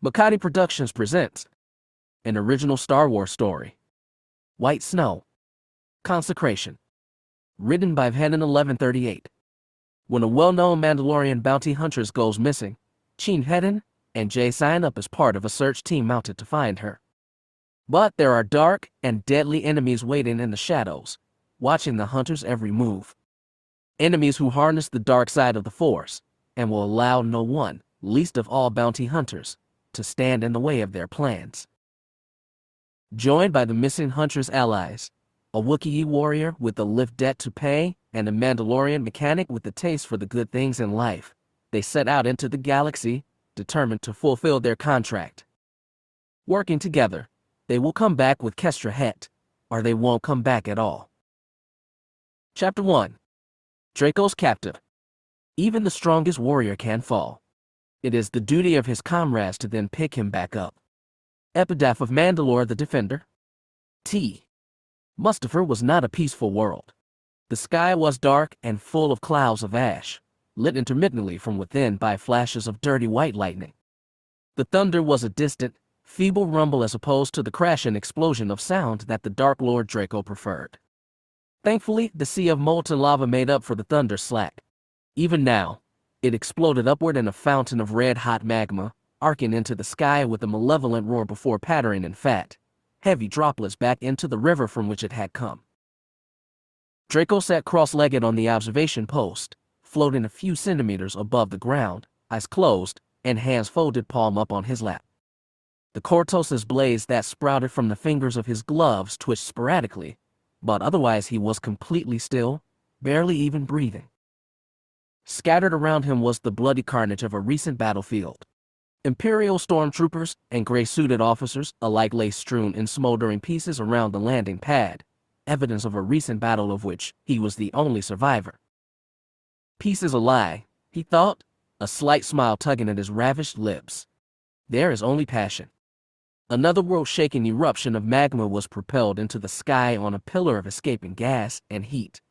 Wookiee Productions presents an original Star Wars story, White Snow, Consecration, written by Vhetin in 1138. When a well-known Mandalorian bounty huntress goes missing, Cin Vhetin and Jay sign up as part of a search team mounted to find her. But there are dark and deadly enemies waiting in the shadows, watching the hunter's every move. Enemies who harness the dark side of the Force and will allow no one, least of all bounty hunters, to stand in the way of their plans. Joined by the missing huntress allies, a Wookiee warrior with a lift debt to pay, and a Mandalorian mechanic with the taste for the good things in life, they set out into the galaxy, determined to fulfill their contract. Working together, they will come back with Kestra Hett, or they won't come back at all. Chapter 1. Draco's Captive. Even the strongest warrior can fall. It is the duty of his comrades to then pick him back up. Epitaph of Mandalore the Defender. Mustafar was not a peaceful world. The sky was dark and full of clouds of ash, lit intermittently from within by flashes of dirty white lightning. The thunder was a distant, feeble rumble as opposed to the crash and explosion of sound that the Dark Lord Draco preferred. Thankfully, the sea of molten lava made up for the thunder slack. Even now, it exploded upward in a fountain of red-hot magma, arcing into the sky with a malevolent roar before pattering in fat, heavy droplets back into the river from which it had come. Draco sat cross-legged on the observation post, floating a few centimeters above the ground, eyes closed, and hands folded palm up on his lap. The cortosis blaze that sprouted from the fingers of his gloves twitched sporadically, but otherwise he was completely still, barely even breathing. Scattered around him was the bloody carnage of a recent battlefield. Imperial stormtroopers and gray-suited officers alike lay strewn in smoldering pieces around the landing pad, evidence of a recent battle of which he was the only survivor. Peace is a lie, he thought, a slight smile tugging at his ravished lips. There is only passion. Another world-shaking eruption of magma was propelled into the sky on a pillar of escaping gas and heat.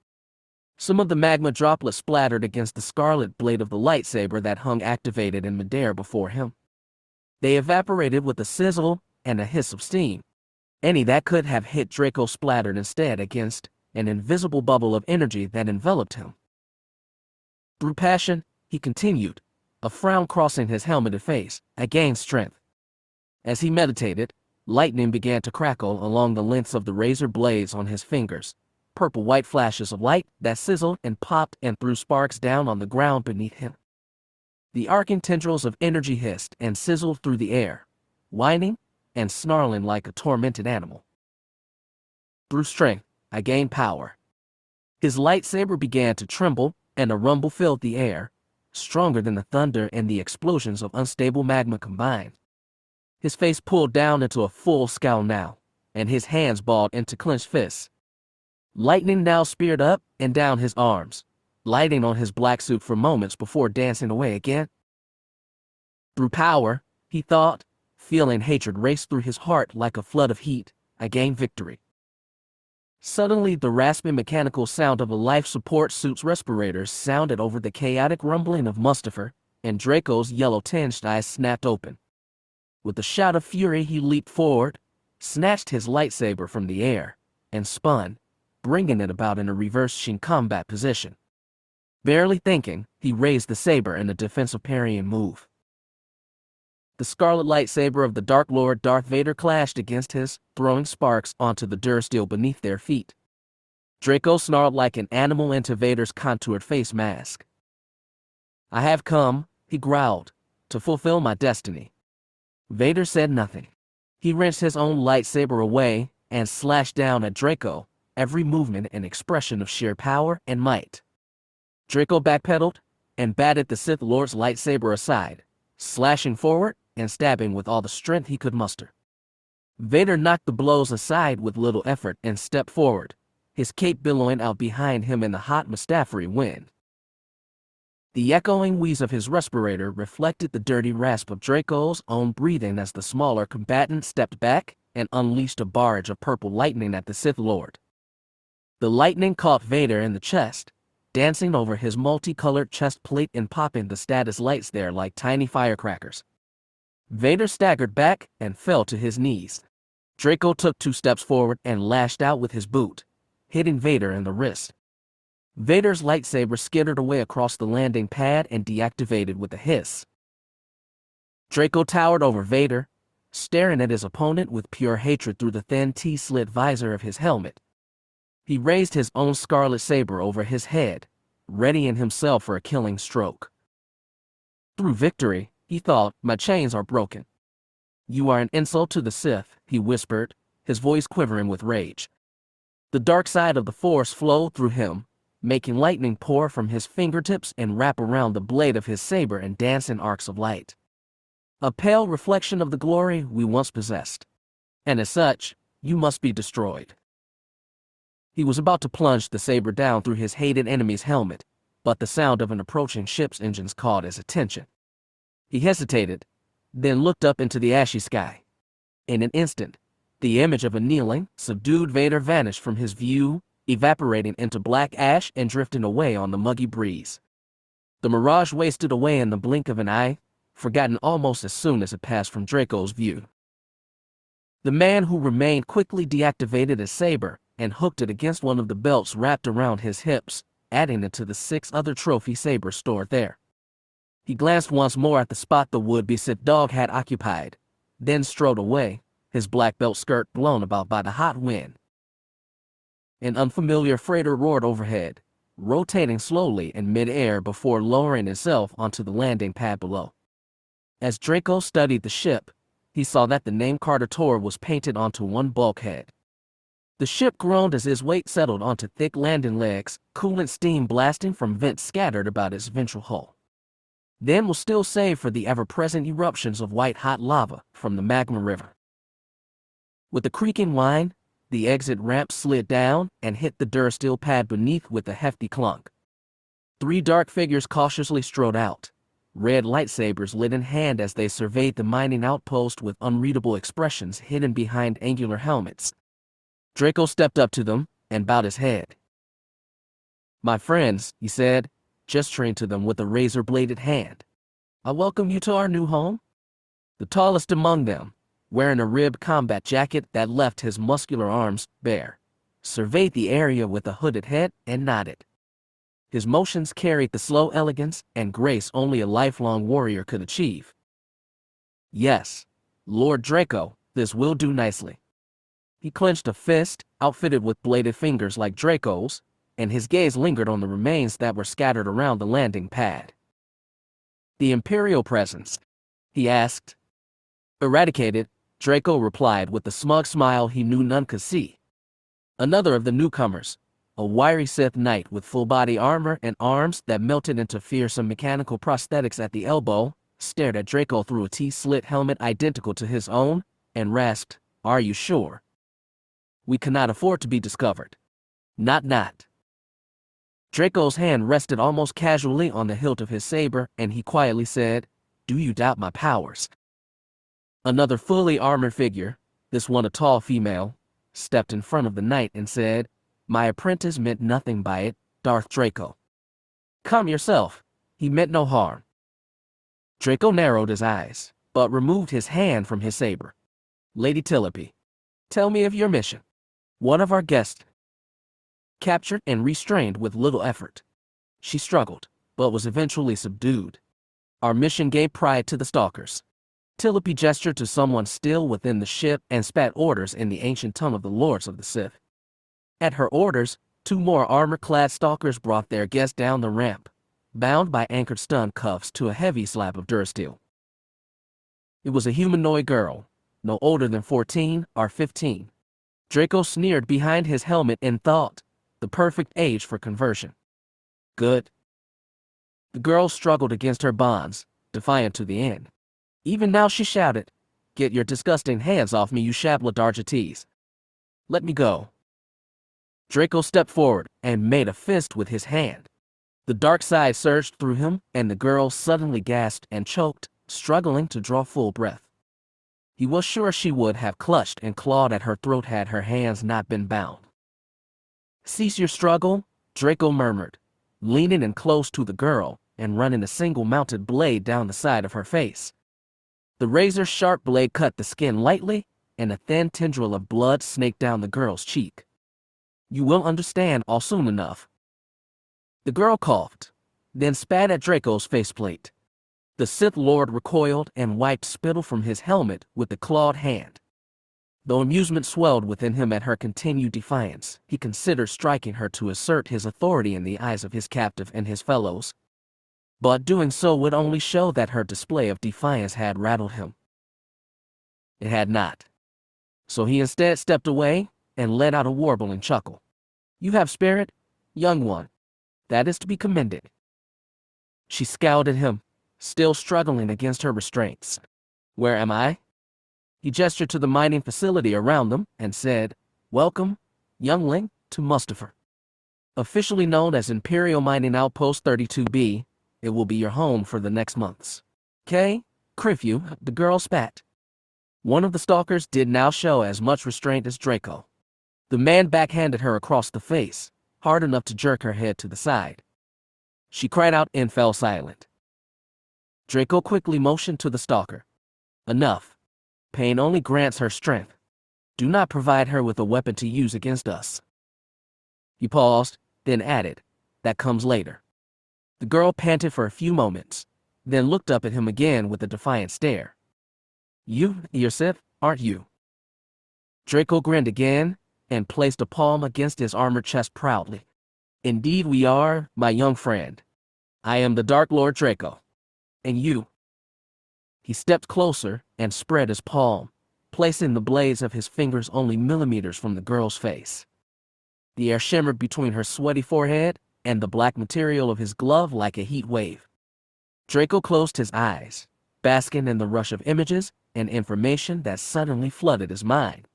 Some of the magma droplets splattered against the scarlet blade of the lightsaber that hung activated in midair before him. They evaporated with a sizzle and a hiss of steam. Any that could have hit Draco splattered instead against an invisible bubble of energy that enveloped him. Through passion, he continued, a frown crossing his helmeted face. I gained strength. As he meditated, lightning began to crackle along the lengths of the razor blades on his fingers. Purple-white flashes of light that sizzled and popped and threw sparks down on the ground beneath him. The arcing tendrils of energy hissed and sizzled through the air, whining and snarling like a tormented animal. Through strength, I gained power. His lightsaber began to tremble, and a rumble filled the air, stronger than the thunder and the explosions of unstable magma combined. His face pulled down into a full scowl now, and his hands balled into clenched fists. Lightning now speared up and down his arms, lighting on his black suit for moments before dancing away again. Through power, he thought, feeling hatred race through his heart like a flood of heat, I gained victory. Suddenly, the rasping mechanical sound of a life support suit's respirators sounded over the chaotic rumbling of Mustafar, and Draco's yellow-tinged eyes snapped open. With a shout of fury, he leaped forward, snatched his lightsaber from the air, and spun, bringing it about in a reverse Shin combat position. Barely thinking, he raised the saber in a defensive parrying move. The scarlet lightsaber of the Dark Lord Darth Vader clashed against his, throwing sparks onto the durasteel beneath their feet. Draco snarled like an animal into Vader's contoured face mask. I have come, he growled, to fulfill my destiny. Vader said nothing. He wrenched his own lightsaber away and slashed down at Draco, every movement an expression of sheer power and might. Draco backpedaled and batted the Sith Lord's lightsaber aside, slashing forward and stabbing with all the strength he could muster. Vader knocked the blows aside with little effort and stepped forward, his cape billowing out behind him in the hot Mustafari wind. The echoing wheeze of his respirator reflected the dirty rasp of Draco's own breathing as the smaller combatant stepped back and unleashed a barrage of purple lightning at the Sith Lord. The lightning caught Vader in the chest, dancing over his multicolored chest plate and popping the status lights there like tiny firecrackers. Vader staggered back and fell to his knees. Draco took 2 steps forward and lashed out with his boot, hitting Vader in the wrist. Vader's lightsaber skittered away across the landing pad and deactivated with a hiss. Draco towered over Vader, staring at his opponent with pure hatred through the thin T-slit visor of his helmet. He raised his own scarlet saber over his head, readying himself for a killing stroke. Through victory, he thought, my chains are broken. You are an insult to the Sith, he whispered, his voice quivering with rage. The dark side of the Force flowed through him, making lightning pour from his fingertips and wrap around the blade of his saber in dancing arcs of light. A pale reflection of the glory we once possessed. And as such, you must be destroyed. He was about to plunge the saber down through his hated enemy's helmet, but the sound of an approaching ship's engines caught his attention. He hesitated, then looked up into the ashy sky. In an instant, the image of a kneeling, subdued Vader vanished from his view, evaporating into black ash and drifting away on the muggy breeze. The mirage wasted away in the blink of an eye, forgotten almost as soon as it passed from Draco's view. The man who remained quickly deactivated his saber and hooked it against one of the belts wrapped around his hips, adding it to the 6 other trophy sabers stored there. He glanced once more at the spot the would-be Sith dog had occupied, then strode away, his black belt skirt blown about by the hot wind. An unfamiliar freighter roared overhead, rotating slowly in mid-air before lowering itself onto the landing pad below. As Draco studied the ship, he saw that the name Carter Tor was painted onto one bulkhead. The ship groaned as his weight settled onto thick landing legs, coolant steam blasting from vents scattered about its ventral hull. Then was still save for the ever-present eruptions of white-hot lava from the magma river. With a creaking whine, the exit ramp slid down and hit the durasteel pad beneath with a hefty clunk. 3 dark figures cautiously strode out, red lightsabers lit in hand as they surveyed the mining outpost with unreadable expressions hidden behind angular helmets. Draco stepped up to them and bowed his head. My friends, he said, gesturing to them with a razor-bladed hand. I welcome you to our new home. The tallest among them, wearing a ribbed combat jacket that left his muscular arms bare, surveyed the area with a hooded head and nodded. His motions carried the slow elegance and grace only a lifelong warrior could achieve. Yes, Lord Draco, this will do nicely. He clenched a fist, outfitted with bladed fingers like Draco's, and his gaze lingered on the remains that were scattered around the landing pad. The Imperial presence, he asked. Eradicated, Draco replied with the smug smile he knew none could see. Another of the newcomers, a wiry Sith knight with full-body armor and arms that melted into fearsome mechanical prosthetics at the elbow, stared at Draco through a T-slit helmet identical to his own, and rasped, Are you sure? We cannot afford to be discovered. Not. Draco's hand rested almost casually on the hilt of his saber, and he quietly said, Do you doubt my powers? Another fully armored figure, this one a tall female, stepped in front of the knight and said, My apprentice meant nothing by it, Darth Draco. Calm yourself, he meant no harm. Draco narrowed his eyes, but removed his hand from his saber. Lady Tilipy, tell me of your mission. One of our guests, captured and restrained with little effort. She struggled, but was eventually subdued. Our mission gave pride to the stalkers. Tilipy gestured to someone still within the ship and spat orders in the ancient tongue of the lords of the Sith. At her orders, 2 more armor-clad stalkers brought their guest down the ramp, bound by anchored stun cuffs to a heavy slab of durasteel. It was a humanoid girl, no older than 14 or 15. Draco sneered behind his helmet and thought, the perfect age for conversion. Good. The girl struggled against her bonds, defiant to the end. Even now she shouted, Get your disgusting hands off me, you Shabla Darjatees. Let me go. Draco stepped forward and made a fist with his hand. The dark side surged through him, and the girl suddenly gasped and choked, struggling to draw full breath. He was sure she would have clutched and clawed at her throat had her hands not been bound. Cease your struggle, Draco murmured, leaning in close to the girl and running a single mounted blade down the side of her face. The razor-sharp blade cut the skin lightly, and a thin tendril of blood snaked down the girl's cheek. You will understand all soon enough. The girl coughed, then spat at Draco's faceplate. The Sith Lord recoiled and wiped spittle from his helmet with a clawed hand. Though amusement swelled within him at her continued defiance, he considered striking her to assert his authority in the eyes of his captive and his fellows. But doing so would only show that her display of defiance had rattled him. It had not. So he instead stepped away and let out a warbling chuckle. You have spirit, young one. That is to be commended. She scowled at him, still struggling against her restraints. Where am I? He gestured to the mining facility around them and said, Welcome, youngling, to Mustafar. Officially known as Imperial Mining Outpost 32B, it will be your home for the next months. K. Criffew, the girl spat. One of the stalkers did now show as much restraint as Draco. The man backhanded her across the face, hard enough to jerk her head to the side. She cried out and fell silent. Draco quickly motioned to the stalker. Enough. Pain only grants her strength. Do not provide her with a weapon to use against us. He paused, then added, That comes later. The girl panted for a few moments, then looked up at him again with a defiant stare. You're Sith, aren't you? Draco grinned again, and placed a palm against his armored chest proudly. Indeed we are, my young friend. I am the Dark Lord Draco. And you? He stepped closer and spread his palm, placing the blades of his fingers only millimeters from the girl's face. The air shimmered between her sweaty forehead and the black material of his glove like a heat wave. Draco closed his eyes, basking in the rush of images and information that suddenly flooded his mind.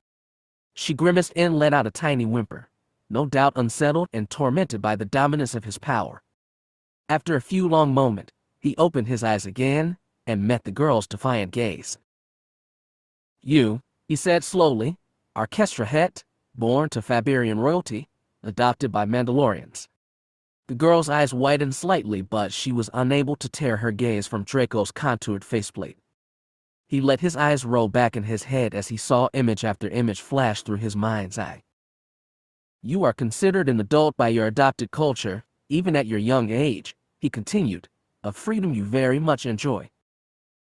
She grimaced and let out a tiny whimper, no doubt unsettled and tormented by the dominance of his power. After a few long moments, he opened his eyes again and met the girl's defiant gaze. You, he said slowly, are Kestra Hett, born to Faberian royalty, adopted by Mandalorians. The girl's eyes widened slightly, but she was unable to tear her gaze from Draco's contoured faceplate. He let his eyes roll back in his head as he saw image after image flash through his mind's eye. You are considered an adult by your adopted culture, even at your young age, he continued, a freedom you very much enjoy.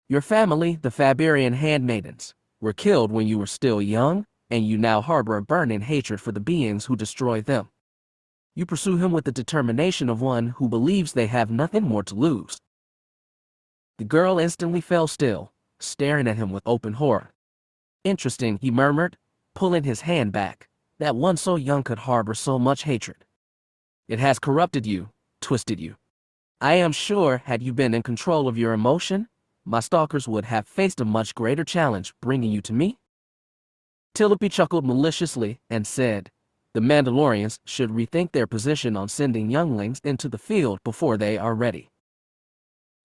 Your family, the Faberian handmaidens, were killed when you were still young, and you now harbor a burning hatred for the beings who destroy them. You pursue him with the determination of one who believes they have nothing more to lose. The girl instantly fell still, staring at him with open horror. Interesting, he murmured, pulling his hand back, that one so young could harbor so much hatred. It has corrupted you, twisted you. I am sure had you been in control of your emotion, my stalkers would have faced a much greater challenge bringing you to me. Tillapi chuckled maliciously and said, the Mandalorians should rethink their position on sending younglings into the field before they are ready.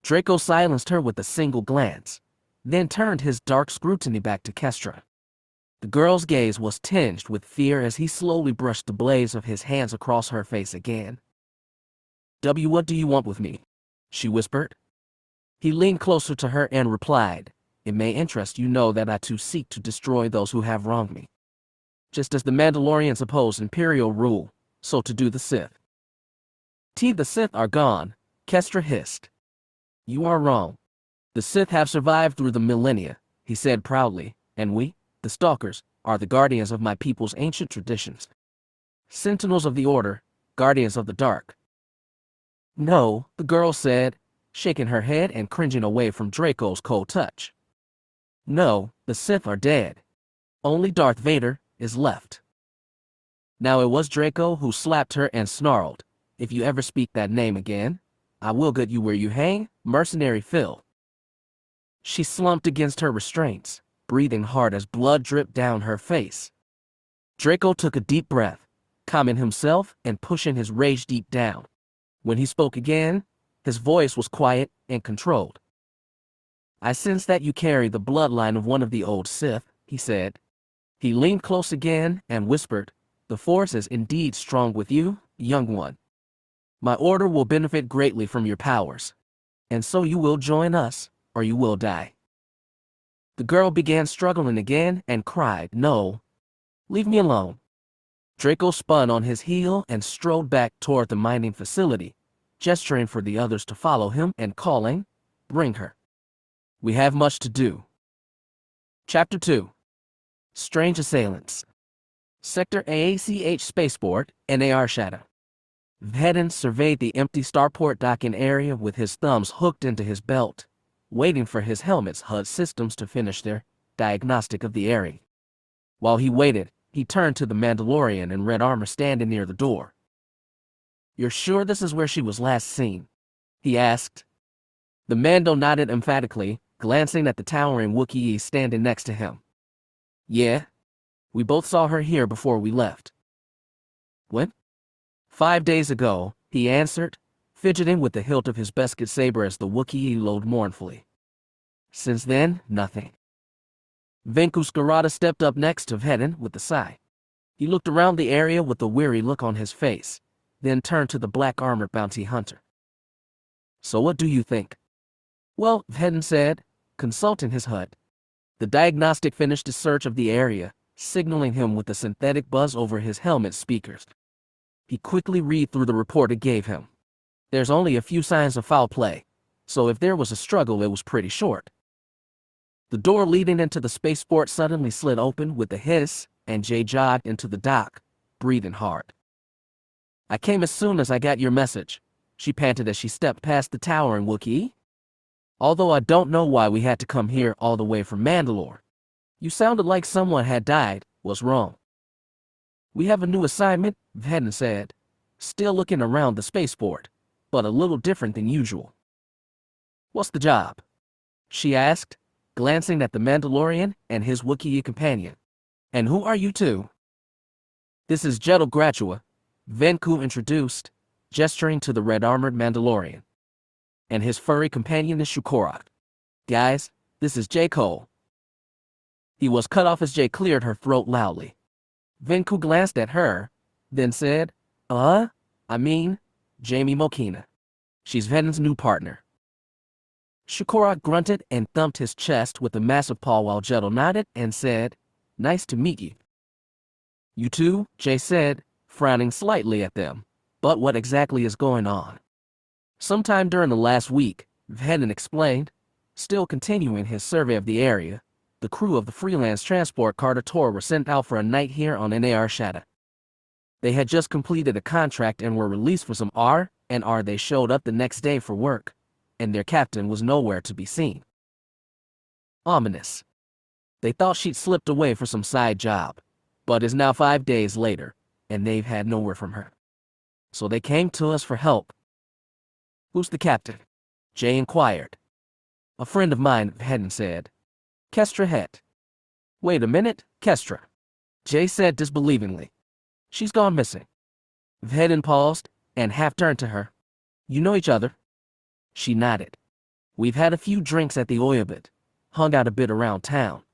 Draco silenced her with a single glance, then turned his dark scrutiny back to Kestra. The girl's gaze was tinged with fear as he slowly brushed the blades of his hands across her face again. What do you want with me? She whispered. He leaned closer to her and replied, it may interest you know that I too seek to destroy those who have wronged me. Just as the Mandalorians oppose Imperial rule, so to do the Sith. The Sith are gone, Kestra hissed. You are wrong. The Sith have survived through the millennia, he said proudly, and we, the Stalkers, are the guardians of my people's ancient traditions. Sentinels of the Order, guardians of the dark. No, the girl said, shaking her head and cringing away from Draco's cold touch. No, the Sith are dead. Only Darth Vader is left. Now it was Draco who slapped her and snarled, if you ever speak that name again, I will get you where you hang, mercenary Phil. She slumped against her restraints, breathing hard as blood dripped down her face. Draco took a deep breath, calming himself and pushing his rage deep down. When he spoke again, his voice was quiet and controlled. I sense that you carry the bloodline of one of the old Sith, he said. He leaned close again and whispered, the Force is indeed strong with you, young one. My order will benefit greatly from your powers. And so you will join us, or you will die. The girl began struggling again and cried, "No, leave me alone." Draco spun on his heel and strode back toward the mining facility, gesturing for the others to follow him and calling, "Bring her. We have much to do." Chapter 2. Strange Assailants. Sector AACH Spaceport, NAR Shadow. Vhetin surveyed the empty starport docking area with his thumbs hooked into his belt, waiting for his helmet's HUD systems to finish their diagnostic of the area. While he waited, he turned to the Mandalorian in red armor standing near the door. "You're sure this is where she was last seen?" he asked. The Mando nodded emphatically, glancing at the towering Wookiee standing next to him. "Yeah, we both saw her here before we left." "When?" "5 days ago," he answered, fidgeting with the hilt of his besked saber as the Wookiee lowed mournfully. "Since then, nothing." Venku Scarada stepped up next to Vhetin with a sigh. He looked around the area with a weary look on his face, then turned to the black-armored bounty hunter. "So what do you think?" "Well," Vhetin said, consulting his HUD. The diagnostic finished his search of the area, signaling him with a synthetic buzz over his helmet speakers. He quickly read through the report it gave him. There's only a few signs of foul play, so if there was a struggle, it was pretty short. The door leading into the spaceport suddenly slid open with a hiss, and Jay jogged into the dock, breathing hard. "I came as soon as I got your message," she panted as she stepped past the towering Wookiee. "Although I don't know why we had to come here all the way from Mandalore. You sounded like someone had died. What's wrong?" "We have a new assignment," Vhetin said, still looking around the spaceport, but a little different than usual. "What's the job?" she asked, glancing at the Mandalorian and his Wookiee companion. "And who are you two?" "This is Jedel Gratua," Venku introduced, gesturing to the red-armored Mandalorian. "And his furry companion is Shukorak. Guys, this is Jay Cole." He was cut off as Jay cleared her throat loudly. Venku glanced at her, then said, I mean, Jamie Mokina. She's Vhetin's new partner." Shukorak grunted and thumped his chest with a massive paw while Jedel nodded and said, "Nice to meet you." "You too," Jay said, frowning slightly at them. "But what exactly is going on?" "Sometime during the last week," Vhetin explained, still continuing his survey of the area, the crew of the freelance transport Carter Tor were sent out for a night here on NAR Shadow. They had just completed a contract and were released for some R&R. They showed up the next day for work, and their captain was nowhere to be seen. Ominous. They thought she'd slipped away for some side job, but it's now 5 days later, and they've had no word from her. So they came to us for help. "Who's the captain?" Jay inquired. "A friend of mine," Vhetin said. "Kestra Hett." "Wait a minute, Kestra," Jay said disbelievingly. "She's gone missing." Vhetin paused and half turned to her. "You know each other?" She nodded. "We've had a few drinks at the Audiobook, hung out a bit around town.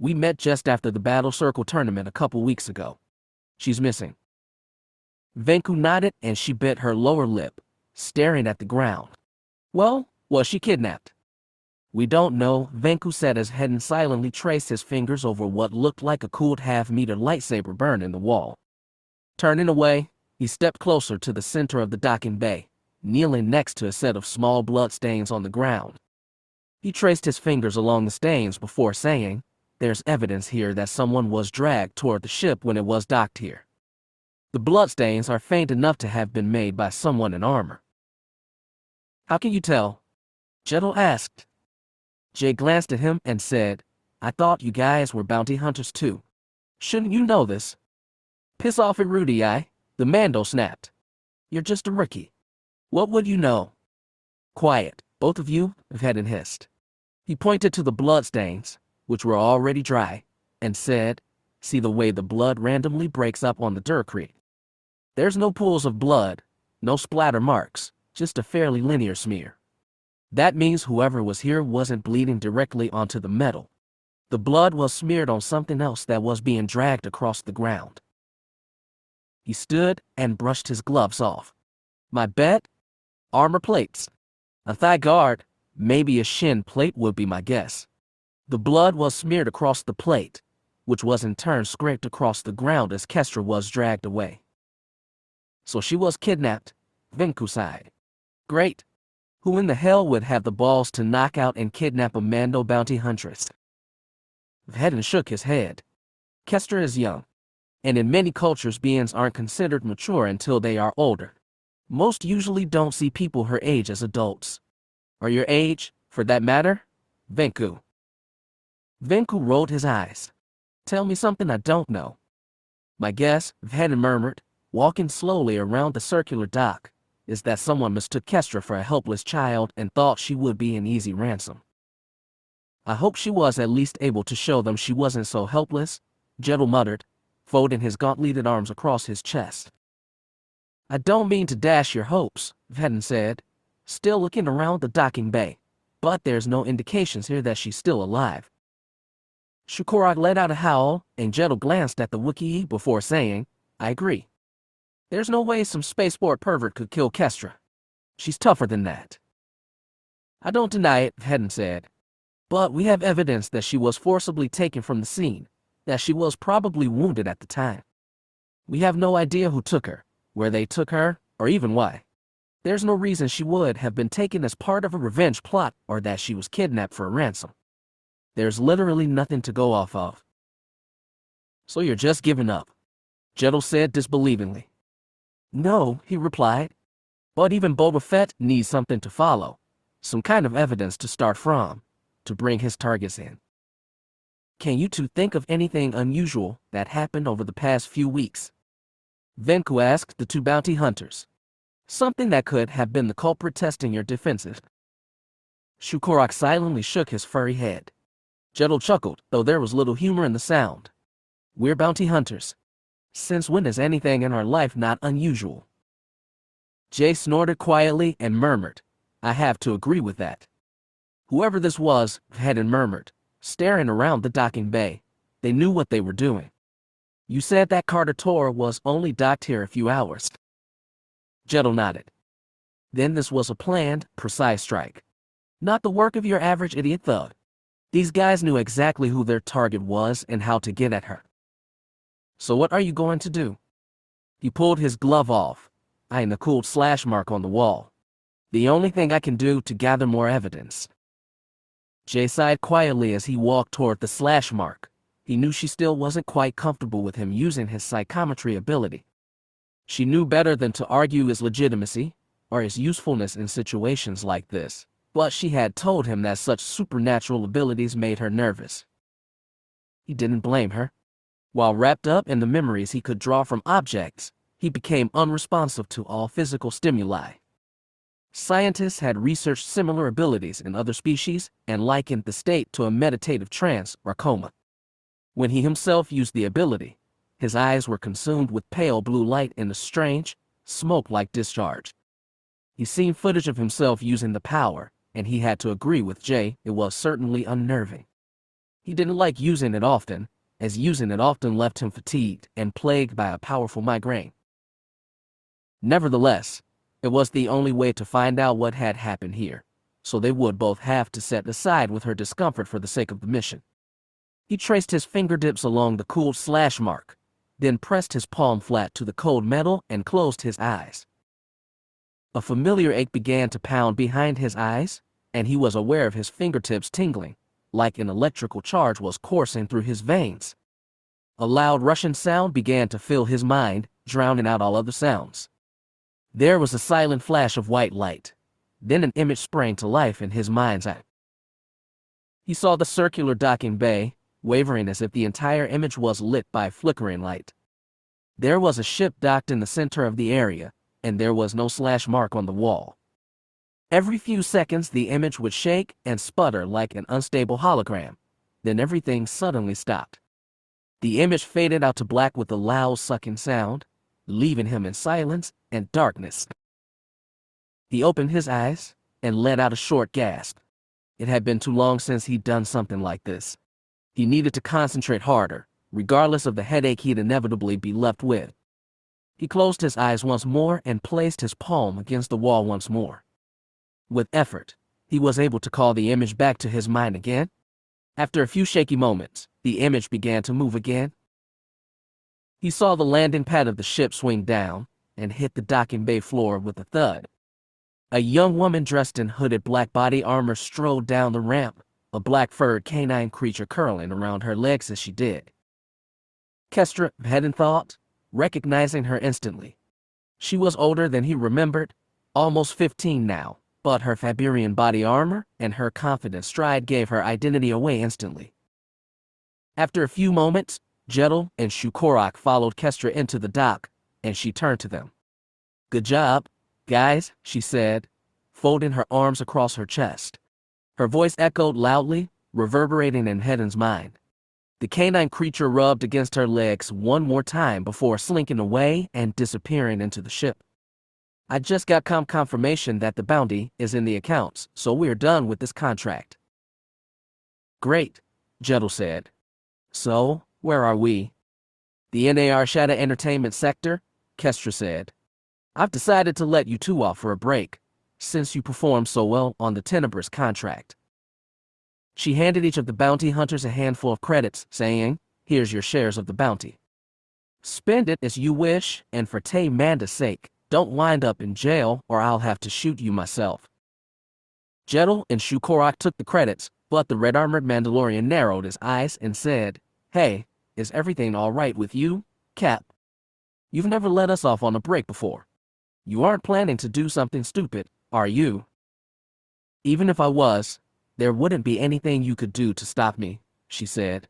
We met just after the Battle Circle tournament a couple weeks ago. She's missing." Venku nodded and she bit her lower lip, staring at the ground. "Well, was she kidnapped?" "We don't know," Venku said as Vhetin silently traced his fingers over what looked like a cooled half-meter lightsaber burn in the wall. Turning away, he stepped closer to the center of the docking bay, kneeling next to a set of small blood stains on the ground. He traced his fingers along the stains before saying, "There's evidence here that someone was dragged toward the ship when it was docked here. The bloodstains are faint enough to have been made by someone in armor." "How can you tell?" Jedel asked. Jay glanced at him and said, "I thought you guys were bounty hunters too. Shouldn't you know this?" "Piss off at Rudy, the Mando snapped. "You're just a rookie. What would you know?" "Quiet, both of you," Vhetin hissed. He pointed to the bloodstains, which were already dry, and said, "See the way the blood randomly breaks up on the Durkree. There's no pools of blood, no splatter marks, just a fairly linear smear. That means whoever was here wasn't bleeding directly onto the metal. The blood was smeared on something else that was being dragged across the ground." He stood and brushed his gloves off. "My bet? Armor plates. A thigh guard, maybe a shin plate would be my guess. The blood was smeared across the plate, which was in turn scraped across the ground as Kestra was dragged away. So she was kidnapped, Venku sighed. Great. Who in the hell would have the balls to knock out and kidnap a Mando bounty huntress? Vhetin shook his head. Kestra is young, and in many cultures beings aren't considered mature until they are older. Most usually don't see people her age as adults. Or your age, for that matter, Venku. Venku rolled his eyes. Tell me something I don't know. My guess, Vhetin murmured, walking slowly around the circular dock, is that someone mistook Kestra for a helpless child and thought she would be an easy ransom. I hope she was at least able to show them she wasn't so helpless, Jedel muttered, folding his gauntleted arms across his chest. I don't mean to dash your hopes, Vhetin said, still looking around the docking bay, but there's no indications here that she's still alive. Shukorak let out a howl, and Jedel glanced at the Wookiee before saying, I agree. There's no way some spaceport pervert could kill Kestra. She's tougher than that. I don't deny it, Vhetin said. But we have evidence that she was forcibly taken from the scene, that she was probably wounded at the time. We have no idea who took her, where they took her, or even why. There's no reason she would have been taken as part of a revenge plot or that she was kidnapped for a ransom. There's literally nothing to go off of. So you're just giving up, Jedel said disbelievingly. No, he replied. But even Boba Fett needs something to follow, some kind of evidence to start from, to bring his targets in. Can you two think of anything unusual that happened over the past few weeks? Venku asked the two bounty hunters. Something that could have been the culprit testing your defenses. Shukorak silently shook his furry head. Jedel chuckled, though there was little humor in the sound. We're bounty hunters. Since when is anything in our life not unusual? Jay snorted quietly and murmured, I have to agree with that. Whoever this was, Vhetin murmured, staring around the docking bay. They knew what they were doing. You said that Carter Tor was only docked here a few hours. Jedel nodded. Then this was a planned, precise strike. Not the work of your average idiot thug. These guys knew exactly who their target was and how to get at her. So what are you going to do? He pulled his glove off, eyeing the cooled slash mark on the wall. The only thing I can do to gather more evidence. Jay sighed quietly as he walked toward the slash mark. He knew she still wasn't quite comfortable with him using his psychometry ability. She knew better than to argue his legitimacy, or his usefulness in situations like this, but she had told him that such supernatural abilities made her nervous. He didn't blame her. While wrapped up in the memories he could draw from objects, he became unresponsive to all physical stimuli. Scientists had researched similar abilities in other species and likened the state to a meditative trance or coma. When he himself used the ability, his eyes were consumed with pale blue light in a strange, smoke-like discharge. He'd seen footage of himself using the power, and he had to agree with Jay, it was certainly unnerving. He didn't like using it often, as using it often left him fatigued and plagued by a powerful migraine. Nevertheless, it was the only way to find out what had happened here, so they would both have to set aside with her discomfort for the sake of the mission. He traced his fingertips along the cooled slash mark, then pressed his palm flat to the cold metal and closed his eyes. A familiar ache began to pound behind his eyes, and he was aware of his fingertips tingling, like an electrical charge was coursing through his veins. A loud rushing sound began to fill his mind, drowning out all other sounds. There was a silent flash of white light. Then an image sprang to life in his mind's eye. He saw the circular docking bay, wavering as if the entire image was lit by flickering light. There was a ship docked in the center of the area, and there was no slash mark on the wall. Every few seconds the image would shake and sputter like an unstable hologram. Then everything suddenly stopped. The image faded out to black with a loud sucking sound, leaving him in silence and darkness. He opened his eyes and let out a short gasp. It had been too long since he'd done something like this. He needed to concentrate harder, regardless of the headache he'd inevitably be left with. He closed his eyes once more and placed his palm against the wall once more. With effort, he was able to call the image back to his mind again. After a few shaky moments, the image began to move again. He saw the landing pad of the ship swing down and hit the docking bay floor with a thud. A young woman dressed in hooded black body armor strode down the ramp, a black-furred canine creature curling around her legs as she did. Kestra Hett thought, recognizing her instantly. She was older than he remembered, almost 15 now, but her Faberian body armor and her confident stride gave her identity away instantly. After a few moments, Jedel and Shukorak followed Kestra into the dock, and she turned to them. "Good job, guys," she said, folding her arms across her chest. Her voice echoed loudly, reverberating in Hetten's mind. The canine creature rubbed against her legs one more time before slinking away and disappearing into the ship. "I just got confirmation that the bounty is in the accounts, so we're done with this contract." "Great," Jedel said. "So, where are we?" "The NAR Shadow Entertainment Sector," Kestra said. "I've decided to let you two off for a break, since you performed so well on the Tenebrous contract." She handed each of the bounty hunters a handful of credits, saying, "Here's your shares of the bounty. Spend it as you wish, and for Tay Manda's sake, don't wind up in jail or I'll have to shoot you myself." Jedel and Shukorak took the credits, but the red-armored Mandalorian narrowed his eyes and said, "Hey, is everything all right with you, Cap? You've never let us off on a break before. You aren't planning to do something stupid, are you?" "Even if I was, there wouldn't be anything you could do to stop me," she said.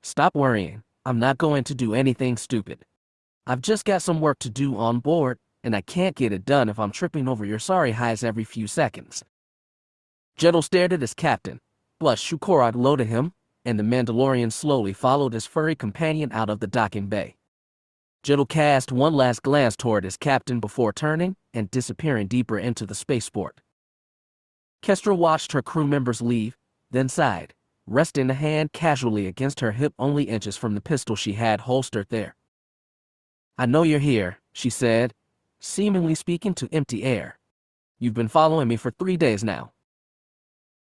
"Stop worrying. I'm not going to do anything stupid. I've just got some work to do on board, and I can't get it done if I'm tripping over your sorry highs every few seconds." Jedel stared at his captain, but Shukorak loaded him, and the Mandalorian slowly followed his furry companion out of the docking bay. Jedel cast one last glance toward his captain before turning and disappearing deeper into the spaceport. Kestra watched her crew members leave, then sighed, resting a hand casually against her hip only inches from the pistol she had holstered there. "I know you're here," she said, seemingly speaking to empty air. "You've been following me for 3 days now."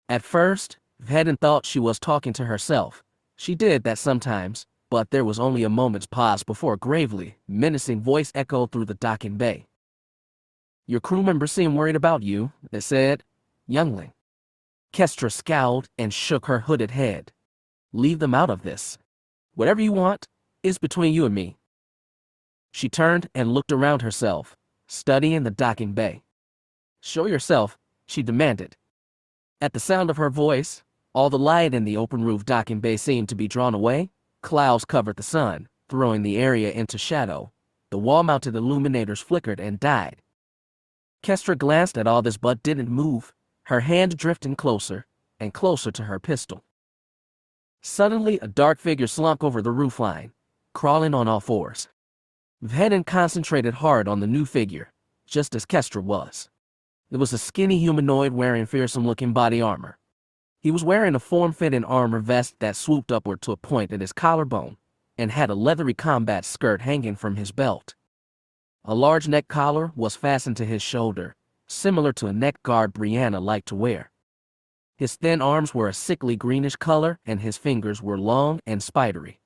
At first, Vhetten thought she was talking to herself. She did that sometimes, but there was only a moment's pause before a gravely menacing voice echoed through the docking bay. "Your crew members seem worried about you," they said. "Youngling." Kestra scowled and shook her hooded head. "Leave them out of this. Whatever you want is between you and me." She turned and looked around herself, studying the docking bay. "Show yourself," she demanded. At the sound of her voice, all the light in the open-roof docking bay seemed to be drawn away. Clouds covered the sun, throwing the area into shadow. The wall-mounted illuminators flickered and died. Kestra glanced at all this but didn't move, her hand drifting closer and closer to her pistol. Suddenly, a dark figure slunk over the roofline, crawling on all fours. Vhetten concentrated hard on the new figure, just as Kestra was. It was a skinny humanoid wearing fearsome-looking body armor. He was wearing a form-fitting armor vest that swooped upward to a point at his collarbone, and had a leathery combat skirt hanging from his belt. A large neck collar was fastened to his shoulder, similar to a neck guard Brianna liked to wear. His thin arms were a sickly greenish color, and his fingers were long and spidery.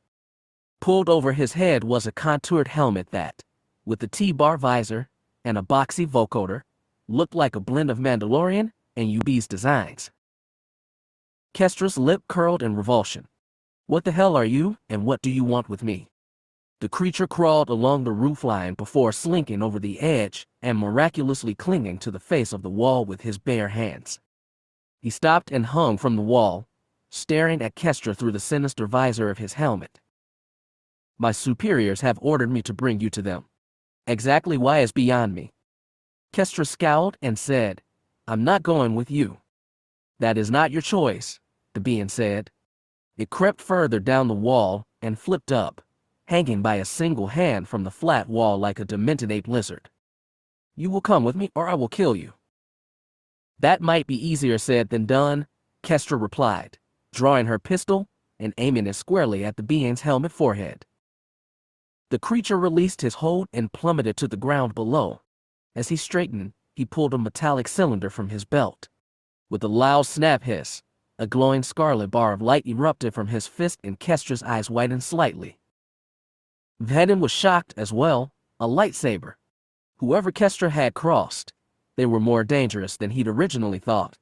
Pulled over his head was a contoured helmet that, with a T-bar visor and a boxy vocoder, looked like a blend of Mandalorian and UB's designs. Kestra's lip curled in revulsion. "What the hell are you, and what do you want with me?" The creature crawled along the roofline before slinking over the edge and miraculously clinging to the face of the wall with his bare hands. He stopped and hung from the wall, staring at Kestra through the sinister visor of his helmet. "My superiors have ordered me to bring you to them. Exactly why is beyond me." Kestra scowled and said, "I'm not going with you." "That is not your choice," the being said. It crept further down the wall and flipped up, hanging by a single hand from the flat wall like a demented ape lizard. "You will come with me or I will kill you." "That might be easier said than done," Kestra replied, drawing her pistol and aiming it squarely at the being's helmet forehead. The creature released his hold and plummeted to the ground below. As he straightened, he pulled a metallic cylinder from his belt. With a loud snap hiss, A glowing scarlet bar of light erupted from his fist and Kestra's eyes widened slightly. Vhetin was shocked as well. A lightsaber. Whoever Kestra had crossed, they were more dangerous than he'd originally thought.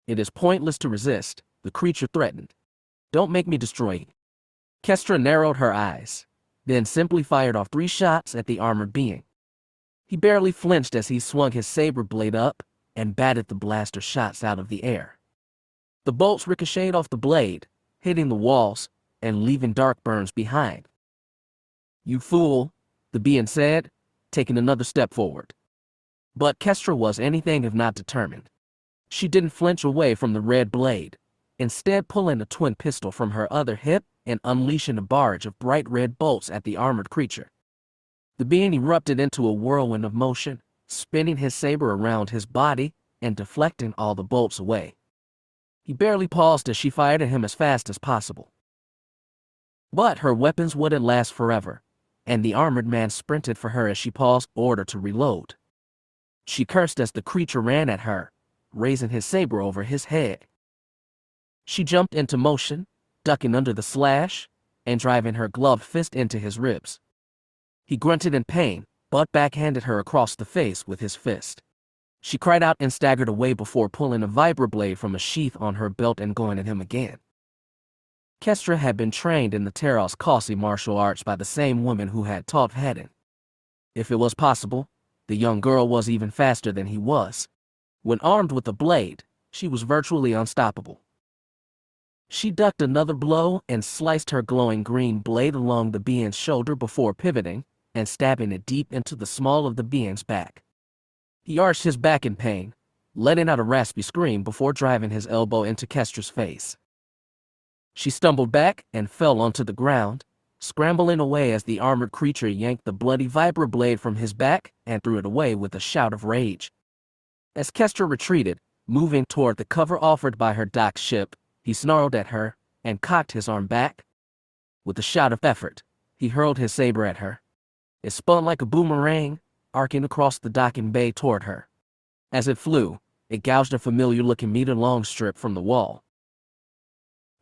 It is pointless to resist, the creature threatened. Don't make me destroy you. Kestra narrowed her eyes, then simply fired off 3 shots at the armored being. He barely flinched as he swung his saber blade up and batted the blaster shots out of the air. The bolts ricocheted off the blade, hitting the walls and leaving dark burns behind. "You fool," the being said, taking another step forward. But Kestra was anything if not determined. She didn't flinch away from the red blade, instead pulling a twin pistol from her other hip and unleashing a barrage of bright red bolts at the armored creature. The being erupted into a whirlwind of motion, spinning his saber around his body and deflecting all the bolts away. He barely paused as she fired at him as fast as possible. But her weapons wouldn't last forever, and the armored man sprinted for her as she paused in order to reload. She cursed as the creature ran at her, raising his saber over his head. She jumped into motion, ducking under the slash, and driving her gloved fist into his ribs. He grunted in pain, but backhanded her across the face with his fist. She cried out and staggered away before pulling a vibroblade from a sheath on her belt and going at him again. Kestra had been trained in the Terras martial arts by the same woman who had taught Vhetin. If it was possible, the young girl was even faster than he was. When armed with a blade, she was virtually unstoppable. She ducked another blow and sliced her glowing green blade along the being's shoulder before pivoting and stabbing it deep into the small of the being's back. He arched his back in pain, letting out a raspy scream before driving his elbow into Kestra's face. She stumbled back and fell onto the ground, scrambling away as the armored creature yanked the bloody vibroblade from his back and threw it away with a shout of rage. As Kestra retreated, moving toward the cover offered by her docked ship, he snarled at her and cocked his arm back. With a shout of effort, he hurled his saber at her. It spun like a boomerang, arcing across the docking bay toward her. As it flew, it gouged a familiar-looking meter-long strip from the wall.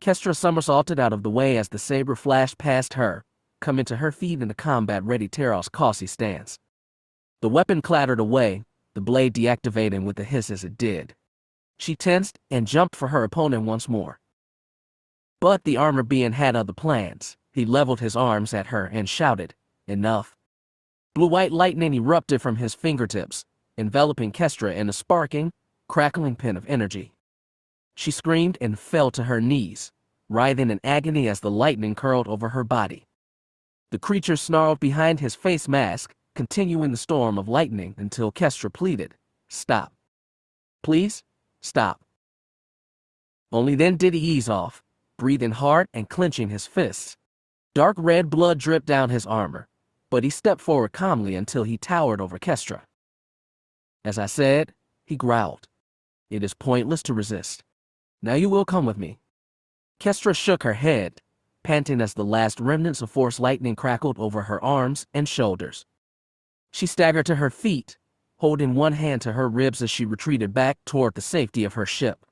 Kestra somersaulted out of the way as the saber flashed past her, coming to her feet in a combat-ready Terras stance. The weapon clattered away, the blade deactivating with a hiss as it did. She tensed and jumped for her opponent once more. But the armored being had other plans. He leveled his arms at her and shouted, "Enough." Blue-white lightning erupted from his fingertips, enveloping Kestra in a sparking, crackling pin of energy. She screamed and fell to her knees, writhing in agony as the lightning curled over her body. The creature snarled behind his face mask, continuing the storm of lightning until Kestra pleaded, "Stop. Please, stop." Only then did he ease off, breathing hard and clenching his fists. Dark red blood dripped down his armor, but he stepped forward calmly until he towered over Kestra. "As I said," he growled, "it is pointless to resist. Now you will come with me." Kestra shook her head, panting as the last remnants of force lightning crackled over her arms and shoulders. She staggered to her feet, holding one hand to her ribs as she retreated back toward the safety of her ship.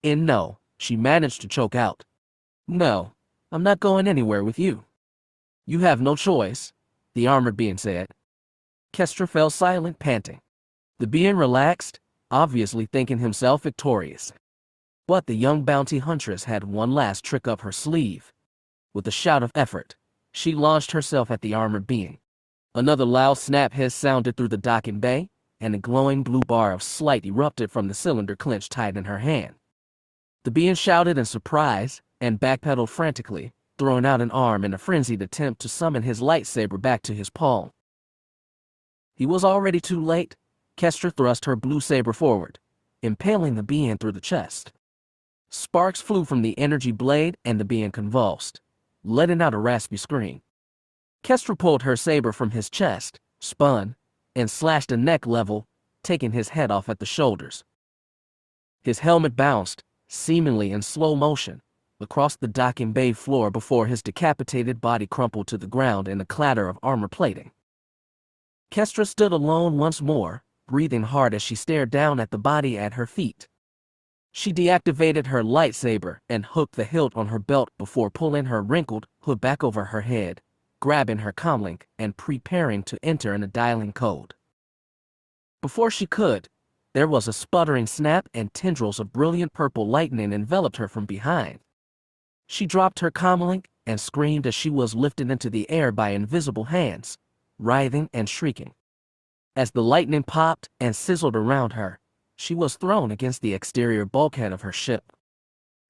"No," she managed to choke out. "No, I'm not going anywhere with you." "You have no choice," the armored being said. Kestra fell silent, panting. The being relaxed, obviously thinking himself victorious. But the young bounty huntress had one last trick up her sleeve. With a shout of effort, she launched herself at the armored being. Another loud snap hiss sounded through the docking bay, and a glowing blue bar of light erupted from the cylinder clenched tight in her hand. The being shouted in surprise and backpedaled frantically, throwing out an arm in a frenzied attempt to summon his lightsaber back to his palm. He was already too late. Kestra thrust her blue saber forward, impaling the being through the chest. Sparks flew from the energy blade and the being convulsed, letting out a raspy scream. Kestra pulled her saber from his chest, spun, and slashed a neck level, taking his head off at the shoulders. His helmet bounced, seemingly in slow motion, across the docking bay floor before his decapitated body crumpled to the ground in a clatter of armor plating. Kestra stood alone once more, breathing hard as she stared down at the body at her feet. She deactivated her lightsaber and hooked the hilt on her belt before pulling her wrinkled hood back over her head, grabbing her comlink and preparing to enter in a dialing code. Before she could, there was a sputtering snap and tendrils of brilliant purple lightning enveloped her from behind. She dropped her comlink and screamed as she was lifted into the air by invisible hands, writhing and shrieking. As the lightning popped and sizzled around her, she was thrown against the exterior bulkhead of her ship.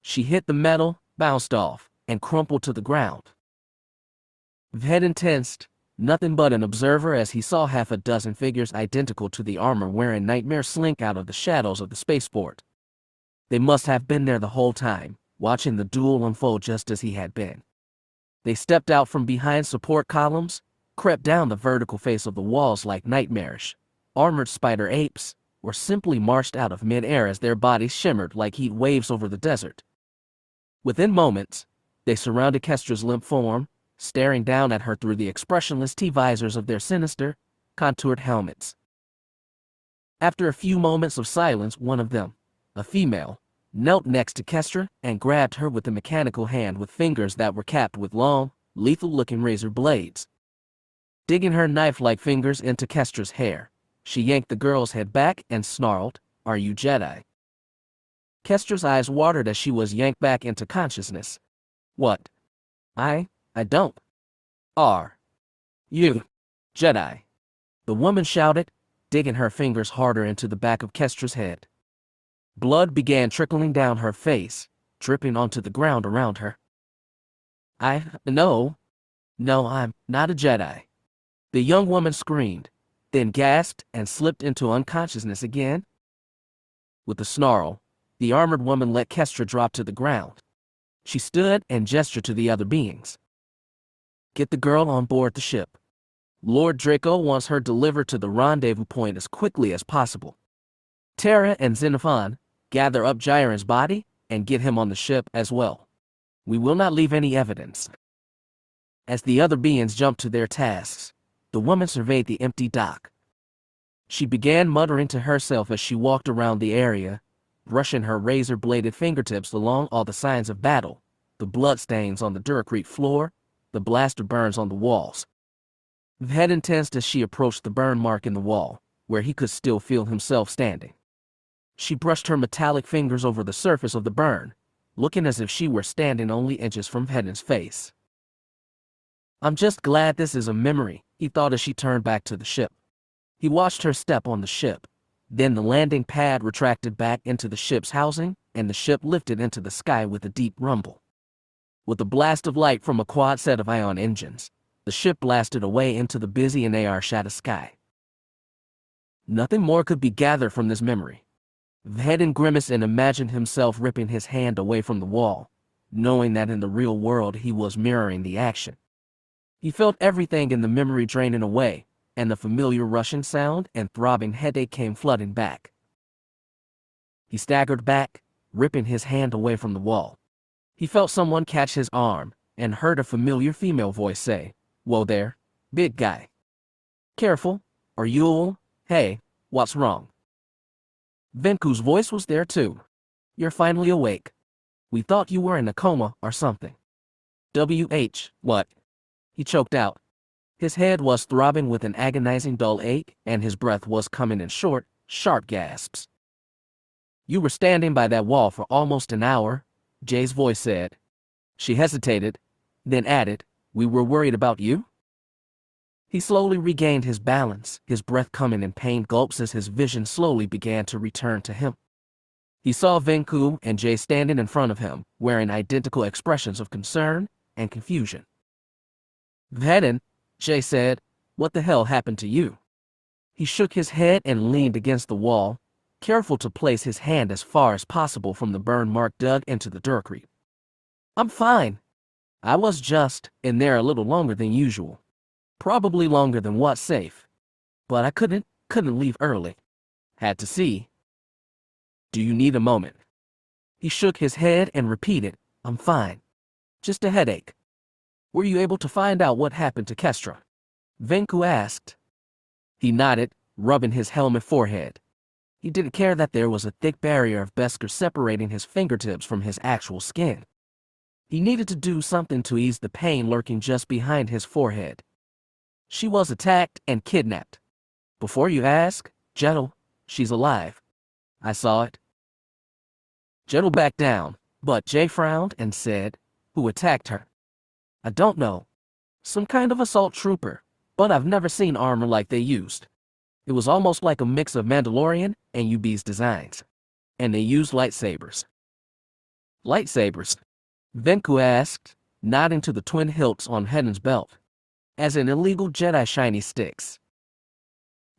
She hit the metal, bounced off, and crumpled to the ground. Vhetin tensed, nothing but an observer as he saw half a dozen figures identical to the armor-wearing nightmare slink out of the shadows of the spaceport. They must have been there the whole time, watching the duel unfold just as he had been. They stepped out from behind support columns, crept down the vertical face of the walls like nightmarish, armored spider apes, or simply marched out of mid-air as their bodies shimmered like heat waves over the desert. Within moments, they surrounded Kestra's limp form, staring down at her through the expressionless T-visors of their sinister, contoured helmets. After a few moments of silence, one of them, a female, knelt next to Kestra and grabbed her with a mechanical hand with fingers that were capped with long, lethal-looking razor blades. Digging her knife-like fingers into Kestra's hair, she yanked the girl's head back and snarled, "Are you Jedi?" Kestra's eyes watered as she was yanked back into consciousness. "What? I don't. Are you Jedi?" the woman shouted, digging her fingers harder into the back of Kestra's head. Blood began trickling down her face, dripping onto the ground around her. No, I'm not a Jedi," the young woman screamed, then gasped and slipped into unconsciousness again. With a snarl, the armored woman let Kestra drop to the ground. She stood and gestured to the other beings. "Get the girl on board the ship. Lord Draco wants her delivered to the rendezvous point as quickly as possible. Tara and Xenophon, gather up Jiren's body and get him on the ship as well. We will not leave any evidence." As the other beings jumped to their tasks, the woman surveyed the empty dock. She began muttering to herself as she walked around the area, brushing her razor-bladed fingertips along all the signs of battle, the bloodstains on the Duracrete floor, the blaster burns on the walls. Vhetin tensed as she approached the burn mark in the wall, where he could still feel himself standing. She brushed her metallic fingers over the surface of the burn, looking as if she were standing only inches from Vhetin's face. "I'm just glad this is a memory," he thought as she turned back to the ship. He watched her step on the ship. Then the landing pad retracted back into the ship's housing, and the ship lifted into the sky with a deep rumble. With a blast of light from a quad set of ion engines, the ship blasted away into the busy and AR-shadowed sky. Nothing more could be gathered from this memory. Vhetin grimaced and imagined himself ripping his hand away from the wall, knowing that in the real world he was mirroring the action. He felt everything in the memory draining away, and the familiar rushing sound and throbbing headache came flooding back. He staggered back, ripping his hand away from the wall. He felt someone catch his arm, and heard a familiar female voice say, "Whoa there, big guy. Careful, or you'll... Hey, what's wrong?" Venku's voice was there too. "You're finally awake. We thought you were in a coma or something." What? He choked out. His head was throbbing with an agonizing dull ache, and his breath was coming in short, sharp gasps. "You were standing by that wall for almost an hour," Jay's voice said. She hesitated, then added, "We were worried about you?" He slowly regained his balance, his breath coming in pained gulps as his vision slowly began to return to him. He saw Venku and Jay standing in front of him, wearing identical expressions of concern and confusion. "Vhetin," Jay said, "what the hell happened to you?" He shook his head and leaned against the wall, careful to place his hand as far as possible from the burn mark dug into the Duracrete. "I'm fine. I was just in there a little longer than usual. Probably longer than what's safe. But I couldn't leave early. Had to see." "Do you need a moment?" He shook his head and repeated, "I'm fine. Just a headache." "Were you able to find out what happened to Kestra?" Venku asked. He nodded, rubbing his helmet forehead. He didn't care that there was a thick barrier of Beskar separating his fingertips from his actual skin. He needed to do something to ease the pain lurking just behind his forehead. She was attacked and kidnapped. Before you ask, Jettel, she's alive. I saw it. Jettel backed down, but Jay frowned and said, "Who attacked her?" "I don't know. Some kind of assault trooper, but I've never seen armor like they used. It was almost like a mix of Mandalorian and UB's designs. And they used lightsabers." "Lightsabers?" Venku asked, nodding to the twin hilts on Hedden's belt. "As in illegal Jedi shiny sticks."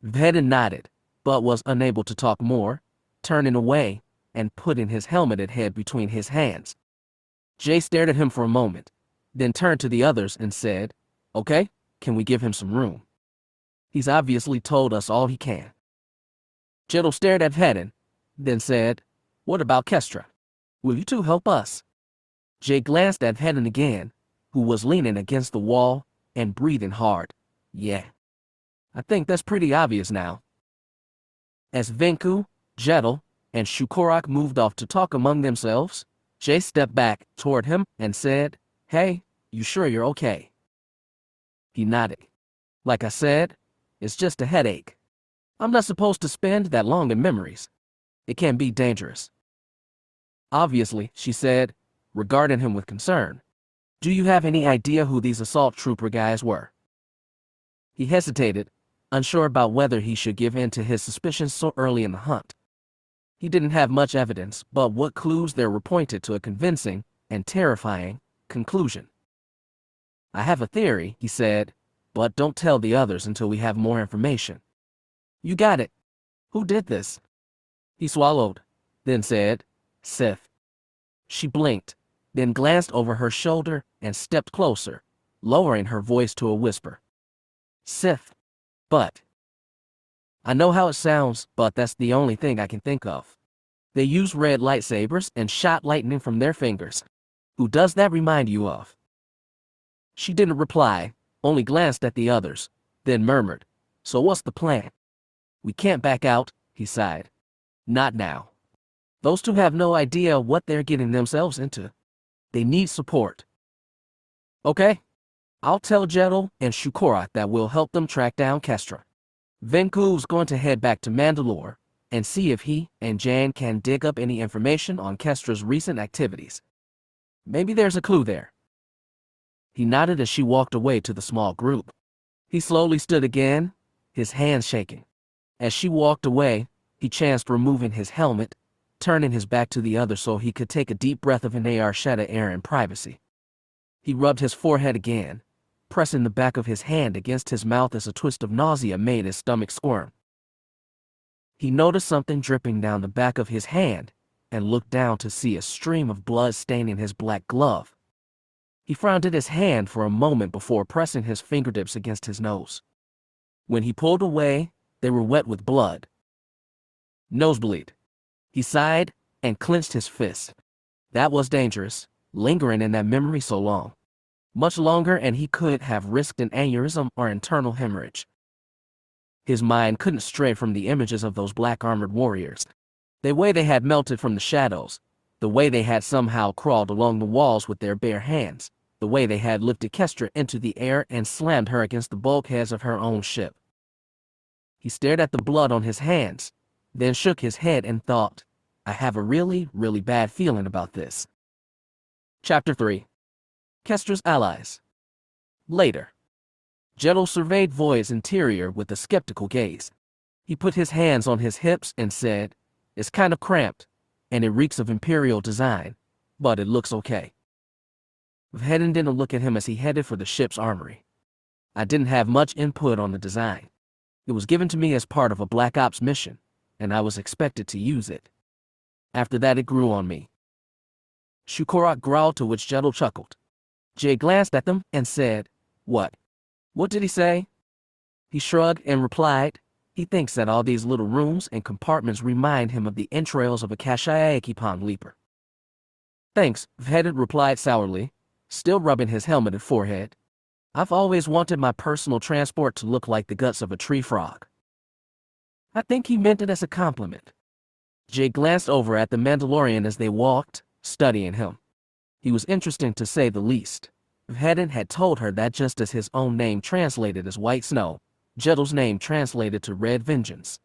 Vhetin nodded, but was unable to talk more, turning away and putting his helmeted head between his hands. Jay stared at him for a moment, then turned to the others and said, "Okay, can we give him some room? He's obviously told us all he can." Jettel stared at Vhetin, then said, "What about Kestra? Will you two help us?" Jay glanced at Vhetin again, who was leaning against the wall and breathing hard. "Yeah. I think that's pretty obvious now." As Venku, Jettel, and Shukorak moved off to talk among themselves, Jay stepped back toward him and said, "Hey, you sure you're okay?" He nodded. "Like I said, it's just a headache. I'm not supposed to spend that long in memories. It can be dangerous." "Obviously," she said, regarding him with concern. "Do you have any idea who these assault trooper guys were?" He hesitated, unsure about whether he should give in to his suspicions so early in the hunt. He didn't have much evidence, but what clues there were pointed to a convincing and terrifying conclusion. "I have a theory," he said, "but don't tell the others until we have more information." "You got it. Who did this?" He swallowed, then said, "Sith." She blinked, then glanced over her shoulder and stepped closer, lowering her voice to a whisper. "Sith. But I know how it sounds, but that's the only thing I can think of. They use red lightsabers and shot lightning from their fingers. Who does that remind you of?" She didn't reply, only glanced at the others, then murmured, "So what's the plan?" "We can't back out," he sighed. "Not now. Those two have no idea what they're getting themselves into. They need support." "Okay. I'll tell Jettel and Shukorak that we'll help them track down Kestra. Venku's going to head back to Mandalore and see if he and Jan can dig up any information on Kestra's recent activities. Maybe there's a clue there." He nodded as she walked away to the small group. He slowly stood again, his hands shaking. As she walked away, he chanced removing his helmet, turning his back to the other so he could take a deep breath of Anar Shetta air in privacy. He rubbed his forehead again, pressing the back of his hand against his mouth as a twist of nausea made his stomach squirm. He noticed something dripping down the back of his hand and looked down to see a stream of blood staining his black glove. He frowned at his hand for a moment before pressing his fingertips against his nose. When he pulled away, they were wet with blood. "Nosebleed." He sighed and clenched his fist. That was dangerous, lingering in that memory so long. Much longer and he could have risked an aneurysm or internal hemorrhage. His mind couldn't stray from the images of those black armored warriors. The way they had melted from the shadows, the way they had somehow crawled along the walls with their bare hands, the way they had lifted Kestra into the air and slammed her against the bulkheads of her own ship. He stared at the blood on his hands, then shook his head and thought, "I have a really, really bad feeling about this." Chapter 3. Kestra's Allies. Later. Jettel surveyed Void's interior with a skeptical gaze. He put his hands on his hips and said, "It's kind of cramped, and it reeks of Imperial design, but it looks okay." Vhetin didn't look at him as he headed for the ship's armory. "I didn't have much input on the design. It was given to me as part of a Black Ops mission, and I was expected to use it. After that it grew on me." Shukorak growled, to which Jettel chuckled. Jay glanced at them and said, "What? What did he say?" He shrugged and replied, "He thinks that all these little rooms and compartments remind him of the entrails of a Kashyyyk pond leaper." "Thanks," Vhetin replied sourly, still rubbing his helmeted forehead. "I've always wanted my personal transport to look like the guts of a tree frog." I think he meant it as a compliment. Jay glanced over at the Mandalorian as they walked, studying him. He was interesting to say the least. Vhetin had told her that just as his own name translated as White Snow, Jettle's name translated to Red Vengeance.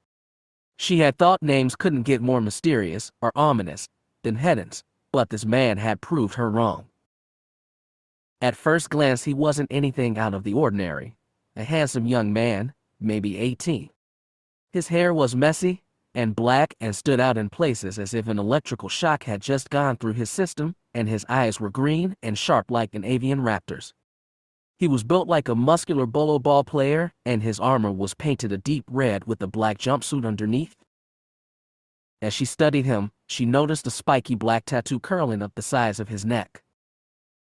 She had thought names couldn't get more mysterious or ominous than Vhetin's, but this man had proved her wrong. At first glance, he wasn't anything out of the ordinary. A handsome young man, maybe 18. His hair was messy and black and stood out in places as if an electrical shock had just gone through his system, and his eyes were green and sharp like an avian raptor's. He was built like a muscular bolo ball player, and his armor was painted a deep red with a black jumpsuit underneath. As she studied him, she noticed a spiky black tattoo curling up the sides of his neck.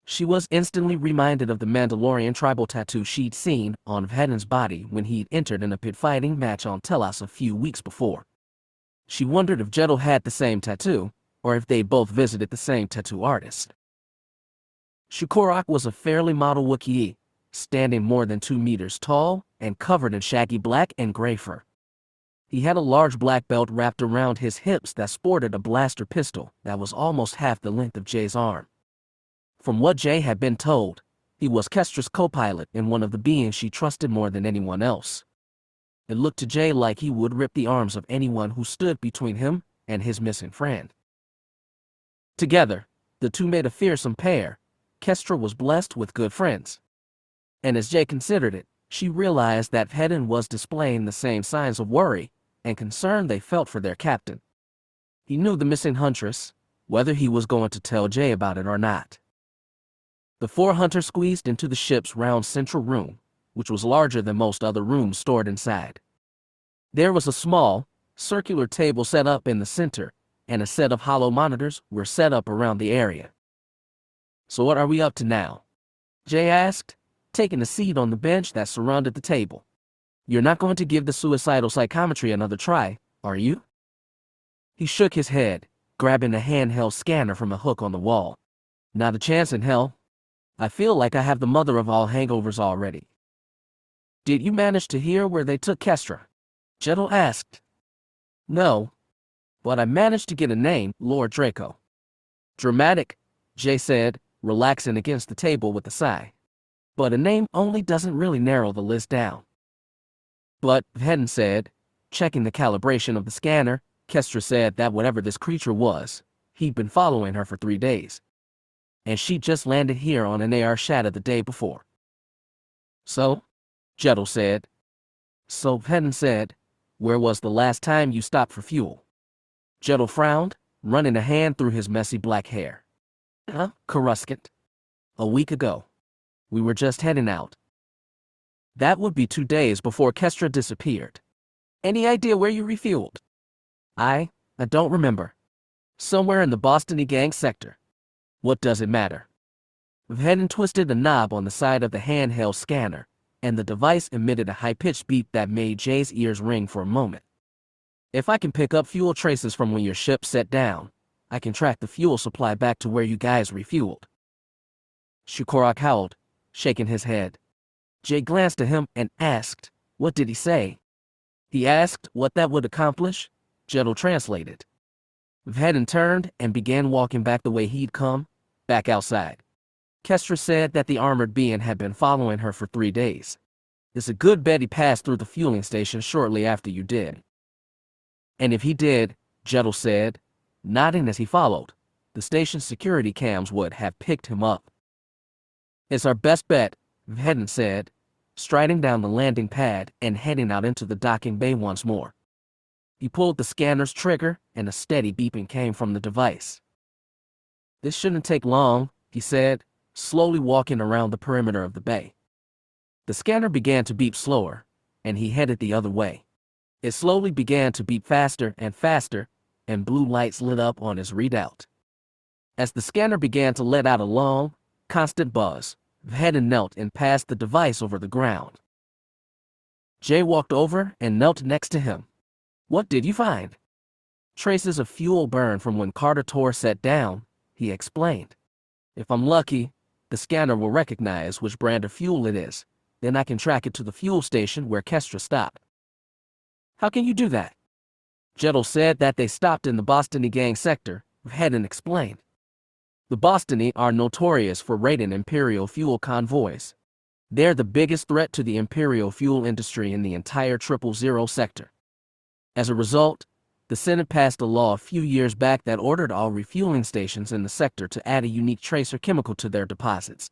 She was instantly reminded of the Mandalorian tribal tattoo she'd seen on Vhetin's body when he'd entered in a pit fighting match on Telos a few weeks before. She wondered if Jettle had the same tattoo, or if they both visited the same tattoo artist. Shukorak was a fairly model Wookiee, standing more than 2 meters tall and covered in shaggy black and gray fur. He had a large black belt wrapped around his hips that sported a blaster pistol that was almost half the length of Jay's arm. From what Jay had been told, he was Kestra's co-pilot and one of the beings she trusted more than anyone else. It looked to Jay like he would rip the arms of anyone who stood between him and his missing friend. Together, the two made a fearsome pair. Kestra was blessed with good friends. And as Jay considered it, she realized that Vhetin was displaying the same signs of worry and concern they felt for their captain. He knew the missing huntress, whether he was going to tell Jay about it or not. The 4 hunters squeezed into the ship's round central room, which was larger than most other rooms stored inside. There was a small, circular table set up in the center, and a set of hollow monitors were set up around the area. "So what are we up to now?" Jay asked, taking a seat on the bench that surrounded the table. "You're not going to give the suicidal psychometry another try, are you?" He shook his head, grabbing a handheld scanner from a hook on the wall. "Not a chance in hell. I feel like I have the mother of all hangovers already." "Did you manage to hear where they took Kestra?" Jettle asked. "No, but I managed to get a name, Lord Draco." "Dramatic," Jay said, relaxing against the table with a sigh. "But a name only doesn't really narrow the list down." "But," Vhetin said, checking the calibration of the scanner, "Kestra said that whatever this creature was, he'd been following her for 3 days. And she just landed here on an AR Shadow the day before." "So?" Jettle said. "So," Vhetin said, "where was the last time you stopped for fuel?" Jettle frowned, running a hand through his messy black hair. Coruscant. "A week ago. We were just heading out." "That would be 2 days before Kestra disappeared. Any idea where you refueled?" I don't remember. Somewhere in the Bostony gang sector." "What does it matter?" Vhetin twisted a knob on the side of the handheld scanner, and the device emitted a high-pitched beep that made Jay's ears ring for a moment. "If I can pick up fuel traces from when your ship set down, I can track the fuel supply back to where you guys refueled." Shukorak howled, shaking his head. Jay glanced at him and asked, "What did he say?" "He asked what that would accomplish," Jettle translated. Vhetin turned and began walking back the way he'd come, back outside. Kestra said that the armored being had been following her for 3 days. "It's a good bet he passed through the fueling station shortly after you did." "And if he did," Jettle said, nodding as he followed, "the station's security cams would have picked him up." "It's our best bet," Vhetin said, striding down the landing pad and heading out into the docking bay once more. He pulled the scanner's trigger, and a steady beeping came from the device. "This shouldn't take long," he said, slowly walking around the perimeter of the bay. The scanner began to beep slower, and he headed the other way. It slowly began to beep faster and faster, and blue lights lit up on his readout. As the scanner began to let out a long, constant buzz, Vhetin knelt and passed the device over the ground. Jay walked over and knelt next to him. "What did you find?" "Traces of fuel burn from when Carter Tor set down," he explained. "If I'm lucky, the scanner will recognize which brand of fuel it is. Then I can track it to the fuel station where Kestra stopped." How can you do that? Jettel said that they stopped in the Bostony gang sector, Hedden explained. The Bostony are notorious for raiding Imperial fuel convoys. They're the biggest threat to the Imperial fuel industry in the entire 000 sector. As a result, the Senate passed a law a few years back that ordered all refueling stations in the sector to add a unique tracer chemical to their deposits.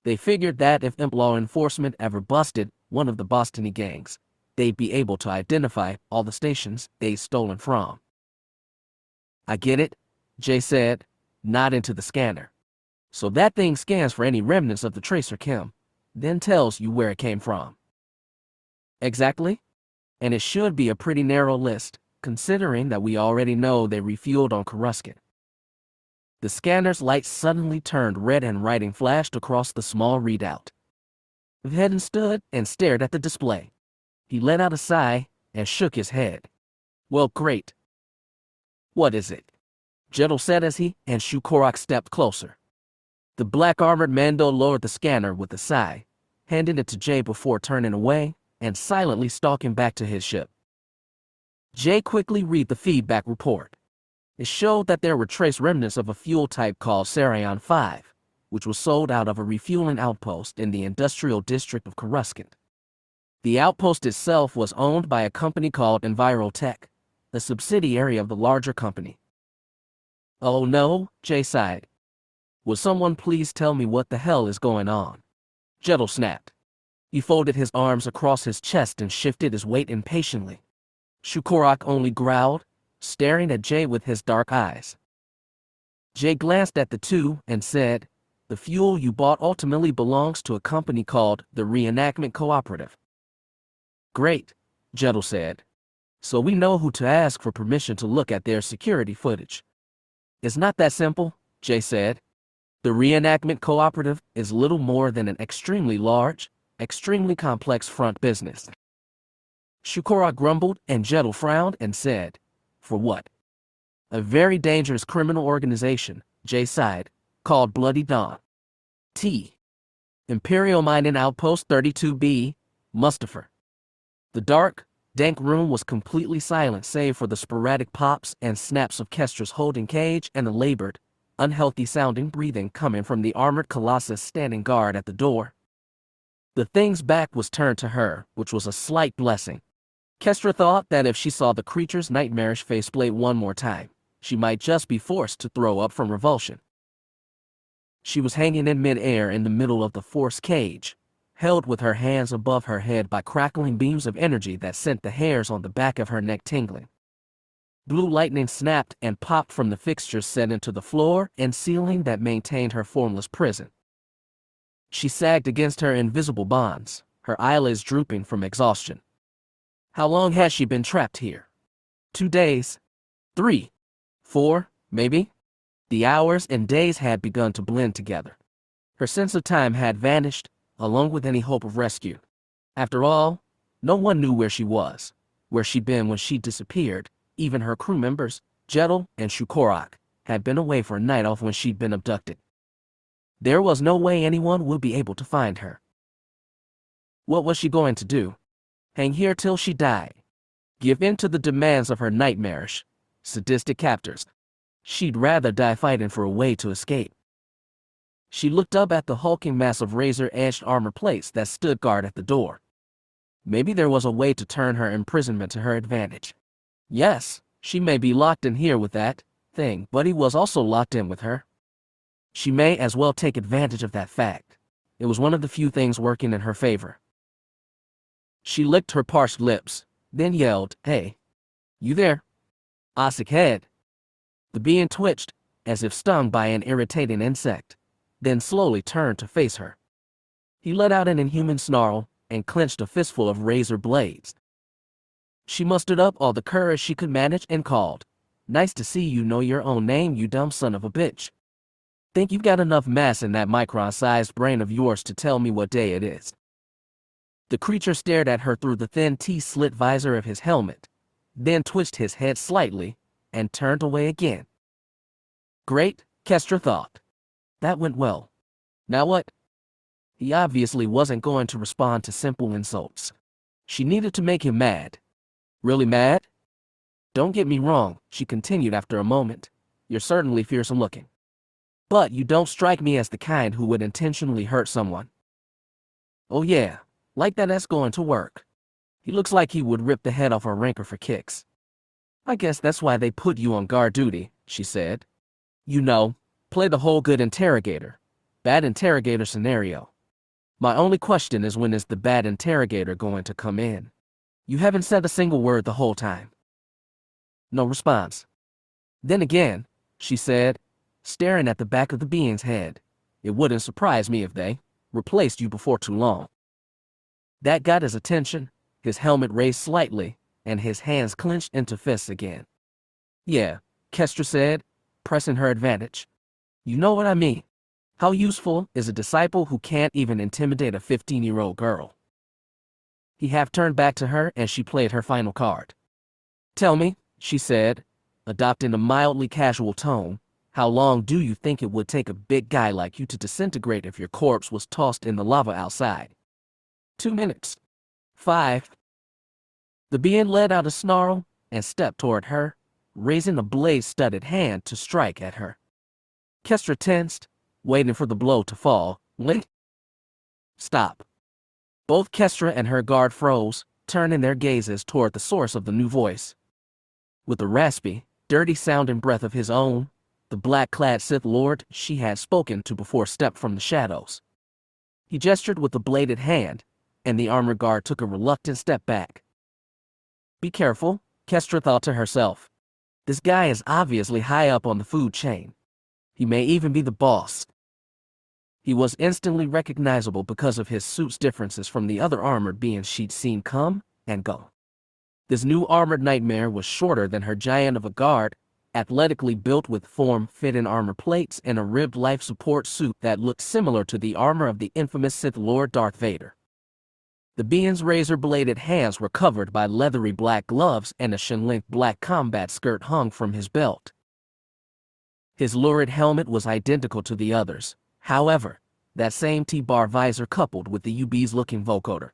They figured that if Imp law enforcement ever busted one of the Bostony gangs, they'd be able to identify all the stations they'd stolen from. I get it, Jay said, nodding to the scanner. So that thing scans for any remnants of the tracer chem, then tells you where it came from. Exactly. And it should be a pretty narrow list, considering that we already know they refueled on Coruscant. The scanner's light suddenly turned red and writing flashed across the small readout. Hedden stood and stared at the display. He let out a sigh and shook his head. Well, great. What is it? Jettel said as he and Shukorak stepped closer. The black-armored Mando lowered the scanner with a sigh, handing it to Jay before turning away and silently stalking back to his ship. Jay quickly read the feedback report. It showed that there were trace remnants of a fuel type called Sarion 5, which was sold out of a refueling outpost in the industrial district of Coruscant. The outpost itself was owned by a company called Envirotech, a subsidiary of the larger company. Oh no, Jay sighed. Would someone please tell me what the hell is going on? Jettel snapped. He folded his arms across his chest and shifted his weight impatiently. Shukorak only growled, staring at Jay with his dark eyes. Jay glanced at the two and said, the fuel you bought ultimately belongs to a company called the Reenactment Cooperative. Great, Jettel said. So we know who to ask for permission to look at their security footage. It's not that simple, Jay said. The Reenactment Cooperative is little more than an extremely large, extremely complex front business. Shukorak grumbled and Jettel frowned and said, for what? A very dangerous criminal organization, Jay sighed, called Bloody Dawn. T. Imperial Mining Outpost 32B, Mustafar. The dark, dank room was completely silent save for the sporadic pops and snaps of Kestra's holding cage and the labored, unhealthy-sounding breathing coming from the armored colossus standing guard at the door. The thing's back was turned to her, which was a slight blessing. Kestra thought that if she saw the creature's nightmarish faceplate one more time, she might just be forced to throw up from revulsion. She was hanging in mid-air in the middle of the force cage, held with her hands above her head by crackling beams of energy that sent the hairs on the back of her neck tingling. Blue lightning snapped and popped from the fixtures set into the floor and ceiling that maintained her formless prison. She sagged against her invisible bonds, her eyelids drooping from exhaustion. How long had she been trapped here? 2 days? 3? 4, maybe? The hours and days had begun to blend together. Her sense of time had vanished, along with any hope of rescue. After all, no one knew where she was, where she'd been when she disappeared. Even her crew members, Jettel and Shukorak, had been away for a night off when she'd been abducted. There was no way anyone would be able to find her. What was she going to do? Hang here till she died? Give in to the demands of her nightmarish, sadistic captors? She'd rather die fighting for a way to escape. She looked up at the hulking mass of razor-edged armor plates that stood guard at the door. Maybe there was a way to turn her imprisonment to her advantage. Yes, she may be locked in here with that thing, but he was also locked in with her. She may as well take advantage of that fact. It was one of the few things working in her favor. She licked her parched lips, then yelled, "Hey, you there? Ossic head." The being twitched, as if stung by an irritating insect, then slowly turned to face her. He let out an inhuman snarl and clenched a fistful of razor blades. She mustered up all the courage she could manage and called, "Nice to see you know your own name, you dumb son of a bitch. Think you've got enough mass in that micron-sized brain of yours to tell me what day it is?" The creature stared at her through the thin T-slit visor of his helmet, then twitched his head slightly and turned away again. Great, Kestra thought. That went well. Now what? He obviously wasn't going to respond to simple insults. She needed to make him mad. Really mad? Don't get me wrong, she continued after a moment. You're certainly fearsome looking. But you don't strike me as the kind who would intentionally hurt someone. Oh yeah, like that's going to work. He looks like he would rip the head off a ranker for kicks. I guess that's why they put you on guard duty, she said. You know, play the whole good interrogator. Bad interrogator scenario. My only question is, when is the bad interrogator going to come in? You haven't said a single word the whole time. No response. Then again, she said, staring at the back of the being's head, it wouldn't surprise me if they replaced you before too long. That got his attention, his helmet raised slightly, and his hands clenched into fists again. Yeah, Kestra said, pressing her advantage. You know what I mean. How useful is a disciple who can't even intimidate a 15-year-old girl? He half turned back to her and she played her final card. Tell me, she said, adopting a mildly casual tone, how long do you think it would take a big guy like you to disintegrate if your corpse was tossed in the lava outside? 2 minutes. 5. The being let out a snarl and stepped toward her, raising a blade-studded hand to strike at her. Kestra tensed, waiting for the blow to fall. Wait. Stop. Both Kestra and her guard froze, turning their gazes toward the source of the new voice. With a raspy, dirty-sounding breath of his own, the black-clad Sith Lord she had spoken to before stepped from the shadows. He gestured with the bladed hand, and the armor guard took a reluctant step back. Be careful, Kestra thought to herself. This guy is obviously high up on the food chain. He may even be the boss. He was instantly recognizable because of his suit's differences from the other armored beings she'd seen come and go. This new armored nightmare was shorter than her giant of a guard, athletically built with form-fitting armor plates and a ribbed life support suit that looked similar to the armor of the infamous Sith Lord Darth Vader. The being's razor-bladed hands were covered by leathery black gloves, and a shin-length black combat skirt hung from his belt. His lurid helmet was identical to the others, however, that same T-bar visor coupled with the UB's-looking vocoder.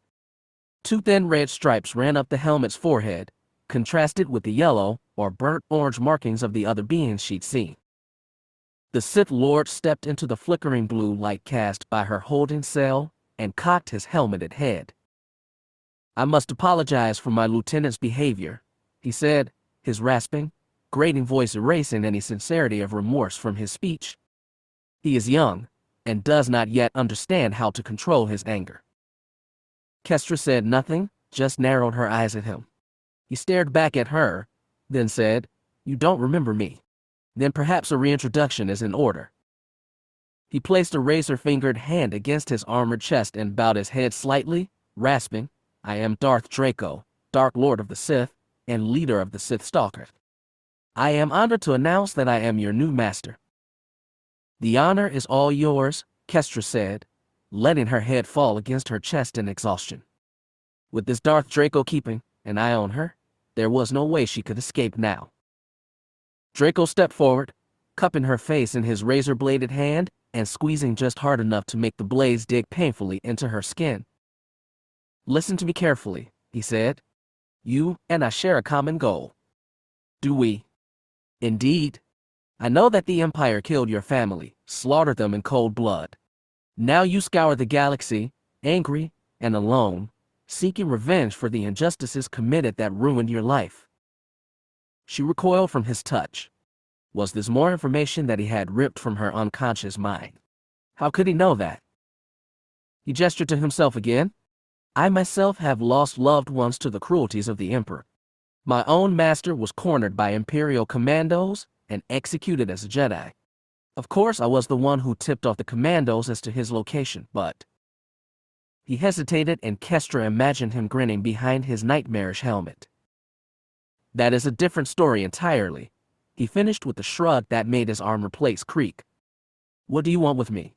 2 thin red stripes ran up the helmet's forehead, contrasted with the yellow or burnt orange markings of the other beings she'd seen. The Sith Lord stepped into the flickering blue light cast by her holding cell and cocked his helmeted head. I must apologize for my lieutenant's behavior, he said, his rasping, grating voice erasing any sincerity of remorse from his speech. He is young, and does not yet understand how to control his anger. Kestra said nothing, just narrowed her eyes at him. He stared back at her, then said, You don't remember me. Then perhaps a reintroduction is in order. He placed a razor-fingered hand against his armored chest and bowed his head slightly, rasping, I am Darth Draco, Dark Lord of the Sith, and leader of the Sith Stalkers. I am honored to announce that I am your new master. The honor is all yours, Kestra said, letting her head fall against her chest in exhaustion. With this Darth Draco keeping an eye on her, there was no way she could escape now. Draco stepped forward, cupping her face in his razor-bladed hand and squeezing just hard enough to make the blades dig painfully into her skin. Listen to me carefully, he said. You and I share a common goal. Do we? Indeed. I know that the Empire killed your family, slaughtered them in cold blood. Now you scour the galaxy, angry and alone, seeking revenge for the injustices committed that ruined your life. She recoiled from his touch. Was this more information that he had ripped from her unconscious mind? How could he know that? He gestured to himself again. I myself have lost loved ones to the cruelties of the Emperor. My own master was cornered by Imperial commandos and executed as a Jedi. Of course, I was the one who tipped off the commandos as to his location, but... He hesitated, and Kestra imagined him grinning behind his nightmarish helmet. That is a different story entirely, he finished with a shrug that made his armor plates creak. What do you want with me?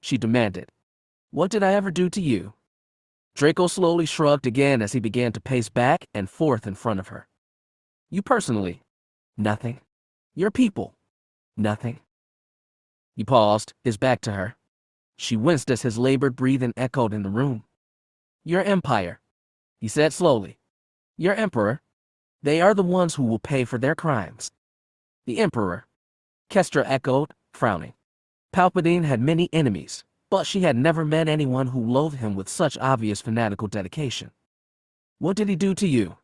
She demanded. What did I ever do to you? Draco slowly shrugged again as he began to pace back and forth in front of her. You personally? Nothing. Your people? Nothing. He paused, his back to her. She winced as his labored breathing echoed in the room. Your empire, he said slowly. Your emperor, They are the ones who will pay for their crimes. The Emperor, Kestra echoed, frowning. Palpatine had many enemies, but she had never met anyone who loathed him with such obvious fanatical dedication. What did he do to you?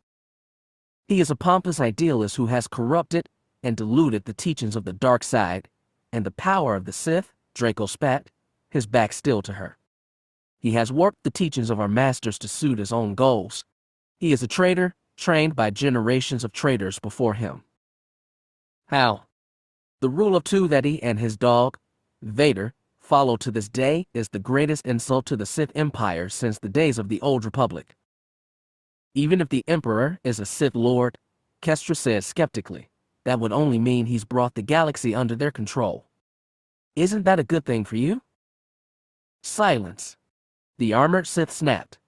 He is a pompous idealist who has corrupted and diluted the teachings of the dark side and the power of the Sith, Draco spat, his back still to her. He has warped the teachings of our masters to suit his own goals. He is a traitor, trained by generations of traitors before him. How? The rule of two that he and his dog, Vader, follow to this day is the greatest insult to the Sith Empire since the days of the Old Republic. Even if the Emperor is a Sith Lord, Kestra said skeptically, that would only mean he's brought the galaxy under their control. Isn't that a good thing for you? Silence. The armored Sith snapped.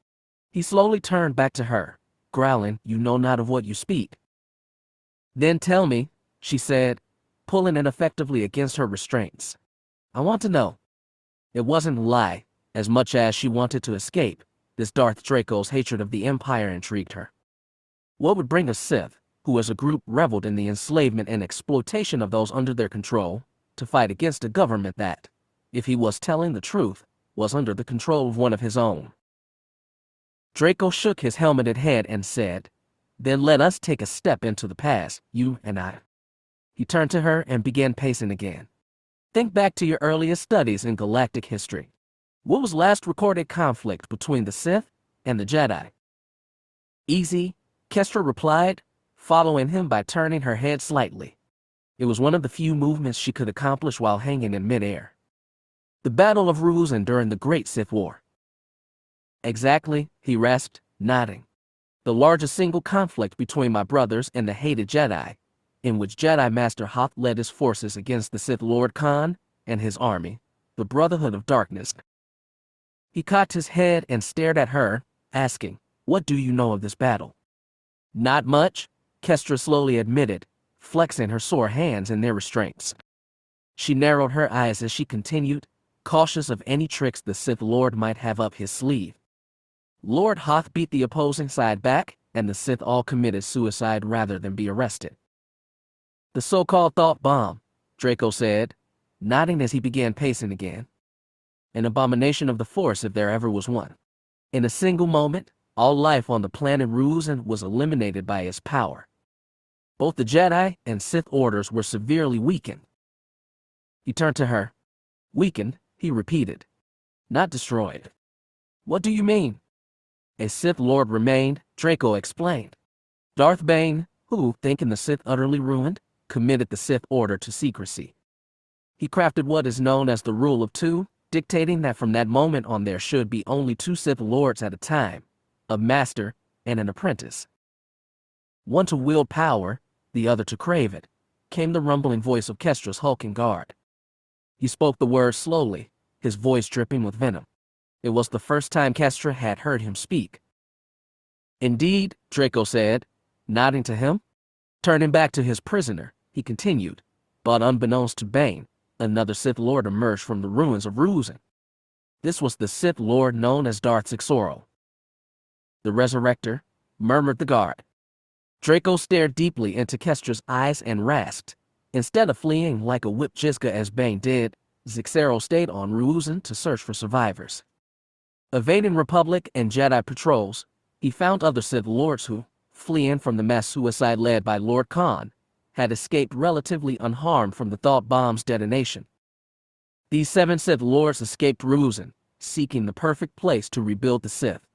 He slowly turned back to her, growling, "You know not of what you speak." "Then tell me," she said, pulling ineffectively against her restraints. "I want to know." It wasn't a lie, as much as she wanted to escape. This Darth Draco's hatred of the Empire intrigued her. What would bring a Sith, who as a group reveled in the enslavement and exploitation of those under their control, to fight against a government that, if he was telling the truth, was under the control of one of his own? Draco shook his helmeted head and said, "Then let us take a step into the past, you and I." He turned to her and began pacing again. "Think back to your earliest studies in galactic history. What was last recorded conflict between the Sith and the Jedi?" "Easy," Kestra replied, following him by turning her head slightly. It was one of the few movements she could accomplish while hanging in midair. "The Battle of Ruminations during the Great Sith War." "Exactly," he rasped, nodding. "The largest single conflict between my brothers and the hated Jedi, in which Jedi Master Hoth led his forces against the Sith Lord Khan and his army, the Brotherhood of Darkness." He cocked his head and stared at her, asking, "What do you know of this battle?" "Not much," Kestra slowly admitted, flexing her sore hands in their restraints. She narrowed her eyes as she continued, cautious of any tricks the Sith Lord might have up his sleeve. "Lord Hoth beat the opposing side back, and the Sith all committed suicide rather than be arrested." "The so-called thought bomb," Draco said, nodding as he began pacing again. "An abomination of the Force if there ever was one. In a single moment, all life on the planet Ruminations was eliminated by its power. Both the Jedi and Sith orders were severely weakened." He turned to her. "Weakened," he repeated. "Not destroyed." "What do you mean?" "A Sith Lord remained," Draco explained. "Darth Bane, who, thinking the Sith utterly ruined, committed the Sith Order to secrecy. He crafted what is known as the Rule of Two, dictating that from that moment on there should be only two Sith Lords at a time, a master and an apprentice. One to wield power, the other to crave it," came the rumbling voice of Kestra's hulking guard. He spoke the words slowly, his voice dripping with venom. It was the first time Kestra had heard him speak. "Indeed," Draco said, nodding to him. Turning back to his prisoner, he continued, "But unbeknownst to Bane, another Sith Lord emerged from the ruins of Ruminations. This was the Sith Lord known as Darth Xoro." "The Resurrector," murmured the guard. Draco stared deeply into Kestra's eyes and rasped. Instead of fleeing like a whipped Jizga as Bane did, Xoro stayed on Ruminations to search for survivors. Evading Republic and Jedi patrols, he found other Sith Lords who, fleeing from the mass suicide led by Lord Khan, had escaped relatively unharmed from the thought bomb's detonation. These 7 Sith Lords escaped Ruminations, seeking the perfect place to rebuild the Sith.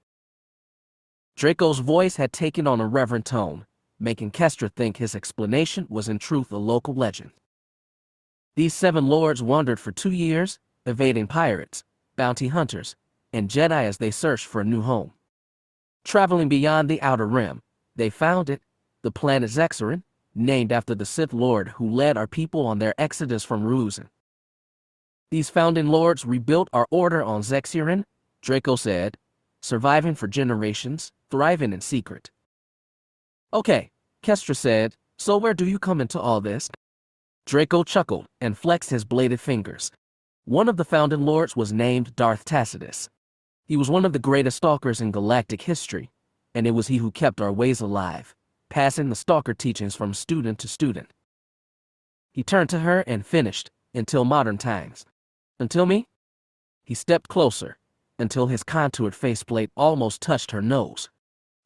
Draco's voice had taken on a reverent tone, making Kestra think his explanation was in truth a local legend. These 7 Lords wandered for 2 years, evading pirates, bounty hunters, and Jedi as they searched for a new home. Traveling beyond the Outer Rim, they found it, the planet Xoro, named after the Sith Lord who led our people on their exodus from Ruminations. "These founding lords rebuilt our order on Xoro," Draco said, "surviving for generations, thriving in secret." "Okay," Kestra said, "so where do you come into all this?" Draco chuckled and flexed his bladed fingers. One of the founding lords was named Darth Tacitus. He was one of the greatest stalkers in galactic history, and it was he who kept our ways alive, passing the stalker teachings from student to student. He turned to her and finished, until modern times. Until me? He stepped closer, until his contoured faceplate almost touched her nose.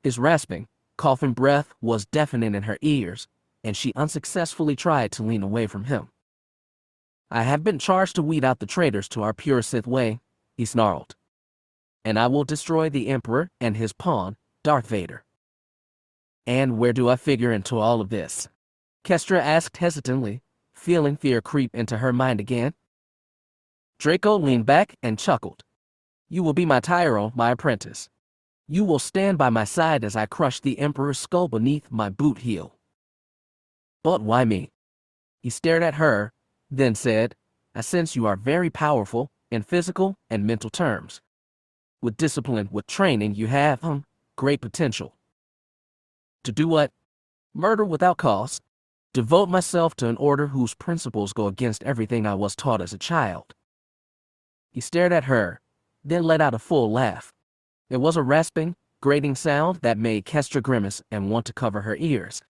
His rasping, coughing breath was deafening in her ears, and she unsuccessfully tried to lean away from him. I have been charged to weed out the traitors to our pure Sith way, he snarled. And I will destroy the Emperor and his pawn, Darth Vader. And where do I figure into all of this? Kestra asked hesitantly, feeling fear creep into her mind again. Draco leaned back and chuckled. You will be my tyro, my apprentice. You will stand by my side as I crush the Emperor's skull beneath my boot heel. But why me? He stared at her, then said, I sense you are very powerful in physical and mental terms. With discipline, with training, you have, great potential. To do what? Murder without cause. Devote myself to an order whose principles go against everything I was taught as a child. He stared at her, then let out a full laugh. It was a rasping, grating sound that made Kestra grimace and want to cover her ears.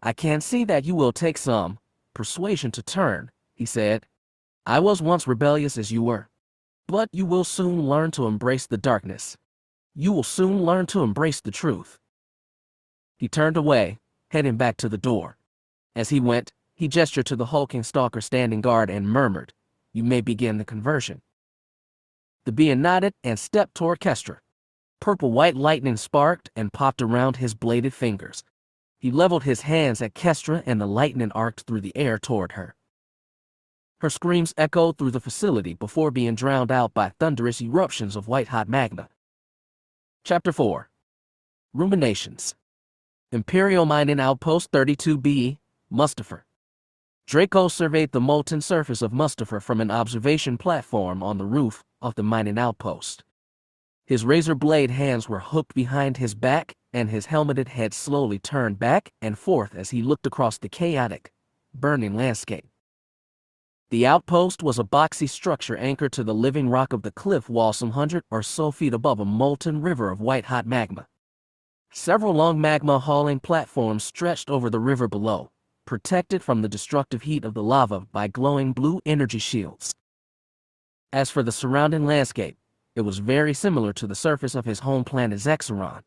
I can see that you will take some persuasion to turn, he said. I was once rebellious as you were. But you will soon learn to embrace the darkness. You will soon learn to embrace the truth. He turned away, heading back to the door. As he went, he gestured to the hulking stalker standing guard and murmured, You may begin the conversion. The being nodded and stepped toward Kestra. Purple-white lightning sparked and popped around his bladed fingers. He leveled his hands at Kestra and the lightning arced through the air toward her. Her screams echoed through the facility before being drowned out by thunderous eruptions of white-hot magma. Chapter 4. Ruminations. Imperial Mining Outpost 32B, Mustafar. Draco surveyed the molten surface of Mustafar from an observation platform on the roof of the mining outpost. His razor blade hands were hooked behind his back, and his helmeted head slowly turned back and forth as he looked across the chaotic, burning landscape. The outpost was a boxy structure anchored to the living rock of the cliff wall some 100 or so feet above a molten river of white-hot magma. Several long magma-hauling platforms stretched over the river below, protected from the destructive heat of the lava by glowing blue energy shields. As for the surrounding landscape, it was very similar to the surface of his home planet Zexaron.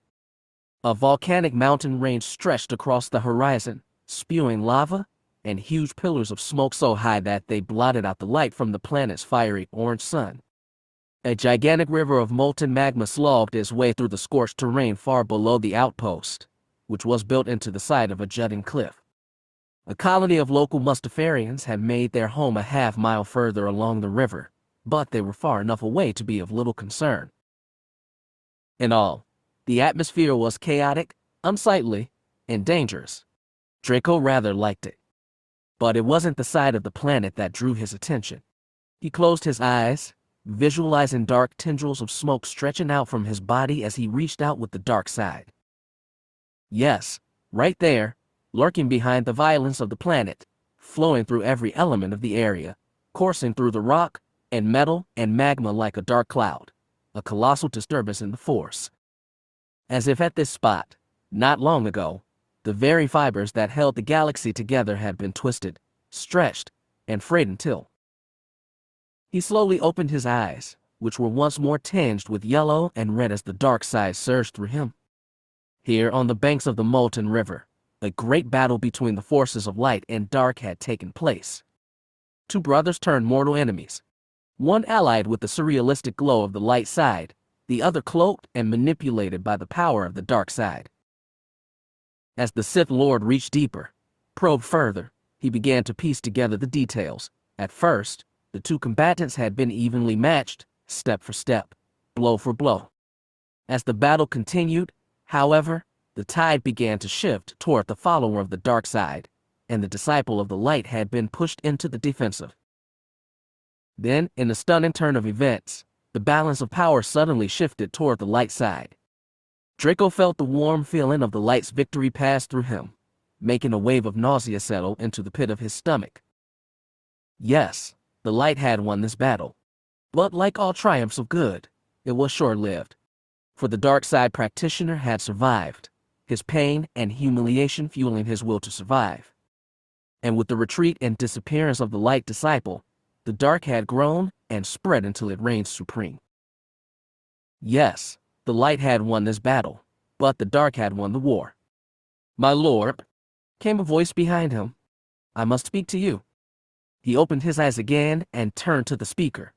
A volcanic mountain range stretched across the horizon, spewing lava and huge pillars of smoke so high that they blotted out the light from the planet's fiery orange sun. A gigantic river of molten magma slogged its way through the scorched terrain far below the outpost, which was built into the side of a jutting cliff. A colony of local Mustafarians had made their home a half-mile further along the river, but they were far enough away to be of little concern. In all, the atmosphere was chaotic, unsightly, and dangerous. Draco rather liked it. But it wasn't the side of the planet that drew his attention. He closed his eyes, visualizing dark tendrils of smoke stretching out from his body as he reached out with the dark side. Yes, right there, lurking behind the violence of the planet, flowing through every element of the area, coursing through the rock and metal and magma like a dark cloud, a colossal disturbance in the force. As if at this spot, not long ago, the very fibers that held the galaxy together had been twisted, stretched, and frayed until. He slowly opened his eyes, which were once more tinged with yellow and red as the dark side surged through him. Here on the banks of the molten river, a great battle between the forces of light and dark had taken place. Two brothers turned mortal enemies. One allied with the surrealistic glow of the light side, the other cloaked and manipulated by the power of the dark side. As the Sith Lord reached deeper, probed further, he began to piece together the details. At first, the two combatants had been evenly matched, step for step, blow for blow. As the battle continued, however, the tide began to shift toward the follower of the dark side, and the disciple of the light had been pushed into the defensive. Then, in a stunning turn of events, the balance of power suddenly shifted toward the light side. Draco felt the warm feeling of the light's victory pass through him, making a wave of nausea settle into the pit of his stomach. Yes, the light had won this battle. But like all triumphs of good, it was short-lived. For the dark side practitioner had survived, his pain and humiliation fueling his will to survive. And with the retreat and disappearance of the light disciple, the dark had grown and spread until it reigned supreme. Yes, the light had won this battle, but the dark had won the war. "My lord," came a voice behind him. "I must speak to you." He opened his eyes again and turned to the speaker.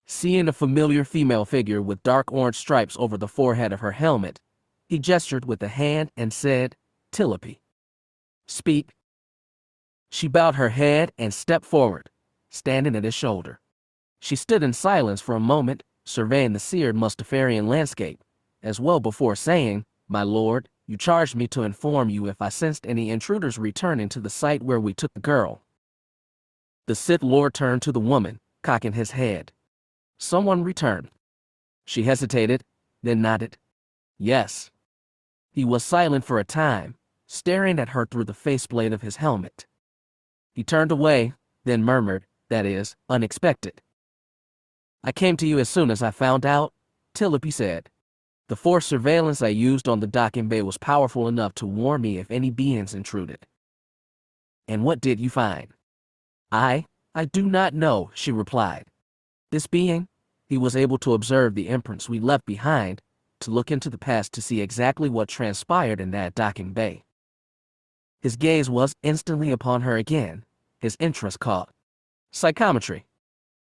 Seeing a familiar female figure with dark orange stripes over the forehead of her helmet, he gestured with a hand and said, "Tilopi, speak." She bowed her head and stepped forward, standing at his shoulder. She stood in silence for a moment, surveying the seared Mustafarian landscape, as well before saying, "My lord, you charged me to inform you if I sensed any intruders returning to the site where we took the girl." The Sith Lord turned to the woman, cocking his head. "Someone returned." She hesitated, then nodded. "Yes." He was silent for a time, staring at her through the faceplate of his helmet. He turned away, then murmured, "That is unexpected." "I came to you as soon as I found out," Tilopi said. "The force surveillance I used on the docking bay was powerful enough to warn me if any beings intruded." "And what did you find?" I do not know," she replied. "This being, he was able to observe the imprints we left behind, to look into the past to see exactly what transpired in that docking bay." His gaze was instantly upon her again, his interest caught. "Psychometry.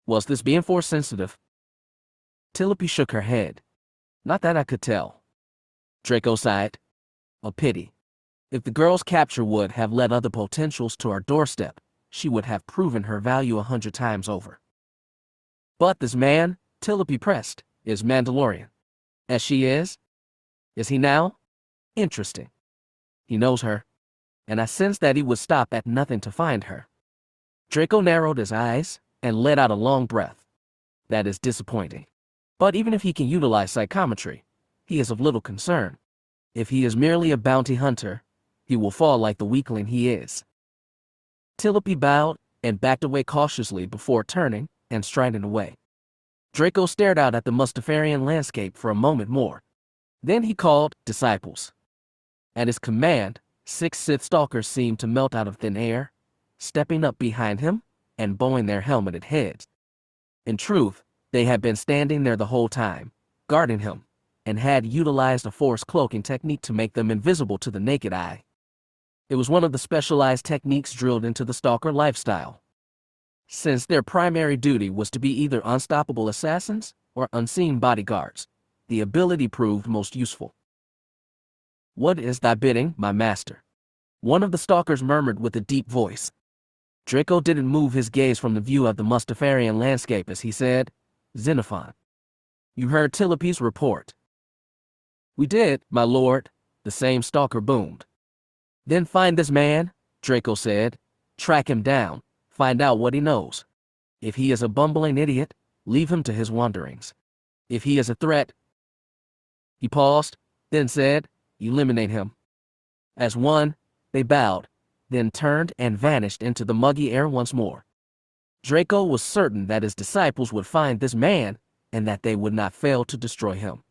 Was this being force sensitive?" Tilopi shook her head. "Not that I could tell." Draco sighed. "A pity. If the girl's capture would have led other potentials to our doorstep, she would have proven her value 100 times over." "But this man," Tilopi pressed, "is Mandalorian. As she is? Is he now? Interesting. He knows her, and I sense that he would stop at nothing to find her." Draco narrowed his eyes and let out a long breath. "That is disappointing. But even if he can utilize psychometry, he is of little concern. If he is merely a bounty hunter, he will fall like the weakling he is." Tilopi bowed and backed away cautiously before turning and striding away. Draco stared out at the Mustafarian landscape for a moment more. Then he called disciples. At his command, 6 Sith stalkers seemed to melt out of thin air, stepping up behind him and bowing their helmeted heads. In truth, they had been standing there the whole time, guarding him, and had utilized a force cloaking technique to make them invisible to the naked eye. It was one of the specialized techniques drilled into the stalker lifestyle. Since their primary duty was to be either unstoppable assassins or unseen bodyguards, the ability proved most useful. "What is thy bidding, my master?" one of the stalkers murmured with a deep voice. Draco didn't move his gaze from the view of the Mustafarian landscape as he said, "Xenophon, you heard Tilopi's report." "We did, my lord," the same stalker boomed. "Then find this man," Draco said. "Track him down, find out what he knows. If he is a bumbling idiot, leave him to his wanderings. If he is a threat—" He paused, then said, "Eliminate him." As one, they bowed, then turned and vanished into the muggy air once more. Draco was certain that his disciples would find this man and that they would not fail to destroy him.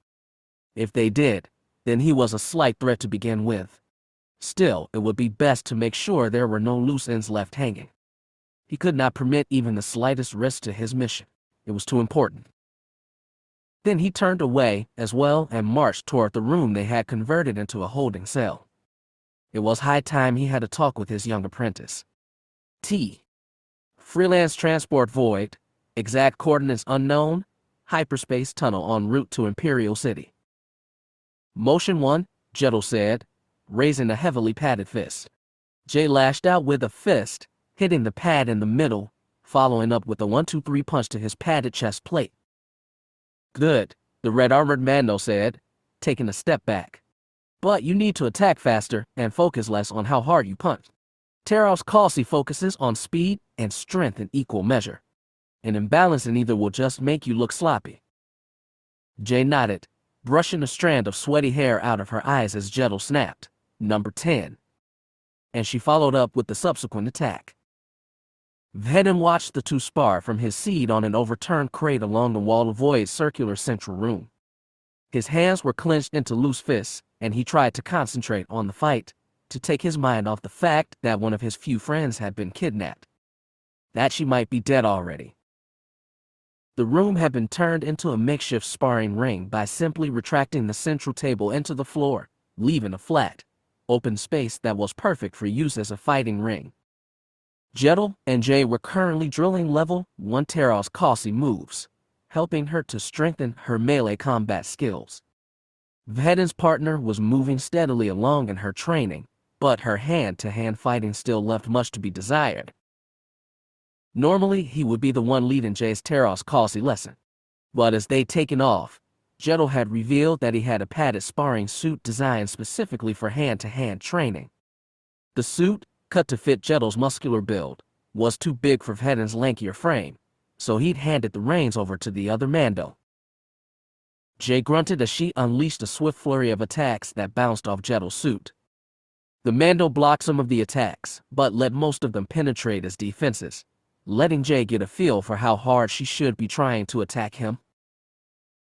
If they did, then he was a slight threat to begin with. Still, it would be best to make sure there were no loose ends left hanging. He could not permit even the slightest risk to his mission. It was too important. Then he turned away as well and marched toward the room they had converted into a holding cell. It was high time he had a talk with his young apprentice. Freelance transport void, exact coordinates unknown, hyperspace tunnel en route to Imperial City. "Motion 1, Jettel said, raising a heavily padded fist. Jay lashed out with a fist, hitting the pad in the middle, following up with a 1-2-3 punch to his padded chest plate. "Good," the red-armored Mando said, taking a step back. "But you need to attack faster and focus less on how hard you punch. Teros Kalsi focuses on speed and strength in equal measure. An imbalance in either will just make you look sloppy." Jay nodded, brushing a strand of sweaty hair out of her eyes as Jettel snapped, "Number 10. And she followed up with the subsequent attack. Vhetin watched the two spar from his seat on an overturned crate along the wall of Void's circular central room. His hands were clenched into loose fists, and he tried to concentrate on the fight, to take his mind off the fact that one of his few friends had been kidnapped. That she might be dead already. The room had been turned into a makeshift sparring ring by simply retracting the central table into the floor, leaving a flat, open space that was perfect for use as a fighting ring. Cin and Jay were currently drilling level 1 Terra's Causey moves, helping her to strengthen her melee combat skills. Vhetin's partner was moving steadily along in her training, but her hand-to-hand fighting still left much to be desired. Normally, he would be the one leading Jay's Terra's Causey lesson, but as they'd taken off, Cin had revealed that he had a padded sparring suit designed specifically for hand-to-hand training. The suit, cut to fit Cin's muscular build, was too big for Vhetin's lankier frame, so he'd handed the reins over to the other Mando. Jay grunted as she unleashed a swift flurry of attacks that bounced off Cin's suit. The Mando blocked some of the attacks, but let most of them penetrate as defenses, letting Jay get a feel for how hard she should be trying to attack him.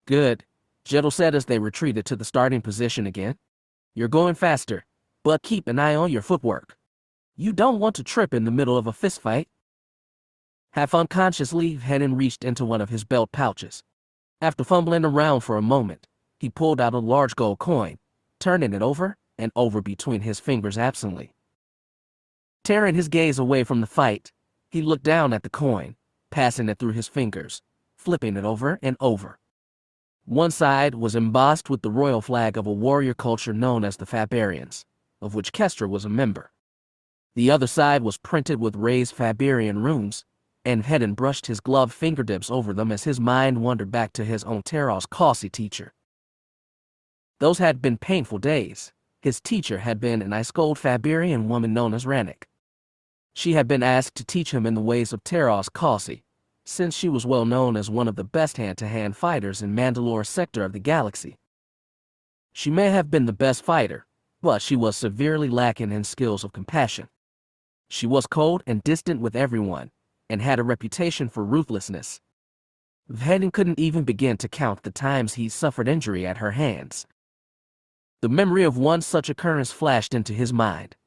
Good, Cin said as they retreated to the starting position again. You're going faster, but keep an eye on your footwork. You don't want to trip in the middle of a fistfight. Half unconsciously, Vhetin reached into one of his belt pouches. After fumbling around for a moment, he pulled out a large gold coin, turning it over and over between his fingers absently. Tearing his gaze away from the fight, he looked down at the coin, passing it through his fingers, flipping it over and over. One side was embossed with the royal flag of a warrior culture known as the Fabarians, of which Kestra was a member. The other side was printed with raised Fabarian runes, and Vhetin brushed his gloved fingertips over them as his mind wandered back to his own Terra's Causey teacher. Those had been painful days. His teacher had been an ice-cold Fabarian woman known as Rannick. She had been asked to teach him in the ways of Terra's Causey, since she was well known as one of the best hand-to-hand fighters in Mandalore sector of the galaxy. She may have been the best fighter, but she was severely lacking in skills of compassion. She was cold and distant with everyone, and had a reputation for ruthlessness. Vhetin couldn't even begin to count the times he suffered injury at her hands. The memory of one such occurrence flashed into his mind.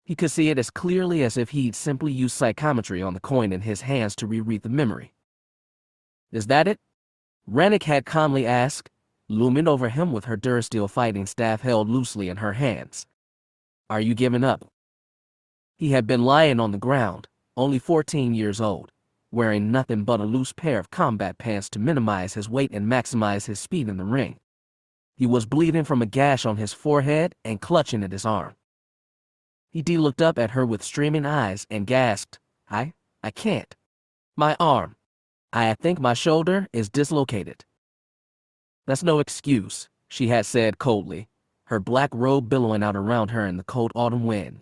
He could see it as clearly as if he'd simply used psychometry on the coin in his hands to reread the memory. Is that it? Rannick had calmly asked, looming over him with her durasteel fighting staff held loosely in her hands. Are you giving up? He had been lying on the ground, only 14 years old, wearing nothing but a loose pair of combat pants to minimize his weight and maximize his speed in the ring. He was bleeding from a gash on his forehead and clutching at his arm. He looked up at her with streaming eyes and gasped, I can't. My arm. I think my shoulder is dislocated. That's no excuse, she had said coldly, her black robe billowing out around her in the cold autumn wind.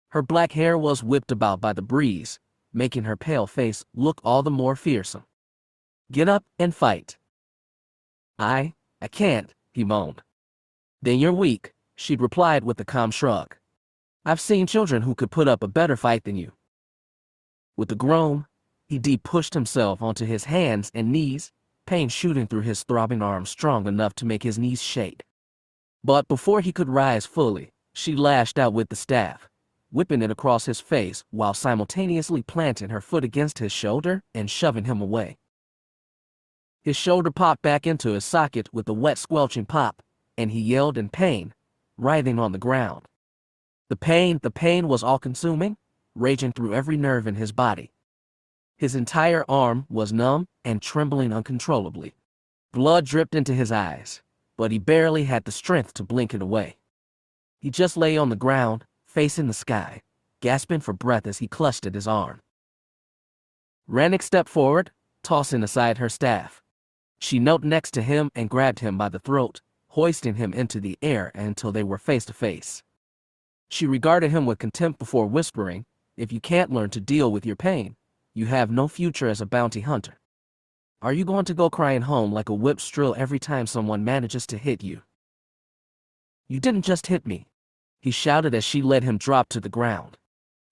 Her black hair was whipped about by the breeze, making her pale face look all the more fearsome. Get up and fight. I can't, he moaned. Then you're weak, she'd replied with a calm shrug. I've seen children who could put up a better fight than you. With a groan, he pushed himself onto his hands and knees, pain shooting through his throbbing arms strong enough to make his knees shake. But before he could rise fully, she lashed out with the staff, whipping it across his face while simultaneously planting her foot against his shoulder and shoving him away. His shoulder popped back into his socket with a wet squelching pop, and he yelled in pain, writhing on the ground. The pain was all-consuming, raging through every nerve in his body. His entire arm was numb and trembling uncontrollably. Blood dripped into his eyes, but he barely had the strength to blink it away. He just lay on the ground, facing the sky, gasping for breath as he clutched at his arm. Rannick stepped forward, tossing aside her staff. She knelt next to him and grabbed him by the throat, hoisting him into the air until they were face to face. She regarded him with contempt before whispering, "If you can't learn to deal with your pain, you have no future as a bounty hunter. Are you going to go crying home like a whipped strill every time someone manages to hit you?" "You didn't just hit me," he shouted as she let him drop to the ground.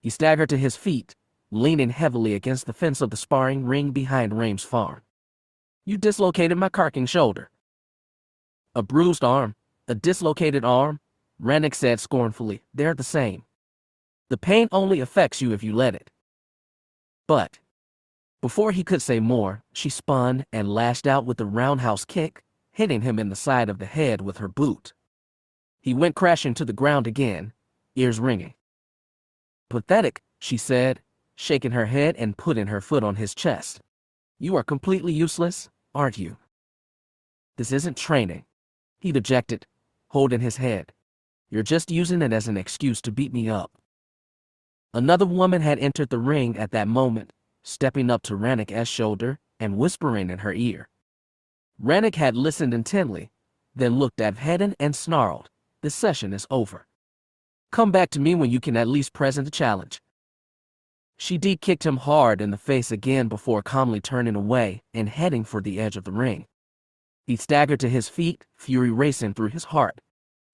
He staggered to his feet, leaning heavily against the fence of the sparring ring behind Rame's farm. "You dislocated my carking shoulder." A bruised arm, a dislocated arm, Rennick said scornfully. They're the same. The pain only affects you if you let it. But before he could say more, she spun and lashed out with a roundhouse kick, hitting him in the side of the head with her boot. He went crashing to the ground again, ears ringing. Pathetic, she said, shaking her head and putting her foot on his chest. You are completely useless, aren't you? This isn't training, he dejected, holding his head. You're just using it as an excuse to beat me up. Another woman had entered the ring at that moment, stepping up to Rennick's shoulder and whispering in her ear. Rennick had listened intently, then looked at Vhetin and snarled, "This session is over. Come back to me when you can at least present a challenge." She kicked him hard in the face again before calmly turning away and heading for the edge of the ring. He staggered to his feet, fury racing through his heart.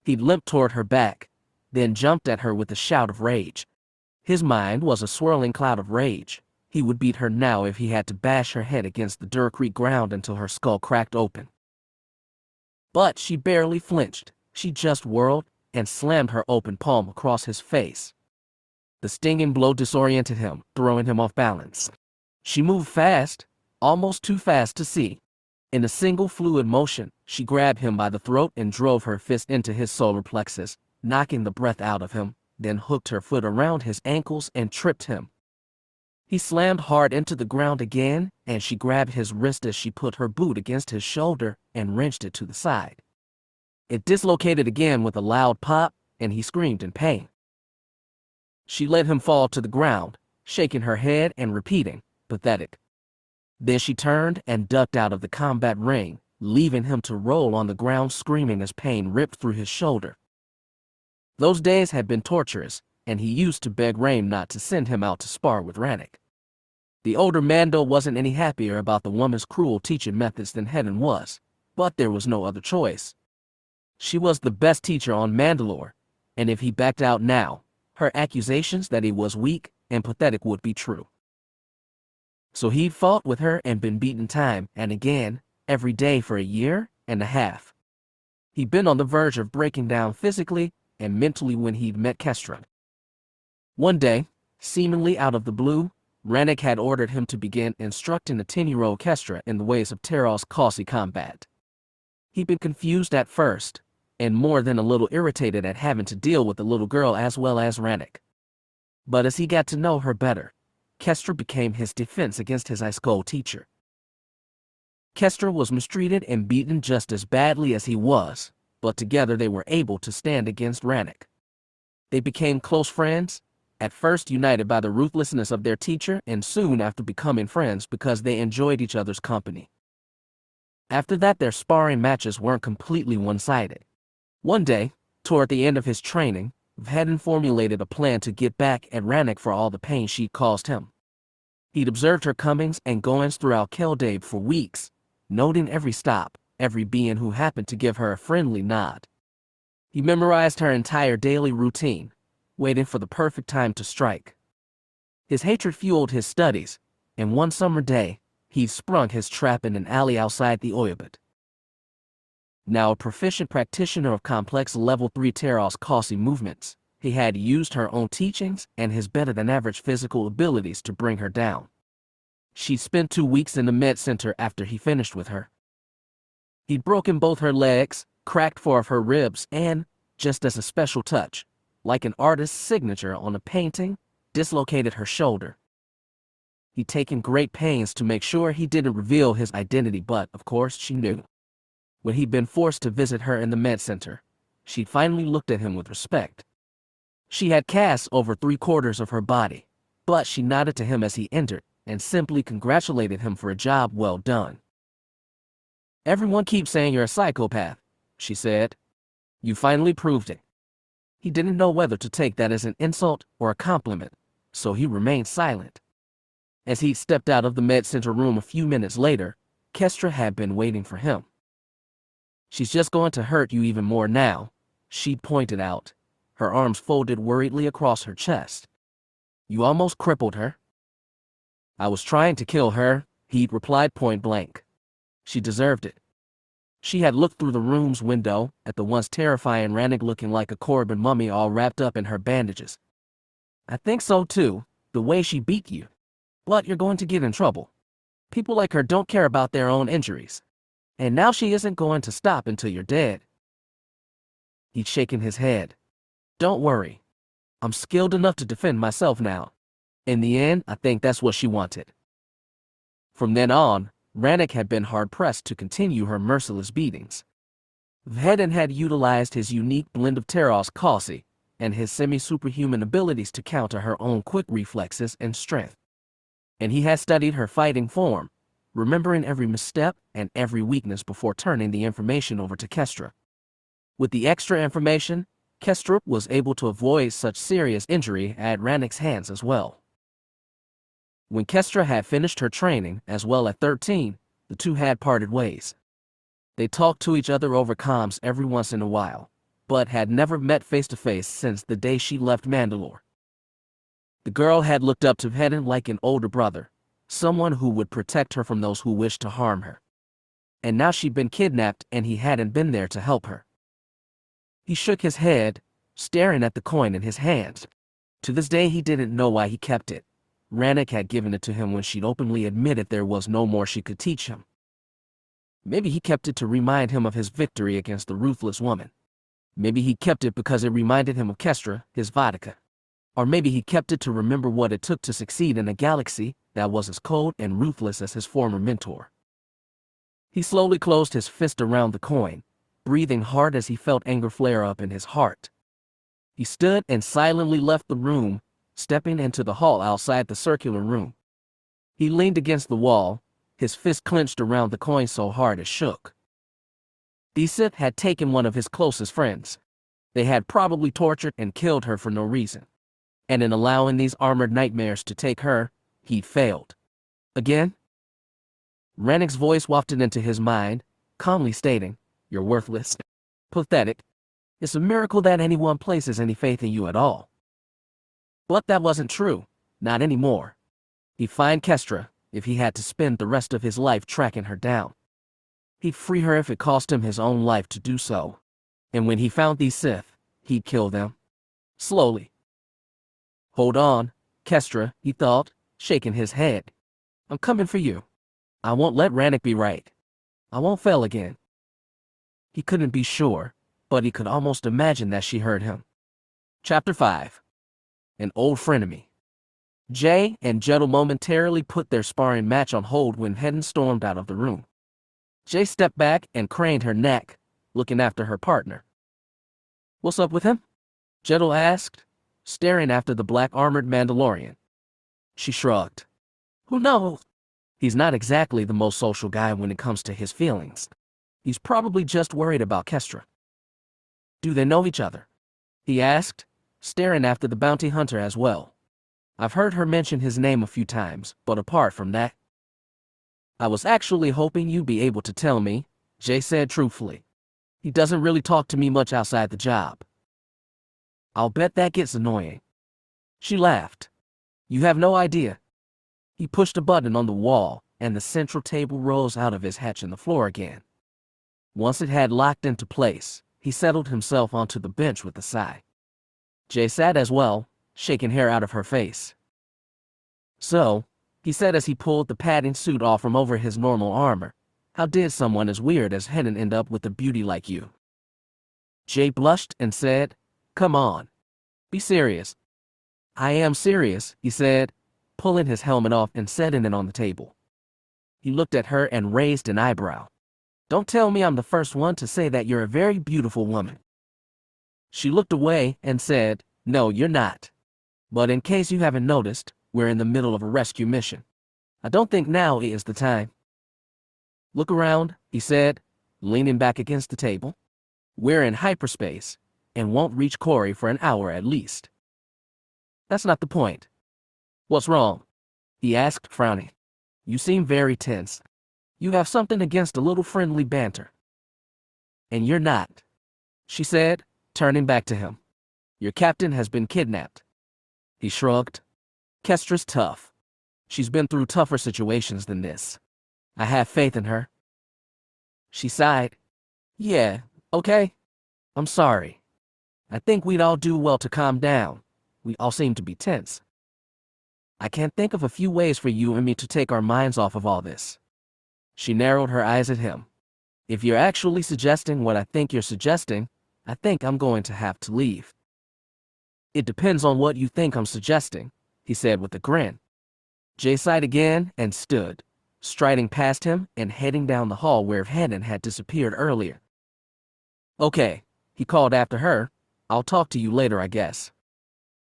He limped toward her back, then jumped at her with a shout of rage. His mind was a swirling cloud of rage. He would beat her now if he had to bash her head against the dirt-creek ground until her skull cracked open. But she barely flinched. She just whirled and slammed her open palm across his face. The stinging blow disoriented him, throwing him off balance. She moved fast, almost too fast to see. In a single fluid motion, she grabbed him by the throat and drove her fist into his solar plexus, knocking the breath out of him, then hooked her foot around his ankles and tripped him. He slammed hard into the ground again, and she grabbed his wrist as she put her boot against his shoulder and wrenched it to the side. It dislocated again with a loud pop, and he screamed in pain. She let him fall to the ground, shaking her head and repeating, "Pathetic." Then she turned and ducked out of the combat ring, leaving him to roll on the ground screaming as pain ripped through his shoulder. Those days had been torturous, and he used to beg Rain not to send him out to spar with Rennick. The older Mando wasn't any happier about the woman's cruel teaching methods than Vhetin was, but there was no other choice. She was the best teacher on Mandalore, and if he backed out now, her accusations that he was weak and pathetic would be true. So he'd fought with her and been beaten time and again, every day for a year and a half. He'd been on the verge of breaking down physically and mentally when he'd met Kestra. One day, seemingly out of the blue, Rennick had ordered him to begin instructing the 10-year-old Kestra in the ways of Terral's causey combat. He'd been confused at first, and more than a little irritated at having to deal with the little girl as well as Rennick. But as he got to know her better, Kestra became his defense against his ice cold teacher. Kestra was mistreated and beaten just as badly as he was, but together they were able to stand against Rennick. They became close friends, at first united by the ruthlessness of their teacher and soon after becoming friends because they enjoyed each other's company. After that, their sparring matches weren't completely one-sided. One day, toward the end of his training, Vhetin formulated a plan to get back at Rennick for all the pain she'd caused him. He'd observed her comings and goings throughout Keldabe for weeks, noting every stop, every being who happened to give her a friendly nod. He memorized her entire daily routine, waiting for the perfect time to strike. His hatred fueled his studies, and one summer day, he sprung his trap in an alley outside the Audiobook. Now a proficient practitioner of complex level 3 Terral's causey movements, he had used her own teachings and his better-than-average physical abilities to bring her down. She'd spent 2 weeks in the med center after he finished with her. He'd broken both her legs, cracked 4 of her ribs, and, just as a special touch, like an artist's signature on a painting, dislocated her shoulder. He'd taken great pains to make sure he didn't reveal his identity, but, of course, she knew. When he'd been forced to visit her in the med center, she'd finally looked at him with respect. She had casts over 3/4 of her body, but she nodded to him as he entered and simply congratulated him for a job well done. "Everyone keeps saying you're a psychopath," she said. "You finally proved it." He didn't know whether to take that as an insult or a compliment, so he remained silent. As he stepped out of the med center room a few minutes later, Kestra had been waiting for him. "She's just going to hurt you even more now," she pointed out, her arms folded worriedly across her chest. "You almost crippled her." "I was trying to kill her," he replied point blank. "She deserved it." She had looked through the room's window at the once terrifying Rannick looking like a Corbin mummy all wrapped up in her bandages. I think so too, the way she beat you. But you're going to get in trouble. People like her don't care about their own injuries. And now she isn't going to stop until you're dead. He'd shaken his head. Don't worry. I'm skilled enough to defend myself now. In the end, I think that's what she wanted. From then on, Rannick had been hard-pressed to continue her merciless beatings. Vhetin had utilized his unique blend of Terros Kalsi and his semi-superhuman abilities to counter her own quick reflexes and strength. And he had studied her fighting form, remembering every misstep and every weakness before turning the information over to Kestra. With the extra information, Kestra was able to avoid such serious injury at Rannick's hands as well. When Kestra had finished her training as well at 13, the two had parted ways. They talked to each other over comms every once in a while, but had never met face-to-face since the day she left Mandalore. The girl had looked up to Vhetin like an older brother, someone who would protect her from those who wished to harm her. And now she'd been kidnapped and he hadn't been there to help her. He shook his head, staring at the coin in his hand. To this day he didn't know why he kept it. Rannick had given it to him when she'd openly admitted there was no more she could teach him. Maybe he kept it to remind him of his victory against the ruthless woman. Maybe he kept it because it reminded him of Kestra, his vodka. Or maybe he kept it to remember what it took to succeed in a galaxy that was as cold and ruthless as his former mentor. He slowly closed his fist around the coin, breathing hard as he felt anger flare up in his heart. He stood and silently left the room, stepping into the hall outside the circular room. He leaned against the wall, his fist clenched around the coin so hard it shook. The Sith had taken one of his closest friends. They had probably tortured and killed her for no reason. And in allowing these armored nightmares to take her, he'd failed. Again? Rannick's voice wafted into his mind, calmly stating, "You're worthless. Pathetic. It's a miracle that anyone places any faith in you at all." But that wasn't true. Not anymore. He'd find Kestra if he had to spend the rest of his life tracking her down. He'd free her if it cost him his own life to do so. And when he found these Sith, he'd kill them. Slowly. Hold on, Kestra, he thought, shaking his head. I'm coming for you. I won't let Rannick be right. I won't fail again. He couldn't be sure, but he could almost imagine that she heard him. Chapter 5. An old frenemy. Jay and Jettel momentarily put their sparring match on hold when Vhetin stormed out of the room. Jay stepped back and craned her neck, looking after her partner. What's up with him? Jettel asked, staring after the black-armored Mandalorian. She shrugged. Who knows? He's not exactly the most social guy when it comes to his feelings. He's probably just worried about Kestra. Do they know each other? He asked, staring after the bounty hunter as well. I've heard her mention his name a few times, but apart from that, I was actually hoping you'd be able to tell me, Jay said truthfully. He doesn't really talk to me much outside the job. I'll bet that gets annoying. She laughed. You have no idea. He pushed a button on the wall, and the central table rose out of his hatch in the floor again. Once it had locked into place, he settled himself onto the bench with a sigh. Jay sat as well, shaking hair out of her face. So, he said as he pulled the padding suit off from over his normal armor, how did someone as weird as Vhetin end up with a beauty like you? Jay blushed and said, Come on. Be serious. I am serious, he said, pulling his helmet off and setting it on the table. He looked at her and raised an eyebrow. Don't tell me I'm the first one to say that you're a very beautiful woman. She looked away and said, No, you're not. But in case you haven't noticed, we're in the middle of a rescue mission. I don't think now is the time. Look around, he said, leaning back against the table. We're in hyperspace, and won't reach Corey for an hour at least. That's not the point. What's wrong? He asked, frowning. You seem very tense. You have something against a little friendly banter. And you're not, she said, turning back to him. Your captain has been kidnapped. He shrugged. Kestra's tough. She's been through tougher situations than this. I have faith in her. She sighed. Yeah, okay. I'm sorry. I think we'd all do well to calm down. We all seem to be tense. I can't think of a few ways for you and me to take our minds off of all this. She narrowed her eyes at him. If you're actually suggesting what I think you're suggesting, I think I'm going to have to leave. It depends on what you think I'm suggesting, he said with a grin. Jay sighed again and stood, striding past him and heading down the hall where Vhetin had disappeared earlier. Okay, he called after her. I'll talk to you later, I guess.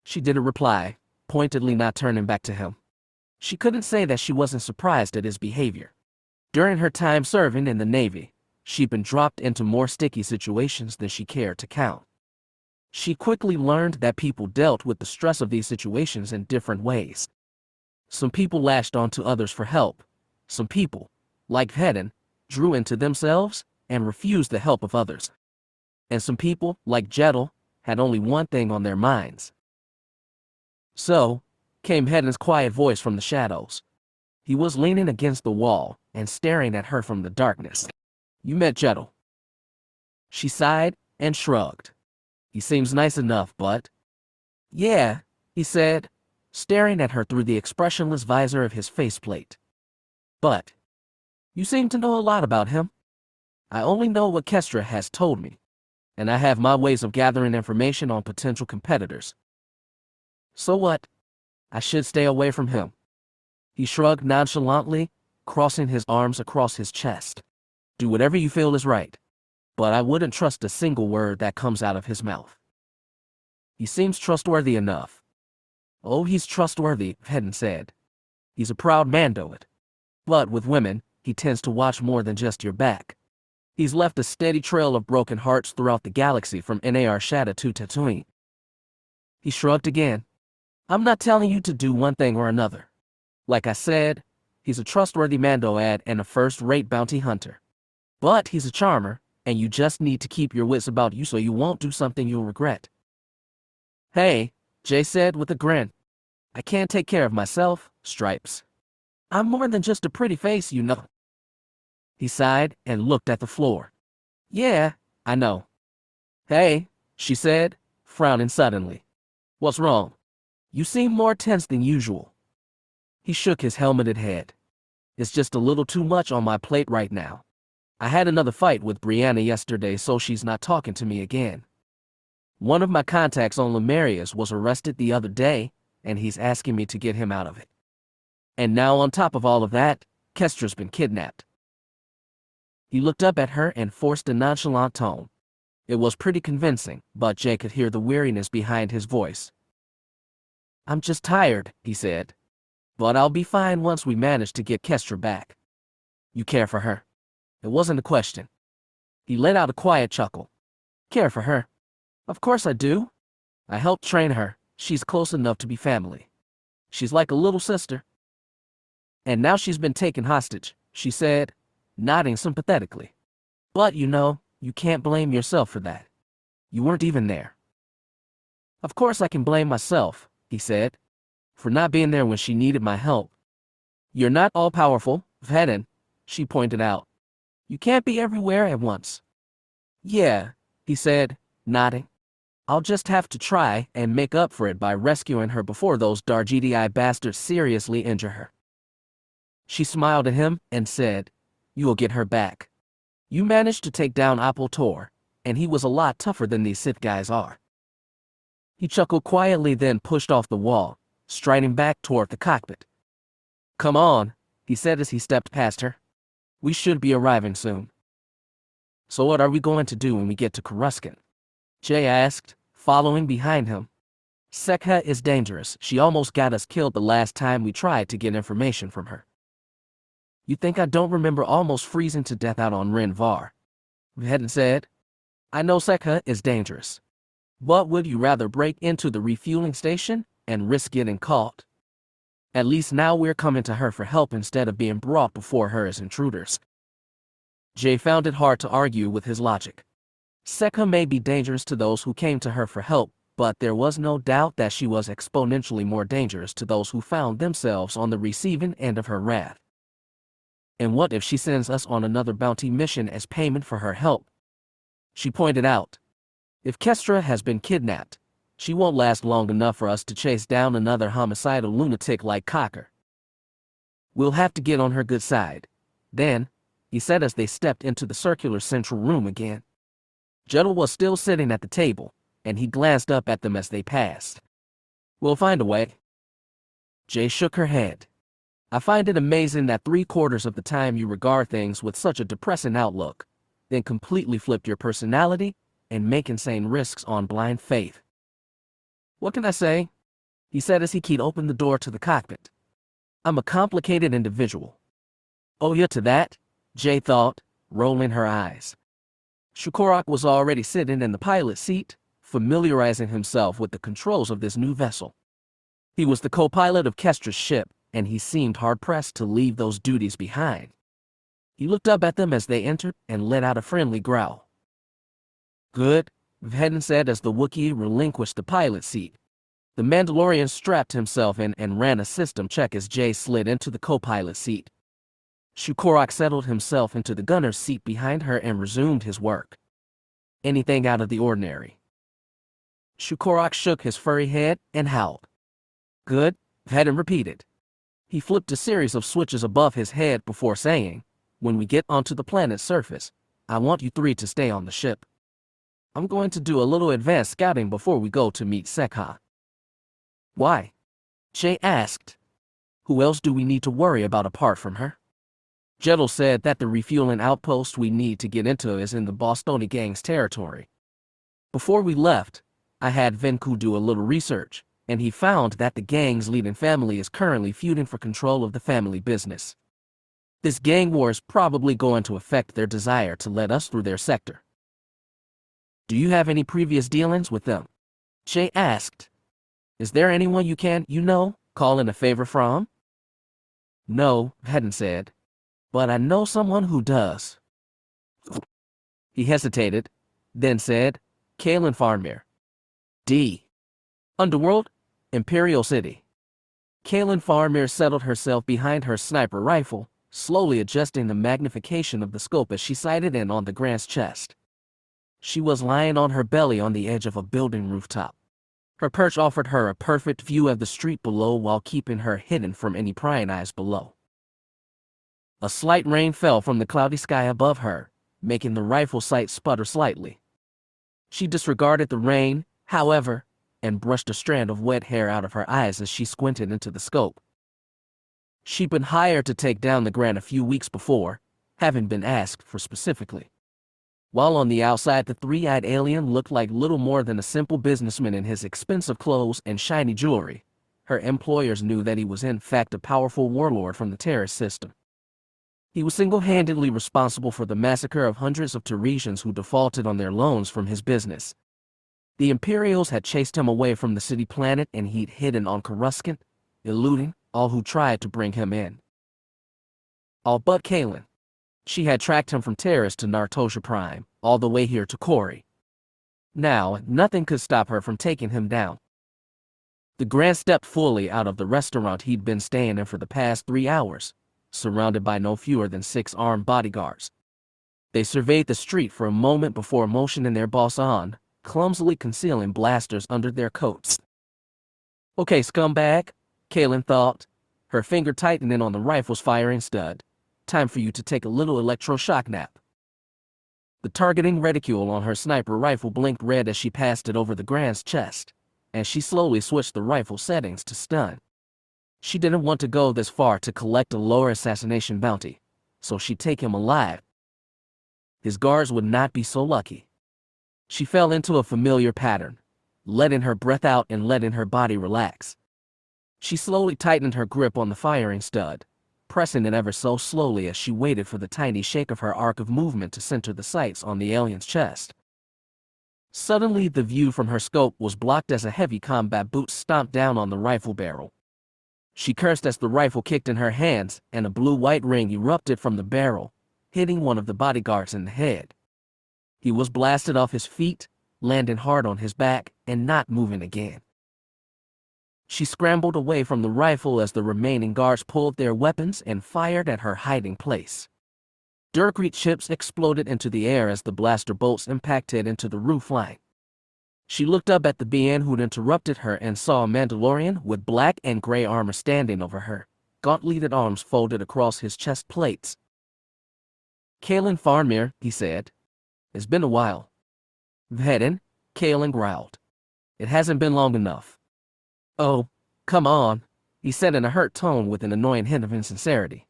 She didn't reply, pointedly not turning back to him. She couldn't say that she wasn't surprised at his behavior. During her time serving in the Navy, she'd been dropped into more sticky situations than she cared to count. She quickly learned that people dealt with the stress of these situations in different ways. Some people lashed onto others for help. Some people, like Vhetin, drew into themselves and refused the help of others. And some people, like Jettel, had only one thing on their minds. So, came Vhetin's quiet voice from the shadows. He was leaning against the wall and staring at her from the darkness. You met Jettel. She sighed and shrugged. He seems nice enough, but... Yeah, he said, staring at her through the expressionless visor of his faceplate. But, you seem to know a lot about him. I only know what Kestra has told me, and I have my ways of gathering information on potential competitors. So what? I should stay away from him. He shrugged nonchalantly, crossing his arms across his chest. Do whatever you feel is right, but I wouldn't trust a single word that comes out of his mouth. He seems trustworthy enough. Oh, he's trustworthy, Vhetin said. He's a proud Mandoid. But with women, he tends to watch more than just your back. He's left a steady trail of broken hearts throughout the galaxy from Nar Shaddaa to Tatooine. He shrugged again. I'm not telling you to do one thing or another. Like I said, he's a trustworthy Mandoid and a first-rate bounty hunter. But he's a charmer, and you just need to keep your wits about you so you won't do something you'll regret. Hey, Jay said with a grin. I can't take care of myself, Stripes. I'm more than just a pretty face, you know. He sighed and looked at the floor. Yeah, I know. Hey, she said, frowning suddenly. What's wrong? You seem more tense than usual. He shook his helmeted head. It's just a little too much on my plate right now. I had another fight with Brianna yesterday, so she's not talking to me again. One of my contacts on Lemurius was arrested the other day, and he's asking me to get him out of it. And now on top of all of that, Kestra's been kidnapped. He looked up at her and forced a nonchalant tone. It was pretty convincing, but Jay could hear the weariness behind his voice. I'm just tired, he said. But I'll be fine once we manage to get Kestra back. You care for her? It wasn't a question. He let out a quiet chuckle. Care for her? Of course I do. I helped train her. She's close enough to be family. She's like a little sister. And now she's been taken hostage, she said, nodding sympathetically. But you know, you can't blame yourself for that. You weren't even there. Of course I can blame myself, he said, for not being there when she needed my help. You're not all-powerful, Vhetin, she pointed out. You can't be everywhere at once. Yeah, he said, nodding. I'll just have to try and make up for it by rescuing her before those Dargiti bastards seriously injure her. She smiled at him and said, You'll get her back. You managed to take down Tor, and he was a lot tougher than these Sith guys are. He chuckled quietly, then pushed off the wall, striding back toward the cockpit. Come on, he said as he stepped past her. We should be arriving soon. So what are we going to do when we get to Coruscant? Jay asked, following behind him. Cin Vhetin is dangerous. She almost got us killed the last time we tried to get information from her. You think I don't remember almost freezing to death out on Ren Var? Vhetin said. I know Cin Vhetin is dangerous. But would you rather break into the refueling station and risk getting caught? At least now we're coming to her for help instead of being brought before her as intruders. Jay found it hard to argue with his logic. Cin Vhetin may be dangerous to those who came to her for help, but there was no doubt that she was exponentially more dangerous to those who found themselves on the receiving end of her wrath. And what if she sends us on another bounty mission as payment for her help? she pointed out. If Kestra has been kidnapped, she won't last long enough for us to chase down another homicidal lunatic like Cocker. We'll have to get on her good side. Then, he said as they stepped into the circular central room again. Jettel was still sitting at the table, and he glanced up at them as they passed. We'll find a way. Jay shook her head. I find it amazing that 3/4 of the time you regard things with such a depressing outlook, then completely flip your personality and make insane risks on blind faith. What can I say? He said as he keyed open the door to the cockpit. I'm a complicated individual. Oh, you're to that? Jay thought, rolling her eyes. Shukorak was already sitting in the pilot's seat, familiarizing himself with the controls of this new vessel. He was the co-pilot of Kestra's ship, and he seemed hard-pressed to leave those duties behind. He looked up at them as they entered and let out a friendly growl. Good, Vhetin said as the Wookiee relinquished the pilot seat. The Mandalorian strapped himself in and ran a system check as Jay slid into the co-pilot seat. Shukorak settled himself into the gunner's seat behind her and resumed his work. Anything out of the ordinary? Shukorak shook his furry head and howled. Good, Vhetin repeated. He flipped a series of switches above his head before saying, when we get onto the planet's surface, I want you 3 to stay on the ship. I'm going to do a little advanced scouting before we go to meet Sekha. Why? Jay asked. Who else do we need to worry about apart from her? Jettel said that the refueling outpost we need to get into is in the Bostoni gang's territory. Before we left, I had Venku do a little research, and he found that the gang's leading family is currently feuding for control of the family business. This gang war is probably going to affect their desire to let us through their sector. Do you have any previous dealings with them? Jay asked. Is there anyone you can, call in a favor from? No, Vhetin said. But I know someone who does. He hesitated, then said, Kalen Farmir. D. Underworld, Imperial City. Kalen Farmir settled herself behind her sniper rifle, slowly adjusting the magnification of the scope as she sighted in on the Grant's chest. She was lying on her belly on the edge of a building rooftop. Her perch offered her a perfect view of the street below while keeping her hidden from any prying eyes below. A slight rain fell from the cloudy sky above her, making the rifle sight sputter slightly. She disregarded the rain, however, and brushed a strand of wet hair out of her eyes as she squinted into the scope. She'd been hired to take down the Grant a few weeks before, having been asked for specifically. While on the outside, the 3-eyed alien looked like little more than a simple businessman in his expensive clothes and shiny jewelry, her employers knew that he was in fact a powerful warlord from the terrorist system. He was single-handedly responsible for the massacre of hundreds of Teresians who defaulted on their loans from his business. The Imperials had chased him away from the city planet and he'd hidden on Coruscant, eluding all who tried to bring him in. All but Kalen. She had tracked him from Terrace to Nartosha Prime, all the way here to Kori. Now, nothing could stop her from taking him down. The Grant stepped fully out of the restaurant he'd been staying in for the past 3 hours, surrounded by no fewer than 6 armed bodyguards. They surveyed the street for a moment before motioning their boss on, clumsily concealing blasters under their coats. Okay, scumbag, Kalen thought, her finger tightening on the rifle's firing stud. Time for you to take a little electroshock nap. The targeting reticule on her sniper rifle blinked red as she passed it over the Grant's chest, and she slowly switched the rifle settings to stun. She didn't want to go this far to collect a lower assassination bounty, so she'd take him alive. His guards would not be so lucky. She fell into a familiar pattern, letting her breath out and letting her body relax. She slowly tightened her grip on the firing stud, pressing it ever so slowly as she waited for the tiny shake of her arc of movement to center the sights on the alien's chest. Suddenly, the view from her scope was blocked as a heavy combat boot stomped down on the rifle barrel. She cursed as the rifle kicked in her hands, and a blue-white ring erupted from the barrel, hitting one of the bodyguards in the head. He was blasted off his feet, landing hard on his back, and not moving again. She scrambled away from the rifle as the remaining guards pulled their weapons and fired at her hiding place. Dirkreet chips exploded into the air as the blaster bolts impacted into the roof line. She looked up at the being who'd interrupted her and saw a Mandalorian with black and gray armor standing over her, gauntleted arms folded across his chest plates. "Cin Farmir," he said. "It's been a while." "Vhetin," Cin growled. "It hasn't been long enough." "Oh, come on," he said in a hurt tone with an annoying hint of insincerity.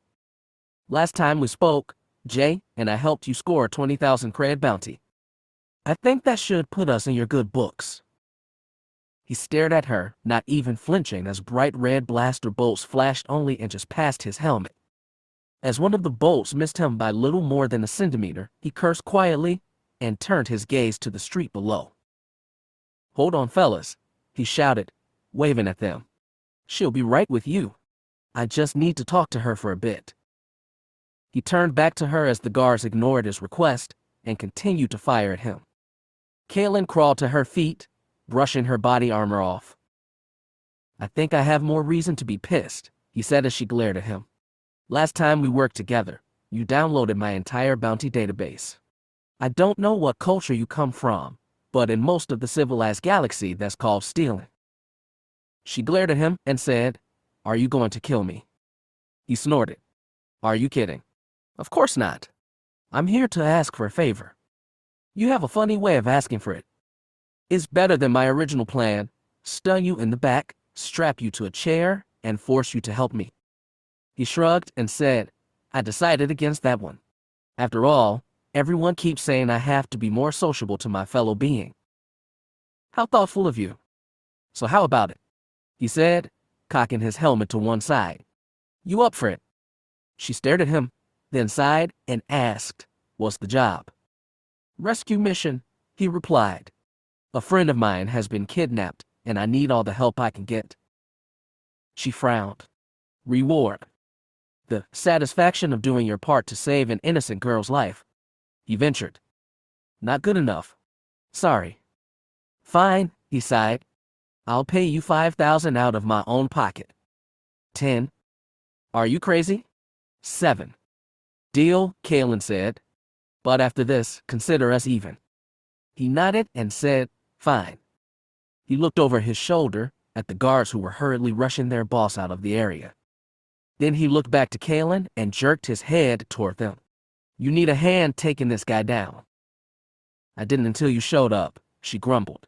"Last time we spoke, Jay and I helped you score a 20,000 cred bounty. I think that should put us in your good books." He stared at her, not even flinching as bright red blaster bolts flashed only inches past his helmet. As one of the bolts missed him by little more than a centimeter, he cursed quietly and turned his gaze to the street below. "Hold on, fellas," he shouted, waving at them. "She'll be right with you. I just need to talk to her for a bit." He turned back to her as the guards ignored his request and continued to fire at him. Cin crawled to her feet, brushing her body armor off. "I think I have more reason to be pissed," he said as she glared at him. "Last time we worked together, you downloaded my entire bounty database. I don't know what culture you come from, but in most of the civilized galaxy that's called stealing." She glared at him and said, "Are you going to kill me?" He snorted. "Are you kidding? Of course not. I'm here to ask for a favor." "You have a funny way of asking for it." "It's better than my original plan. Stun you in the back, strap you to a chair, and force you to help me." He shrugged and said, "I decided against that one. After all, everyone keeps saying I have to be more sociable to my fellow being." "How thoughtful of you. So how about it?" he said, cocking his helmet to one side. "You up for it?" She stared at him, then sighed and asked, "What's the job?" "Rescue mission," he replied. "A friend of mine has been kidnapped, and I need all the help I can get." She frowned. "Reward?" "The satisfaction of doing your part to save an innocent girl's life," he ventured. "Not good enough. Sorry." "Fine," he sighed. "I'll pay you 5,000 out of my own pocket." 10. "Are you crazy?" 7. "Deal," Cin said. "But after this, consider us even." He nodded and said, "Fine." He looked over his shoulder at the guards who were hurriedly rushing their boss out of the area. Then he looked back to Cin and jerked his head toward them. "You need a hand taking this guy down." "I didn't until you showed up," she grumbled.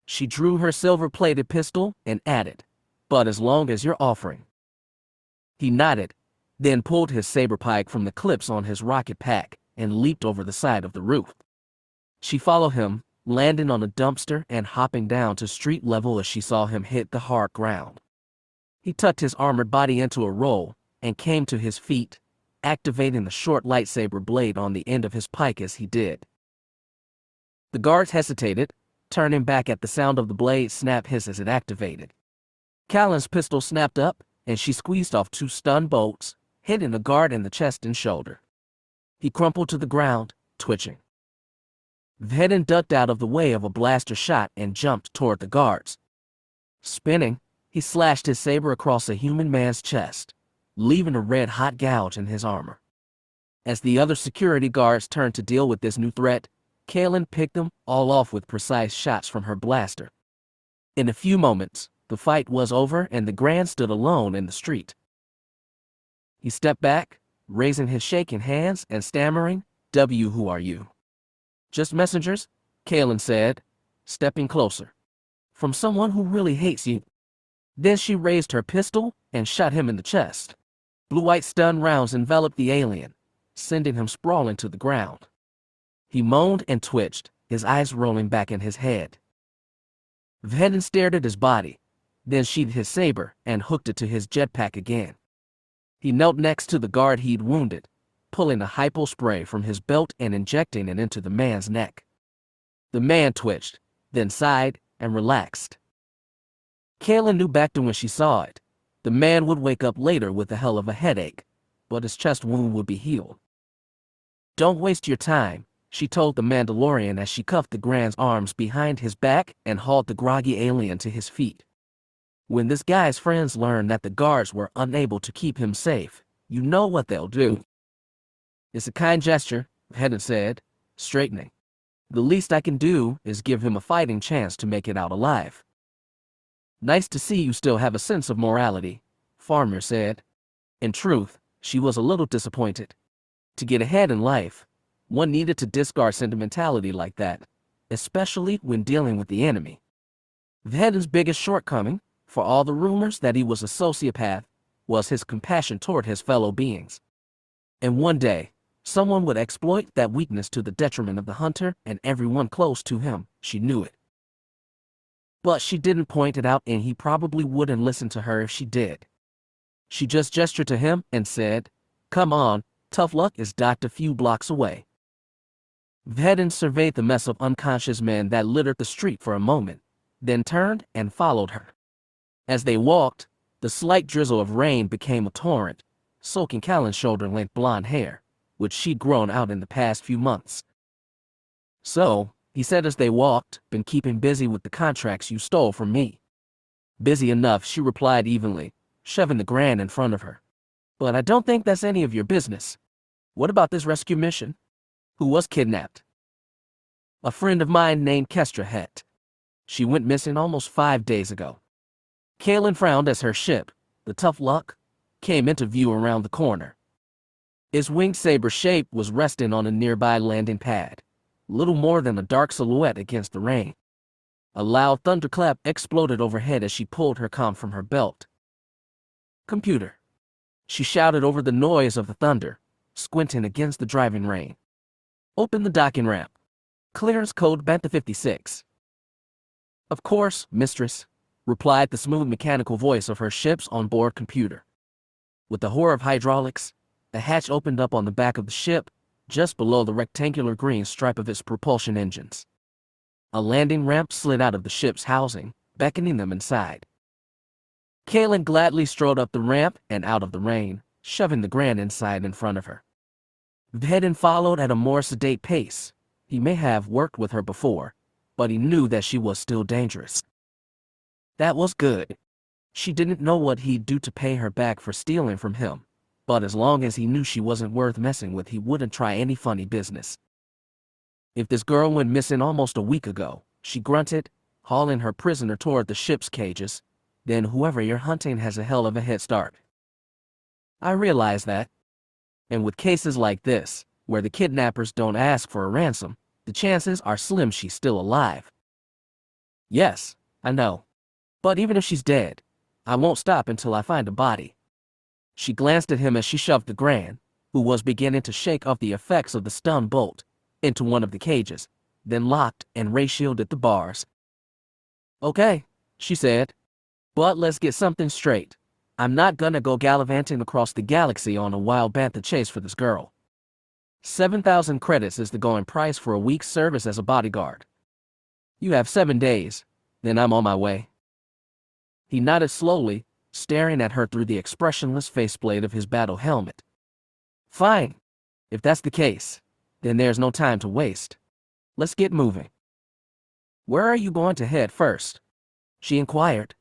She drew her silver-plated pistol and added, "But as long as you're offering." He nodded, then pulled his saber pike from the clips on his rocket pack and leaped over the side of the roof. She followed him, landing on a dumpster and hopping down to street level as she saw him hit the hard ground. He tucked his armored body into a roll and came to his feet, activating the short lightsaber blade on the end of his pike as he did. The guards hesitated, turning back at the sound of the blade snap hiss as it activated. Cin's pistol snapped up, and she squeezed off 2 stun bolts, hitting the guard in the chest and shoulder. He crumpled to the ground, twitching. Vhetin ducked out of the way of a blaster shot and jumped toward the guards. Spinning, he slashed his saber across a human man's chest, leaving a red-hot gouge in his armor. As the other security guards turned to deal with this new threat, Cin picked them all off with precise shots from her blaster. In a few moments, the fight was over and the Grand stood alone in the street. He stepped back, raising his shaking hands and stammering, "Who are you?" "Just messengers," Cin said, stepping closer. "From someone who really hates you." Then she raised her pistol and shot him in the chest. Blue-white stun rounds enveloped the alien, sending him sprawling to the ground. He moaned and twitched, his eyes rolling back in his head. Vhetin stared at his body, then sheathed his saber and hooked it to his jetpack again. He knelt next to the guard he'd wounded, pulling a hypo spray from his belt and injecting it into the man's neck. The man twitched, then sighed and relaxed. Cin knew back to when she saw it. The man would wake up later with a hell of a headache, but his chest wound would be healed. "Don't waste your time," she told the Mandalorian as she cuffed the Grand's arms behind his back and hauled the groggy alien to his feet. "When this guy's friends learn that the guards were unable to keep him safe, you know what they'll do." It's a kind gesture, Vhetin said, straightening. The least I can do is give him a fighting chance to make it out alive. Nice to see you still have a sense of morality, Farmer said. In truth, she was a little disappointed. To get ahead in life, one needed to discard sentimentality like that, especially when dealing with the enemy. Vhetin's biggest shortcoming, for all the rumors that he was a sociopath, was his compassion toward his fellow beings. And one day, someone would exploit that weakness to the detriment of the hunter and everyone close to him. She knew it. But she didn't point it out, and he probably wouldn't listen to her if she did. She just gestured to him and said, "Come on, tough luck is docked a few blocks away." Vhetin surveyed the mess of unconscious men that littered the street for a moment, then turned and followed her. As they walked, the slight drizzle of rain became a torrent, soaking Callan's shoulder-length blonde hair, which she'd grown out in the past few months. "So," he said as they walked, "been keeping busy with the contracts you stole from me." "Busy enough," she replied evenly, shoving the grand in front of her. "But I don't think that's any of your business. What about this rescue mission? Who was kidnapped?" "A friend of mine named Kestra Hett. She went missing almost 5 days ago." Callan frowned as her ship, the Tough Luck, came into view around the corner. Its winged saber shape was resting on a nearby landing pad, little more than a dark silhouette against the rain. A loud thunderclap exploded overhead as she pulled her comm from her belt. "Computer," she shouted over the noise of the thunder, squinting against the driving rain. "Open the docking ramp. Clearance code Bantha 56. "Of course, mistress," replied the smooth mechanical voice of her ship's onboard computer. With the whir of hydraulics, a hatch opened up on the back of the ship, just below the rectangular green stripe of its propulsion engines. A landing ramp slid out of the ship's housing, beckoning them inside. Callan gladly strode up the ramp and out of the rain, shoving the grand inside in front of her. Vhetin followed at a more sedate pace. He may have worked with her before, but he knew that she was still dangerous. That was good. She didn't know what he'd do to pay her back for stealing from him, but as long as he knew she wasn't worth messing with, he wouldn't try any funny business. "If this girl went missing almost a week ago," she grunted, hauling her prisoner toward the ship's cages, "then whoever you're hunting has a hell of a head start." "I realize that. And with cases like this, where the kidnappers don't ask for a ransom, the chances are slim she's still alive." "Yes, I know. But even if she's dead, I won't stop until I find a body." She glanced at him as she shoved the grand, who was beginning to shake off the effects of the stun bolt, into one of the cages, then locked and ray-shielded the bars. "Okay," she said. "But let's get something straight. I'm not gonna go gallivanting across the galaxy on a wild bantha chase for this girl. 7,000 credits is the going price for a week's service as a bodyguard. You have 7 days, then I'm on my way." He nodded slowly, staring at her through the expressionless faceplate of his battle helmet. "Fine. If that's the case, then there's no time to waste. Let's get moving." "Where are you going to head first?" she inquired.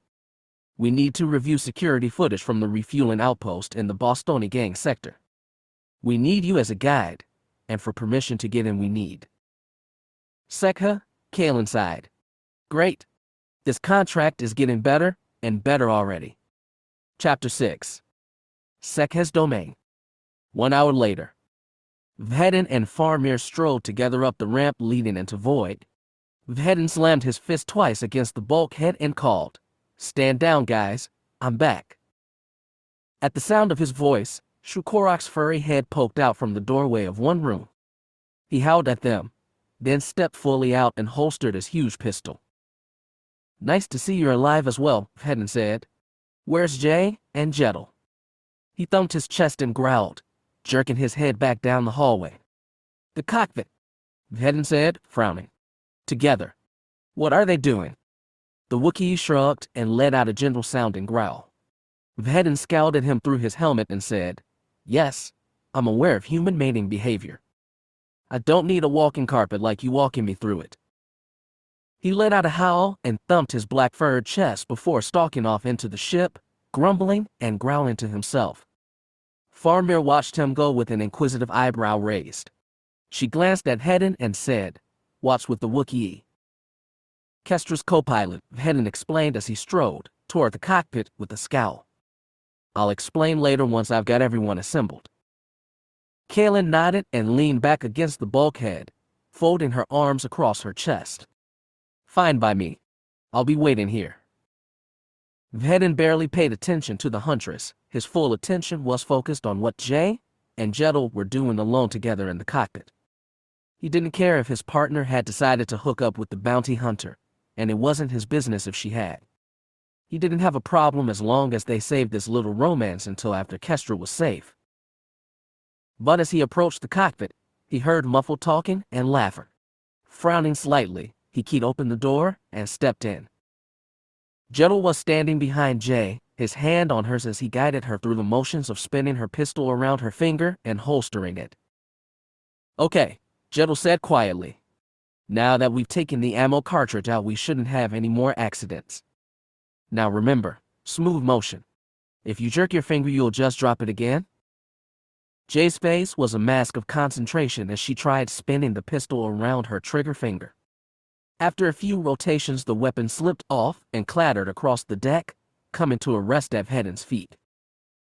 "We need to review security footage from the refueling outpost in the Bostoni gang sector. We need you as a guide, and for permission to get in we need." "Sekha," Callan sighed. "Great. This contract is getting better and better already." Chapter 6. Sekha's Domain. 1 hour later. Vhetin and Farmir strode together up the ramp leading into Void. Vhetin slammed his fist twice against the bulkhead and called, "Stand down, guys. I'm back." At the sound of his voice, Shukorok's furry head poked out from the doorway of one room. He howled at them, then stepped fully out and holstered his huge pistol. "Nice to see you're alive as well," Vhetin said. "Where's Jay and Jettel?" He thumped his chest and growled, jerking his head back down the hallway. "The cockpit," Vhetin said, frowning. "Together. What are they doing?" The Wookiee shrugged and let out a gentle-sounding growl. Vhetin scowled at him through his helmet and said, "Yes, I'm aware of human mating behavior. I don't need a walking carpet like you walking me through it." He let out a howl and thumped his black-furred chest before stalking off into the ship, grumbling and growling to himself. Faramir watched him go with an inquisitive eyebrow raised. She glanced at Hedin and said, "What's with the Wookiee?" Kestra's co-pilot, Hedin explained as he strode toward the cockpit with a scowl. "I'll explain later once I've got everyone assembled." Kaelin nodded and leaned back against the bulkhead, folding her arms across her chest. "Fine by me. I'll be waiting here." Hedin barely paid attention to the huntress. His full attention was focused on what Jay and Jedel were doing alone together in the cockpit. He didn't care if his partner had decided to hook up with the bounty hunter, and it wasn't his business if she had. He didn't have a problem as long as they saved this little romance until after Kestra was safe. But as he approached the cockpit, he heard muffled talking and laughter. Frowning slightly, he keyed open the door and stepped in. Jedel was standing behind Jay, his hand on hers as he guided her through the motions of spinning her pistol around her finger and holstering it. "Okay," Jedel said quietly. "Now that we've taken the ammo cartridge out, we shouldn't have any more accidents. Now remember, smooth motion. If you jerk your finger, you'll just drop it again." Jay's face was a mask of concentration as she tried spinning the pistol around her trigger finger. After a few rotations, the weapon slipped off and clattered across the deck, coming to a rest at Hedin's feet.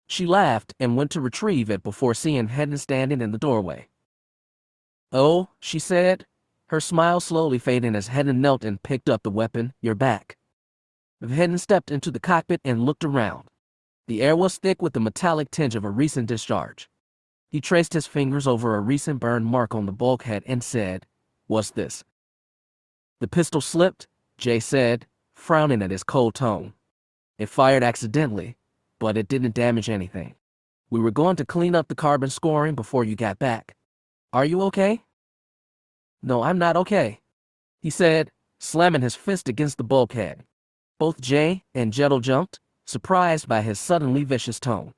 She laughed and went to retrieve it before seeing Hedin standing in the doorway. "Oh," she said, her smile slowly fading as Hedin knelt and picked up the weapon. "You're back." Hedin stepped into the cockpit and looked around. The air was thick with the metallic tinge of a recent discharge. He traced his fingers over a recent burn mark on the bulkhead and said, "What's this?" "The pistol slipped," Jay said, frowning at his cold tone. "It fired accidentally, but it didn't damage anything. We were going to clean up the carbon scoring before you got back. Are you okay?" "No, I'm not okay," he said, slamming his fist against the bulkhead. Both Jay and Jedel jumped, surprised by his suddenly vicious tone.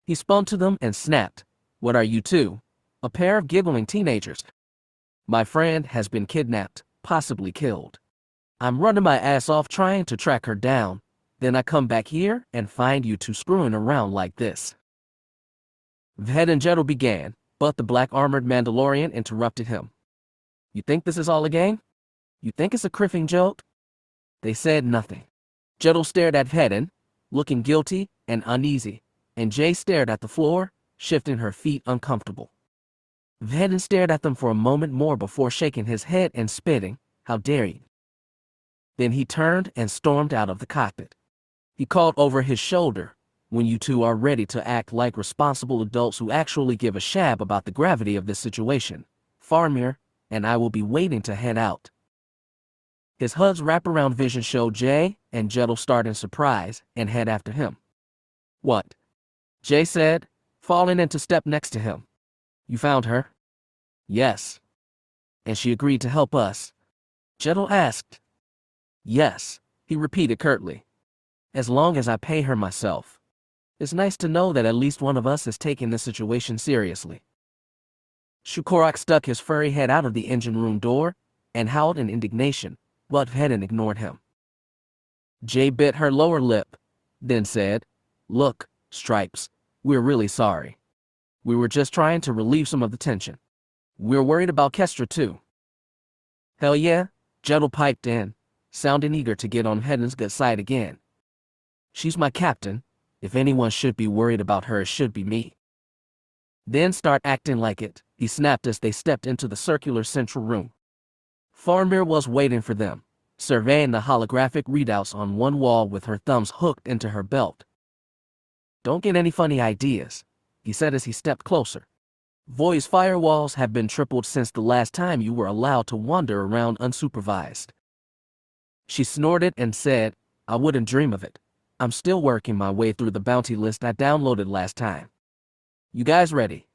He spun to them and snapped, "What are you two? A pair of giggling teenagers? My friend has been kidnapped, possibly killed. I'm running my ass off trying to track her down. Then I come back here and find you two screwing around like this." Vhed and Jedel began, but the black-armored Mandalorian interrupted him. "You think this is all a game? You think it's a criffing joke?" They said nothing. Jedel stared at Hedin, looking guilty and uneasy, and Jay stared at the floor, shifting her feet uncomfortable. Hedin stared at them for a moment more before shaking his head and spitting, "How dare you?" Then he turned and stormed out of the cockpit. He called over his shoulder, "When you two are ready to act like responsible adults who actually give a shab about the gravity of this situation, Faramir and I will be waiting to head out." His HUD's wraparound vision showed Jay and Jedel start in surprise and head after him. "What?" Jay said, falling into step next to him. "You found her?" "Yes." "And she agreed to help us?" Jedel asked. "Yes," he repeated curtly. "As long as I pay her myself. It's nice to know that at least one of us is taking this situation seriously." Shukorak stuck his furry head out of the engine room door and howled in indignation, but Hedin ignored him. Jay bit her lower lip, then said, "Look, Stripes, we're really sorry. We were just trying to relieve some of the tension. We're worried about Kestra too." "Hell yeah," Jedel piped in, sounding eager to get on Hedin's good side again. "She's my captain. If anyone should be worried about her, it should be me." "Then start acting like it," he snapped as they stepped into the circular central room. Faramir was waiting for them, surveying the holographic readouts on one wall with her thumbs hooked into her belt. "Don't get any funny ideas," he said as he stepped closer. "Voice firewalls have been tripled since the last time you were allowed to wander around unsupervised." She snorted and said, "I wouldn't dream of it. I'm still working my way through the bounty list I downloaded last time. You guys ready?"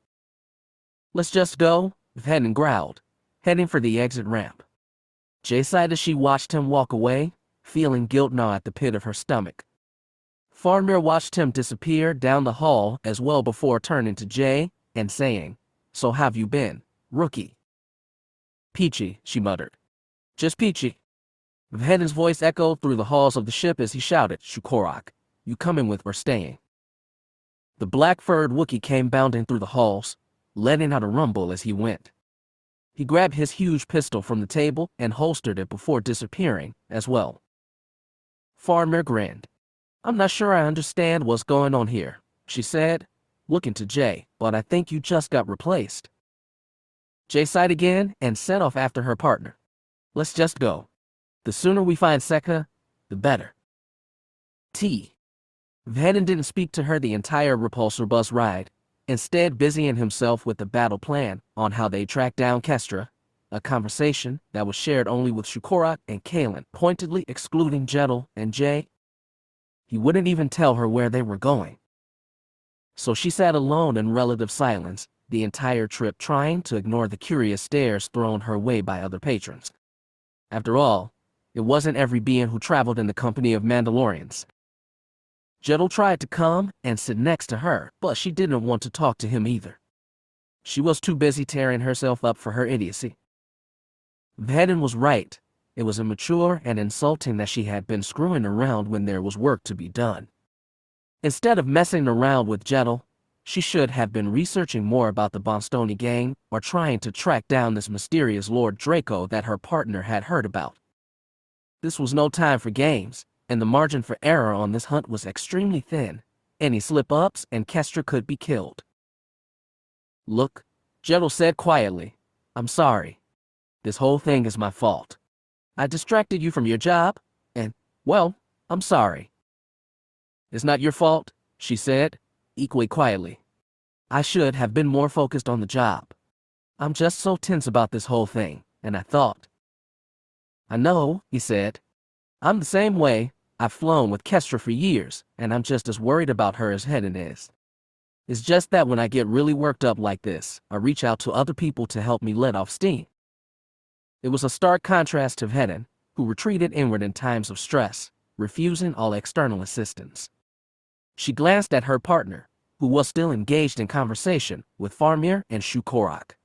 "Let's just go," Hedin growled, heading for the exit ramp. Jay sighed as she watched him walk away, feeling guilt gnaw at the pit of her stomach. Faramir watched him disappear down the hall as well before turning to Jay and saying, "So have you been, rookie?" "Peachy," she muttered. "Just peachy." Hedin's voice echoed through the halls of the ship as he shouted, "Shukorak, you coming with or staying?" The black-furred Wookiee came bounding through the halls, letting out a rumble as he went. He grabbed his huge pistol from the table and holstered it before disappearing as well. Farmer grinned. "I'm not sure I understand what's going on here," she said, looking to Jay, "but I think you just got replaced." Jay sighed again and set off after her partner. "Let's just go. The sooner we find Sekha, the better." Cin Vhetin didn't speak to her the entire repulsor bus ride, instead busying himself with the battle plan on how they track down Kestra, a conversation that was shared only with Shukorak and Kalen, pointedly excluding Jedel and Jay. He wouldn't even tell her where they were going. So she sat alone in relative silence the entire trip, trying to ignore the curious stares thrown her way by other patrons. After all, it wasn't every being who traveled in the company of Mandalorians. Jedel tried to come and sit next to her, but she didn't want to talk to him either. She was too busy tearing herself up for her idiocy. Vhetin was right. It was immature and insulting that she had been screwing around when there was work to be done. Instead of messing around with Jedel, she should have been researching more about the Bonstoni gang or trying to track down this mysterious Lord Draco that her partner had heard about. This was no time for games, and the margin for error on this hunt was extremely thin. Any slip-ups and Kestra could be killed. "Look," Jedel said quietly, "I'm sorry. This whole thing is my fault. I distracted you from your job, and, well, I'm sorry." "It's not your fault," she said, equally quietly. "I should have been more focused on the job. I'm just so tense about this whole thing, and I thought." "I know," he said. "I'm the same way. I've flown with Kestra for years, and I'm just as worried about her as Hedden is. It's just that when I get really worked up like this, I reach out to other people to help me let off steam." It was a stark contrast to Hedden, who retreated inward in times of stress, refusing all external assistance. She glanced at her partner, who was still engaged in conversation with Farmir and Shukorak.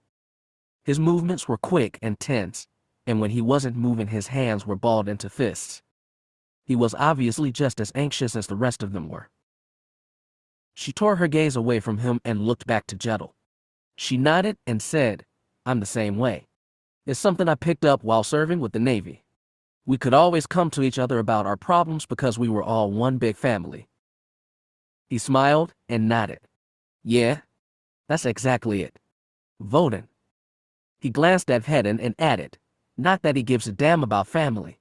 His movements were quick and tense, and when he wasn't moving, his hands were balled into fists. He was obviously just as anxious as the rest of them were. She tore her gaze away from him and looked back to Jedel. She nodded and said, "I'm the same way. It's something I picked up while serving with the Navy. We could always come to each other about our problems because we were all one big family." He smiled and nodded. "Yeah, that's exactly it. Voting." He glanced at Hedden and added, "Not that he gives a damn about family."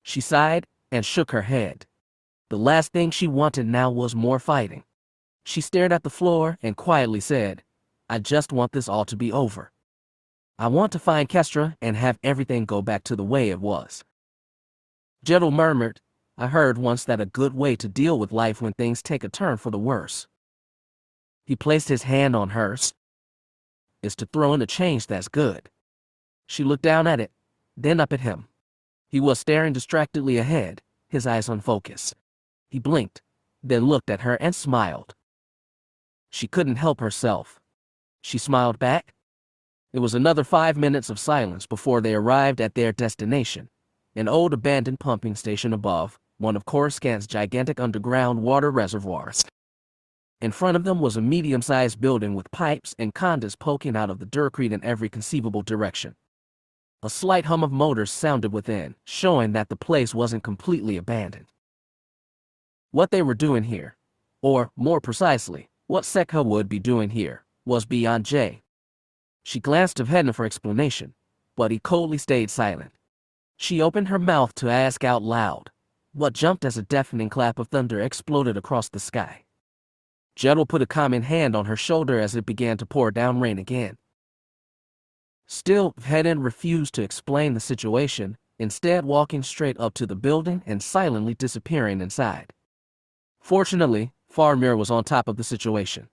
She sighed and shook her head. The last thing she wanted now was more fighting. She stared at the floor and quietly said, "I just want this all to be over. I want to find Kestra and have everything go back to the way it was." Jedel murmured, "I heard once that a good way to deal with life when things take a turn for the worse." He placed his hand on hers. "Is to throw in a change that's good." She looked down at it, then up at him. He was staring distractedly ahead, his eyes unfocused. He blinked, then looked at her and smiled. She couldn't help herself. She smiled back. It was another 5 minutes of silence before they arrived at their destination, an old abandoned pumping station above one of Coruscant's gigantic underground water reservoirs. In front of them was a medium-sized building with pipes and conduits poking out of the dirt in every conceivable direction. A slight hum of motors sounded within, showing that the place wasn't completely abandoned. What they were doing here, or more precisely, what Sekha would be doing here, was beyond Jay. She glanced to Hedden for explanation, but he coldly stayed silent. She opened her mouth to ask out loud, what jumped as a deafening clap of thunder exploded across the sky. Jedel put a calming hand on her shoulder as it began to pour down rain again. Still, Hedden refused to explain the situation, instead walking straight up to the building and silently disappearing inside. Fortunately, Farmir was on top of the situation.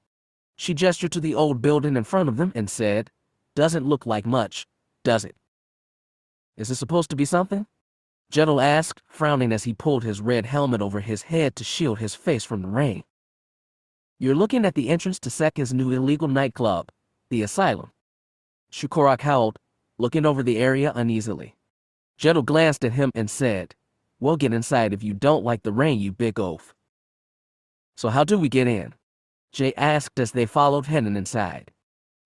She gestured to the old building in front of them and said, "Doesn't look like much, does it?" "Is it supposed to be something?" Jedel asked, frowning as he pulled his red helmet over his head to shield his face from the rain. "You're looking at the entrance to Sekha's new illegal nightclub, the Asylum." Shukorak howled, looking over the area uneasily. Jedel glanced at him and said, "We'll get inside if you don't like the rain, you big oaf." "So how do we get in?" Jay asked as they followed Hett inside.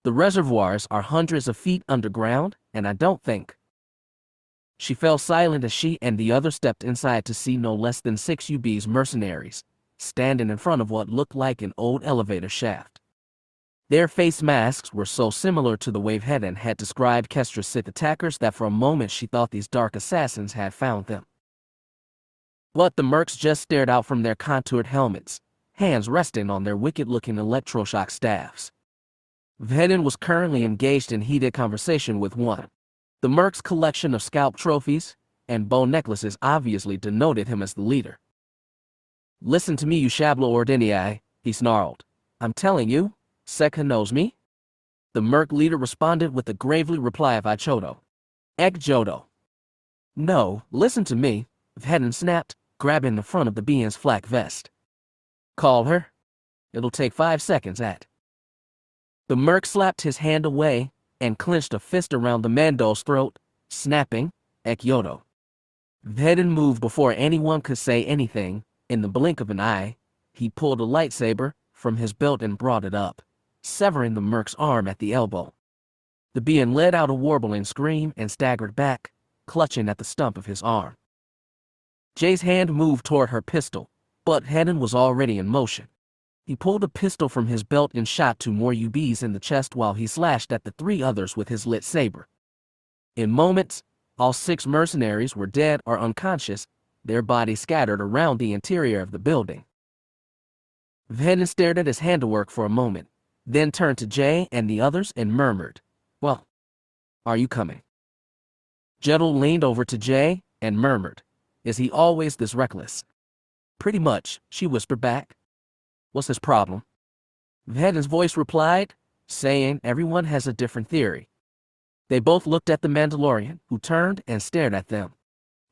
The reservoirs are hundreds of feet underground, and I don't think. She fell silent as she and the others stepped inside to see no less than 6 UB's mercenaries, standing in front of what looked like an old elevator shaft. Their face masks were so similar to the way Hett had described Kestra's Sith attackers that for a moment she thought these dark assassins had found them. But the mercs just stared out from their contoured helmets, hands resting on their wicked-looking electroshock staffs. Vhetin was currently engaged in heated conversation with one. The merc's collection of scalp trophies and bow necklaces obviously denoted him as the leader. "Listen to me, you Shabla Ordinii," he snarled. "I'm telling you, Sekha knows me." The merc leader responded with the gravely reply of Ichodo. "Ek Jodo." "No, listen to me," Vhetin snapped, grabbing the front of the being's flak vest. "Call her. It'll take 5 seconds at." The merc slapped his hand away and clenched a fist around the Mando's throat, snapping, "Ek Yodo." Vhetin moved before anyone could say anything. In the blink of an eye, he pulled a lightsaber from his belt and brought it up, severing the merc's arm at the elbow. The being let out a warbling scream and staggered back, clutching at the stump of his arm. Jay's hand moved toward her pistol, but Hett was already in motion. He pulled a pistol from his belt and shot 2 more UBs in the chest while he slashed at the 3 others with his lit saber. In moments, all 6 mercenaries were dead or unconscious, their bodies scattered around the interior of the building. Vhetin stared at his handiwork for a moment, then turned to Jay and the others and murmured, "Well, are you coming?" Jedel leaned over to Jay and murmured, "Is he always this reckless?" "Pretty much," she whispered back. "What's his problem?" Vhetin's voice replied, saying everyone has a different theory. They both looked at the Mandalorian, who turned and stared at them.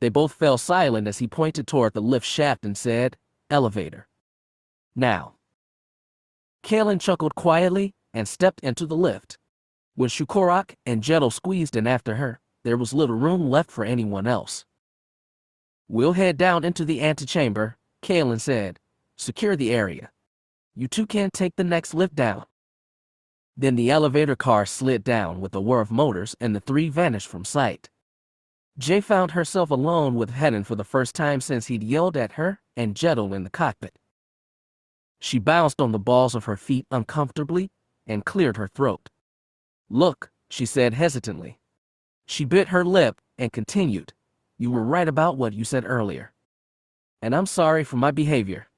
They both fell silent as he pointed toward the lift shaft and said, "Elevator. Now." Kalen chuckled quietly and stepped into the lift. When Shukorak and Jedel squeezed in after her, there was little room left for anyone else. "We'll head down into the antechamber," Kalen said. "Secure the area. You 2 can't take the next lift down." Then the elevator car slid down with a whir of motors and the 3 vanished from sight. Jay found herself alone with Hett for the first time since he'd yelled at her and Jedel in the cockpit. She bounced on the balls of her feet uncomfortably and cleared her throat. "Look," she said hesitantly. She bit her lip and continued, "You were right about what you said earlier. And I'm sorry for my behavior."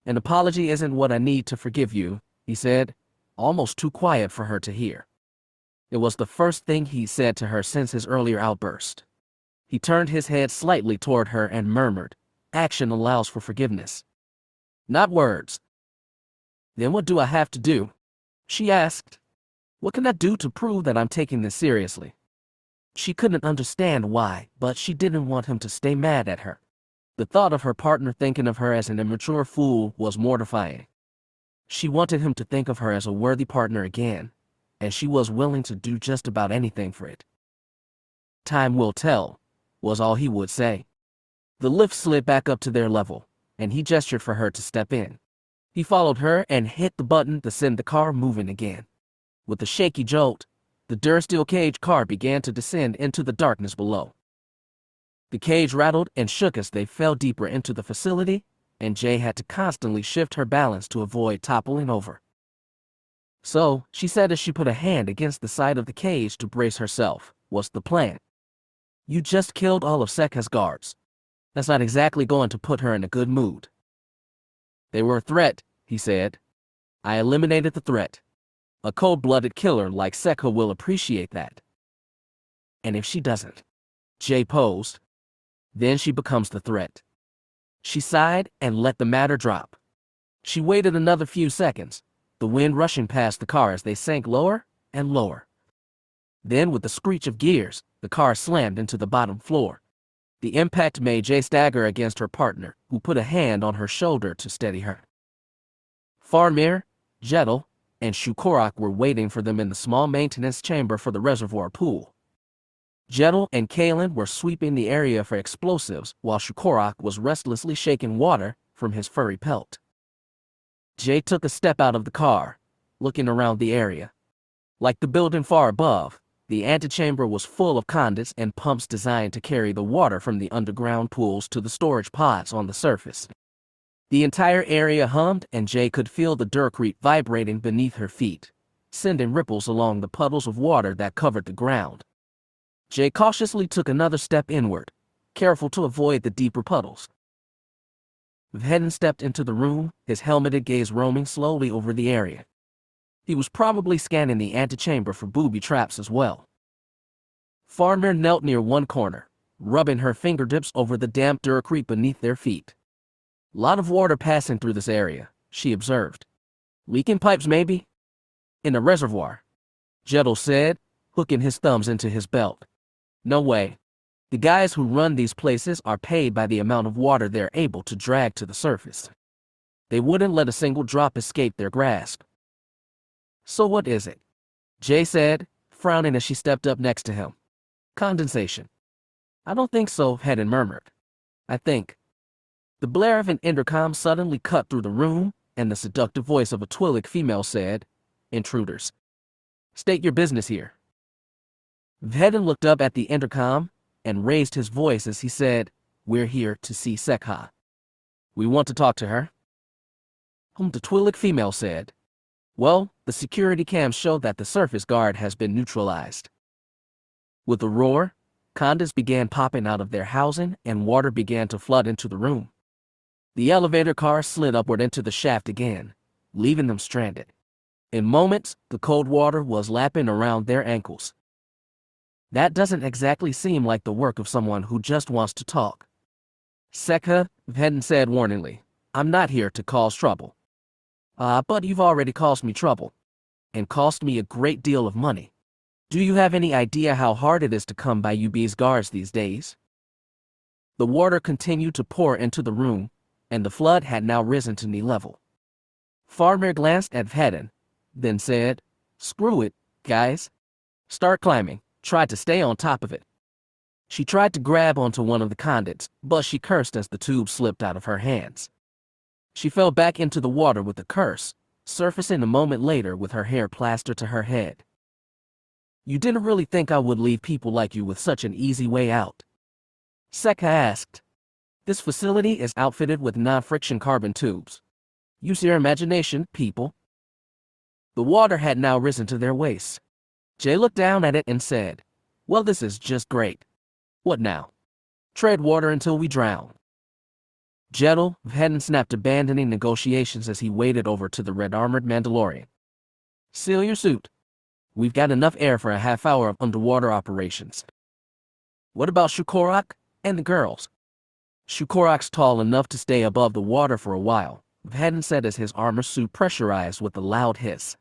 "An apology isn't what I need to forgive you," he said, almost too quiet for her to hear. It was the first thing he said to her since his earlier outburst. He turned his head slightly toward her and murmured, "Action allows for forgiveness. Not words." "Then what do I have to do?" she asked. "What can I do to prove that I'm taking this seriously?" She couldn't understand why, but she didn't want him to stay mad at her. The thought of her partner thinking of her as an immature fool was mortifying. She wanted him to think of her as a worthy partner again, and she was willing to do just about anything for it. "Time will tell," was all he would say. The lift slid back up to their level, and he gestured for her to step in. He followed her and hit the button to send the car moving again. With a shaky jolt, the Dursteel cage car began to descend into the darkness below. The cage rattled and shook as they fell deeper into the facility, and Jay had to constantly shift her balance to avoid toppling over. "So," she said as she put a hand against the side of the cage to brace herself, "what's the plan? You just killed all of Sekha's guards. That's not exactly going to put her in a good mood." "They were a threat," he said. "I eliminated the threat. A cold-blooded killer like Sekha will appreciate that." "And if she doesn't?" Jay posed. "Then she becomes the threat." She sighed and let the matter drop. She waited another few seconds, the wind rushing past the car as they sank lower and lower. Then, with the screech of gears, the car slammed into the bottom floor. The impact made Jay stagger against her partner, who put a hand on her shoulder to steady her. Farmir, Jedel, and Shukorak were waiting for them in the small maintenance chamber for the reservoir pool. Jedel and Kalen were sweeping the area for explosives, while Shukorak was restlessly shaking water from his furry pelt. Jay took a step out of the car, looking around the area. Like the building far above, the antechamber was full of conduits and pumps designed to carry the water from the underground pools to the storage pods on the surface. The entire area hummed, and Jay could feel the dirt vibrating beneath her feet, sending ripples along the puddles of water that covered the ground. Jay cautiously took another step inward, careful to avoid the deeper puddles. Vhetin stepped into the room, his helmeted gaze roaming slowly over the area. He was probably scanning the antechamber for booby traps as well. Farmer knelt near one corner, rubbing her fingertips over the damp dirt beneath their feet. Lot of water passing through this area, she observed. Leaking pipes maybe? In a reservoir, Jedel said, hooking his thumbs into his belt. No way. The guys who run these places are paid by the amount of water they're able to drag to the surface. They wouldn't let a single drop escape their grasp. So what is it? Jay said, frowning as she stepped up next to him. Condensation. I don't think so, Vhetin murmured. I think. The blare of an intercom suddenly cut through the room, and the seductive voice of a Twi'lek female said, Intruders. State your business here. Vhetin looked up at the intercom and raised his voice as he said, We're here to see Sekha. We want to talk to her. The Twi'lek female said. Well, the security cams show that the surface guard has been neutralized. With a roar, conduits began popping out of their housing and water began to flood into the room. The elevator car slid upward into the shaft again, leaving them stranded. In moments, the cold water was lapping around their ankles. That doesn't exactly seem like the work of someone who just wants to talk. Sekha, Vhetin said warningly, I'm not here to cause trouble. But you've already caused me trouble. And cost me a great deal of money. Do you have any idea how hard it is to come by UB's guards these days? The water continued to pour into the room, and the flood had now risen to knee level. Farmer glanced at Vhetin, then said, Screw it, guys. Start climbing. Try to stay on top of it. She tried to grab onto one of the conduits, but she cursed as the tube slipped out of her hands. She fell back into the water with a curse, surfacing a moment later with her hair plastered to her head. You didn't really think I would leave people like you with such an easy way out? Sekha asked. This facility is outfitted with non-friction carbon tubes. Use your imagination, people. The water had now risen to their waists. Jay looked down at it and said, Well, this is just great. What now? Tread water until we drown. Jedel, Vhetin snapped, abandoning negotiations as he waded over to the red-armored Mandalorian. Seal your suit. We've got enough air for a half hour of underwater operations. What about Shukorak and the girls? Shukorak's tall enough to stay above the water for a while, Vhetin said as his armor suit pressurized with a loud hiss.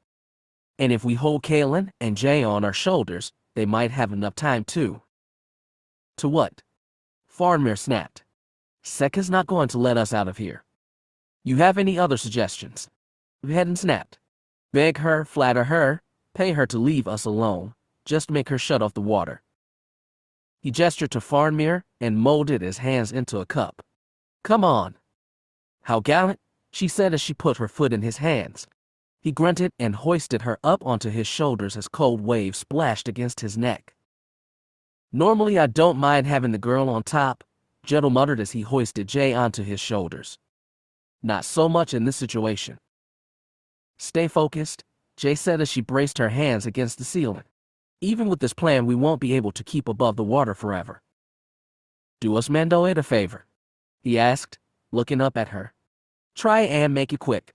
And if we hold Kalen and Jay on our shoulders, they might have enough time too. To what? Farnmere snapped. Sekha's not going to let us out of here. You have any other suggestions? Vhetin snapped. Beg her, flatter her, pay her to leave us alone. Just make her shut off the water. He gestured to Farnmere and molded his hands into a cup. Come on. How gallant, she said as she put her foot in his hands. He grunted and hoisted her up onto his shoulders as cold waves splashed against his neck. Normally I don't mind having the girl on top, Jedel muttered as he hoisted Jay onto his shoulders. Not so much in this situation. Stay focused, Jay said as she braced her hands against the ceiling. Even with this plan, we won't be able to keep above the water forever. Do us Mandoid a favor, he asked, looking up at her. Try and make it quick.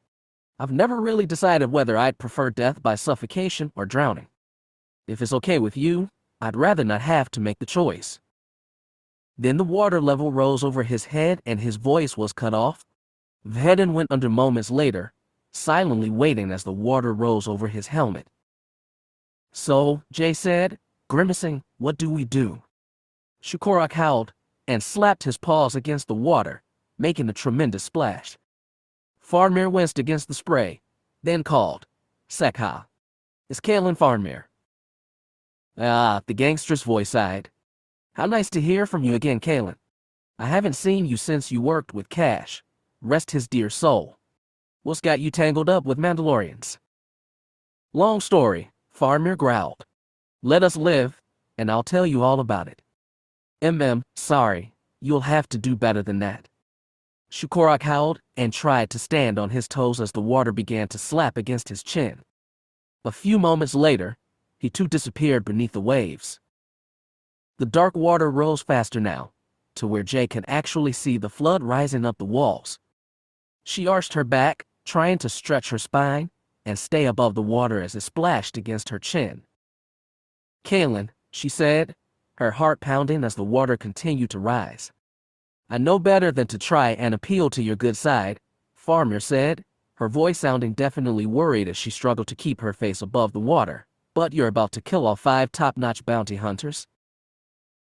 I've never really decided whether I'd prefer death by suffocation or drowning. If it's okay with you, I'd rather not have to make the choice. Then the water level rose over his head and his voice was cut off. Vhetin went under moments later, silently waiting as the water rose over his helmet. So, Jay said, grimacing, what do we do? Shukorak howled and slapped his paws against the water, making a tremendous splash. Farnmere winced against the spray, then called, Sekha. It's Kalen Farnmere. The gangster's voice sighed. How nice to hear from you again, Kalen. I haven't seen you since you worked with Cash. Rest his dear soul. What's got you tangled up with Mandalorians? Long story, Faramir growled. Let us live, and I'll tell you all about it. Sorry, you'll have to do better than that. Shukorak howled and tried to stand on his toes as the water began to slap against his chin. A few moments later, he too disappeared beneath the waves. The dark water rose faster now, to where Jay could actually see the flood rising up the walls. She arched her back, trying to stretch her spine and stay above the water as it splashed against her chin. Kaelin, she said, her heart pounding as the water continued to rise. I know better than to try and appeal to your good side, Faramir said, her voice sounding definitely worried as she struggled to keep her face above the water. But you're about to kill all 5 top-notch bounty hunters.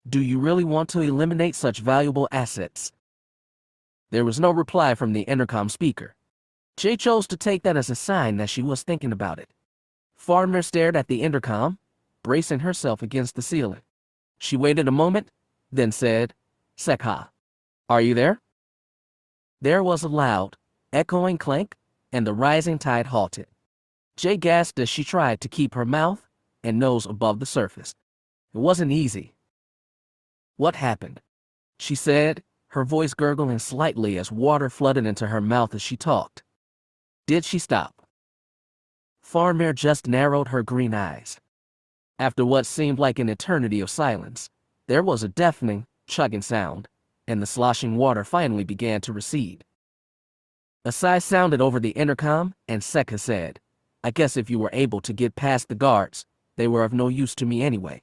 Do you really want to eliminate such valuable assets? There was no reply from the intercom speaker. Jay chose to take that as a sign that she was thinking about it. Faramir stared at the intercom, bracing herself against the ceiling. She waited a moment, then said, Sekha, are you there? There was a loud, echoing clank, and the rising tide halted. Jay gasped as she tried to keep her mouth and nose above the surface. It wasn't easy. What happened? She said, her voice gurgling slightly as water flooded into her mouth as she talked. Did she stop? Faramir just narrowed her green eyes. After what seemed like an eternity of silence, there was a deafening, chugging sound, and the sloshing water finally began to recede. A sigh sounded over the intercom, and Sekha said, I guess if you were able to get past the guards, they were of no use to me anyway.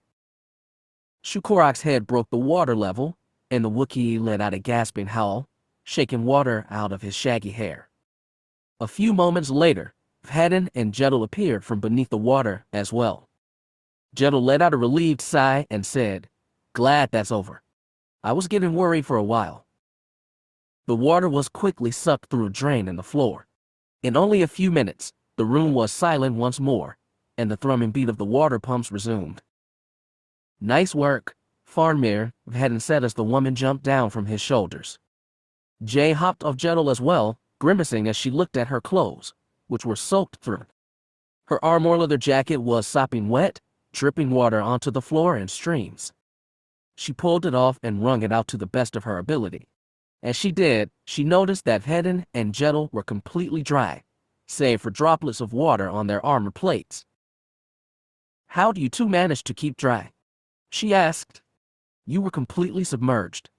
Shukorak's head broke the water level, and the Wookiee let out a gasping howl, shaking water out of his shaggy hair. A few moments later, Vhetin and Jay appeared from beneath the water as well. Jay let out a relieved sigh and said, Glad that's over. I was getting worried for a while. The water was quickly sucked through a drain in the floor. In only a few minutes, the room was silent once more, and the thrumming beat of the water pumps resumed. Nice work, Faramir, Vhetin said as the woman jumped down from his shoulders. Jay hopped off Jay as well, grimacing as she looked at her clothes, which were soaked through. Her armor leather jacket was sopping wet, dripping water onto the floor in streams. She pulled it off and wrung it out to the best of her ability. As she did, she noticed that Vhetin and Jay were completely dry, save for droplets of water on their armor plates. How do you two manage to keep dry? She asked. You were completely submerged.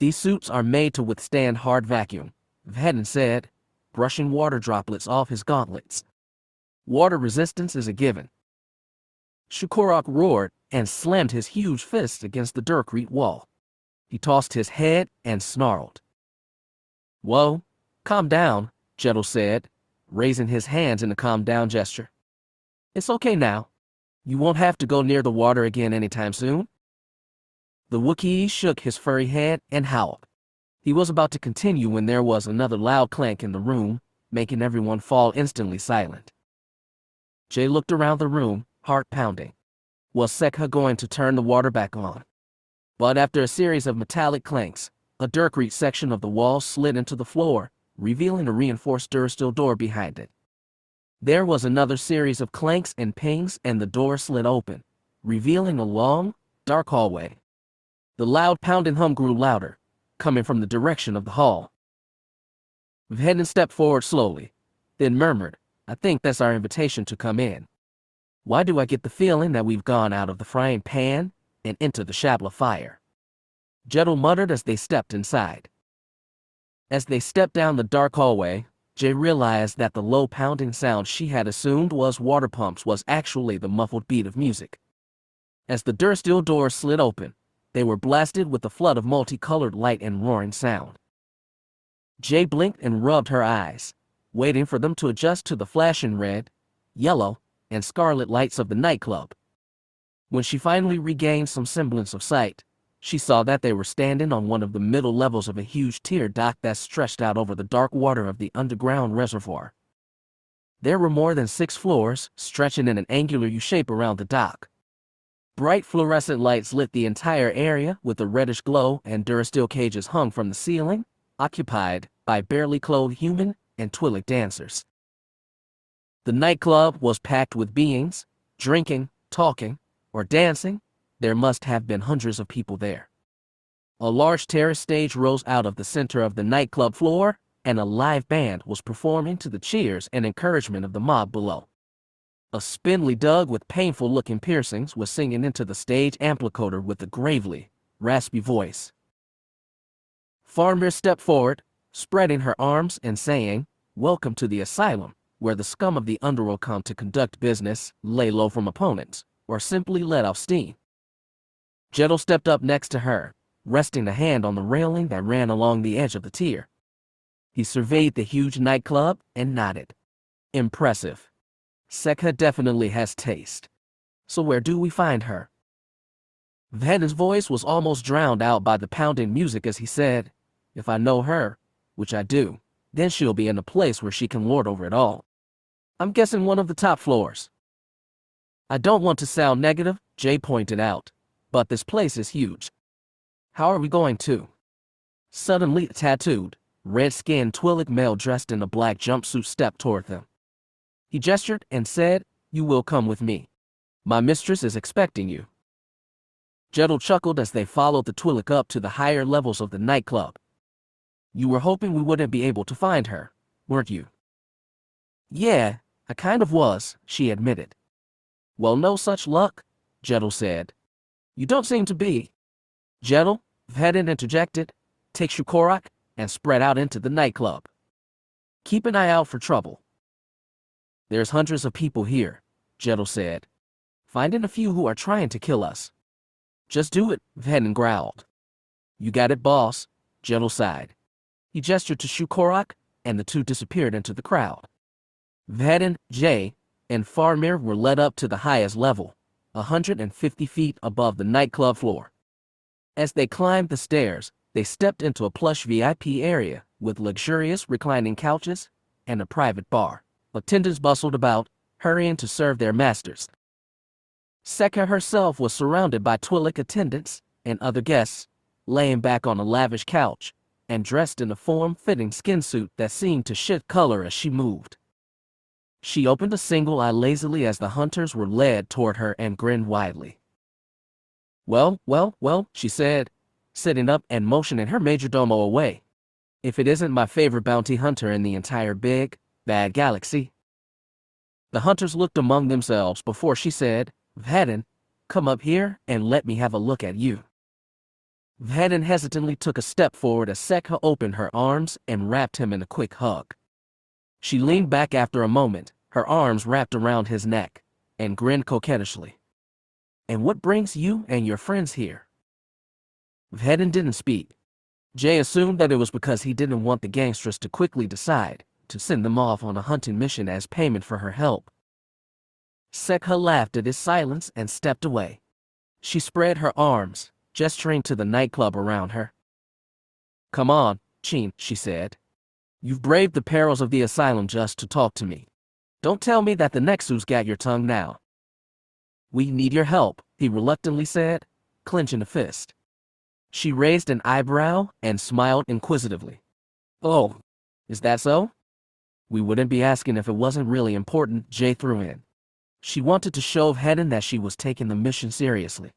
These suits are made to withstand hard vacuum, Vhetin said, brushing water droplets off his gauntlets. Water resistance is a given. Shukorak roared and slammed his huge fist against the Durkrete wall. He tossed his head and snarled. Whoa, calm down, Jay said, raising his hands in a calm down gesture. It's okay now. You won't have to go near the water again anytime soon. The Wookiee shook his furry head and howled. He was about to continue when there was another loud clank in the room, making everyone fall instantly silent. Jay looked around the room, heart pounding. Was Sekha going to turn the water back on? But after a series of metallic clanks, a Durkrete section of the wall slid into the floor, revealing a reinforced durasteel door behind it. There was another series of clanks and pings, and the door slid open, revealing a long, dark hallway. The loud pounding hum grew louder, coming from the direction of the hall. Vhetin stepped forward slowly, then murmured, I think that's our invitation to come in. Why do I get the feeling that we've gone out of the frying pan and into the shabla fire? Jay muttered as they stepped inside. As they stepped down the dark hallway, Jay realized that the low pounding sound she had assumed was water pumps was actually the muffled beat of music. As the durasteel doors slid open, they were blasted with a flood of multicolored light and roaring sound. Jay blinked and rubbed her eyes, waiting for them to adjust to the flashing red, yellow, and scarlet lights of the nightclub. When she finally regained some semblance of sight, she saw that they were standing on one of the middle levels of a huge tier dock that stretched out over the dark water of the underground reservoir. There were more than 6 floors, stretching in an angular U-shape around the dock. Bright fluorescent lights lit the entire area with a reddish glow, and durasteel cages hung from the ceiling, occupied by barely clothed human and Twi'lek dancers. The nightclub was packed with beings, drinking, talking, or dancing. There must have been hundreds of people there. A large terrace stage rose out of the center of the nightclub floor, and a live band was performing to the cheers and encouragement of the mob below. A spindly Doug with painful-looking piercings was singing into the stage amplifier with a gravely, raspy voice. Farmer stepped forward, spreading her arms and saying, "Welcome to the asylum, where the scum of the underworld come to conduct business, lay low from opponents, or simply let off steam." Jettel stepped up next to her, resting a hand on the railing that ran along the edge of the tier. He surveyed the huge nightclub and nodded. "Impressive. Sekha definitely has taste. So where do we find her?" Vhetin's voice was almost drowned out by the pounding music as he said, "If I know her, which I do, then she'll be in a place where she can lord over it all. I'm guessing one of the top floors." "I don't want to sound negative," Jay pointed out, "but this place is huge. How are we going to?" Suddenly, a tattooed, red-skinned Twi'lek male dressed in a black jumpsuit stepped toward them. He gestured and said, "You will come with me. My mistress is expecting you." Jettel chuckled as they followed the Twi'lek up to the higher levels of the nightclub. "You were hoping we wouldn't be able to find her, weren't you?" "Yeah, I kind of was," she admitted. "Well, no such luck," Jettel said. "You don't seem to be." "Jettel," Vhetin interjected, "take Shukorak and spread out into the nightclub. Keep an eye out for trouble." "There's hundreds of people here," Jettel said. "Finding a few who are trying to kill us." "Just do it," Vhetin growled. "You got it, boss," Jettel sighed. He gestured to Shukorak, and the two disappeared into the crowd. Vhetin, Jay, and Farmir were led up to the highest level, 150 feet above the nightclub floor. As they climbed the stairs, they stepped into a plush VIP area with luxurious reclining couches and a private bar. Attendants bustled about, hurrying to serve their masters. Sekha herself was surrounded by Twi'lek attendants and other guests, laying back on a lavish couch and dressed in a form-fitting skin suit that seemed to shift color as she moved. She opened a single eye lazily as the hunters were led toward her and grinned widely. Well, she said, sitting up and motioning her majordomo away. "If it isn't my favorite bounty hunter in the entire big, bad galaxy." The hunters looked among themselves before she said, "Vhetin, come up here and let me have a look at you." Vhetin hesitantly took a step forward as Sekha opened her arms and wrapped him in a quick hug. She leaned back after a moment, her arms wrapped around his neck, and grinned coquettishly. "And what brings you and your friends here?" Vhetin didn't speak. Jay assumed that it was because he didn't want the gangsters to quickly decide to send them off on a hunting mission as payment for her help. Sekha laughed at his silence and stepped away. She spread her arms, gesturing to the nightclub around her. "Come on, Cin," she said. "You've braved the perils of the asylum just to talk to me. Don't tell me that the Nexu's got your tongue now." "We need your help," he reluctantly said, clenching a fist. She raised an eyebrow and smiled inquisitively. "Oh, is that so?" "We wouldn't be asking if it wasn't really important," Jay threw in. She wanted to show Vhetin that she was taking the mission seriously.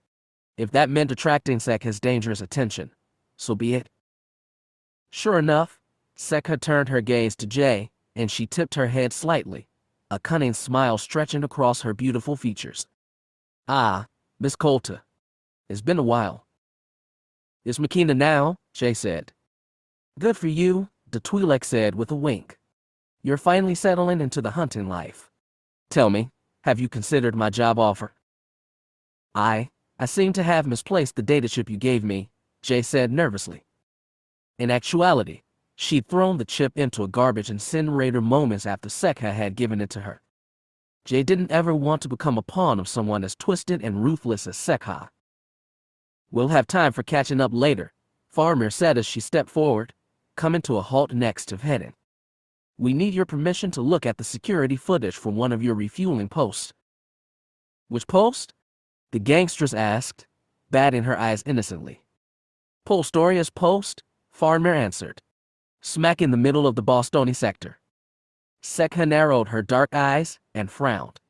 If that meant attracting Sekha's dangerous attention, so be it. Sure enough, Sekha turned her gaze to Jay, and she tipped her head slightly, a cunning smile stretching across her beautiful features. "Ah, Miss Colta. It's been a while." "It's Makina now," Jay said. "Good for you," the Twi'lek said with a wink. "You're finally settling into the hunting life. Tell me, have you considered my job offer?" I seem to have misplaced the data chip you gave me," Jay said nervously. In actuality, she'd thrown the chip into a garbage incinerator moments after Sekha had given it to her. Jay didn't ever want to become a pawn of someone as twisted and ruthless as Sekha. "We'll have time for catching up later," Farmir said as she stepped forward, coming to a halt next to Vhetin. "We need your permission to look at the security footage from one of your refueling posts." "Which post?" the gangstress asked, batting her eyes innocently. "Polstoria's post," Farmir answered. "Smack in the middle of the Bostoni sector." Sekha narrowed her dark eyes and frowned.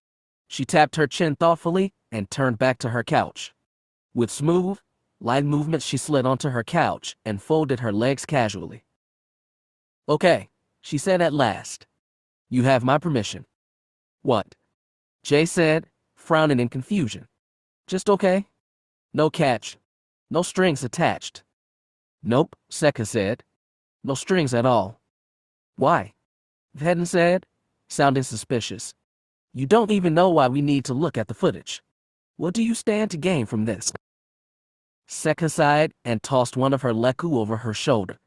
She tapped her chin thoughtfully and turned back to her couch. With smooth, light movements, she slid onto her couch and folded her legs casually. "Okay," she said at last. "You have my permission." "What?" Jay said, frowning in confusion. "Just okay? No catch? No strings attached?" "Nope," Sekha said. "No strings at all." "Why?" Vhetin said, sounding suspicious. "You don't even know why we need to look at the footage. What do you stand to gain from this?" Sekha sighed and tossed one of her leku over her shoulder.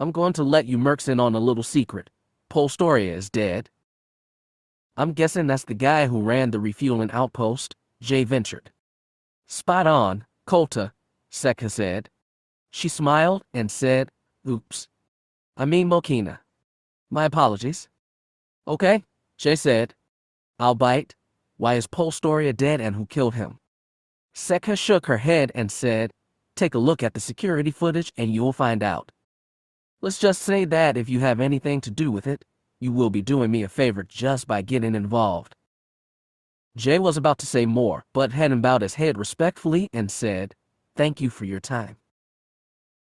"I'm going to let you mercs in on a little secret. Polstoria is dead." "I'm guessing that's the guy who ran the refueling outpost," Jay ventured. "Spot on, Kolta," Sekha said. She smiled and said, "Oops. I mean Mokina. My apologies." "Okay," Jay said. "I'll bite. Why is Polstoria dead and who killed him?" Sekha shook her head and said, "Take a look at the security footage and you'll find out. Let's just say that if you have anything to do with it, you will be doing me a favor just by getting involved." Jay was about to say more, but Vhetin bowed his head respectfully and said, "Thank you for your time."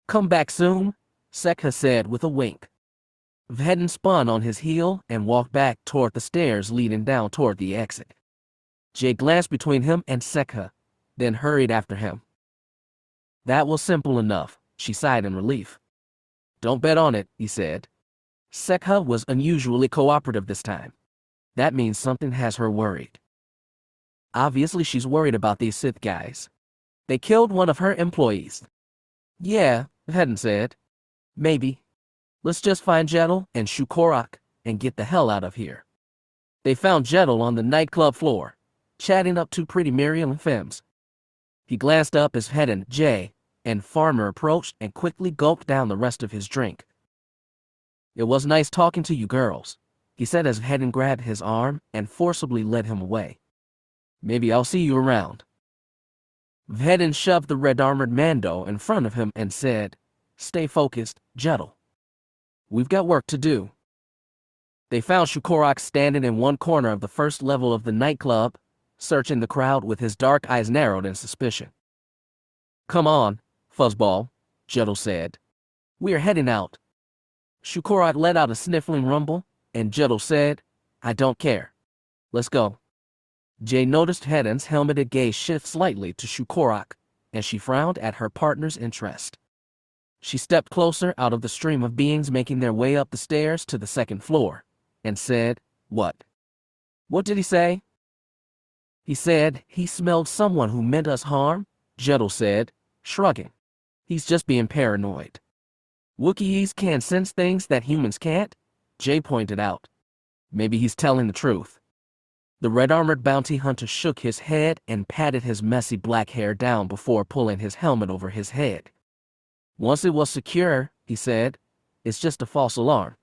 "Come back soon," Sekha said with a wink. Vhetin spun on his heel and walked back toward the stairs leading down toward the exit. Jay glanced between him and Sekha, then hurried after him. "That was simple enough," she sighed in relief. "Don't bet on it," he said. Sekha was unusually cooperative this time. That means something has her worried. Obviously she's worried about these Sith guys. They killed one of her employees. "Yeah," Vhetin said. "Maybe. Let's just find Jedel and Shukorak and get the hell out of here." They found Jedel on the nightclub floor, chatting up two pretty Miriam femmes. He glanced up as Vhetin, Jay, and Farmer approached and quickly gulped down the rest of his drink. "It was nice talking to you girls," he said as Vhetin grabbed his arm and forcibly led him away. "Maybe I'll see you around." Vhetin shoved the red-armored Mando in front of him and said, "Stay focused, Jedel. We've got work to do." They found Shukorak standing in one corner of the first level of the nightclub, searching the crowd with his dark eyes narrowed in suspicion. "Come on, fuzzball," Jedel said. "We are heading out." Shukorak let out a sniffling rumble, and Jedel said, "I don't care. Let's go." Jay noticed Vhetin's helmeted gaze shift slightly to Shukorak, and she frowned at her partner's interest. She stepped closer out of the stream of beings making their way up the stairs to the second floor, and said, "What? What did he say?" "He said he smelled someone who meant us harm," Jedel said, shrugging. "He's just being paranoid." "Wookiees can sense things that humans can't," Jay pointed out. "Maybe he's telling the truth." The red-armored bounty hunter shook his head and patted his messy black hair down before pulling his helmet over his head. "Once it was secure," he said, "it's just a false alarm.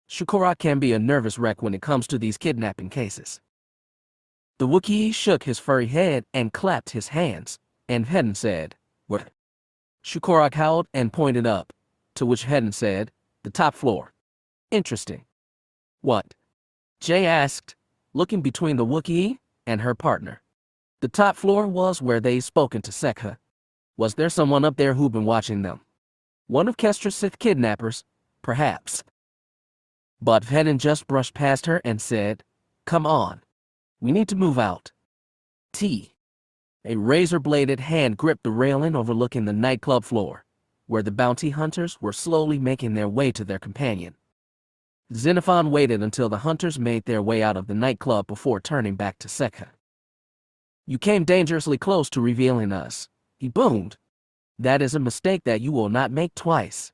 Shukorak can be a nervous wreck when it comes to these kidnapping cases." The Wookiee shook his furry head and clapped his hands, and Vhetin said, "What?" Shukorak howled and pointed up, to which Vhetin said, "The top floor." "Interesting." "What?" Jay asked, looking between the Wookiee and her partner. The top floor was where they'd spoken to Sekha. Was there someone up there who'd been watching them? One of Kestra's Sith kidnappers, perhaps. But Vhetin just brushed past her and said, "Come on. We need to move out." A razor-bladed hand gripped the railing overlooking the nightclub floor, where the bounty hunters were slowly making their way to their companion. Xenophon waited until the hunters made their way out of the nightclub before turning back to Sekha. "You came dangerously close to revealing us," he boomed. "That is a mistake that you will not make twice."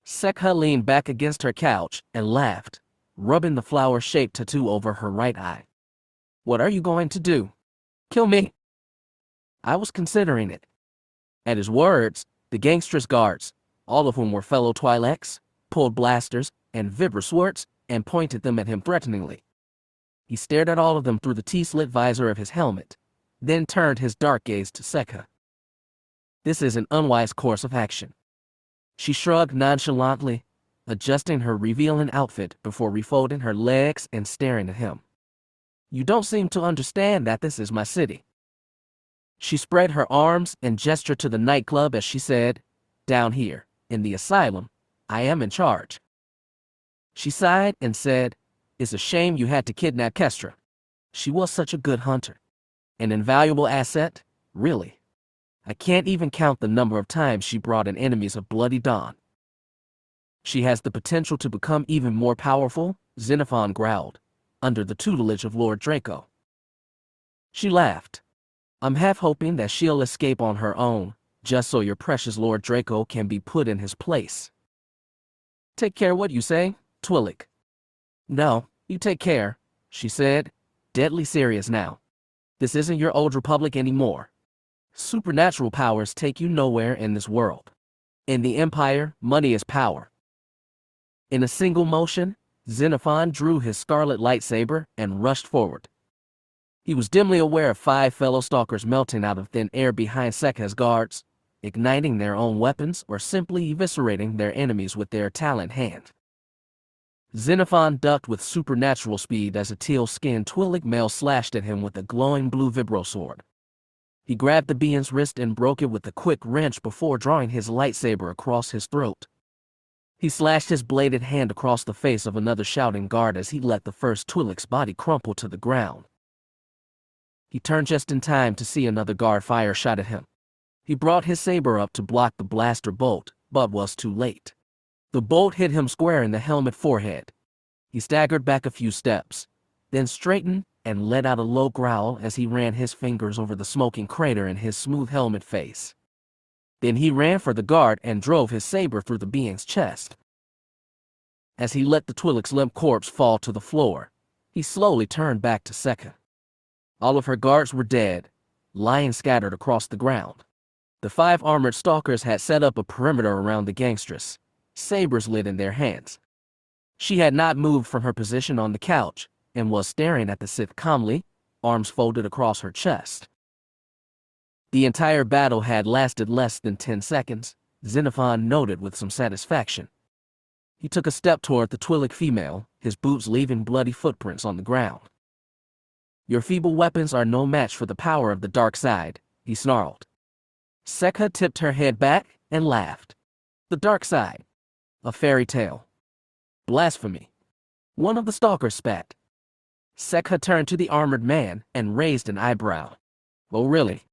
Sekha leaned back against her couch and laughed, rubbing the flower-shaped tattoo over her right eye. "What are you going to do? Kill me?" "I was considering it." At his words, the gangster's guards, all of whom were fellow Twi'leks, pulled blasters and vibra-swords and pointed them at him threateningly. He stared at all of them through the T-slit visor of his helmet, then turned his dark gaze to Sekha. "This is an unwise course of action." She shrugged nonchalantly, adjusting her revealing outfit before refolding her legs and staring at him. "You don't seem to understand that this is my city." She spread her arms and gestured to the nightclub as she said, "Down here, in the asylum, I am in charge." She sighed and said, "It's a shame you had to kidnap Kestra. She was such a good hunter. An invaluable asset, really. I can't even count the number of times she brought in enemies of bloody dawn." "She has the potential to become even more powerful," Xenophon growled, "under the tutelage of Lord Draco." She laughed. "I'm half hoping that she'll escape on her own, just so your precious Lord Draco can be put in his place." "Take care what you say, Twillick." "No, you take care," she said, deadly serious now. "This isn't your old republic anymore. Supernatural powers take you nowhere in this world. In the Empire, money is power." In a single motion, Xenophon drew his scarlet lightsaber and rushed forward. He was dimly aware of 5 fellow stalkers melting out of thin air behind Sekha's guards, igniting their own weapons or simply eviscerating their enemies with their taloned hand. Xenophon ducked with supernatural speed as a teal-skinned Twi'lek male slashed at him with a glowing blue vibrosword. He grabbed the being's wrist and broke it with a quick wrench before drawing his lightsaber across his throat. He slashed his bladed hand across the face of another shouting guard as he let the first Twi'lek's body crumple to the ground. He turned just in time to see another guard fire a shot at him. He brought his saber up to block the blaster bolt, but was too late. The bolt hit him square in the helmet forehead. He staggered back a few steps, then straightened and let out a low growl as he ran his fingers over the smoking crater in his smooth helmet face. Then he ran for the guard and drove his saber through the being's chest. As he let the Twi'lek's limp corpse fall to the floor, he slowly turned back to Sekha. All of her guards were dead, lying scattered across the ground. The 5 armored stalkers had set up a perimeter around the gangstress, sabers lit in their hands. She had not moved from her position on the couch and was staring at the Sith calmly, arms folded across her chest. The entire battle had lasted less than 10 seconds, Xenophon noted with some satisfaction. He took a step toward the Twi'lek female, his boots leaving bloody footprints on the ground. "Your feeble weapons are no match for the power of the dark side," he snarled. Sekha tipped her head back and laughed. "The dark side? A fairy tale. Blasphemy." One of the stalkers spat. Sekha turned to the armored man and raised an eyebrow. "Oh really?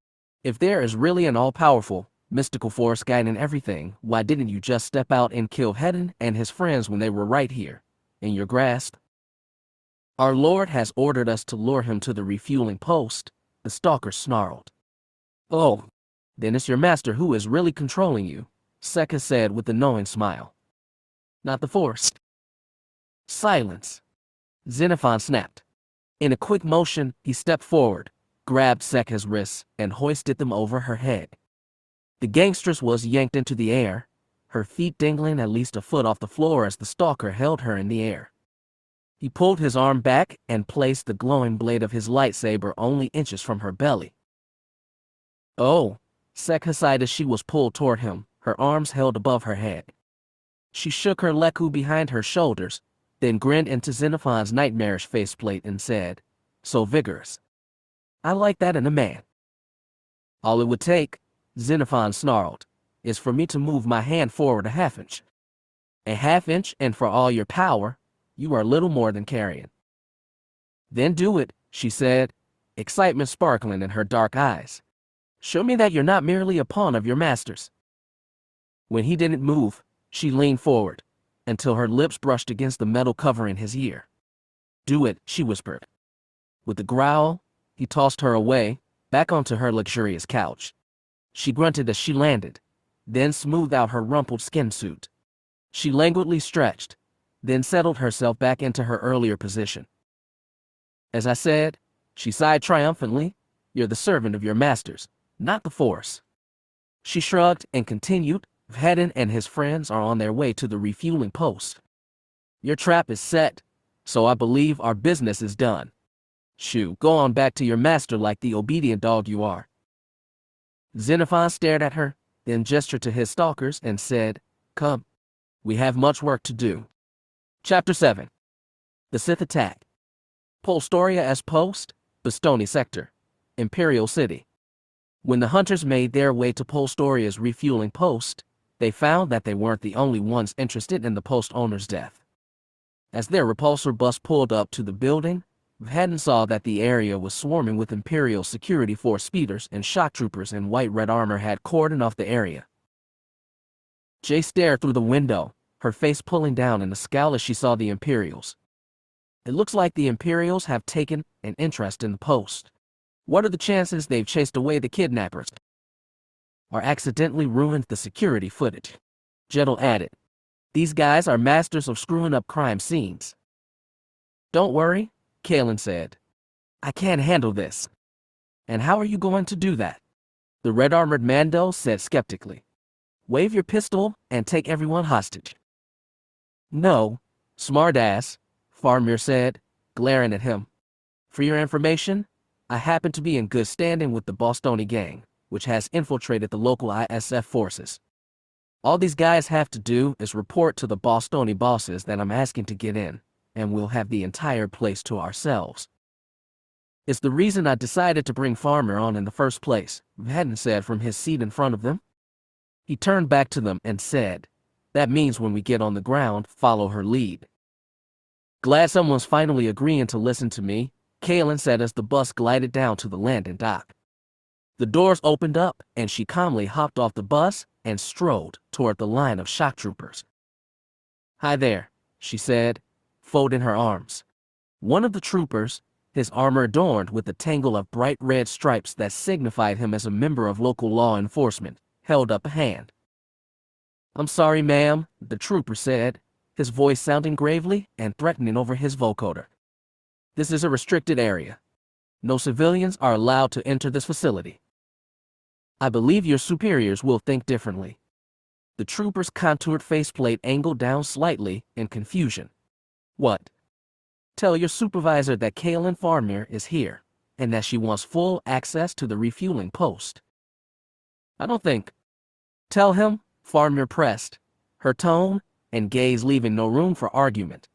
If there is really an all-powerful, mystical force guiding everything, why didn't you just step out and kill Hedon and his friends when they were right here, in your grasp?" "Our Lord has ordered us to lure him to the refueling post," the stalker snarled. "Oh, then it's your master who is really controlling you," Sekha said with a knowing smile. "Not the force." "Silence," Xenophon snapped. In a quick motion, he stepped forward, grabbed Sekha's wrists, and hoisted them over her head. The gangstress was yanked into the air, her feet dangling at least a foot off the floor as the stalker held her in the air. He pulled his arm back and placed the glowing blade of his lightsaber only inches from her belly. "Oh," Sekha sighed as she was pulled toward him, her arms held above her head. She shook her lekku behind her shoulders, then grinned into Xenophon's nightmarish faceplate and said, "So vigorous. I like that in a man." "All it would take," Xenophon snarled, "is for me to move my hand forward a half-inch. A half-inch, and for all your power, you are little more than carrion." "Then do it," she said, excitement sparkling in her dark eyes. "Show me that you're not merely a pawn of your master's." When he didn't move, she leaned forward, until her lips brushed against the metal covering his ear. "Do it," she whispered. With a growl, he tossed her away, back onto her luxurious couch. She grunted as she landed, then smoothed out her rumpled skin suit. She languidly stretched, then settled herself back into her earlier position. "As I said," she sighed triumphantly, "you're the servant of your masters, not the Force." She shrugged and continued, "Hedon and his friends are on their way to the refueling post. Your trap is set, so I believe our business is done. Shoo, go on back to your master like the obedient dog you are." Xenophon stared at her, then gestured to his stalkers and said, "Come." We have much work to do. Chapter 7. The Sith Attack. Polstoria as Post, Bastoni Sector, Imperial City. When the hunters made their way to Polstoria's refueling post, they found that they weren't the only ones interested in the post owner's death. As their repulsor bus pulled up to the building, Vhetin saw that the area was swarming with Imperial security force speeders and shock troopers in white-red armor had cordoned off the area. Jay stared through the window, her face pulling down in a scowl as she saw the Imperials. It looks like the Imperials have taken an interest in the post. What are the chances they've chased away the kidnappers? Or accidentally ruined the security footage? Jettel added. These guys are masters of screwing up crime scenes. Don't worry, Kalen said. I can't handle this. And how are you going to do that? The red-armored Mando said skeptically. Wave your pistol and take everyone hostage. No, smartass, Farmir said, glaring at him. For your information, I happen to be in good standing with the Bostoni gang, which has infiltrated the local ISF forces. All these guys have to do is report to the Bostoni bosses that I'm asking to get in, and we'll have the entire place to ourselves. It's the reason I decided to bring Farmir on in the first place, Vhetin said from his seat in front of them. He turned back to them and said, that means when we get on the ground, follow her lead. Glad someone's finally agreeing to listen to me, Kalen said as the bus glided down to the landing dock. The doors opened up, and she calmly hopped off the bus and strode toward the line of shock troopers. Hi there, she said, folding her arms. One of the troopers, his armor adorned with a tangle of bright red stripes that signified him as a member of local law enforcement, held up a hand. I'm sorry, ma'am, the trooper said, his voice sounding gravely and threatening over his vocoder. This is a restricted area. No civilians are allowed to enter this facility. I believe your superiors will think differently. The trooper's contoured faceplate angled down slightly in confusion. What? Tell your supervisor that Kalen Farmir is here, and that she wants full access to the refueling post. I don't think. Tell him, Farmir pressed, her tone and gaze leaving no room for argument.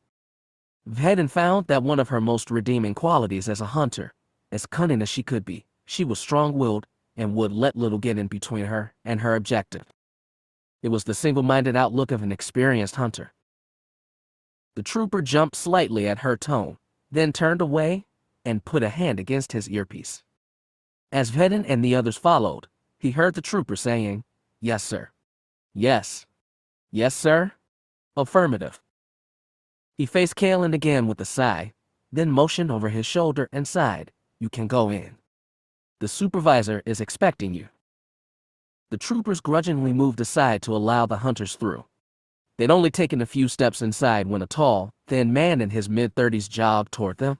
Vhetin found that one of her most redeeming qualities as a hunter, as cunning as she could be, she was strong-willed and would let little get in between her and her objective. It was the single-minded outlook of an experienced hunter. The trooper jumped slightly at her tone, then turned away and put a hand against his earpiece. As Vhetin and the others followed, he heard the trooper saying, Yes, sir. Yes. Yes, sir. Affirmative. He faced Kalen again with a sigh, then motioned over his shoulder and sighed, You can go in. The supervisor is expecting you. The troopers grudgingly moved aside to allow the hunters through. They'd only taken a few steps inside when a tall, thin man in his mid-30s jogged toward them.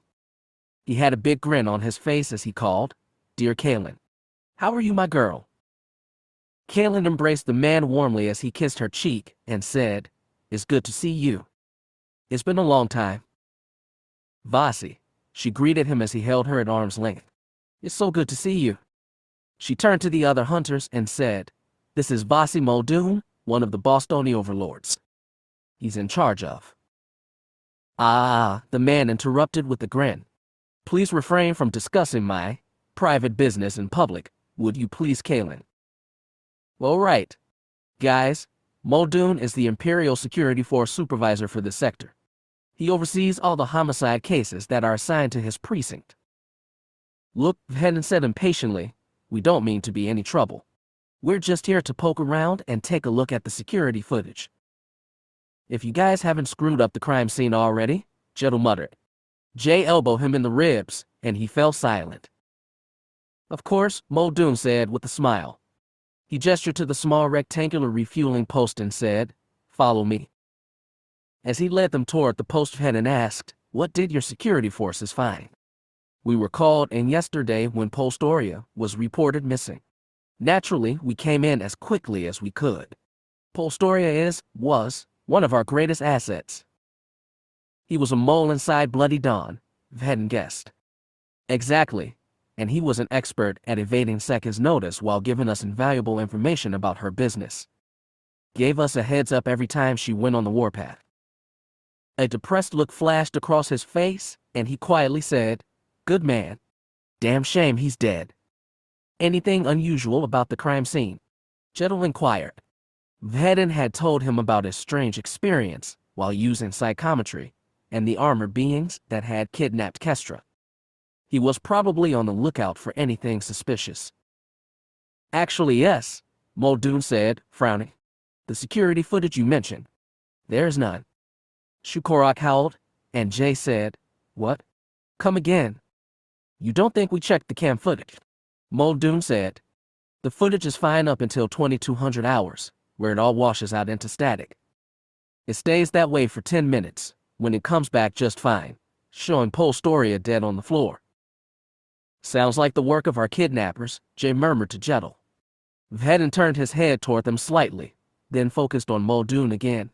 He had a big grin on his face as he called, Dear Kalen. How are you, my girl? Kalen embraced the man warmly as he kissed her cheek and said, It's good to see you. It's been a long time. Vasi, she greeted him as he held her at arm's length. It's so good to see you. She turned to the other hunters and said, This is Vasi Muldoon, one of the Bostoni overlords. He's in charge of. The man interrupted with a grin. Please refrain from discussing my private business in public, would you please, Kalen? All right. Guys, Muldoon is the Imperial Security Force supervisor for this sector. He oversees all the homicide cases that are assigned to his precinct. Look, Vhetin said impatiently, we don't mean to be any trouble. We're just here to poke around and take a look at the security footage. If you guys haven't screwed up the crime scene already, Jettel muttered. Jay elbowed him in the ribs, and he fell silent. Of course, Muldoon said with a smile. He gestured to the small rectangular refueling post and said, Follow me. As he led them toward the post, Vhetin asked, What did your security forces find? We were called in yesterday when Polstoria was reported missing. Naturally, we came in as quickly as we could. Polstoria was one of our greatest assets. He was a mole inside Bloody Dawn, Vhetin guessed. Exactly, and he was an expert at evading Sekka's notice while giving us invaluable information about her business. Gave us a heads up every time she went on the warpath. A depressed look flashed across his face, and he quietly said, "Good man. Damn shame he's dead." "Anything unusual about the crime scene?" Jettel inquired. Vhetin had told him about his strange experience while using psychometry and the armored beings that had kidnapped Kestra. He was probably on the lookout for anything suspicious. "Actually, yes," Muldoon said, frowning. "The security footage you mentioned. There's none." Shukorak howled, and Jay said, "What? Come again." "You don't think we checked the cam footage?" Muldoon said. "The footage is fine up until 2200 hours, where it all washes out into static. It stays that way for 10 minutes, when it comes back just fine, showing Polstoria dead on the floor." "Sounds like the work of our kidnappers," Jay murmured to Jettel. Vhetin turned his head toward them slightly, then focused on Muldoon again.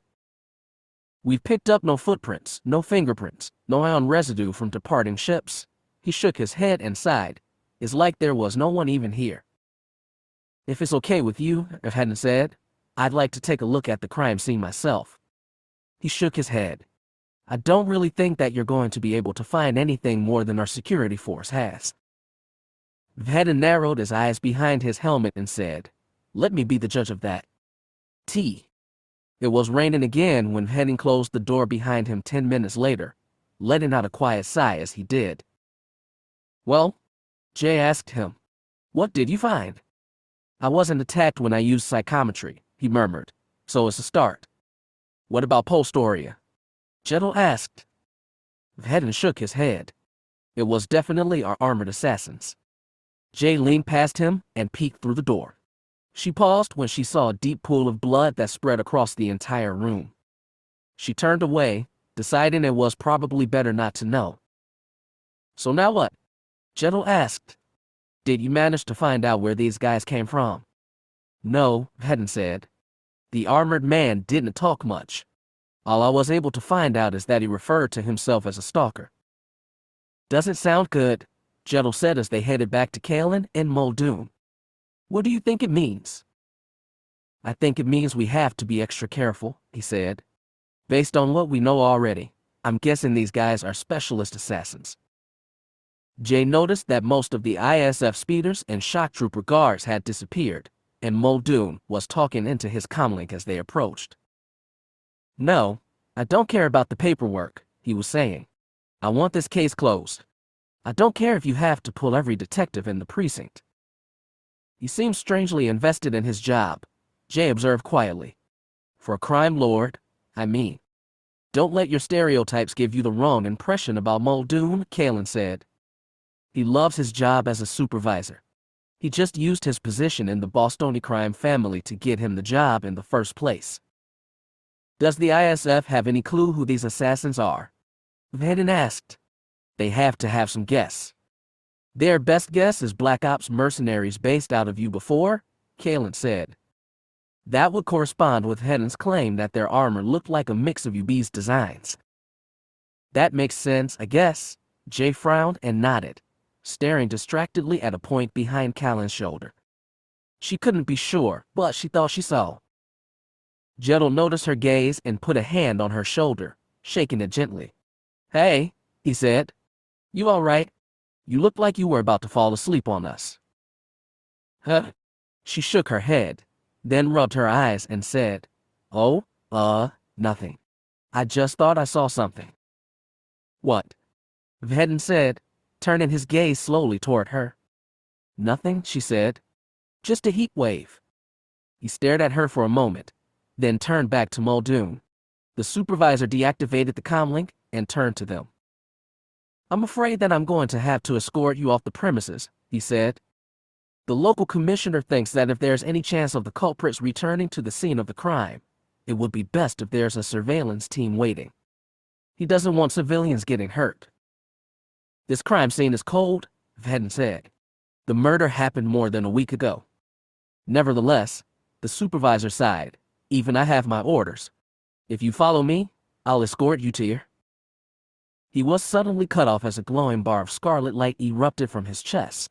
"We've picked up no footprints, no fingerprints, no ion residue from departing ships." He shook his head and sighed. "It's like there was no one even here." "If it's okay with you," Vhetin said, "I'd like to take a look at the crime scene myself." He shook his head. "I don't really think that you're going to be able to find anything more than our security force has." Vhetin narrowed his eyes behind his helmet and said, "Let me be the judge of that." It was raining again when Vhetin closed the door behind him 10 minutes later, letting out a quiet sigh as he did. "Well?" Jay asked him. "What did you find?" "I wasn't attacked when I used psychometry," he murmured, "so it's a start." "What about Polstoria?" Jettel asked. Vhetin shook his head. "It was definitely our armored assassins." Jay leaned past him and peeked through the door. She paused when she saw a deep pool of blood that spread across the entire room. She turned away, deciding it was probably better not to know. "So now what?" Jettel asked. "Did you manage to find out where these guys came from?" "No," Vhetin said. "The armored man didn't talk much. All I was able to find out is that he referred to himself as a stalker." "Doesn't sound good," Jettel said as they headed back to Kalen and Muldoon. "What do you think it means?" "I think it means we have to be extra careful," he said. "Based on what we know already, I'm guessing these guys are specialist assassins." Jay noticed that most of the ISF speeders and shock trooper guards had disappeared, and Muldoon was talking into his comlink as they approached. "No, I don't care about the paperwork," he was saying. "I want this case closed. I don't care if you have to pull every detective in the precinct." "He seems strangely invested in his job," Jay observed quietly. "For a crime lord, I mean." "Don't let your stereotypes give you the wrong impression about Muldoon," Kalen said. "He loves his job as a supervisor. He just used his position in the Bostoni crime family to get him the job in the first place." "Does the ISF have any clue who these assassins are?" Vhetin asked. "They have to have some guess." "Their best guess is Black Ops mercenaries based out of U-4, Kalen said. That would correspond with Vhetin's claim that their armor looked like a mix of UB's designs. "That makes sense, I guess." Jay frowned and nodded, staring distractedly at a point behind Kalen's shoulder. She couldn't be sure, but she thought she saw. Jettel noticed her gaze and put a hand on her shoulder, shaking it gently. "Hey," he said. "You all right? You looked like you were about to fall asleep on us." "Huh?" She shook her head, then rubbed her eyes and said, "Oh, nothing. I just thought I saw something." "What?" Vhetin said, turning his gaze slowly toward her. "Nothing," she said. "Just a heat wave." He stared at her for a moment, then turned back to Muldoon. The supervisor deactivated the comlink and turned to them. "I'm afraid that I'm going to have to escort you off the premises," he said. "The local commissioner thinks that if there's any chance of the culprits returning to the scene of the crime, it would be best if there's a surveillance team waiting. He doesn't want civilians getting hurt." "This crime scene is cold," Vhetin said. "The murder happened more than a week ago." "Nevertheless," the supervisor sighed, "even I have my orders. If you follow me, I'll escort you to your—" He was suddenly cut off as a glowing bar of scarlet light erupted from his chest.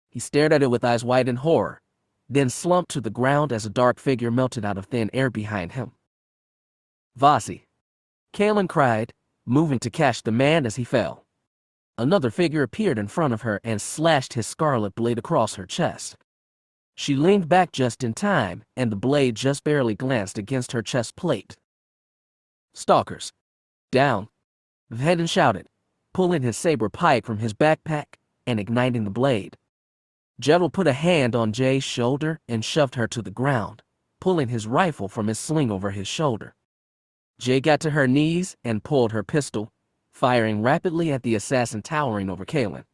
He stared at it with eyes wide in horror, then slumped to the ground as a dark figure melted out of thin air behind him. "Vasi!" Kaelin cried, moving to catch the man as he fell. Another figure appeared in front of her and slashed his scarlet blade across her chest. She leaned back just in time, and the blade just barely glanced against her chest plate. "Stalkers! Down!" Vhetin shouted, pulling his saber pike from his backpack and igniting the blade. Jedel put a hand on Jay's shoulder and shoved her to the ground, pulling his rifle from his sling over his shoulder. Jay got to her knees and pulled her pistol, firing rapidly at the assassin towering over Kaelin.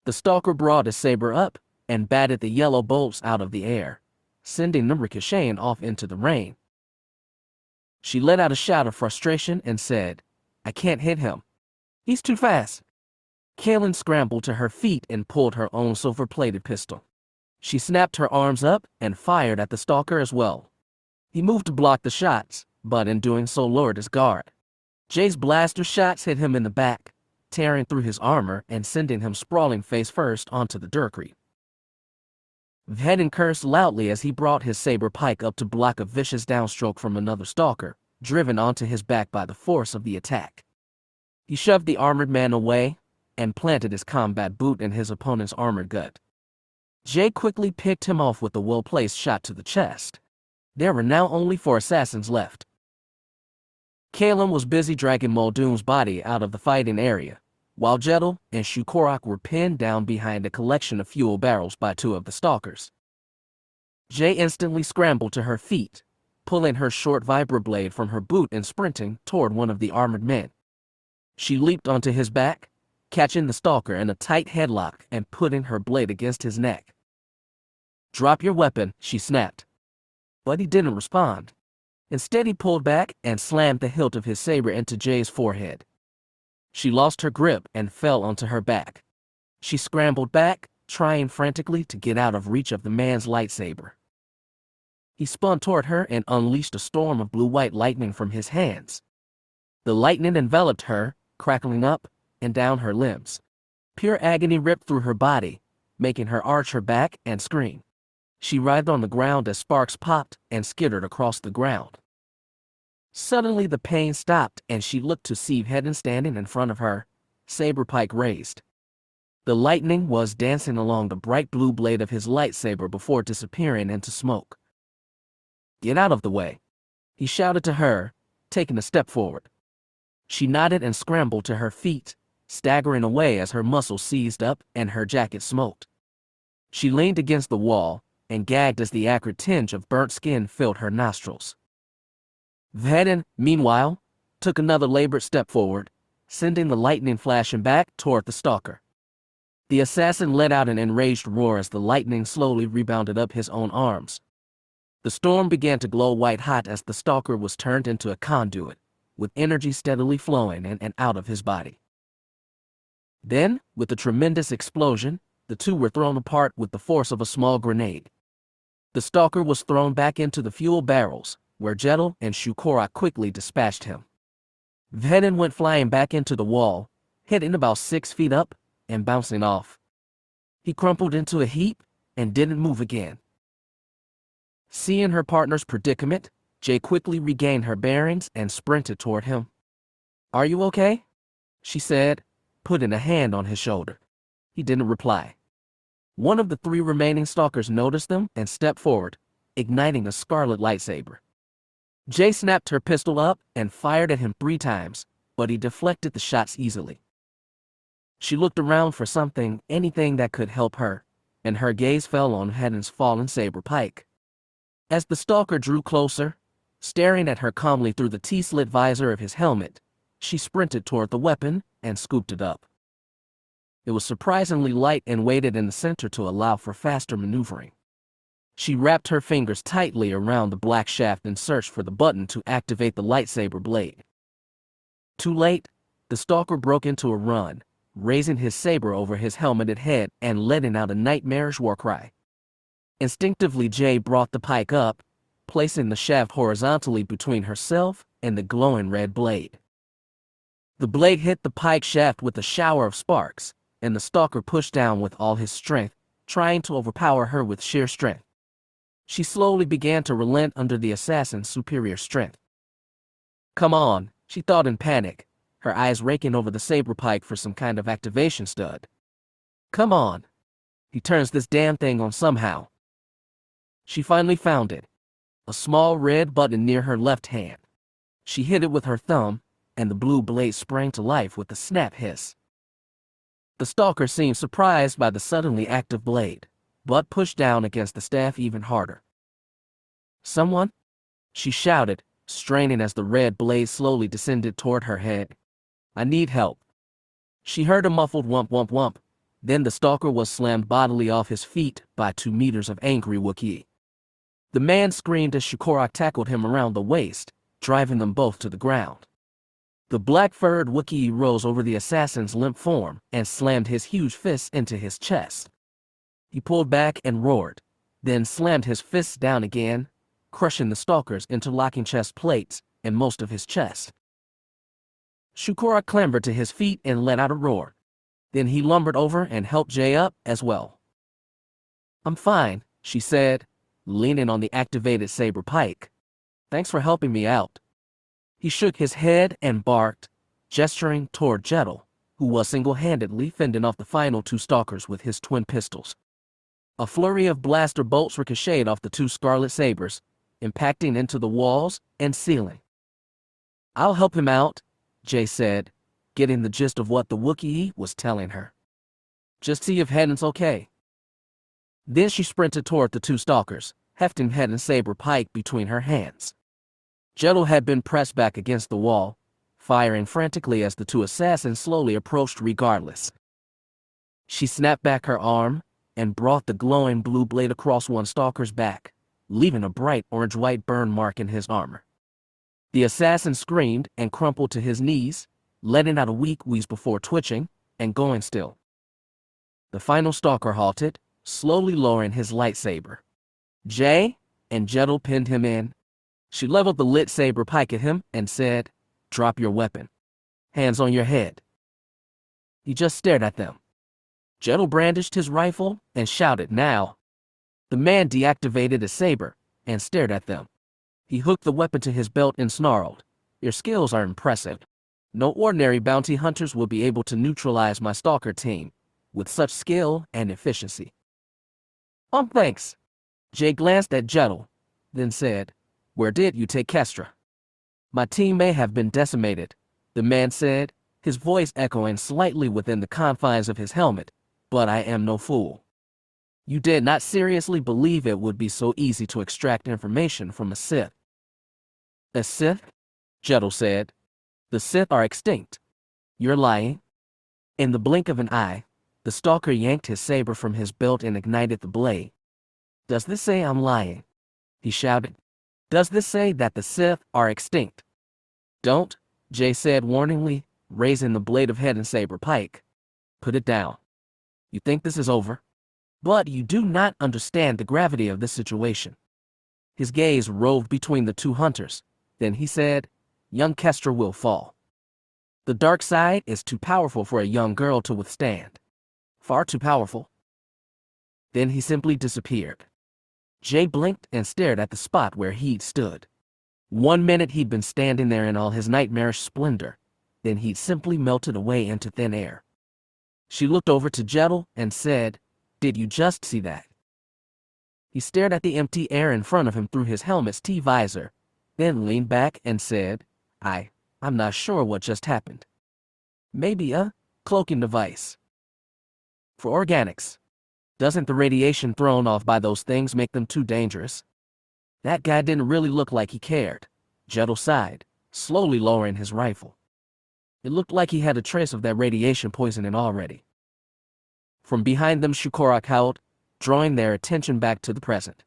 The stalker brought his saber up and batted the yellow bolts out of the air, sending them ricocheting off into the rain. She let out a shout of frustration and said, "I can't hit him. He's too fast." Kaelin scrambled to her feet and pulled her own silver-plated pistol. She snapped her arms up and fired at the stalker as well. He moved to block the shots, but in doing so lowered his guard. Jay's blaster shots hit him in the back, tearing through his armor and sending him sprawling face first onto the dirt. Vhetin cursed loudly as he brought his saber pike up to block a vicious downstroke from another stalker, driven onto his back by the force of the attack. He shoved the armored man away and planted his combat boot in his opponent's armored gut. Jay quickly picked him off with a well-placed shot to the chest. There were now only 4 assassins left. Kaelin was busy dragging Muldoon's body out of the fighting area, while Jedel and Shukorak were pinned down behind a collection of fuel barrels by 2 of the stalkers. Jay instantly scrambled to her feet, pulling her short vibroblade from her boot and sprinting toward one of the armored men. She leaped onto his back, catching the stalker in a tight headlock and putting her blade against his neck. "Drop your weapon," she snapped. But he didn't respond. Instead, he pulled back and slammed the hilt of his saber into Jay's forehead. She lost her grip and fell onto her back. She scrambled back, trying frantically to get out of reach of the man's lightsaber. He spun toward her and unleashed a storm of blue-white lightning from his hands. The lightning enveloped her, crackling up and down her limbs. Pure agony ripped through her body, making her arch her back and scream. She writhed on the ground as sparks popped and skittered across the ground. Suddenly the pain stopped and she looked to see Vhetin standing in front of her, saber pike raised. The lightning was dancing along the bright blue blade of his lightsaber before disappearing into smoke. "Get out of the way," he shouted to her, taking a step forward. She nodded and scrambled to her feet, staggering away as her muscles seized up and her jacket smoked. She leaned against the wall and gagged as the acrid tinge of burnt skin filled her nostrils. Vhetin, meanwhile, took another labored step forward, sending the lightning flashing back toward the stalker. The assassin let out an enraged roar as the lightning slowly rebounded up his own arms. The storm began to glow white-hot as the stalker was turned into a conduit, with energy steadily flowing in and out of his body. Then, with a tremendous explosion, the 2 were thrown apart with the force of a small grenade. The stalker was thrown back into the fuel barrels, where Jedel and Shukorak quickly dispatched him. Vhetin went flying back into the wall, hitting about 6 feet up and bouncing off. He crumpled into a heap and didn't move again. Seeing her partner's predicament, Jay quickly regained her bearings and sprinted toward him. "Are you okay?" she said, putting a hand on his shoulder. He didn't reply. One of the 3 remaining stalkers noticed them and stepped forward, igniting a scarlet lightsaber. Jay snapped her pistol up and fired at him 3 times, but he deflected the shots easily. She looked around for something, anything that could help her, and her gaze fell on Vhetin's fallen saber pike. As the stalker drew closer, staring at her calmly through the T-slit visor of his helmet, she sprinted toward the weapon and scooped it up. It was surprisingly light and weighted in the center to allow for faster maneuvering. She wrapped her fingers tightly around the black shaft and searched for the button to activate the lightsaber blade. Too late, the stalker broke into a run, raising his saber over his helmeted head and letting out a nightmarish war cry. Instinctively, Jay brought the pike up, placing the shaft horizontally between herself and the glowing red blade. The blade hit the pike shaft with a shower of sparks, and the stalker pushed down with all his strength, trying to overpower her with sheer strength. She slowly began to relent under the assassin's superior strength. Come on, she thought in panic, her eyes raking over the saber pike for some kind of activation stud. Come on. He turns this damn thing on somehow. She finally found it. A small red button near her left hand. She hit it with her thumb, and the blue blade sprang to life with a snap hiss. The stalker seemed surprised by the suddenly active blade, but pushed down against the staff even harder. Someone? She shouted, straining as the red blade slowly descended toward her head. I need help. She heard a muffled whump whump whump. Then the stalker was slammed bodily off his feet by 2 meters of angry Wookiee. The man screamed as Shukorak tackled him around the waist, driving them both to the ground. The black-furred Wookiee rose over the assassin's limp form and slammed his huge fists into his chest. He pulled back and roared, then slammed his fists down again, crushing the stalker's interlocking chest plates and most of his chest. Shukorak clambered to his feet and let out a roar. Then he lumbered over and helped Jay up as well. I'm fine, she said, leaning on the activated saber pike. Thanks for helping me out. He shook his head and barked, gesturing toward Jettel, who was single-handedly fending off the final 2 stalkers with his twin pistols. A flurry of blaster bolts ricocheted off the 2 scarlet sabers, impacting into the walls and ceiling. I'll help him out, Jay said, getting the gist of what the Wookiee was telling her. Just see if Hetten's okay. Then she sprinted toward the 2 stalkers, hefting Hetten's saber pike between her hands. Jettel had been pressed back against the wall, firing frantically as the 2 assassins slowly approached regardless. She snapped back her arm and brought the glowing blue blade across one stalker's back, leaving a bright orange-white burn mark in his armor. The assassin screamed and crumpled to his knees, letting out a weak wheeze before twitching and going still. The final stalker halted, slowly lowering his lightsaber. Jay and Jettel pinned him in. She leveled the lit saber pike at him and said, "Drop your weapon. Hands on your head." He just stared at them. Jettel brandished his rifle and shouted, "Now." The man deactivated his saber and stared at them. He hooked the weapon to his belt and snarled, "Your skills are impressive. No ordinary bounty hunters will be able to neutralize my stalker team with such skill and efficiency." Thanks." Jay glanced at Jettel, then said, "Where did you take Kestra?" "My team may have been decimated," the man said, his voice echoing slightly within the confines of his helmet, "but I am no fool. You did not seriously believe it would be so easy to extract information from a Sith." "A Sith?" Jettel said. "The Sith are extinct." "You're lying." In the blink of an eye, the stalker yanked his saber from his belt and ignited the blade. "Does this say I'm lying?" he shouted. "Does this say that the Sith are extinct?" "Don't," Jay said warningly, raising the blade of Hetten's saber pike. "Put it down. You think this is over? But you do not understand the gravity of this situation." His gaze roved between the 2 hunters. Then he said, "Young Kestra will fall. The dark side is too powerful for a young girl to withstand. Far too powerful." Then he simply disappeared. Jay blinked and stared at the spot where he'd stood. 1 minute he'd been standing there in all his nightmarish splendor, then he'd simply melted away into thin air. She looked over to Jettel and said, "Did you just see that?" He stared at the empty air in front of him through his helmet's T-visor, then leaned back and said, I'm not sure what just happened. Maybe a cloaking device. For organics. Doesn't the radiation thrown off by those things make them too dangerous?" "That guy didn't really look like he cared," Jettel sighed, slowly lowering his rifle. "It looked like he had a trace of that radiation poisoning already." From behind them, Shukorak howled, drawing their attention back to the present.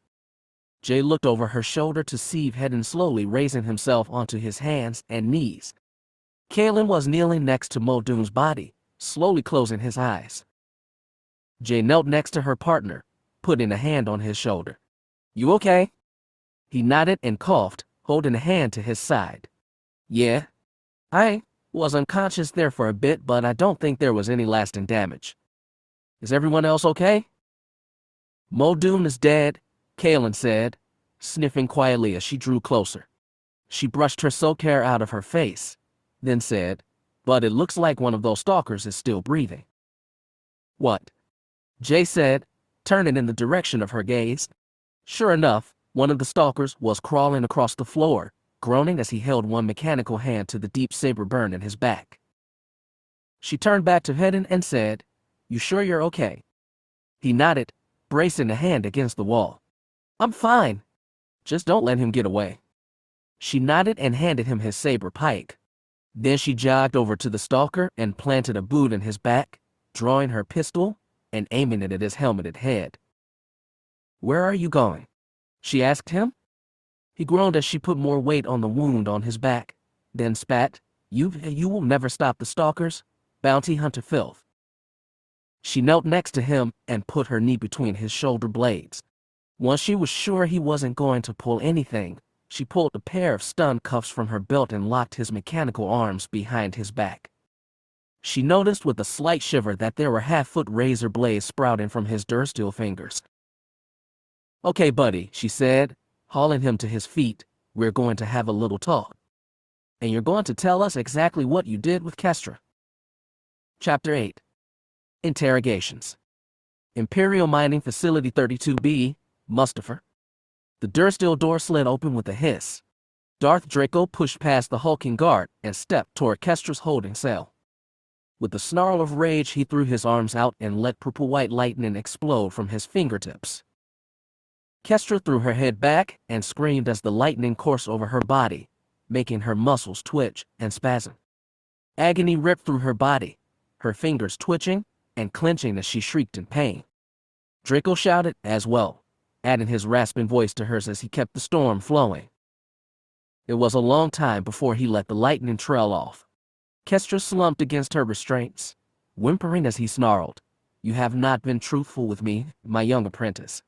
Jay looked over her shoulder to see Hetten slowly raising himself onto his hands and knees. Kalen was kneeling next to Muldoon's body, slowly closing his eyes. Jay knelt next to her partner, putting a hand on his shoulder. "You okay?" He nodded and coughed, holding a hand to his side. "Yeah. I was unconscious there for a bit, but I don't think there was any lasting damage. Is everyone else okay?" "Muldoon is dead," Kaelin said, sniffing quietly as she drew closer. She brushed her soaked hair out of her face, then said, "But it looks like one of those stalkers is still breathing." "What?" Jay said, turning in the direction of her gaze. Sure enough, one of the stalkers was crawling across the floor, groaning as he held one mechanical hand to the deep saber burn in his back. She turned back to Hett and said, "You sure you're okay?" He nodded, bracing a hand against the wall. "I'm fine. Just don't let him get away." She nodded and handed him his saber pike. Then she jogged over to the stalker and planted a boot in his back, drawing her pistol and aiming it at his helmeted head. "Where are you going?" she asked him. He groaned as she put more weight on the wound on his back, then spat, You will never stop the stalkers, bounty hunter filth." She knelt next to him and put her knee between his shoulder blades. Once she was sure he wasn't going to pull anything, she pulled a pair of stun cuffs from her belt and locked his mechanical arms behind his back. She noticed with a slight shiver that there were half-foot razor blades sprouting from his dursteel fingers. "Okay, buddy," she said, hauling him to his feet, "we're going to have a little talk. And you're going to tell us exactly what you did with Kestra." Chapter 8. Interrogations. Imperial Mining Facility 32B, Mustafar. The dursteel door slid open with a hiss. Darth Draco pushed past the hulking guard and stepped toward Kestra's holding cell. With a snarl of rage, he threw his arms out and let purple-white lightning explode from his fingertips. Kestra threw her head back and screamed as the lightning coursed over her body, making her muscles twitch and spasm. Agony ripped through her body, her fingers twitching and clenching as she shrieked in pain. Draco shouted as well, adding his rasping voice to hers as he kept the storm flowing. It was a long time before he let the lightning trail off. Kestra slumped against her restraints, whimpering as he snarled, "You have not been truthful with me, my young apprentice."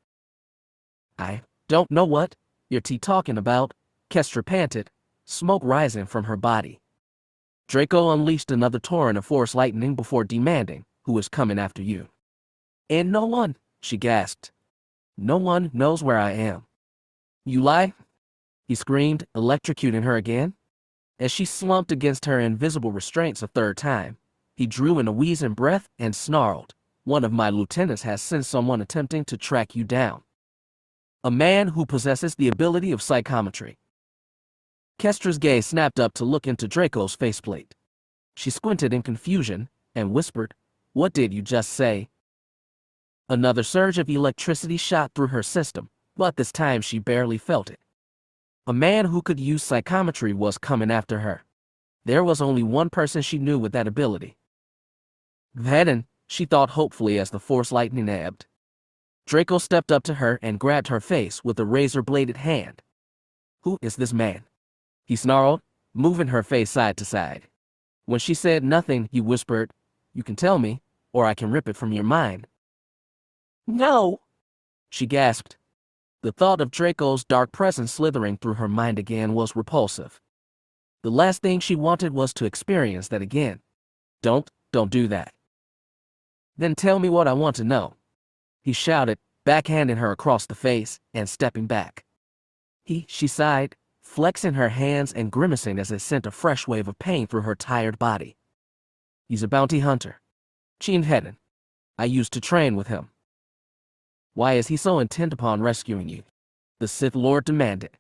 "I don't know what you're talking about," Kestra panted, smoke rising from her body. Draco unleashed another torrent of force lightning before demanding, "Who is coming after you?" "And no one," she gasped. "No one knows where I am." "You lie," he screamed, electrocuting her again. As she slumped against her invisible restraints a third time, he drew in a wheezing breath and snarled, "One of my lieutenants has sent someone attempting to track you down. A man who possesses the ability of psychometry." Kestra's gaze snapped up to look into Draco's faceplate. She squinted in confusion and whispered, "What did you just say?" Another surge of electricity shot through her system, but this time she barely felt it. A man who could use psychometry was coming after her. There was only one person she knew with that ability. Vhetin, she thought hopefully as the force lightning ebbed. Draco stepped up to her and grabbed her face with a razor-bladed hand. "Who is this man?" he snarled, moving her face side to side. When she said nothing, he whispered, "You can tell me, or I can rip it from your mind." "No," she gasped. The thought of Draco's dark presence slithering through her mind again was repulsive. The last thing she wanted was to experience that again. Don't do that." "Then tell me what I want to know," he shouted, backhanding her across the face and stepping back. She sighed, flexing her hands and grimacing as it sent a fresh wave of pain through her tired body. "He's a bounty hunter. Cin Vhetin. I used to train with him." "Why is he so intent upon rescuing you?" the Sith Lord demanded.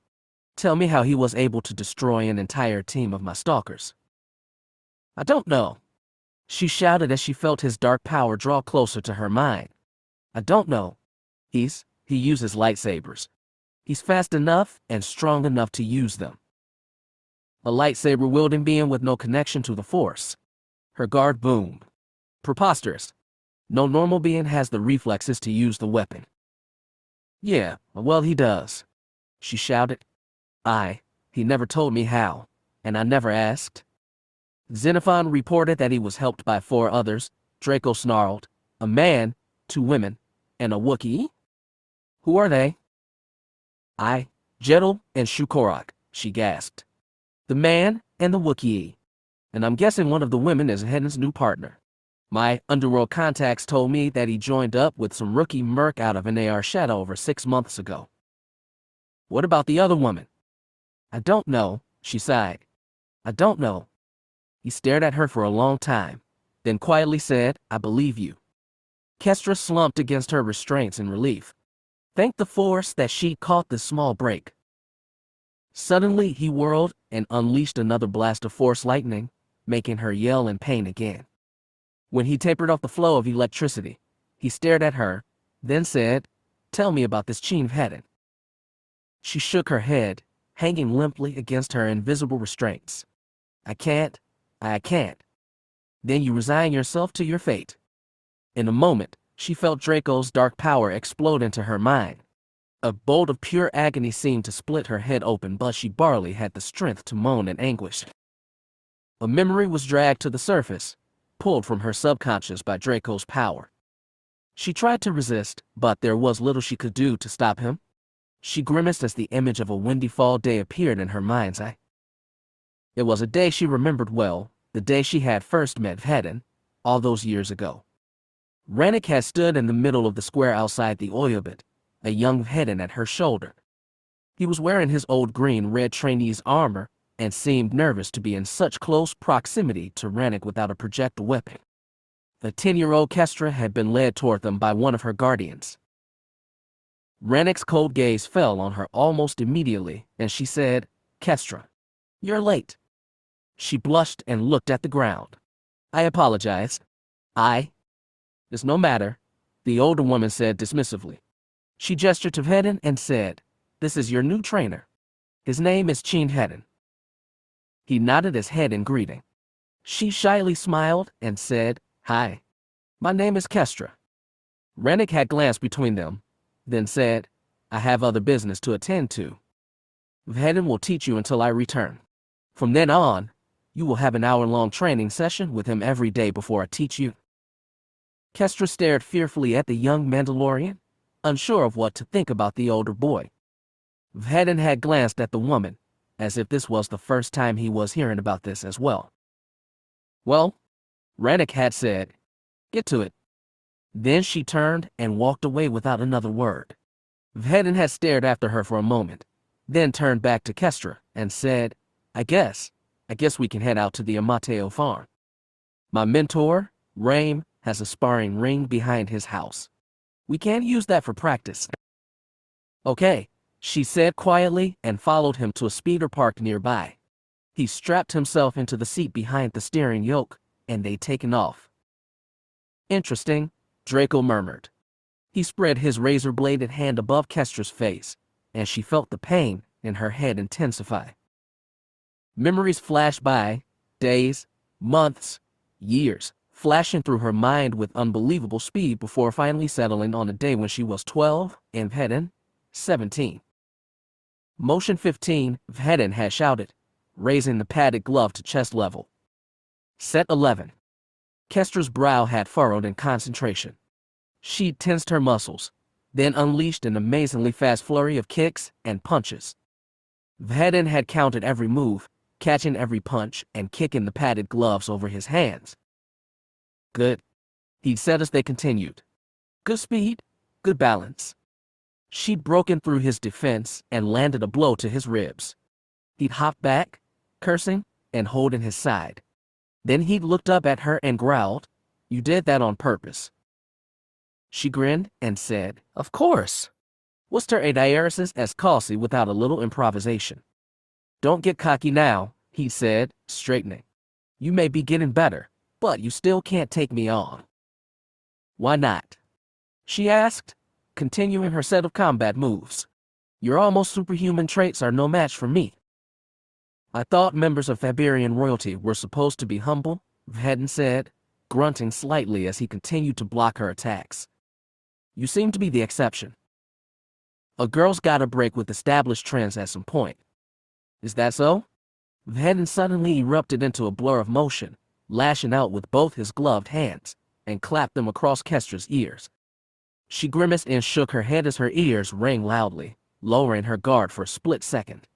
"Tell me how he was able to destroy an entire team of my stalkers." "I don't know," she shouted as she felt his dark power draw closer to her mind. "I don't know. He uses lightsabers. He's fast enough and strong enough to use them." "A lightsaber-wielding being with no connection to the Force." Her guard boomed. "Preposterous. No normal being has the reflexes to use the weapon." "Yeah, well he does," she shouted. He never told me how, and I never asked." Xenophon reported that he was helped by 4 others, Draco snarled. "A man, 2 women, and a Wookiee?" "Who are they?" Jedel and Shukorak," she gasped. "The man and the Wookiee. And I'm guessing one of the women is Vhetin's new partner. My underworld contacts told me that he joined up with some rookie merc out of an AR Shadow over 6 months ago." What about the other woman? I don't know, she sighed. I don't know. He stared at her for a long time, then quietly said, I believe you. Kestra slumped against her restraints in relief. Thank the force that she'd caught this small break. Suddenly, he whirled and unleashed another blast of force lightning, making her yell in pain again. When he tapered off the flow of electricity, he stared at her, then said, Tell me about this Cin Vhetin. She shook her head, hanging limply against her invisible restraints. I can't. Then you resign yourself to your fate. In a moment, she felt Draco's dark power explode into her mind. A bolt of pure agony seemed to split her head open, but she barely had the strength to moan in anguish. A memory was dragged to the surface, pulled from her subconscious by Draco's power. She tried to resist, but there was little she could do to stop him. She grimaced as the image of a windy fall day appeared in her mind's eye. It was a day she remembered well, the day she had first met Vhetin, all those years ago. Rannick had stood in the middle of the square outside the Audiobook, a young Vhetin at her shoulder. He was wearing his old green-red trainee's armor and seemed nervous to be in such close proximity to Rannick without a projectile weapon. The 10-year-old Kestra had been led toward them by one of her guardians. Rannick's cold gaze fell on her almost immediately, and she said, Kestra, you're late. She blushed and looked at the ground. I apologize. It's no matter, the older woman said dismissively. She gestured to Vhetin and said, This is your new trainer. His name is Cin Vhetin. He nodded his head in greeting. She shyly smiled and said, Hi. My name is Kestra. Rannick had glanced between them, then said, I have other business to attend to. Vhetin will teach you until I return. From then on, you will have an hour-long training session with him every day before I teach you. Kestra stared fearfully at the young Mandalorian, unsure of what to think about the older boy. Vhetin had glanced at the woman, as if this was the first time he was hearing about this as well. Well, Rannick had said, Get to it. Then she turned and walked away without another word. Vhetin had stared after her for a moment, then turned back to Kestra and said, I guess we can head out to the Amateo farm. My mentor, Raim, has a sparring ring behind his house. We can use that for practice. Okay, she said quietly and followed him to a speeder parked nearby. He strapped himself into the seat behind the steering yoke, and they'd taken off. Interesting, Draco murmured. He spread his razor-bladed hand above Kestra's face, and she felt the pain in her head intensify. Memories flashed by, days, months, years, flashing through her mind with unbelievable speed before finally settling on a day when she was 12 and Vhetin, 17. Motion 15, Vhetin had shouted, raising the padded glove to chest level. Set 11. Kestra's brow had furrowed in concentration. She'd tensed her muscles, then unleashed an amazingly fast flurry of kicks and punches. Vhetin had counted every move, catching every punch and kicking the padded gloves over his hands. Good, he'd said as they continued. Good speed, good balance. She'd broken through his defense and landed a blow to his ribs. He'd hopped back, cursing and holding his side. Then he'd looked up at her and growled, You did that on purpose. She grinned and said, Of course. What's ter a diaresis as calcy without a little improvisation? Don't get cocky now, he said, straightening. You may be getting better, but you still can't take me on. Why not? She asked, continuing her set of combat moves. Your almost superhuman traits are no match for me. I thought members of Faberian royalty were supposed to be humble, Vhetin said, grunting slightly as he continued to block her attacks. You seem to be the exception. A girl's gotta break with established trends at some point. Is that so? Vhetin suddenly erupted into a blur of motion, lashing out with both his gloved hands, and clapped them across Kestra's ears. She grimaced and shook her head as her ears rang loudly, lowering her guard for a split second.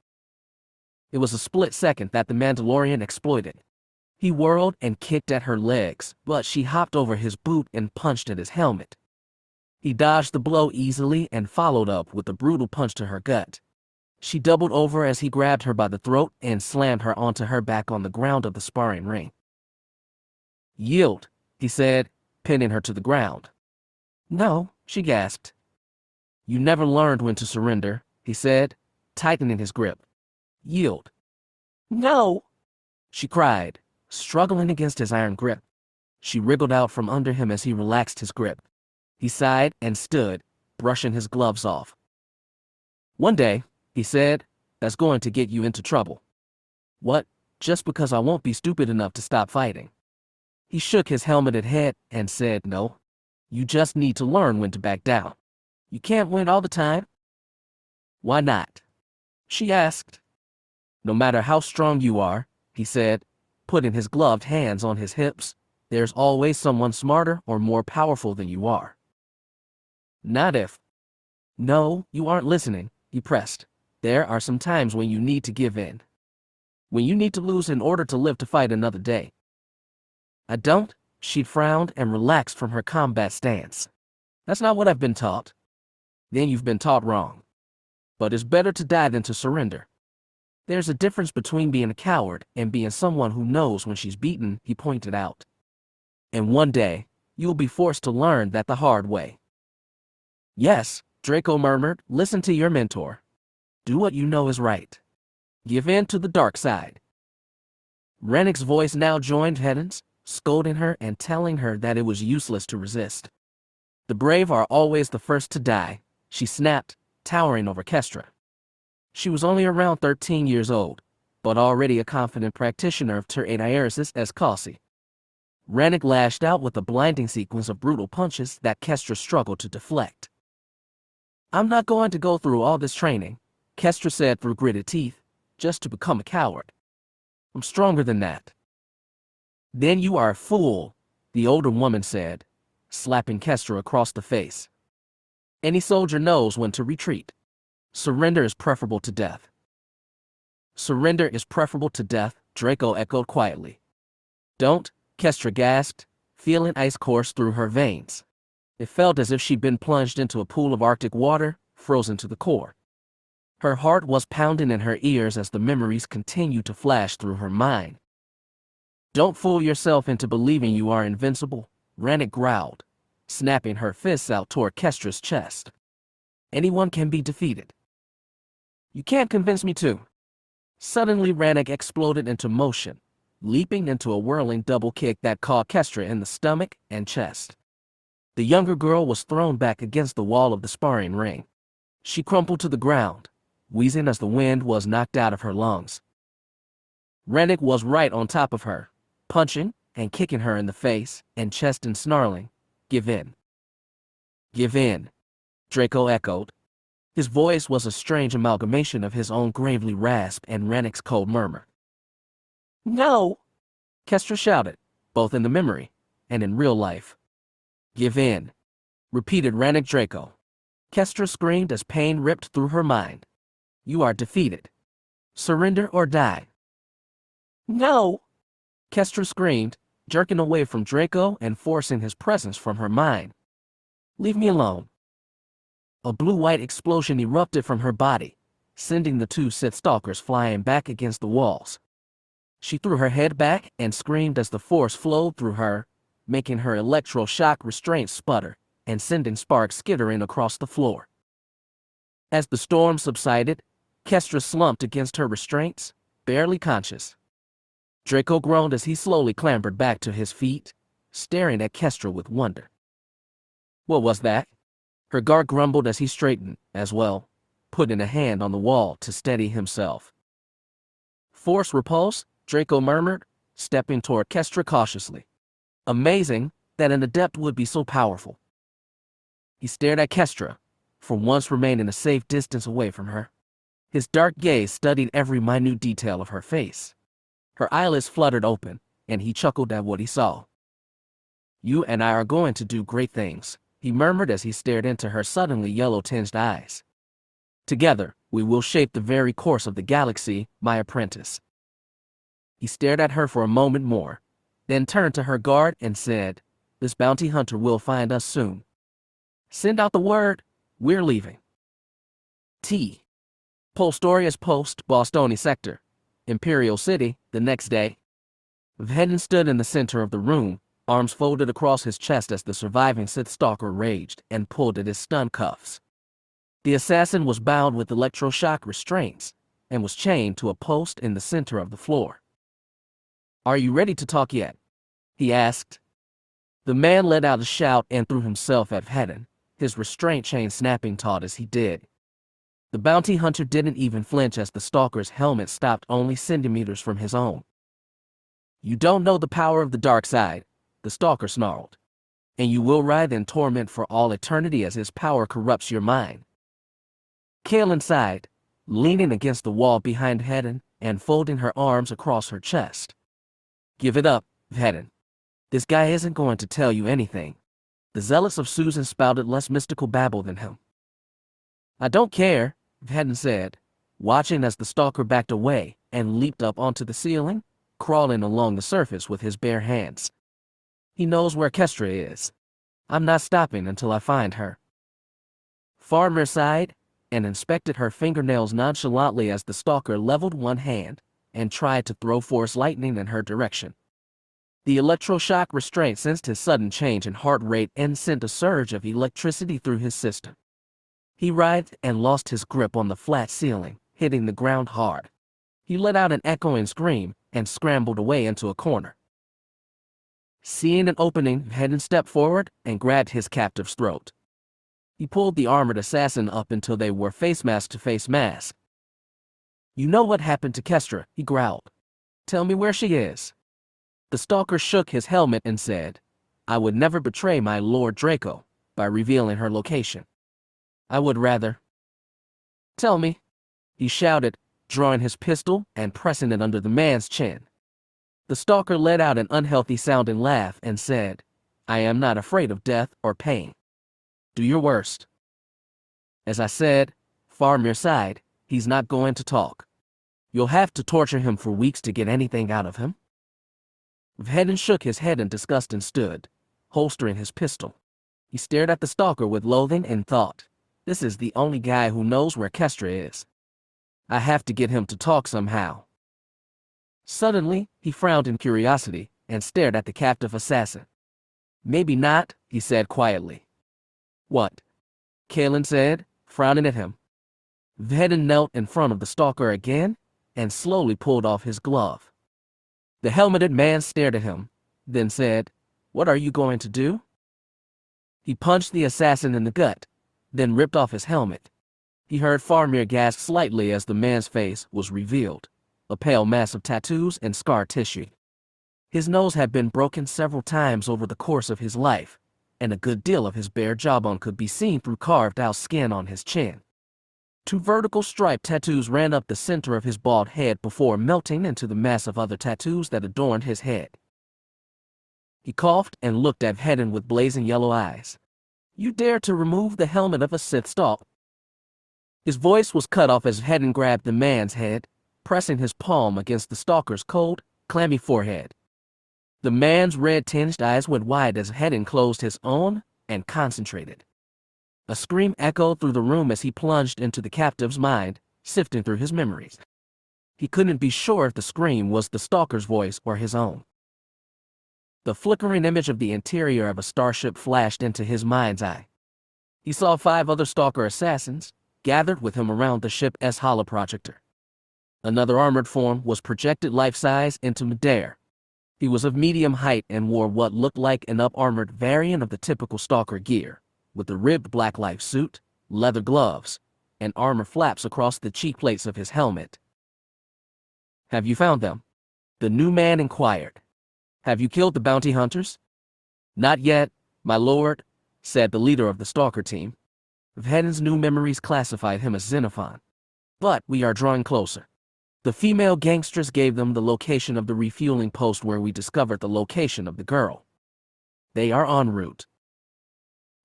It was a split second that the Mandalorian exploited. He whirled and kicked at her legs, but she hopped over his boot and punched at his helmet. He dodged the blow easily and followed up with a brutal punch to her gut. She doubled over as he grabbed her by the throat and slammed her onto her back on the ground of the sparring ring. "Yield," he said, pinning her to the ground. "No," she gasped. "You never learned when to surrender," he said, tightening his grip. "Yield." "No," she cried, struggling against his iron grip. She wriggled out from under him as he relaxed his grip. He sighed and stood, brushing his gloves off. "One day," he said, "that's going to get you into trouble." "What? Just because I won't be stupid enough to stop fighting?" He shook his helmeted head and said, "No. You just need to learn when to back down. You can't win all the time." "Why not?" she asked. "No matter how strong you are," he said, putting his gloved hands on his hips, "there's always someone smarter or more powerful than you are." "Not if." "No, you aren't listening," he pressed. "There are some times when you need to give in. When you need to lose in order to live to fight another day." "I don't," she frowned and relaxed from her combat stance. "That's not what I've been taught." "Then you've been taught wrong. But it's better to die than to surrender. There's a difference between being a coward and being someone who knows when she's beaten," he pointed out. "And one day, you'll be forced to learn that the hard way." "Yes," Draco murmured, "listen to your mentor. Do what you know is right. Give in to the dark side." Rennick's voice now joined Hetten's, scolding her and telling her that it was useless to resist. "The brave are always the first to die," she snapped, towering over Kestra. She was only around 13 years old, but already a confident practitioner of Ter Aediaris as Calci. Rennick lashed out with a blinding sequence of brutal punches that Kestra struggled to deflect. "I'm not going to go through all this training," Kestra said through gritted teeth, "just to become a coward. I'm stronger than that." "Then you are a fool," the older woman said, slapping Kestra across the face. "Any soldier knows when to retreat. Surrender is preferable to death." "Surrender is preferable to death," Draco echoed quietly. "Don't," Kestra gasped, feeling ice course through her veins. It felt as if she'd been plunged into a pool of Arctic water, frozen to the core. Her heart was pounding in her ears as the memories continued to flash through her mind. "Don't fool yourself into believing you are invincible," Rennick growled, snapping her fists out toward Kestra's chest. "Anyone can be defeated." "You can't convince me to." Suddenly Rennick exploded into motion, leaping into a whirling double kick that caught Kestra in the stomach and chest. The younger girl was thrown back against the wall of the sparring ring. She crumpled to the ground, wheezing as the wind was knocked out of her lungs. Rennick was right on top of her, punching and kicking her in the face and chest and snarling, "Give in." "Give in," Draco echoed. His voice was a strange amalgamation of his own gravely rasp and Rennick's cold murmur. "No," Kestra shouted, both in the memory and in real life. "Give in," repeated Rennick Draco. Kestra screamed as pain ripped through her mind. "You are defeated. Surrender or die." "No," Kestra screamed, jerking away from Draco and forcing his presence from her mind. "Leave me alone." A blue-white explosion erupted from her body, sending the two Sith stalkers flying back against the walls. She threw her head back and screamed as the force flowed through her, making her electro-shock restraint sputter and sending sparks skittering across the floor. As the storm subsided, Kestra slumped against her restraints, barely conscious. Draco groaned as he slowly clambered back to his feet, staring at Kestra with wonder. "What was that?" Her guard grumbled as he straightened, as well, putting a hand on the wall to steady himself. "Force repulse," Draco murmured, stepping toward Kestra cautiously. Amazing that an adept would be so powerful. He stared at Kestra, for once remaining a safe distance away from her. His dark gaze studied every minute detail of her face. Her eyelids fluttered open, and he chuckled at what he saw. "You and I are going to do great things," he murmured as he stared into her suddenly yellow-tinged eyes. "Together, we will shape the very course of the galaxy, my apprentice." He stared at her for a moment more, then turned to her guard and said, "This bounty hunter will find us soon. Send out the word, we're leaving." T. Postorius Post, Bostoni Sector, Imperial City, the next day. Vhetin stood in the center of the room, arms folded across his chest as the surviving Sith stalker raged and pulled at his stun cuffs. The assassin was bound with electroshock restraints and was chained to a post in the center of the floor. "Are you ready to talk yet?" he asked. The man let out a shout and threw himself at Vhetin, his restraint chain snapping taut as he did. The bounty hunter didn't even flinch as the stalker's helmet stopped only centimeters from his own. "You don't know the power of the dark side," the stalker snarled, "and you will writhe in torment for all eternity as his power corrupts your mind." Kaelin sighed, leaning against the wall behind Vhetin and folding her arms across her chest. "Give it up, Vhetin. This guy isn't going to tell you anything." The zealots of Susan spouted less mystical babble than him. "I don't care," Vhetin said, watching as the stalker backed away and leaped up onto the ceiling, crawling along the surface with his bare hands. "He knows where Kestra is. I'm not stopping until I find her." Farmer sighed and inspected her fingernails nonchalantly as the stalker leveled one hand and tried to throw force lightning in her direction. The electroshock restraint sensed his sudden change in heart rate and sent a surge of electricity through his system. He writhed and lost his grip on the flat ceiling, hitting the ground hard. He let out an echoing scream and scrambled away into a corner. Seeing an opening, Vhetin stepped forward and grabbed his captive's throat. He pulled the armored assassin up until they were face mask to face mask. "You know what happened to Kestra," he growled. "Tell me where she is." The stalker shook his helmet and said, "I would never betray my Lord Draco by revealing her location. I would rather." "Tell me," he shouted, drawing his pistol and pressing it under the man's chin. The stalker let out an unhealthy-sounding laugh and said, "I am not afraid of death or pain. Do your worst." "As I said," Farmir sighed, "he's not going to talk. You'll have to torture him for weeks to get anything out of him." Vhetin shook his head in disgust and stood, holstering his pistol. He stared at the stalker with loathing and thought, "This is the only guy who knows where Kestra is. I have to get him to talk somehow." Suddenly, he frowned in curiosity and stared at the captive assassin. "Maybe not," he said quietly. "What?" Kaelin said, frowning at him. Vhetin knelt in front of the stalker again and slowly pulled off his glove. The helmeted man stared at him, then said, "What are you going to do?" He punched the assassin in the gut, then ripped off his helmet. He heard Farmir gasp slightly as the man's face was revealed, a pale mass of tattoos and scar tissue. His nose had been broken several times over the course of his life, and a good deal of his bare jawbone could be seen through carved-out skin on his chin. 2 vertical striped tattoos ran up the center of his bald head before melting into the mass of other tattoos that adorned his head. He coughed and looked at Vhetin with blazing yellow eyes. "You dare to remove the helmet of a Sith stalker?" His voice was cut off as Vhetin grabbed the man's head, pressing his palm against the stalker's cold, clammy forehead. The man's red-tinged eyes went wide as Vhetin closed his own and concentrated. A scream echoed through the room as he plunged into the captive's mind, sifting through his memories. He couldn't be sure if the scream was the stalker's voice or his own. The flickering image of the interior of a starship flashed into his mind's eye. He saw 5 other stalker assassins, gathered with him around the ship's holoprojector. Another armored form was projected life-size into midair. He was of medium height and wore what looked like an up-armored variant of the typical stalker gear, with a ribbed black life suit, leather gloves, and armor flaps across the cheek plates of his helmet. "Have you found them?" the new man inquired. "Have you killed the bounty hunters?" "Not yet, my lord," said the leader of the stalker team. Vhetin's new memories classified him as Xenophon. "But we are drawing closer. The female gangsters gave them the location of the refueling post where we discovered the location of the girl. They are en route."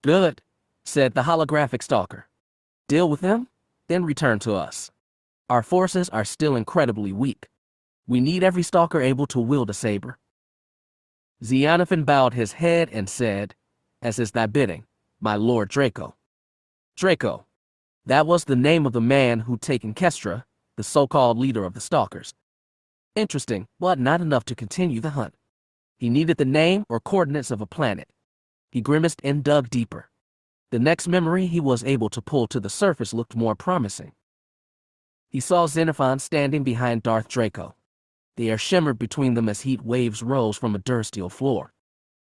"Good," said the holographic stalker. "Deal with them, then return to us. Our forces are still incredibly weak. We need every stalker able to wield a saber." Xenophan bowed his head and said, "As is thy bidding, my lord Draco." "Draco," That was the name of the man who'd taken Kestra, the so-called leader of the stalkers. Interesting, but not enough to continue the hunt. He needed the name or coordinates of a planet. He grimaced and dug deeper. The next memory he was able to pull to the surface looked more promising. He saw Cin Vhetin standing behind Darth Draco. The air shimmered between them as heat waves rose from a dursteel floor.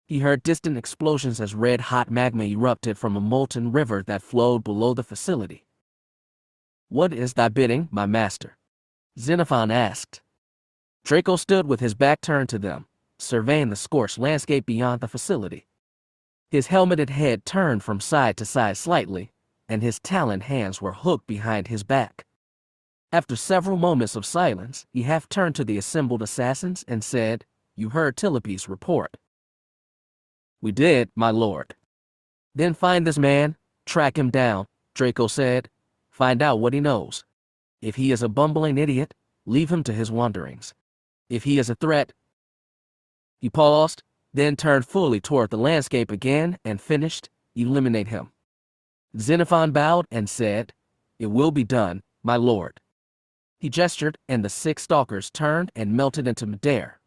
He heard distant explosions as red-hot magma erupted from a molten river that flowed below the facility. "What is thy bidding, my master?" Cin Vhetin asked. Draco stood with his back turned to them, surveying the scorched landscape beyond the facility. His helmeted head turned from side to side slightly, and his taloned hands were hooked behind his back. After several moments of silence, he half turned to the assembled assassins and said, "You heard Tilipy's report." "We did, my lord." "Then find this man, track him down," Draco said. "Find out what he knows. If he is a bumbling idiot, leave him to his wanderings. If he is a threat—" He paused, then turned fully toward the landscape again and finished, "Eliminate him." Cin Vhetin bowed and said, "It will be done, my lord." He gestured, and the 6 stalkers turned and melted into midair.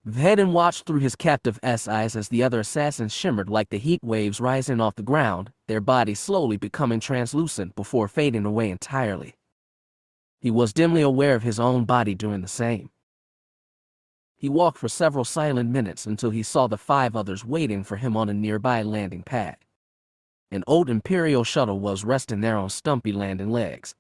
Vhetin watched through his captive's eyes as the other assassins shimmered like the heat waves rising off the ground, their bodies slowly becoming translucent before fading away entirely. He was dimly aware of his own body doing the same. He walked for several silent minutes until he saw the 5 others waiting for him on a nearby landing pad. An old Imperial shuttle was resting there on stumpy landing legs.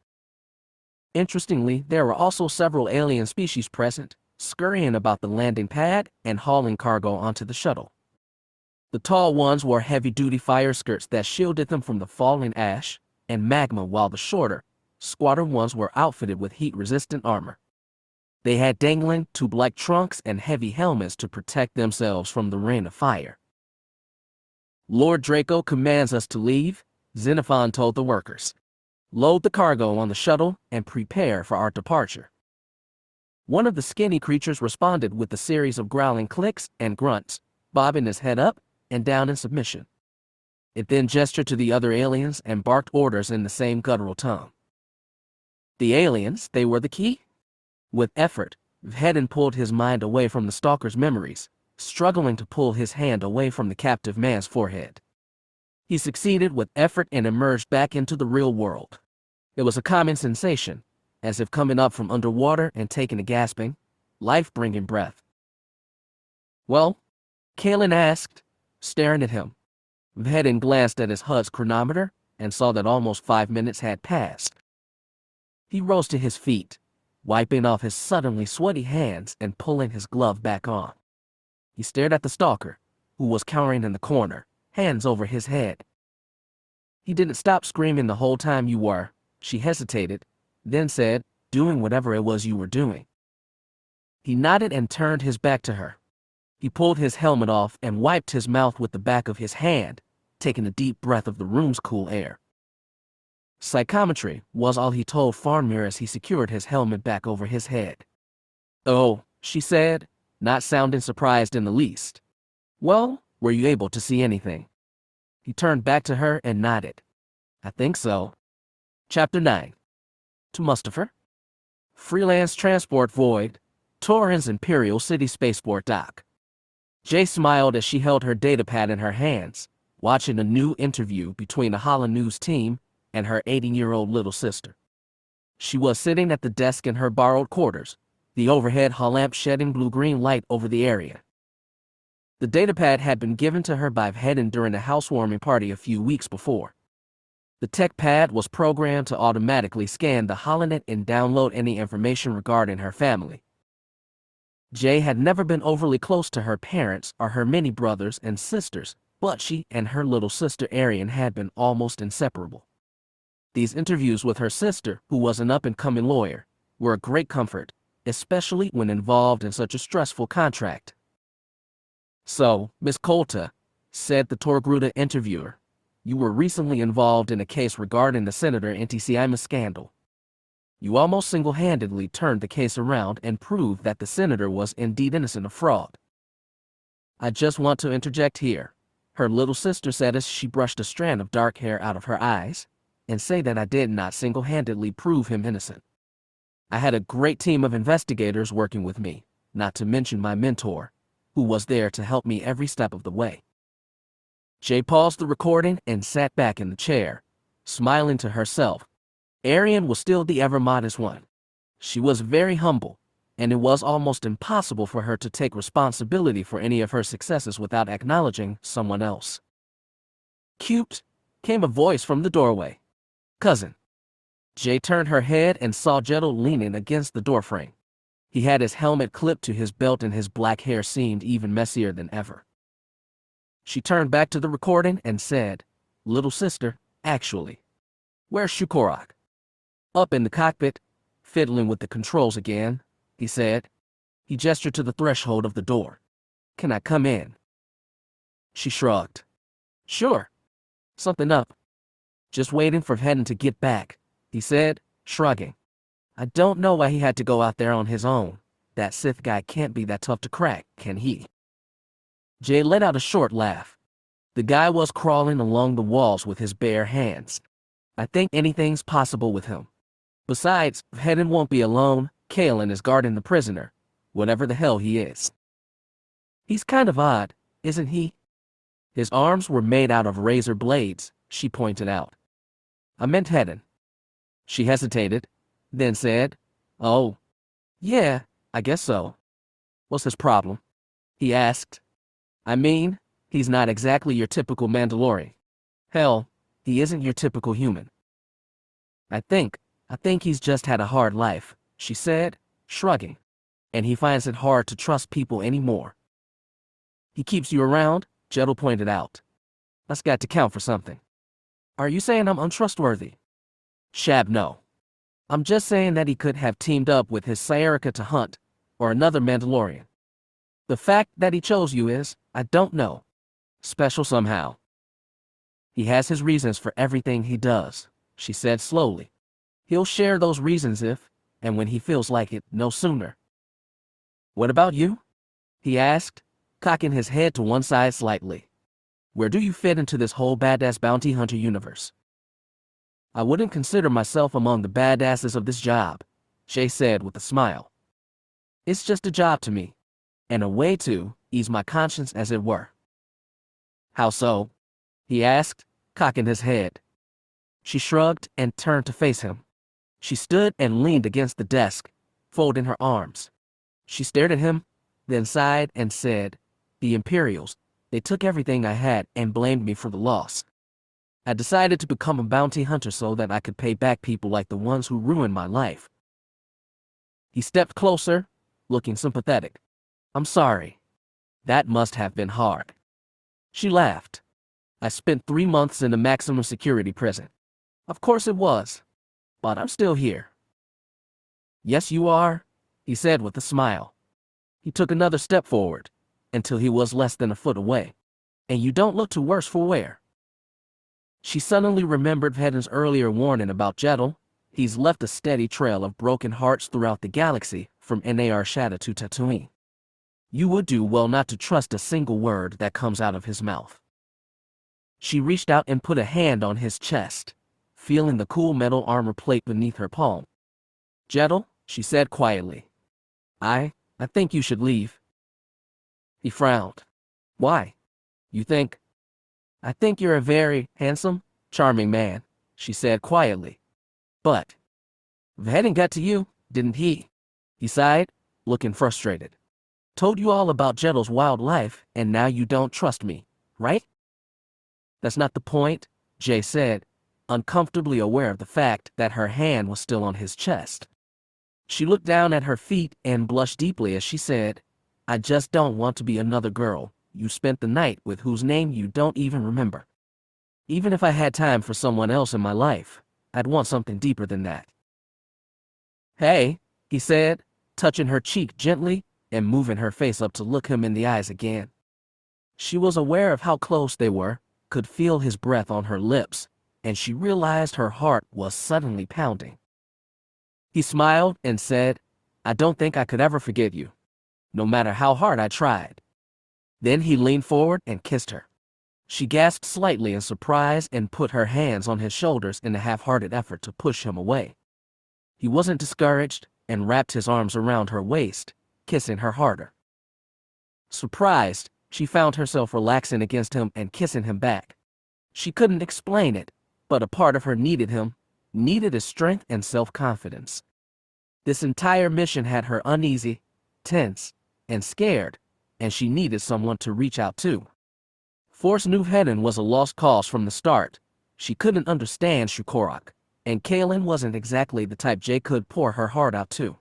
Interestingly, there were also several alien species present, scurrying about the landing pad and hauling cargo onto the shuttle. The tall ones wore heavy-duty fire skirts that shielded them from the falling ash and magma, while the shorter, squatter ones were outfitted with heat-resistant armor. They had dangling tube-like trunks and heavy helmets to protect themselves from the rain of fire. "Lord Draco commands us to leave," Cin Vhetin told the workers. "Load the cargo on the shuttle and prepare for our departure." One of the skinny creatures responded with a series of growling clicks and grunts, bobbing his head up and down in submission. It then gestured to the other aliens and barked orders in the same guttural tone. The aliens, they were the key? With effort, Vhetin pulled his mind away from the stalker's memories, struggling to pull his hand away from the captive man's forehead. He succeeded with effort and emerged back into the real world. It was a common sensation, as if coming up from underwater and taking a gasping, life-bringing breath. "Well?" Kalen asked, staring at him. Vhetin glanced at his HUD's chronometer and saw that almost 5 minutes had passed. He rose to his feet, wiping off his suddenly sweaty hands and pulling his glove back on. He stared at the stalker, who was cowering in the corner, hands over his head. "He didn't stop screaming the whole time you were," she hesitated, then said, "doing whatever it was you were doing." He nodded and turned his back to her. He pulled his helmet off and wiped his mouth with the back of his hand, taking a deep breath of the room's cool air. Psychometry was all he told Farnmere as he secured his helmet back over his head. "Oh," she said, not sounding surprised in the least. "Well, were you able to see anything?" He turned back to her and nodded. "I think so." Chapter 9. To Mustafar. Freelance Transport Void, Torrens Imperial City Spaceport Dock. Jay smiled as she held her datapad in her hands, watching a new interview between the HoloNews team and her 80-year-old little sister. She was sitting at the desk in her borrowed quarters, the overhead hall lamp shedding blue-green light over the area. The datapad had been given to her by Vhetin during a housewarming party a few weeks before. The tech pad was programmed to automatically scan the holonet and download any information regarding her family. Jay had never been overly close to her parents or her many brothers and sisters, but she and her little sister Arian had been almost inseparable. These interviews with her sister, who was an up-and-coming lawyer, were a great comfort, especially when involved in such a stressful contract. "So, Miss Colta," said the Torgruda interviewer, "you were recently involved in a case regarding the Senator Ntcima scandal. You almost single-handedly turned the case around and proved that the senator was indeed innocent of fraud." "I just want to interject here," her little sister said as she brushed a strand of dark hair out of her eyes, and say that I did not single-handedly prove him innocent. I had a great team of investigators working with me, not to mention my mentor, who was there to help me every step of the way. Jay paused the recording and sat back in the chair, smiling to herself. Arian was still the ever-modest one. She was very humble, and it was almost impossible for her to take responsibility for any of her successes without acknowledging someone else. "Cute," came a voice from the doorway. "Cousin." Jay turned her head and saw Jettel leaning against the doorframe. He had his helmet clipped to his belt and his black hair seemed even messier than ever. She turned back to the recording and said, "Little sister, actually. Where's Shukorak?" "Up in the cockpit, fiddling with the controls again," he said. He gestured to the threshold of the door. "Can I come in?" She shrugged. "Sure. Something up?" "Just waiting for Vhetin to get back," he said, shrugging. "I don't know why he had to go out there on his own. That Sith guy can't be that tough to crack, can he?" Jay let out a short laugh. The guy was crawling along the walls with his bare hands. "I think anything's possible with him. Besides, Vhetin won't be alone. Kalen is guarding the prisoner, whatever the hell he is. He's kind of odd, isn't he? His arms were made out of razor blades," she pointed out. "I meant Vhetin." She hesitated, then said, "Oh, yeah, I guess so. What's his problem?" he asked. "I mean, he's not exactly your typical Mandalorian. Hell, he isn't your typical human." I think he's just had a hard life," she said, shrugging, "and he finds it hard to trust people anymore." "He keeps you around," Jettel pointed out. "That's got to count for something." "Are you saying I'm untrustworthy?" "Shab, no. I'm just saying that he could have teamed up with his Sayerika to hunt, or another Mandalorian. The fact that he chose you is, I don't know, special somehow." "He has his reasons for everything he does," she said slowly. "He'll share those reasons if, and when he feels like it, no sooner." "What about you?" he asked, cocking his head to one side slightly. "Where do you fit into this whole badass bounty hunter universe?" "I wouldn't consider myself among the badasses of this job," Jay said with a smile. "It's just a job to me, and a way to ease my conscience, as it were." "How so?" he asked, cocking his head. She shrugged and turned to face him. She stood and leaned against the desk, folding her arms. She stared at him, then sighed and said, "The Imperials, they took everything I had and blamed me for the loss. I decided to become a bounty hunter so that I could pay back people like the ones who ruined my life." He stepped closer, looking sympathetic. "I'm sorry. That must have been hard." She laughed. "I spent 3 months in a maximum security prison. Of course it was. But I'm still here." "Yes, you are," he said with a smile. He took another step forward, until he was less than a foot away. "And you don't look too worse for wear." She suddenly remembered Vhetin's earlier warning about Jettel. He's left a steady trail of broken hearts throughout the galaxy, from Nar Shaddaa to Tatooine. You would do well not to trust a single word that comes out of his mouth. She reached out and put a hand on his chest, feeling the cool metal armor plate beneath her palm. "Jettel," she said quietly. I think you should leave." He frowned. "Why? You think?" "I think you're a very handsome, charming man," she said quietly. "But Vhetin got to you, didn't he?" He sighed, looking frustrated. "Told you all about Jettel's wild life, and now you don't trust me, right?" "That's not the point," Jay said, uncomfortably aware of the fact that her hand was still on his chest. She looked down at her feet and blushed deeply as she said, "I just don't want to be another girl you spent the night with whose name you don't even remember. Even if I had time for someone else in my life, I'd want something deeper than that." "Hey," he said, touching her cheek gently and moving her face up to look him in the eyes again. She was aware of how close they were, could feel his breath on her lips, and she realized her heart was suddenly pounding. He smiled and said, "I don't think I could ever forget you, no matter how hard I tried." Then he leaned forward and kissed her. She gasped slightly in surprise and put her hands on his shoulders in a half-hearted effort to push him away. He wasn't discouraged and wrapped his arms around her waist, kissing her harder. Surprised, she found herself relaxing against him and kissing him back. She couldn't explain it, but a part of her needed him, needed his strength and self-confidence. This entire mission had her uneasy, tense, and scared, and she needed someone to reach out to. Cin Vhetin was a lost cause from the start. She couldn't understand Shukorak, and Kaelin wasn't exactly the type Jay could pour her heart out to.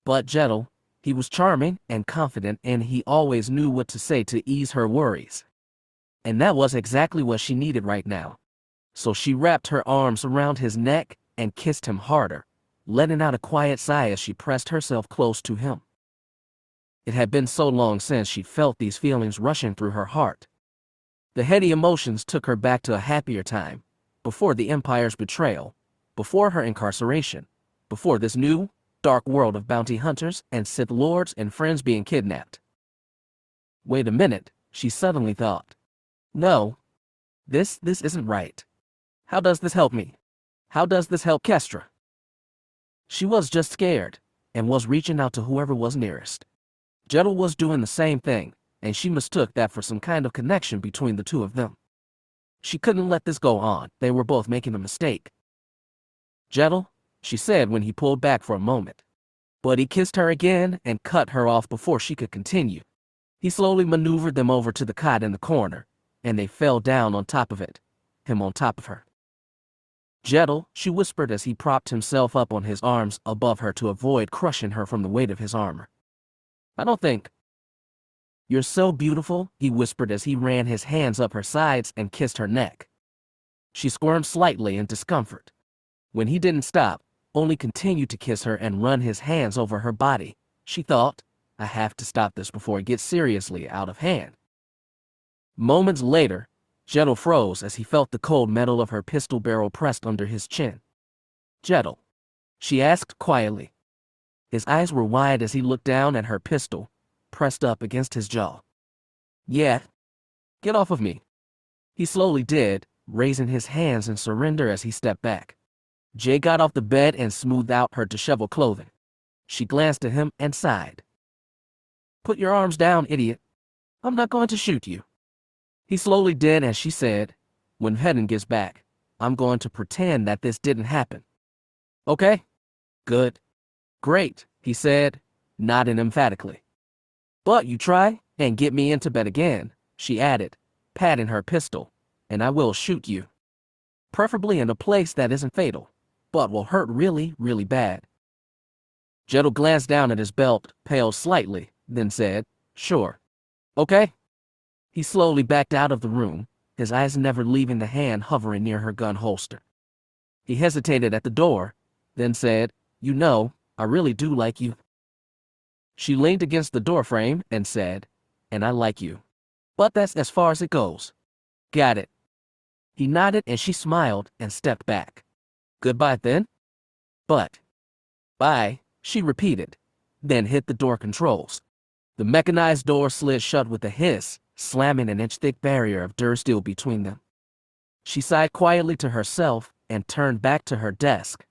But gentle, he was charming and confident, and he always knew what to say to ease her worries. And that was exactly what she needed right now. So she wrapped her arms around his neck and kissed him harder, letting out a quiet sigh as she pressed herself close to him. It had been so long since she'd felt these feelings rushing through her heart. The heady emotions took her back to a happier time, before the Empire's betrayal, before her incarceration, before this new, dark world of bounty hunters and Sith lords and friends being kidnapped. Wait a minute, she suddenly thought. No. This isn't right. How does this help me? How does this help Kestra? She was just scared, and was reaching out to whoever was nearest. Jedel was doing the same thing, and she mistook that for some kind of connection between the two of them. She couldn't let this go on. They were both making a mistake. Jedel, she said when he pulled back for a moment. But he kissed her again and cut her off before she could continue. He slowly maneuvered them over to the cot in the corner, and they fell down on top of it, him on top of her. Jedel, she whispered as he propped himself up on his arms above her to avoid crushing her from the weight of his armor. I don't think. You're so beautiful, he whispered as he ran his hands up her sides and kissed her neck. She squirmed slightly in discomfort. When he didn't stop, only continued to kiss her and run his hands over her body, she thought, I have to stop this before it gets seriously out of hand. Moments later, Jedel froze as he felt the cold metal of her pistol barrel pressed under his chin. Jedel, she asked quietly. His eyes were wide as he looked down at her pistol, pressed up against his jaw. Yeah. Get off of me. He slowly did, raising his hands in surrender as he stepped back. Jay got off the bed and smoothed out her disheveled clothing. She glanced at him and sighed. Put your arms down, idiot. I'm not going to shoot you. He slowly did as she said, when Vhetin gets back, I'm going to pretend that this didn't happen. Okay? Good. Great, he said, nodding emphatically. But you try and get me into bed again, she added, patting her pistol, and I will shoot you. Preferably in a place that isn't fatal, but will hurt really, really bad. Jedel glanced down at his belt, paled slightly, then said, Sure. Okay? He slowly backed out of the room, his eyes never leaving the hand hovering near her gun holster. He hesitated at the door, then said, You know, I really do like you. She leaned against the doorframe and said, And I like you. But that's as far as it goes. Got it. He nodded and she smiled and stepped back. Goodbye then? But. Bye, she repeated, then hit the door controls. The mechanized door slid shut with a hiss, slamming an inch-thick barrier of dursteel between them. She sighed quietly to herself and turned back to her desk.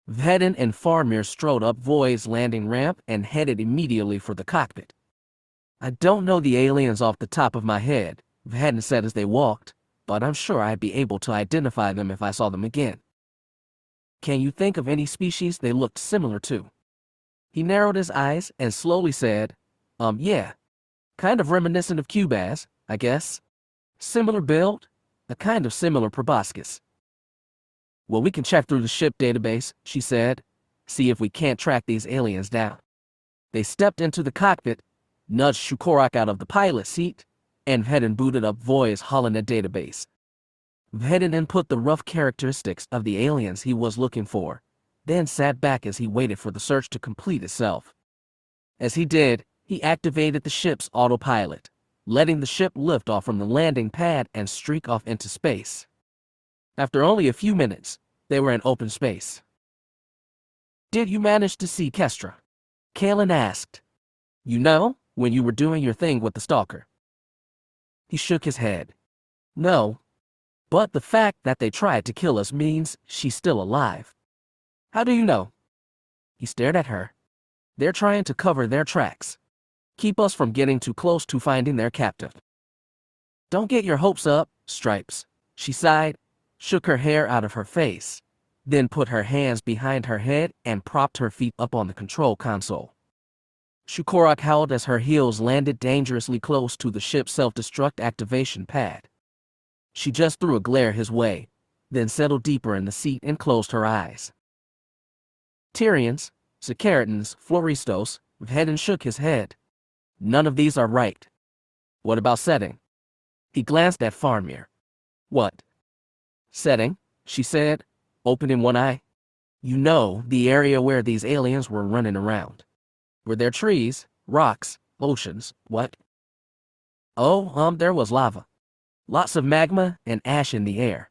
Vhetin and Farmir strode up Void's landing ramp and headed immediately for the cockpit. I don't know the aliens off the top of my head, Vhetin said as they walked, but I'm sure I'd be able to identify them if I saw them again. Can you think of any species they looked similar to? He narrowed his eyes and slowly said, yeah. Kind of reminiscent of Cubas, I guess. Similar build, a kind of similar proboscis. Well, we can check through the ship database, she said, see if we can't track these aliens down. They stepped into the cockpit, nudged Shukorak out of the pilot seat, and Vhetin booted up Void's holonet database. Vhetin input the rough characteristics of the aliens he was looking for, then sat back as he waited for the search to complete itself. As he did, he activated the ship's autopilot, letting the ship lift off from the landing pad and streak off into space. After only a few minutes, they were in open space. Did you manage to see Kestra? Kaelin asked. You know, when you were doing your thing with the stalker. He shook his head. No. But the fact that they tried to kill us means she's still alive. How do you know? He stared at her. They're trying to cover their tracks. Keep us from getting too close to finding their captive. Don't get your hopes up, Stripes. She sighed, shook her hair out of her face, then put her hands behind her head and propped her feet up on the control console. Shukorak howled as her heels landed dangerously close to the ship's self-destruct activation pad. She just threw a glare his way, then settled deeper in the seat and closed her eyes. Tyrians, Sicaritans, Floristos, Vhetin shook his head. None of these are right. What about setting? He glanced at Farmir. What? Setting, she said, opening one eye. You know, the area where these aliens were running around. Were there trees, rocks, oceans, what? Oh, there was lava. Lots of magma and ash in the air.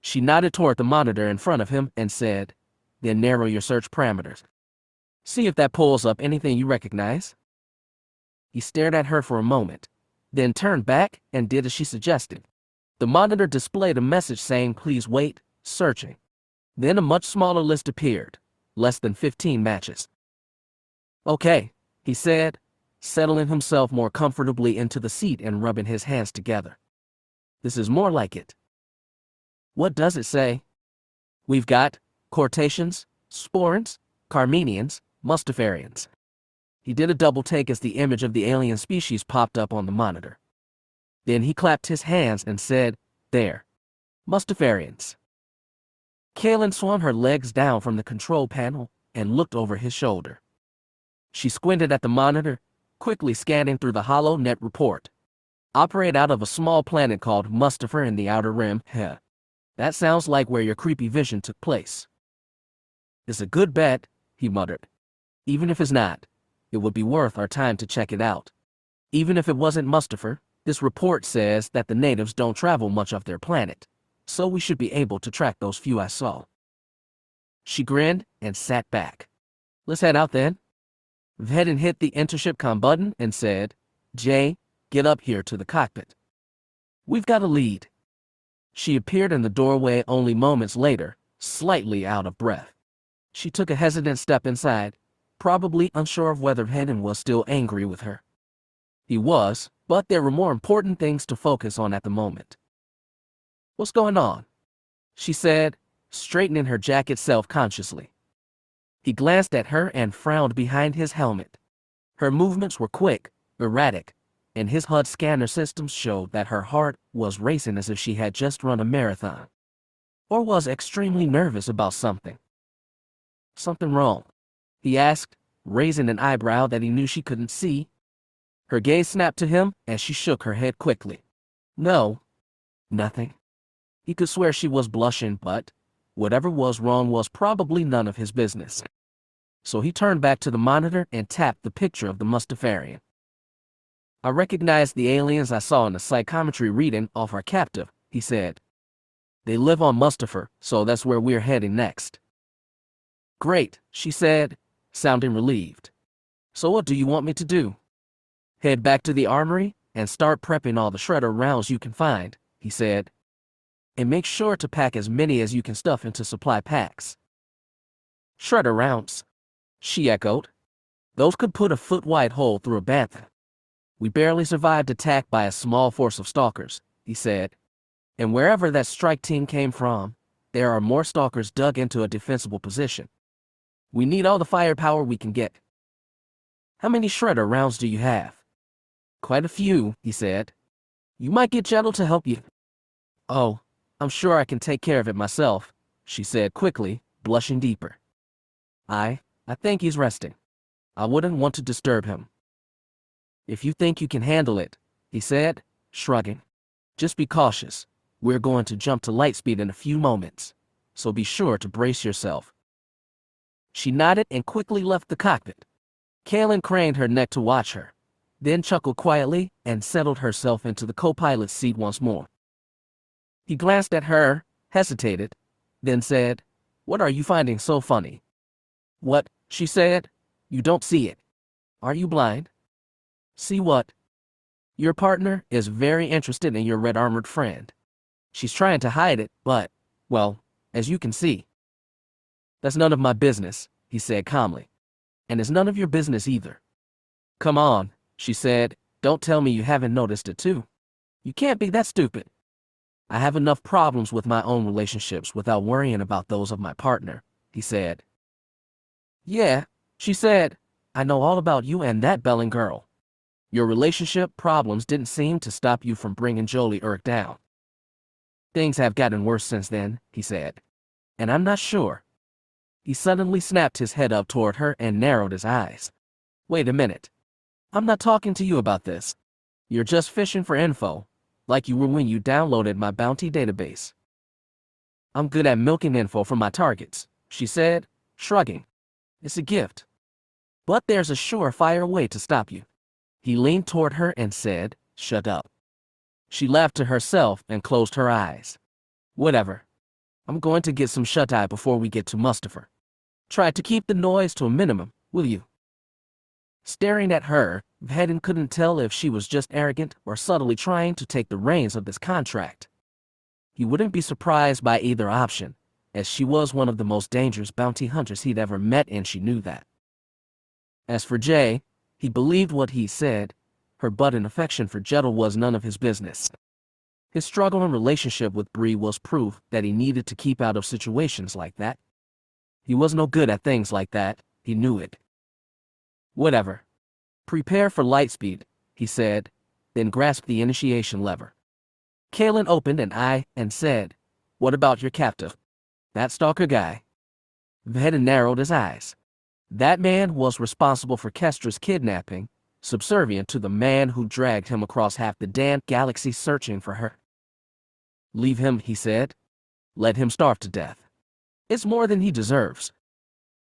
She nodded toward the monitor in front of him and said, then narrow your search parameters. See if that pulls up anything you recognize. He stared at her for a moment, then turned back and did as she suggested. The monitor displayed a message saying, please wait, searching. Then a much smaller list appeared, less than 15 matches. Okay, he said, settling himself more comfortably into the seat and rubbing his hands together. This is more like it. What does it say? We've got Cortations, Sporans, Carmenians, Mustafarians. He did a double take as the image of the alien species popped up on the monitor. Then he clapped his hands and said, there. Mustafarians. Kaelin swung her legs down from the control panel and looked over his shoulder. She squinted at the monitor, quickly scanning through the hollow net report. Operate out of a small planet called Mustafar in the Outer Rim. Heh. That sounds like where your creepy vision took place. It's a good bet, he muttered. Even if it's not, it would be worth our time to check it out. Even if it wasn't Mustafar, this report says that the natives don't travel much off their planet, so we should be able to track those few I saw. She grinned and sat back. Let's head out then. Vhetin hit the intership comm button and said, Jay, get up here to the cockpit. We've got a lead. She appeared in the doorway only moments later, slightly out of breath. She took a hesitant step inside, probably unsure of whether Vhetin was still angry with her. He was, but there were more important things to focus on at the moment. What's going on? She said, straightening her jacket self-consciously. He glanced at her and frowned behind his helmet. Her movements were quick, erratic, and his HUD scanner systems showed that her heart was racing as if she had just run a marathon, or was extremely nervous about something. Something wrong? He asked, raising an eyebrow that he knew she couldn't see. Her gaze snapped to him as she shook her head quickly. No, nothing. He could swear she was blushing, but whatever was wrong was probably none of his business. So he turned back to the monitor and tapped the picture of the Mustafarian. I recognized the aliens I saw in the psychometry reading off our captive, he said. They live on Mustafar, so that's where we're heading next. Great, she said, sounding relieved. So what do you want me to do? Head back to the armory and start prepping all the shredder rounds you can find, he said. And make sure to pack as many as you can stuff into supply packs. Shredder rounds, she echoed. Those could put a foot-wide hole through a bantha. We barely survived attack by a small force of stalkers, he said. And wherever that strike team came from, there are more stalkers dug into a defensible position. We need all the firepower we can get. How many shredder rounds do you have? Quite a few, he said. You might get Jettle to help you. Oh, I'm sure I can take care of it myself, she said quickly, blushing deeper. I think he's resting. I wouldn't want to disturb him. If you think you can handle it, he said, shrugging. Just be cautious. We're going to jump to light speed in a few moments, so be sure to brace yourself. She nodded and quickly left the cockpit. Kaelin craned her neck to watch her, then chuckled quietly and settled herself into the co-pilot's seat once more. He glanced at her, hesitated, then said, What are you finding so funny? What? She said. You don't see it. Are you blind? See what? Your partner is very interested in your red-armored friend. She's trying to hide it, but, well, as you can see. That's none of my business, he said calmly. And it's none of your business either. Come on, she said, don't tell me you haven't noticed it too. You can't be that stupid. I have enough problems with my own relationships without worrying about those of my partner, he said. Yeah, she said, I know all about you and that Belling girl. Your relationship problems didn't seem to stop you from bringing Jolie Urk down. Things have gotten worse since then, he said. And I'm not sure. He suddenly snapped his head up toward her and narrowed his eyes. Wait a minute. I'm not talking to you about this. You're just fishing for info, like you were when you downloaded my bounty database. I'm good at milking info from my targets, she said, shrugging. It's a gift. But there's a surefire way to stop you. He leaned toward her and said, shut up. She laughed to herself and closed her eyes. Whatever. I'm going to get some shut-eye before we get to Mustafar. Try to keep the noise to a minimum, will you? Staring at her, Vhetin couldn't tell if she was just arrogant or subtly trying to take the reins of this contract. He wouldn't be surprised by either option, as she was one of the most dangerous bounty hunters he'd ever met, and she knew that. As for Jay, he believed what he said. Her budding affection for Jettel was none of his business. His struggle and relationship with Bree was proof that he needed to keep out of situations like that. He was no good at things like that, he knew it. Whatever. Prepare for lightspeed, he said, then grasped the initiation lever. Kalen opened an eye and said, What about your captive? That stalker guy? Vhetin narrowed his eyes. That man was responsible for Kestra's kidnapping, subservient to the man who dragged him across half the damn galaxy searching for her. Leave him, he said. Let him starve to death. It's more than he deserves.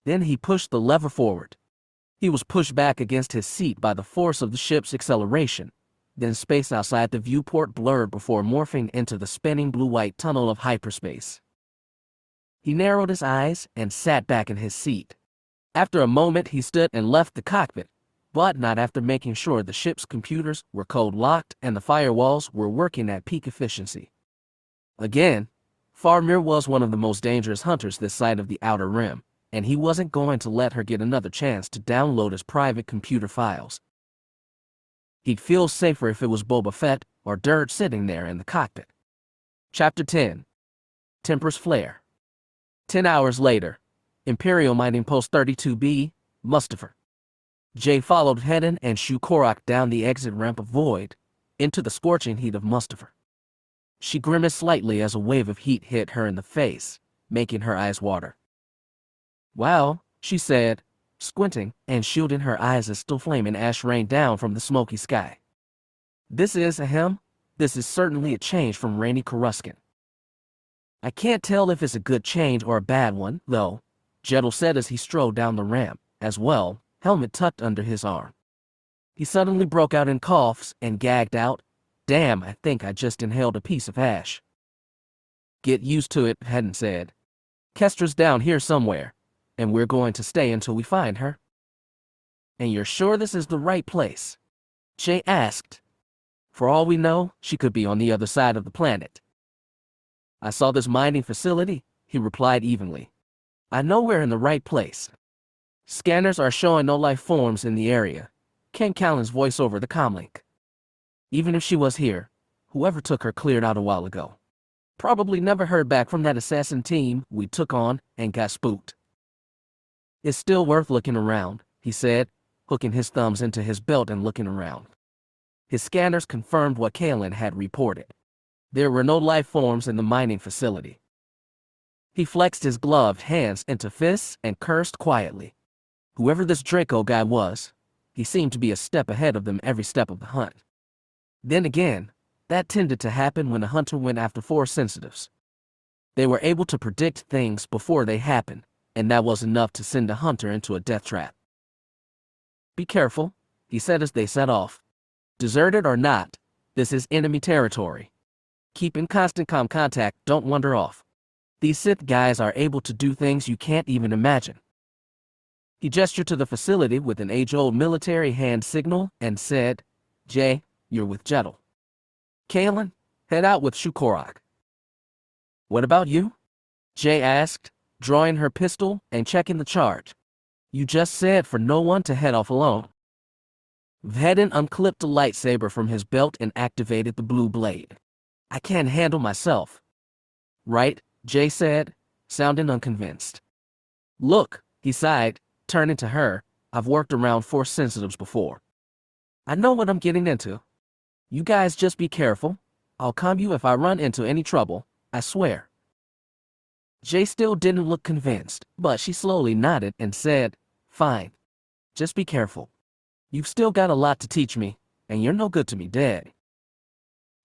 Then he pushed the lever forward. He was pushed back against his seat by the force of the ship's acceleration. Then space outside the viewport blurred before morphing into the spinning blue-white tunnel of hyperspace. He narrowed his eyes and sat back in his seat. After a moment, he stood and left the cockpit, but not after making sure the ship's computers were code-locked and the firewalls were working at peak efficiency. Again, Farmir was one of the most dangerous hunters this side of the Outer Rim, and he wasn't going to let her get another chance to download his private computer files. He'd feel safer if it was Boba Fett or Dirge sitting there in the cockpit. Chapter 10. Temper's Flare. 10 hours later, Imperial Mining Post 32B, Mustafar. Jay followed Vhetin and Shu Korak down the exit ramp of Void, into the scorching heat of Mustafar. She grimaced slightly as a wave of heat hit her in the face, making her eyes water. Wow, she said, squinting and shielding her eyes as still flaming ash rained down from the smoky sky. This is certainly a change from Rainy Coruscant. I can't tell if it's a good change or a bad one, though, Jettel said as he strode down the ramp, as well, helmet tucked under his arm. He suddenly broke out in coughs and gagged out, Damn, I think I just inhaled a piece of ash. Get used to it, Vhetin said. Kestra's down here somewhere, and we're going to stay until we find her. And you're sure this is the right place? Jay asked. For all we know, she could be on the other side of the planet. I saw this mining facility, he replied evenly. I know we're in the right place. Scanners are showing no life forms in the area, came Callan's voice over the comlink. Even if she was here, whoever took her cleared out a while ago. Probably never heard back from that assassin team we took on and got spooked. It's still worth looking around, he said, hooking his thumbs into his belt and looking around. His scanners confirmed what Kalen had reported. There were no life forms in the mining facility. He flexed his gloved hands into fists and cursed quietly. Whoever this Draco guy was, he seemed to be a step ahead of them every step of the hunt. Then again, that tended to happen when a hunter went after Force sensitives. They were able to predict things before they happened, and that was enough to send a hunter into a death trap. Be careful, he said as they set off. Deserted or not, this is enemy territory. Keep in constant contact, don't wander off. These Sith guys are able to do things you can't even imagine. He gestured to the facility with an age-old military hand signal and said, Jay, you're with Jedel. Kalen, head out with Shukorak. What about you? Jay asked, drawing her pistol and checking the charge. You just said for no one to head off alone. Vhetin unclipped the lightsaber from his belt and activated the blue blade. I can't handle myself. Right, Jay said, sounding unconvinced. Look, he sighed, turning to her, I've worked around Force sensitives before. I know what I'm getting into. You guys just be careful. I'll calm you if I run into any trouble, I swear. Jay still didn't look convinced, but she slowly nodded and said, Fine. Just be careful. You've still got a lot to teach me, and you're no good to me dead.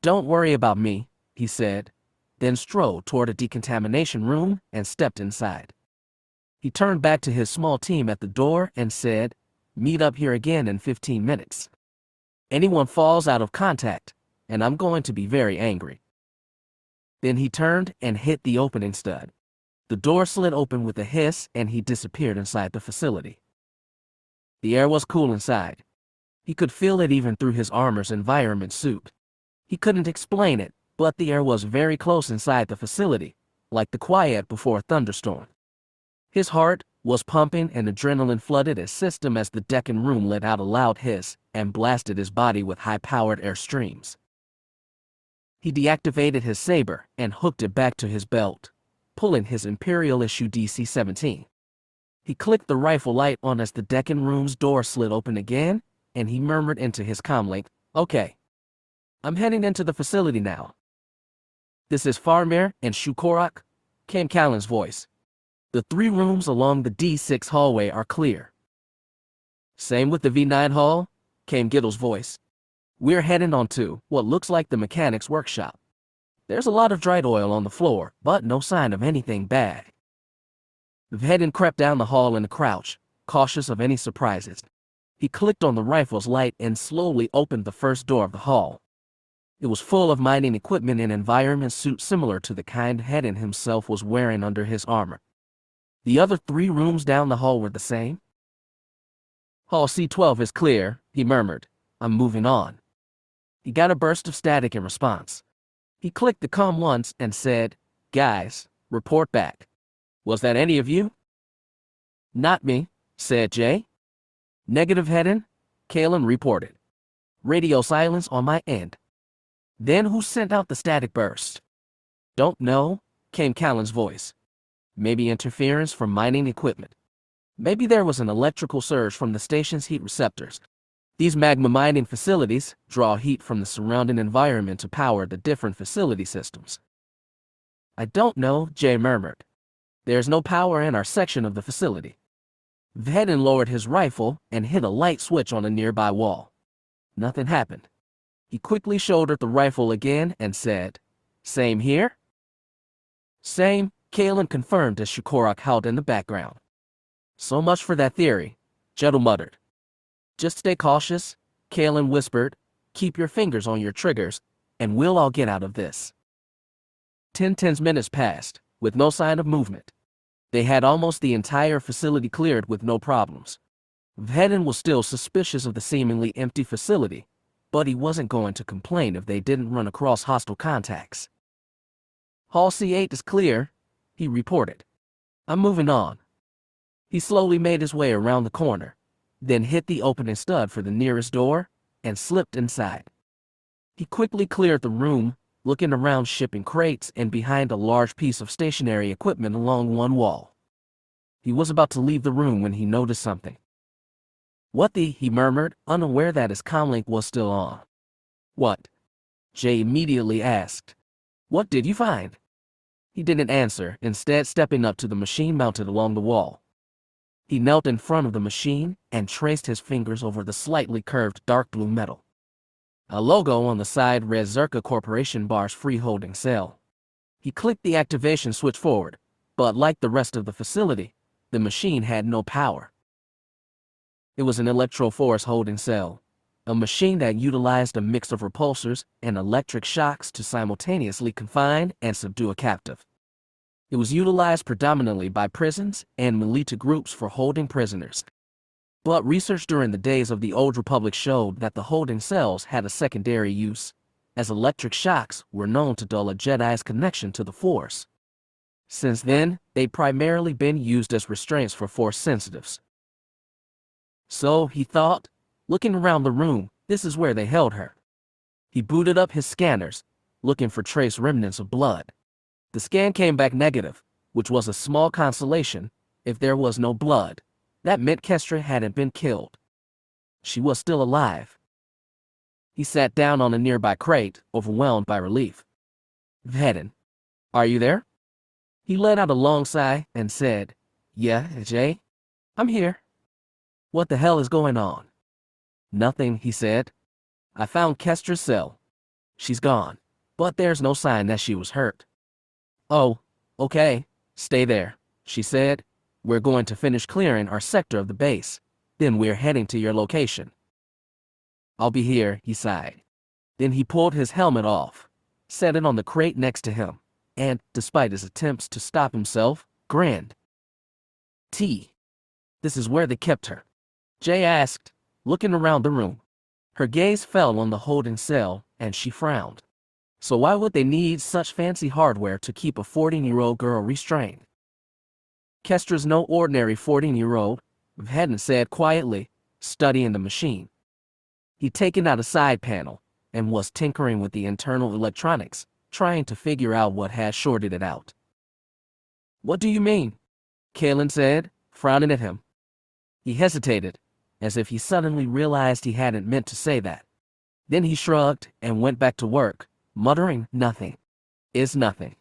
Don't worry about me, he said, then strode toward a decontamination room and stepped inside. He turned back to his small team at the door and said, Meet up here again in 15 minutes. Anyone falls out of contact, and I'm going to be very angry. Then he turned and hit the opening stud. The door slid open with a hiss and he disappeared inside the facility. The air was cool inside. He could feel it even through his armor's environment suit. He couldn't explain it, but the air was very close inside the facility, like the quiet before a thunderstorm. His heart was pumping and adrenaline flooded his system as the Deccan room let out a loud hiss and blasted his body with high-powered air streams. He deactivated his saber and hooked it back to his belt, pulling his Imperial issue DC-17. He clicked the rifle light on as the Deccan room's door slid open again, and he murmured into his comlink, Okay. I'm heading into the facility now. This is Farmir and Shukorak, came Callan's voice. The 3 rooms along the D6 hallway are clear. Same with the V9 hall, came Giddle's voice. We're heading on to what looks like the mechanic's workshop. There's a lot of dried oil on the floor, but no sign of anything bad. Vhetin crept down the hall in a crouch, cautious of any surprises. He clicked on the rifle's light and slowly opened the first door of the hall. It was full of mining equipment and environment suits similar to the kind Vhetin himself was wearing under his armor. The other 3 rooms down the hall were the same. Hall C12 is clear, he murmured. I'm moving on. He got a burst of static in response. He clicked the comm once and said, Guys, report back. Was that any of you? Not me, said Jay. Negative, Vhetin, Kalen reported. Radio silence on my end. Then who sent out the static burst? Don't know, came Callan's voice. Maybe interference from mining equipment. Maybe there was an electrical surge from the station's heat receptors. These magma mining facilities draw heat from the surrounding environment to power the different facility systems. I don't know, Jay murmured. There's no power in our section of the facility. Vhetin lowered his rifle and hit a light switch on a nearby wall. Nothing happened. He quickly shouldered the rifle again and said, Same here? Same, Kalen confirmed as Shukorak howled in the background. So much for that theory, Jedel muttered. Just stay cautious, Kalen whispered. Keep your fingers on your triggers, and we'll all get out of this. 10 minutes passed, with no sign of movement. They had almost the entire facility cleared with no problems. Vhetin was still suspicious of the seemingly empty facility, but he wasn't going to complain if they didn't run across hostile contacts. Hall C8 is clear, he reported. I'm moving on. He slowly made his way around the corner, then hit the opening stud for the nearest door and slipped inside. He quickly cleared the room, looking around shipping crates and behind a large piece of stationary equipment along one wall. He was about to leave the room when he noticed something. What the? He murmured, unaware that his comlink was still on. What? Jay immediately asked. What did you find? He didn't answer, instead stepping up to the machine mounted along the wall. He knelt in front of the machine and traced his fingers over the slightly curved dark blue metal. A logo on the side read Zerka Corporation Bar's free-holding cell. He clicked the activation switch forward, but like the rest of the facility, the machine had no power. It was an electro-force holding cell, a machine that utilized a mix of repulsors and electric shocks to simultaneously confine and subdue a captive. It was utilized predominantly by prisons and militia groups for holding prisoners. But research during the days of the Old Republic showed that the holding cells had a secondary use, as electric shocks were known to dull a Jedi's connection to the Force. Since then, they'd primarily been used as restraints for Force sensitives. So, he thought, looking around the room, this is where they held her. He booted up his scanners, looking for trace remnants of blood. The scan came back negative, which was a small consolation. If there was no blood, that meant Kestra hadn't been killed. She was still alive. He sat down on a nearby crate, overwhelmed by relief. Vhetin, are you there? He let out a long sigh and said, Yeah, Jay? I'm here. What the hell is going on? Nothing, he said. I found Kestra's cell. She's gone, but there's no sign that she was hurt. Oh, okay, stay there, she said. We're going to finish clearing our sector of the base. Then we're heading to your location. I'll be here, he sighed. Then he pulled his helmet off, set it on the crate next to him, and, despite his attempts to stop himself, grinned. This is where they kept her? Jay asked, looking around the room. Her gaze fell on the holding cell, and she frowned. So why would they need such fancy hardware to keep a 14-year-old girl restrained? Kestra's no ordinary 14-year-old, Vhetin said quietly, studying the machine. He'd taken out a side panel and was tinkering with the internal electronics, trying to figure out what had shorted it out. What do you mean? Kalen said, frowning at him. He hesitated, as if he suddenly realized he hadn't meant to say that. Then he shrugged and went back to work, muttering, Nothing. Is nothing.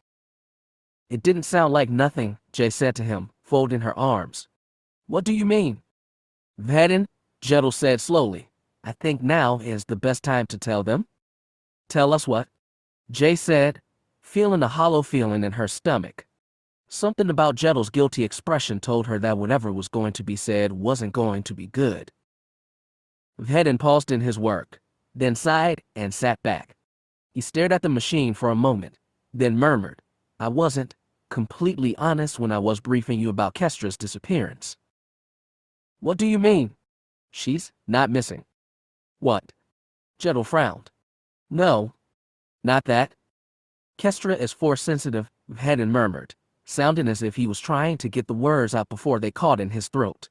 It didn't sound like nothing, Jay said to him, folding her arms. What do you mean? Vhetin, Jedel said slowly. I think now is the best time to tell them. Tell us what? Jay said, feeling a hollow feeling in her stomach. Something about Jedel's guilty expression told her that whatever was going to be said wasn't going to be good. Vhetin paused in his work, then sighed and sat back. He stared at the machine for a moment, then murmured, I wasn't completely honest when I was briefing you about Kestra's disappearance. What do you mean? She's not missing. What? Jedel frowned. No, not that. Kestra is Force sensitive, Vhetin murmured, sounding as if he was trying to get the words out before they caught in his throat.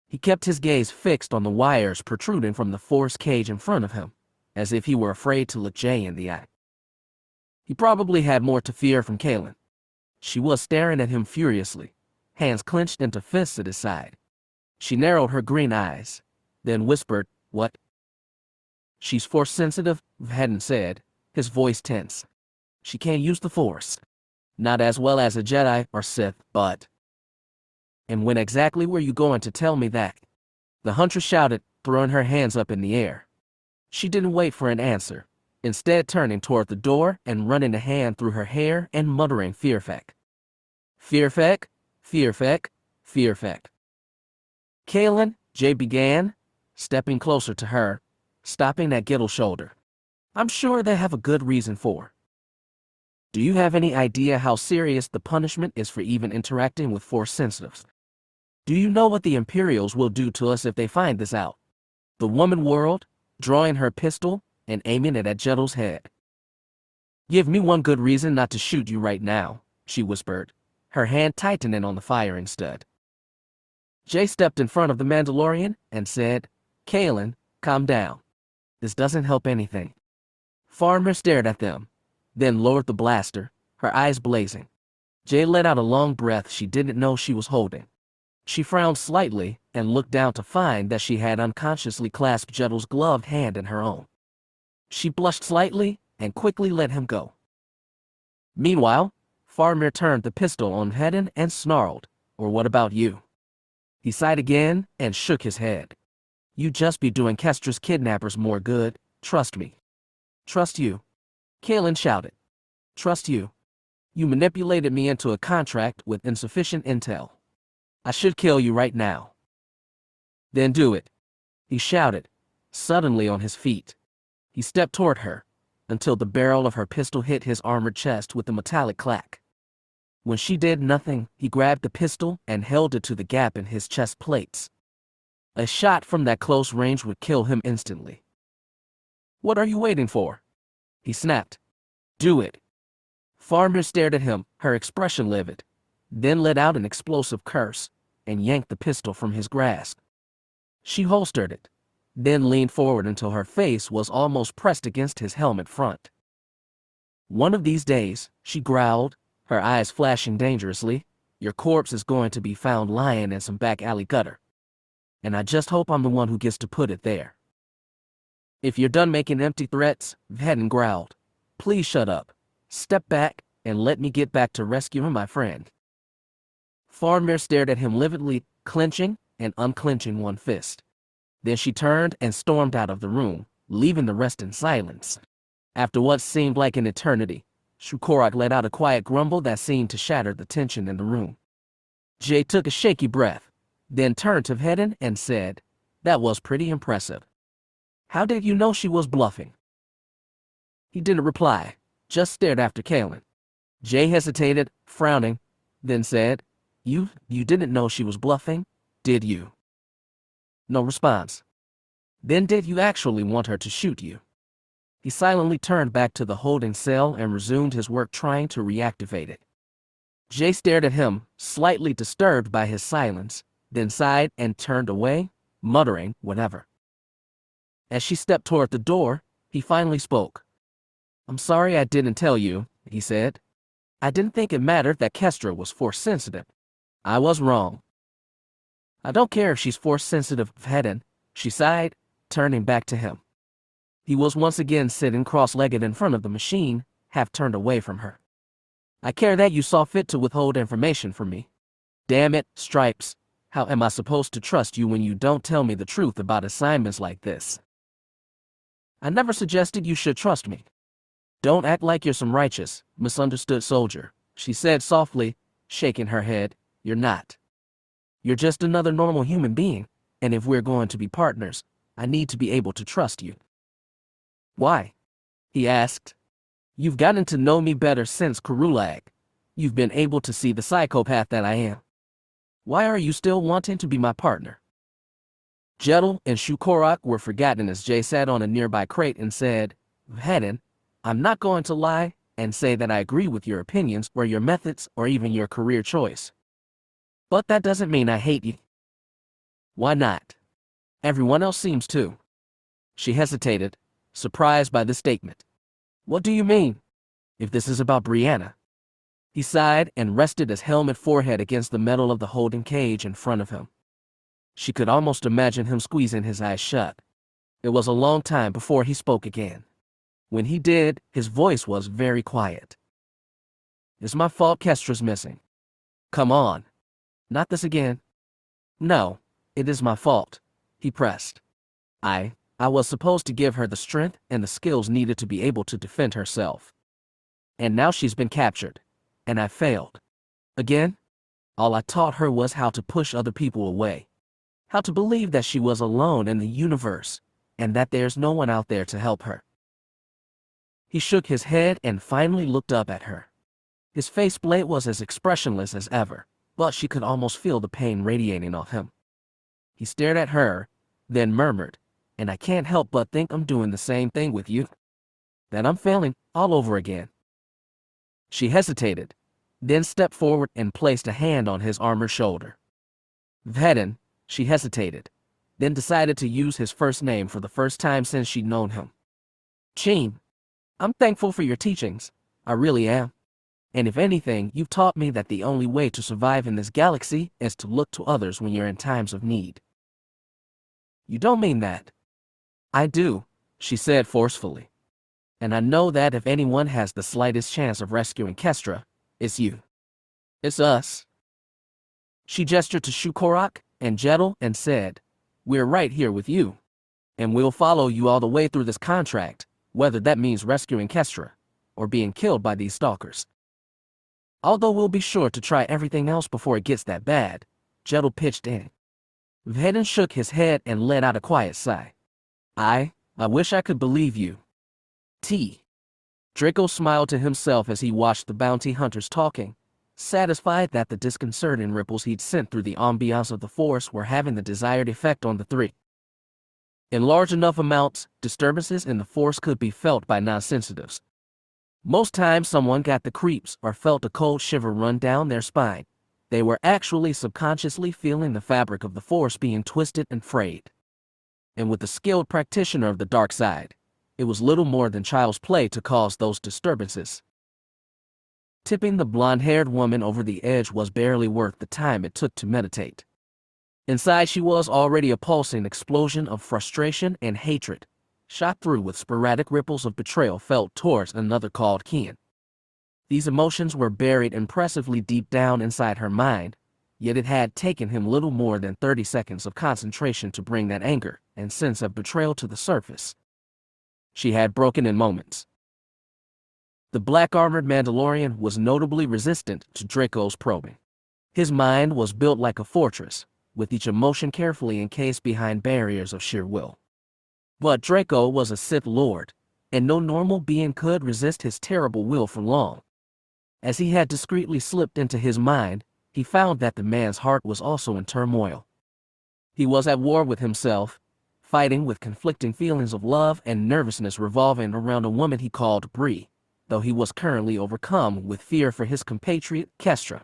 He kept his gaze fixed on the wires protruding from the Force cage in front of him, as if he were afraid to look Jay in the eye. He probably had more to fear from Kalen. She was staring at him furiously, hands clenched into fists at his side. She narrowed her green eyes, then whispered, What? She's Force sensitive, Vhetin said, his voice tense. She can't use the Force. Not as well as a Jedi or Sith, but... And when exactly were you going to tell me that? The huntress shouted, throwing her hands up in the air. She didn't wait for an answer, instead turning toward the door and running a hand through her hair and muttering Fearfeck. Fearfeck, Fearfeck, Fearfeck. Kalen, Jay began, stepping closer to her, stopping at Gittle's shoulder. I'm sure they have a good reason for. Do you have any idea how serious the punishment is for even interacting with Force sensitives? Do you know what the Imperials will do to us if they find this out? The woman whirled, drawing her pistol and aiming it at Jedel's head. Give me one good reason not to shoot you right now, she whispered, her hand tightening on the firing stud. Jay stepped in front of the Mandalorian and said, Kalen, calm down. This doesn't help anything. Farmer stared at them, then lowered the blaster, her eyes blazing. Jay let out a long breath she didn't know she was holding. She frowned slightly and looked down to find that she had unconsciously clasped Jedel's gloved hand in her own. She blushed slightly and quickly let him go. Meanwhile, Farmer turned the pistol on Vhetin and snarled, Or what about you? He sighed again and shook his head. You'd just be doing Kestra's kidnappers more good, trust me. Trust you. Kalen shouted. Trust you. You manipulated me into a contract with insufficient intel. I should kill you right now. Then do it, he shouted, suddenly on his feet. He stepped toward her, until the barrel of her pistol hit his armored chest with a metallic clack. When she did nothing, he grabbed the pistol and held it to the gap in his chest plates. A shot from that close range would kill him instantly. "What are you waiting for?" he snapped. "Do it." Farmer stared at him, her expression livid, then let out an explosive curse and yanked the pistol from his grasp. She holstered it, then leaned forward until her face was almost pressed against his helmet front. "One of these days," she growled, her eyes flashing dangerously, "your corpse is going to be found lying in some back alley gutter. And I just hope I'm the one who gets to put it there." "If you're done making empty threats," Vhetin growled, "please shut up, step back, and let me get back to rescuing my friend." Farmer stared at him lividly, clenching and unclenching one fist. Then she turned and stormed out of the room, leaving the rest in silence. After what seemed like an eternity, Shukorak let out a quiet grumble that seemed to shatter the tension in the room. Jay took a shaky breath, then turned to Vhetin and said, "That was pretty impressive. How did you know she was bluffing?" He didn't reply, just stared after Kalen. Jay hesitated, frowning, then said, You didn't know she was bluffing, did you?" No response. "Then did you actually want her to shoot you?" He silently turned back to the holding cell and resumed his work trying to reactivate it. Jay stared at him, slightly disturbed by his silence, then sighed and turned away, muttering whatever. As she stepped toward the door, he finally spoke. "I'm sorry I didn't tell you," he said. "I didn't think it mattered that Kestra was force-sensitive. I was wrong." "I don't care if she's force-sensitive, Vhetin," she sighed, turning back to him. He was once again sitting cross-legged in front of the machine, half turned away from her. "I care that you saw fit to withhold information from me. Damn it, Stripes, how am I supposed to trust you when you don't tell me the truth about assignments like this?" "I never suggested you should trust me." "Don't act like you're some righteous, misunderstood soldier," she said softly, shaking her head. "You're not. You're just another normal human being, and if we're going to be partners, I need to be able to trust you." "Why?" he asked. "You've gotten to know me better since Kurulag. You've been able to see the psychopath that I am. Why are you still wanting to be my partner?" Jedel and Shukorak were forgotten as Jay sat on a nearby crate and said, "Vhetin, I'm not going to lie and say that I agree with your opinions or your methods or even your career choice. But that doesn't mean I hate you." "Why not? Everyone else seems to." She hesitated, surprised by the statement. "What do you mean? If this is about Brianna?" He sighed and rested his helmet forehead against the metal of the holding cage in front of him. She could almost imagine him squeezing his eyes shut. It was a long time before he spoke again. When he did, his voice was very quiet. "It's my fault Kestra's missing." "Come on. Not this again." "No, it is my fault," he pressed. I was supposed to give her the strength and the skills needed to be able to defend herself. And now she's been captured, and I failed. Again, all I taught her was how to push other people away, how to believe that she was alone in the universe, and that there's no one out there to help her. He shook his head and finally looked up at her. His faceplate was as expressionless as ever, but she could almost feel the pain radiating off him. He stared at her, then murmured, "And I can't help but think I'm doing the same thing with you. That I'm failing all over again." She hesitated, then stepped forward and placed a hand on his armored shoulder. "Vhetin," she hesitated, then decided to use his first name for the first time since she'd known him. "Cin, I'm thankful for your teachings. I really am. And if anything, you've taught me that the only way to survive in this galaxy is to look to others when you're in times of need." "You don't mean that." "I do," she said forcefully. "And I know that if anyone has the slightest chance of rescuing Kestra, it's you. It's us." She gestured to Shukorak and Jedel and said, "We're right here with you. And we'll follow you all the way through this contract, whether that means rescuing Kestra or being killed by these stalkers. Although we'll be sure to try everything else before it gets that bad," Jedel pitched in. Vhetin shook his head and let out a quiet sigh. I wish I could believe you." Draco smiled to himself as he watched the bounty hunters talking, satisfied that the disconcerting ripples he'd sent through the ambiance of the force were having the desired effect on the three. In large enough amounts, disturbances in the force could be felt by non-sensitives. Most times someone got the creeps or felt a cold shiver run down their spine. They were actually subconsciously feeling the fabric of the force being twisted and frayed. And with the skilled practitioner of the dark side, it was little more than child's play to cause those disturbances. Tipping the blonde-haired woman over the edge was barely worth the time it took to meditate. Inside she was already a pulsing explosion of frustration and hatred, shot through with sporadic ripples of betrayal felt towards another called Cin. These emotions were buried impressively deep down inside her mind, yet it had taken him little more than 30 seconds of concentration to bring that anger and sense of betrayal to the surface. She had broken in moments. The black-armored Mandalorian was notably resistant to Draco's probing. His mind was built like a fortress, with each emotion carefully encased behind barriers of sheer will. But Draco was a Sith Lord, and no normal being could resist his terrible will for long. As he had discreetly slipped into his mind, he found that the man's heart was also in turmoil. He was at war with himself, fighting with conflicting feelings of love and nervousness revolving around a woman he called Bree, though he was currently overcome with fear for his compatriot Kestra.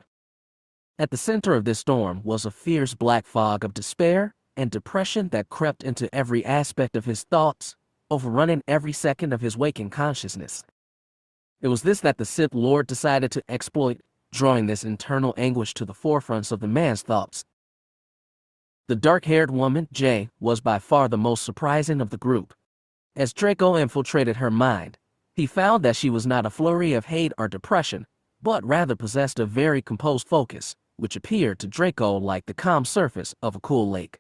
At the center of this storm was a fierce black fog of despair and depression that crept into every aspect of his thoughts, overrunning every second of his waking consciousness. It was this that the Sith Lord decided to exploit, drawing this internal anguish to the forefronts of the man's thoughts. The dark-haired woman, Jay, was by far the most surprising of the group. As Draco infiltrated her mind, he found that she was not a flurry of hate or depression, but rather possessed a very composed focus, which appeared to Draco like the calm surface of a cool lake.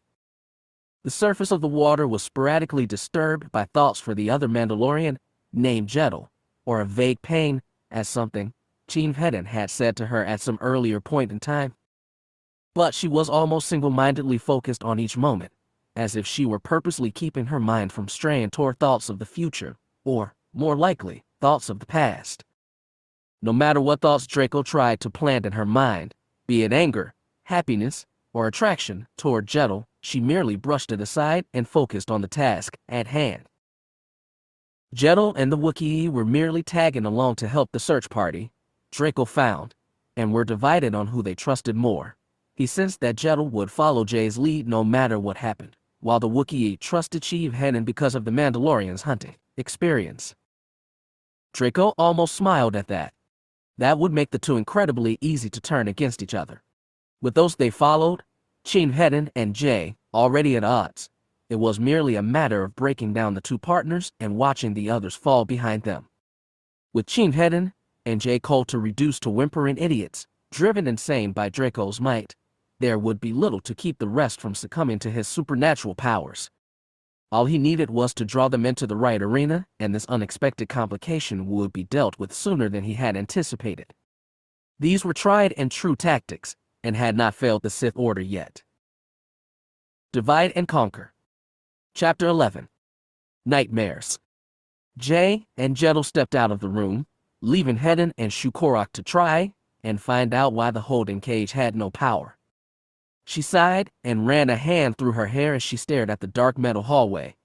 The surface of the water was sporadically disturbed by thoughts for the other Mandalorian, named Jedel, or a vague pain, as something Cin Vhetin had said to her at some earlier point in time. But she was almost single-mindedly focused on each moment, as if she were purposely keeping her mind from straying toward thoughts of the future, or, more likely, thoughts of the past. No matter what thoughts Draco tried to plant in her mind, be it anger, happiness, or attraction toward Jedel, she merely brushed it aside and focused on the task at hand. Jedel and the Wookiee were merely tagging along to help the search party, Draco found, and were divided on who they trusted more. He sensed that Jedel would follow Jay's lead no matter what happened, while the Wookiee trusted Cin Vhetin because of the Mandalorian's hunting experience. Draco almost smiled at that. That would make the two incredibly easy to turn against each other. With those they followed, Cin Vhetin and Jay, already at odds, it was merely a matter of breaking down the two partners and watching the others fall behind them. With Cin Vhetin and Jay Coulter reduced to whimpering idiots, driven insane by Draco's might, there would be little to keep the rest from succumbing to his supernatural powers. All he needed was to draw them into the right arena, and this unexpected complication would be dealt with sooner than he had anticipated. These were tried and true tactics, and had not failed the Sith Order yet. Divide and Conquer. Chapter 11. Nightmares. Jay and Jedel stepped out of the room, leaving Hedin and Shukorak to try and find out why the holding cage had no power. She sighed and ran a hand through her hair as she stared at the dark metal hallway.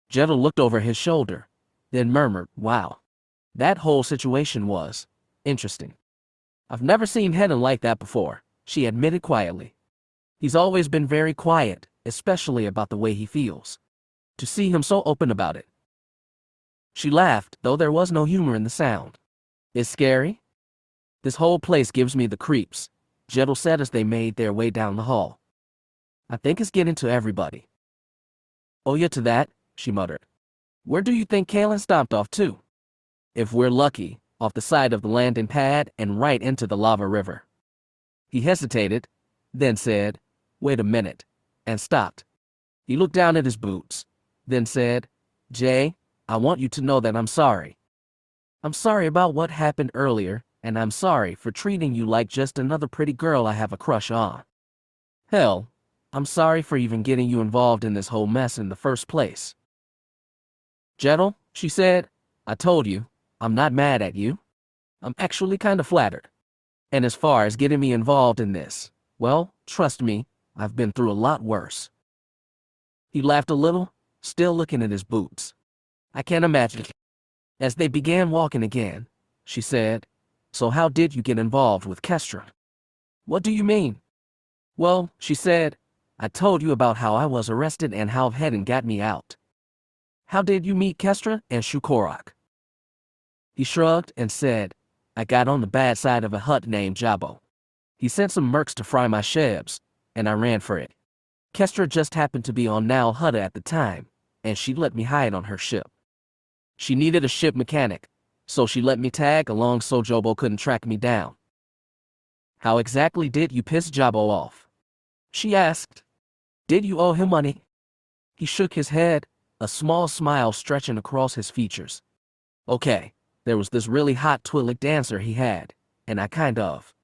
Jedel looked over his shoulder, then murmured, "Wow. That whole situation was interesting. I've never seen Hedin like that before," she admitted quietly. "He's always been very quiet, especially about the way he feels. To see him so open about it." She laughed, though there was no humor in the sound. "It's scary? This whole place gives me the creeps," Jedel said as they made their way down the hall. "I think it's getting to everybody." "Oh yeah, to that," she muttered. "Where do you think Kalen stomped off to?" "If we're lucky, off the side of the landing pad and right into the lava river." He hesitated, then said, "Wait a minute," and stopped. He looked down at his boots, then said, "Jay, I want you to know that I'm sorry. I'm sorry about what happened earlier, and I'm sorry for treating you like just another pretty girl I have a crush on. Hell, I'm sorry for even getting you involved in this whole mess in the first place." "Jedel," she said, "I told you, I'm not mad at you. I'm actually kind of flattered. And as far as getting me involved in this, well, trust me, I've been through a lot worse. He laughed a little, still looking at his boots. I can't imagine. As they began walking again, she said, "So how did you get involved with Kestra?" "What do you mean?" "Well," she said, "I told you about how I was arrested and how Hedden got me out." "How did you meet Kestra and Shukorak?" He shrugged and said, "I got on the bad side of a hut named Jabbo. He sent some mercs to fry my shebs, and I ran for it. Kestra just happened to be on Nal Hutta at the time, and she let me hide on her ship. She needed a ship mechanic, so she let me tag along so Jabbo couldn't track me down." "How exactly did you piss Jabbo off?" she asked. "Did you owe him money?" He shook his head, a small smile stretching across his features. "Okay, there was this really hot Twi'lek dancer he had, and I kind of."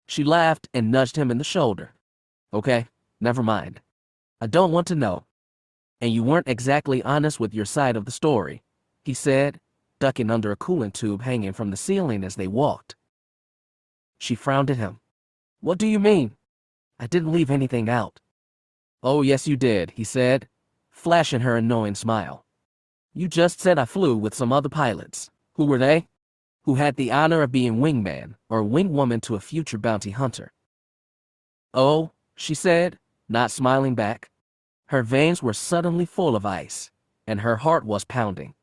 She laughed and nudged him in the shoulder. "Okay, never mind. I don't want to know. And you weren't exactly honest with your side of the story," he said, ducking under a coolant tube hanging from the ceiling as they walked. She frowned at him. "What do you mean?" "I didn't leave anything out." "Oh, yes you did," he said, flashing her a knowing smile. "You just said I flew with some other pilots. Who were they?" "Who had the honor of being wingman or wingwoman to a future bounty hunter." "Oh," she said, not smiling back. Her veins were suddenly full of ice, and her heart was pounding.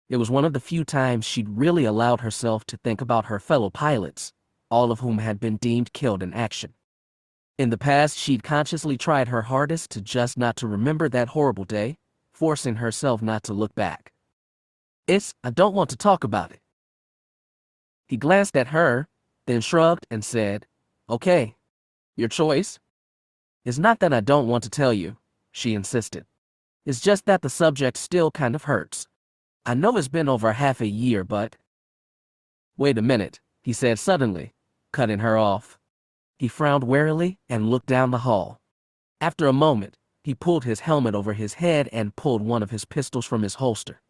It was one of the few times she'd really allowed herself to think about her fellow pilots, all of whom had been deemed killed in action. In the past, she'd consciously tried her hardest to just not to remember that horrible day, forcing herself not to look back. I don't want to talk about it." He glanced at her, then shrugged and said, "Okay, your choice." "It's not that I don't want to tell you," she insisted. "It's just that the subject still kind of hurts. I know it's been over half a year, but—" "Wait a minute," he said suddenly, cutting her off. He frowned warily and looked down the hall. After a moment, he pulled his helmet over his head and pulled one of his pistols from his holster.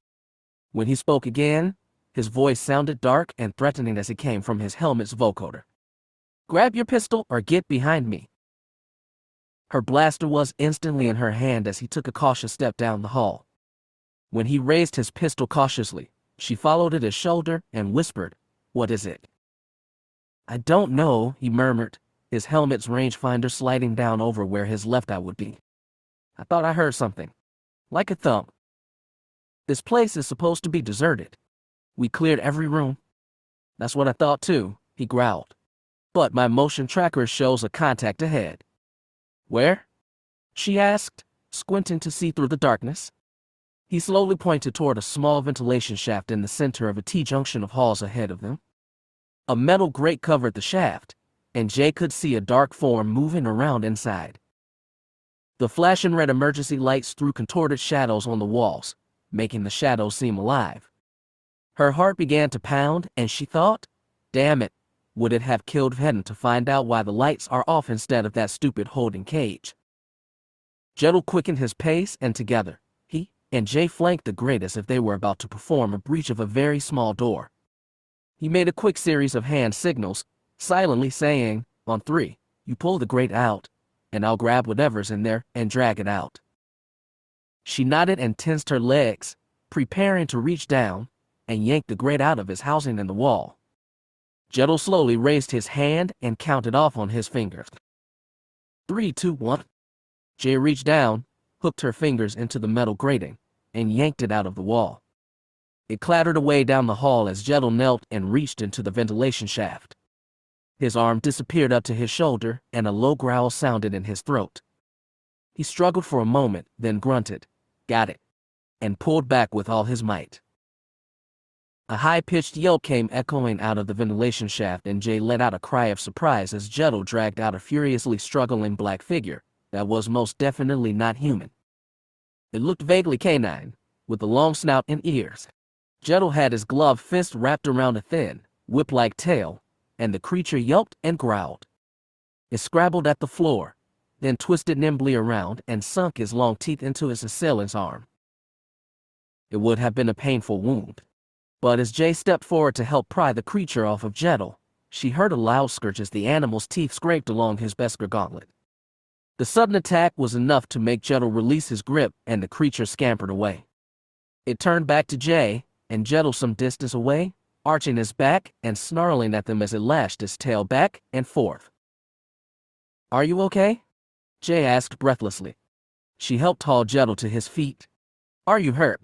When he spoke again, his voice sounded dark and threatening as it came from his helmet's vocoder. "Grab your pistol or get behind me." Her blaster was instantly in her hand as he took a cautious step down the hall. When he raised his pistol cautiously, she followed at his shoulder and whispered, "What is it?" "I don't know," he murmured, his helmet's rangefinder sliding down over where his left eye would be. "I thought I heard something. Like a thump. This place is supposed to be deserted. We cleared every room." "That's what I thought too," he growled. "But my motion tracker shows a contact ahead." "Where?" she asked, squinting to see through the darkness. He slowly pointed toward a small ventilation shaft in the center of a T-junction of halls ahead of them. A metal grate covered the shaft, and Jay could see a dark form moving around inside. The flashing red emergency lights threw contorted shadows on the walls, making the shadows seem alive. Her heart began to pound, and she thought, damn it, would it have killed Hedden to find out why the lights are off instead of that stupid holding cage? Jettel quickened his pace, and together, he and Jay flanked the grate as if they were about to perform a breach of a very small door. He made a quick series of hand signals, silently saying, "On 3, you pull the grate out, and I'll grab whatever's in there and drag it out." She nodded and tensed her legs, preparing to reach down and yank the grate out of his housing in the wall. Jettel slowly raised his hand and counted off on his fingers. 3, 2, 1. Jay reached down, hooked her fingers into the metal grating, and yanked it out of the wall. It clattered away down the hall as Jettel knelt and reached into the ventilation shaft. His arm disappeared up to his shoulder, and a low growl sounded in his throat. He struggled for a moment, then grunted, "Got it," and pulled back with all his might. A high-pitched yelp came echoing out of the ventilation shaft, and Jay let out a cry of surprise as Jettel dragged out a furiously struggling black figure that was most definitely not human. It looked vaguely canine, with a long snout and ears. Jettel had his gloved fist wrapped around a thin, whip-like tail, and the creature yelped and growled. It scrabbled at the floor, then twisted nimbly around and sunk his long teeth into his assailant's arm. It would have been a painful wound, but as Jay stepped forward to help pry the creature off of Jettel, She heard a loud screech as the animal's teeth scraped along his Beskar gauntlet. The sudden attack was enough to make Jettle release his grip, and the creature scampered away. It turned back to Jay, and Jettle some distance away, arching his back and snarling at them as it lashed its tail back and forth. "Are you okay?" Jay asked breathlessly. She helped haul Jettle to his feet. "Are you hurt?"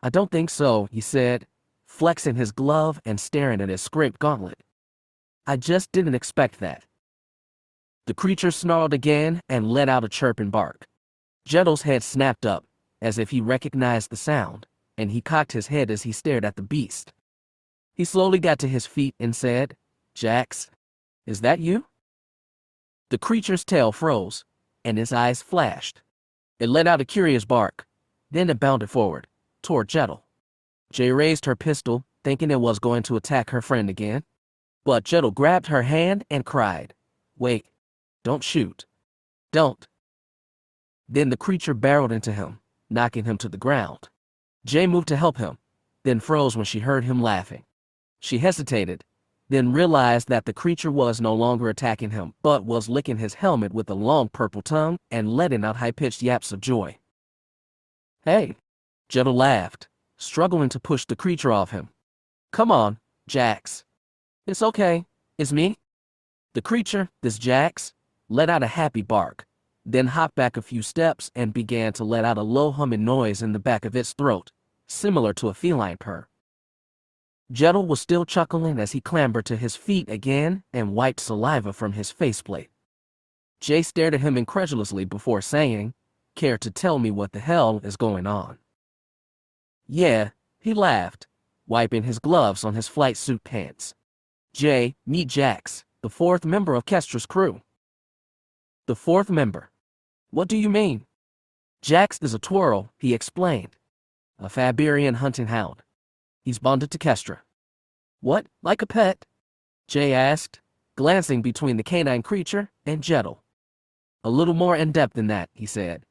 "I don't think so," he said, flexing his glove and staring at his scraped gauntlet. "I just didn't expect that." The creature snarled again and let out a chirping bark. Jettle's head snapped up, as if he recognized the sound, and he cocked his head as he stared at the beast. He slowly got to his feet and said, "Jax, is that you?" The creature's tail froze, and his eyes flashed. It let out a curious bark. Then it bounded forward, toward Jettle. Jay raised her pistol, thinking it was going to attack her friend again. But Jettle grabbed her hand and cried, "Wait, don't shoot. Don't." Then the creature barreled into him, knocking him to the ground. Jay moved to help him, then froze when she heard him laughing. She hesitated, then realized that the creature was no longer attacking him, but was licking his helmet with a long purple tongue and letting out high-pitched yaps of joy. "Hey," Jettle laughed, struggling to push the creature off him. "Come on, Jax. It's okay, it's me." The creature, this Jax, let out a happy bark, then hopped back a few steps and began to let out a low humming noise in the back of its throat, similar to a feline purr. Jettle was still chuckling as he clambered to his feet again and wiped saliva from his faceplate. Jay stared at him incredulously before saying, "Care to tell me what the hell is going on?" "Yeah," he laughed, wiping his gloves on his flight suit pants. "Jay, meet Jax, the fourth member of Kestra's crew." "The fourth member? What do you mean?" "Jax is a twirl," he explained. "A Faberian hunting hound. He's bonded to Kestra." "What, like a pet?" Jay asked, glancing between the canine creature and Jettle. "A little more in-depth than that," he said.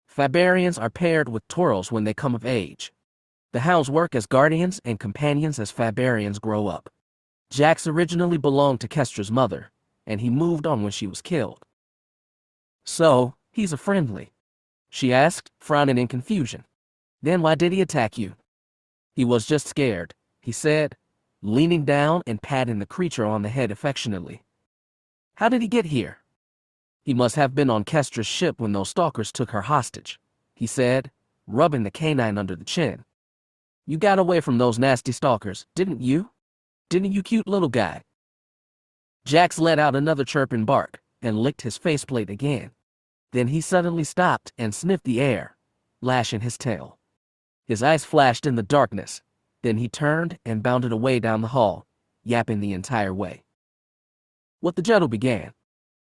"Faberians are paired with twirls when they come of age. The hounds work as guardians and companions as Faberians grow up. Jax originally belonged to Kestra's mother, and he moved on when she was killed." "So, he's a friendly?" she asked, frowning in confusion. "Then why did he attack you?" "He was just scared," he said, leaning down and patting the creature on the head affectionately. "How did he get here?" "He must have been on Kestra's ship when those stalkers took her hostage," he said, rubbing the canine under the chin. "You got away from those nasty stalkers, didn't you? Didn't you, cute little guy?" Jax let out another chirping bark and licked his faceplate again. Then he suddenly stopped and sniffed the air, lashing his tail. His eyes flashed in the darkness. Then he turned and bounded away down the hall, yapping the entire way. What the Jettle began.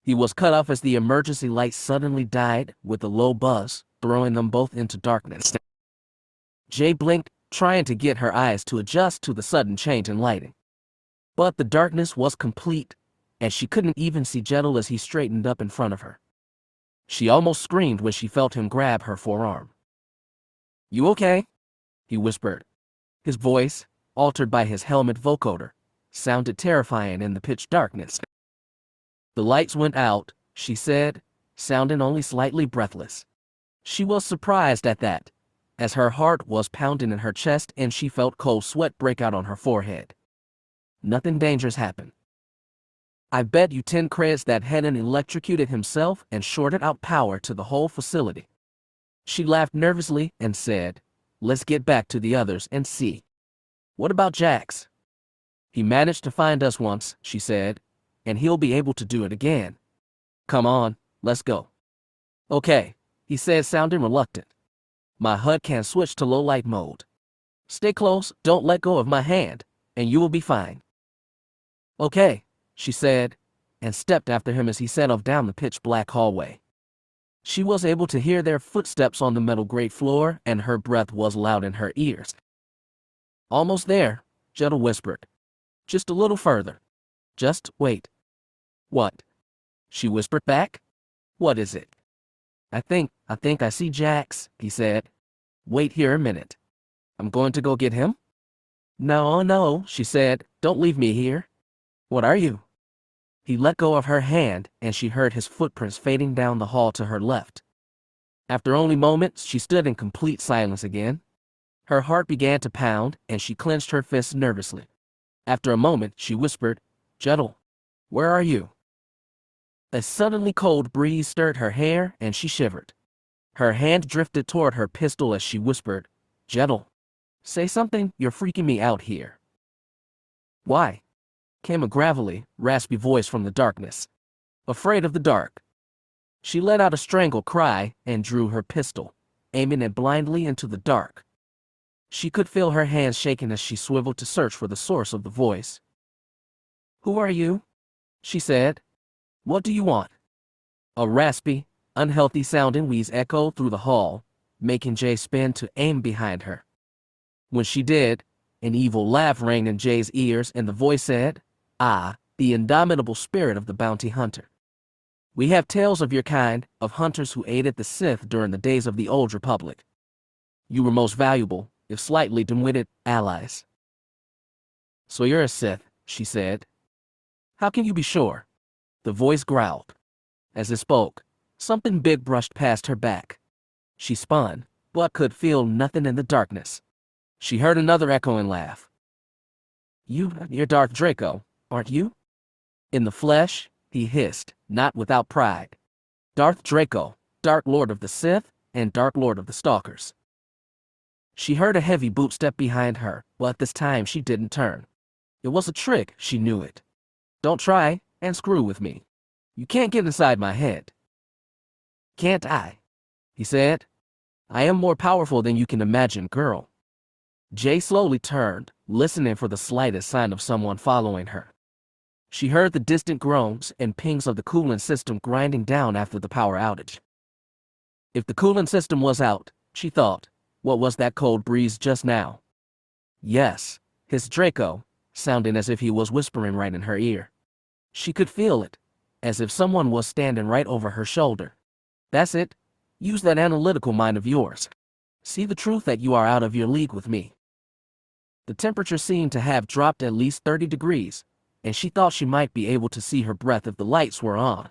He was cut off as the emergency light suddenly died with a low buzz, throwing them both into darkness. Jay blinked, trying to get her eyes to adjust to the sudden change in lighting. But the darkness was complete, and she couldn't even see Jettle as he straightened up in front of her. She almost screamed when she felt him grab her forearm. "You okay?" he whispered. His voice, altered by his helmet vocoder, sounded terrifying in the pitch darkness. "The lights went out," she said, sounding only slightly breathless. She was surprised at that, as her heart was pounding in her chest and she felt cold sweat break out on her forehead. "Nothing dangerous happened. I bet you 10 credits that Hedden electrocuted himself and shorted out power to the whole facility." She laughed nervously and said, "Let's get back to the others and see." "What about Jax?" "He managed to find us once," she said, "and he'll be able to do it again. Come on, let's go." "Okay," he said, sounding reluctant. "My HUD can't switch to low light mode. Stay close, don't let go of my hand, and you will be fine." "Okay," she said, and stepped after him as he set off down the pitch-black hallway. She was able to hear their footsteps on the metal grate floor, and her breath was loud in her ears. "Almost there," Jettle whispered. "Just a little further. Just wait." "What?" she whispered back. "What is it?" I think I see Jax," he said. "Wait here a minute. I'm going to go get him?" No, she said. "Don't leave me here." What are you? He let go of her hand, and she heard his footprints fading down the hall to her left. After only moments, she stood in complete silence again. Her heart began to pound, and she clenched her fists nervously. After a moment, she whispered, "Jettle, where are you?" A suddenly cold breeze stirred her hair, and she shivered. Her hand drifted toward her pistol as she whispered, "Jettle, say something, you're freaking me out here." "Why?" came a gravelly, raspy voice from the darkness. "Afraid of the dark." She let out a strangled cry and drew her pistol, aiming it blindly into the dark. She could feel her hands shaking as she swiveled to search for the source of the voice. "Who are you?" she said. "What do you want?" A raspy, unhealthy-sounding wheeze echoed through the hall, making Jay spin to aim behind her. When she did, an evil laugh rang in Jay's ears, and the voice said, "Ah, the indomitable spirit of the bounty hunter. We have tales of your kind, of hunters who aided the Sith during the days of the Old Republic. You were most valuable, if slightly dim-witted, allies." "So you're a Sith," she said. "How can you be sure?" The voice growled. As it spoke, something big brushed past her back. She spun, but could feel nothing in the darkness. She heard another echoing laugh. You're Darth Draco, aren't you?" "In the flesh," he hissed, not without pride. "Darth Draco, Dark Lord of the Sith, and Dark Lord of the Stalkers." She heard a heavy bootstep behind her, but this time she didn't turn. It was a trick, she knew it. "Don't try and screw with me. You can't get inside my head." "Can't I?" he said. "I am more powerful than you can imagine, girl." Jay slowly turned, listening for the slightest sign of someone following her. She heard the distant groans and pings of the cooling system grinding down after the power outage. If the cooling system was out, she thought, what was that cold breeze just now? Yes, his Draco, sounding as if he was whispering right in her ear. She could feel it, as if someone was standing right over her shoulder. "That's it. Use that analytical mind of yours. See the truth that you are out of your league with me." The temperature seemed to have dropped at least 30 degrees, and she thought she might be able to see her breath if the lights were on.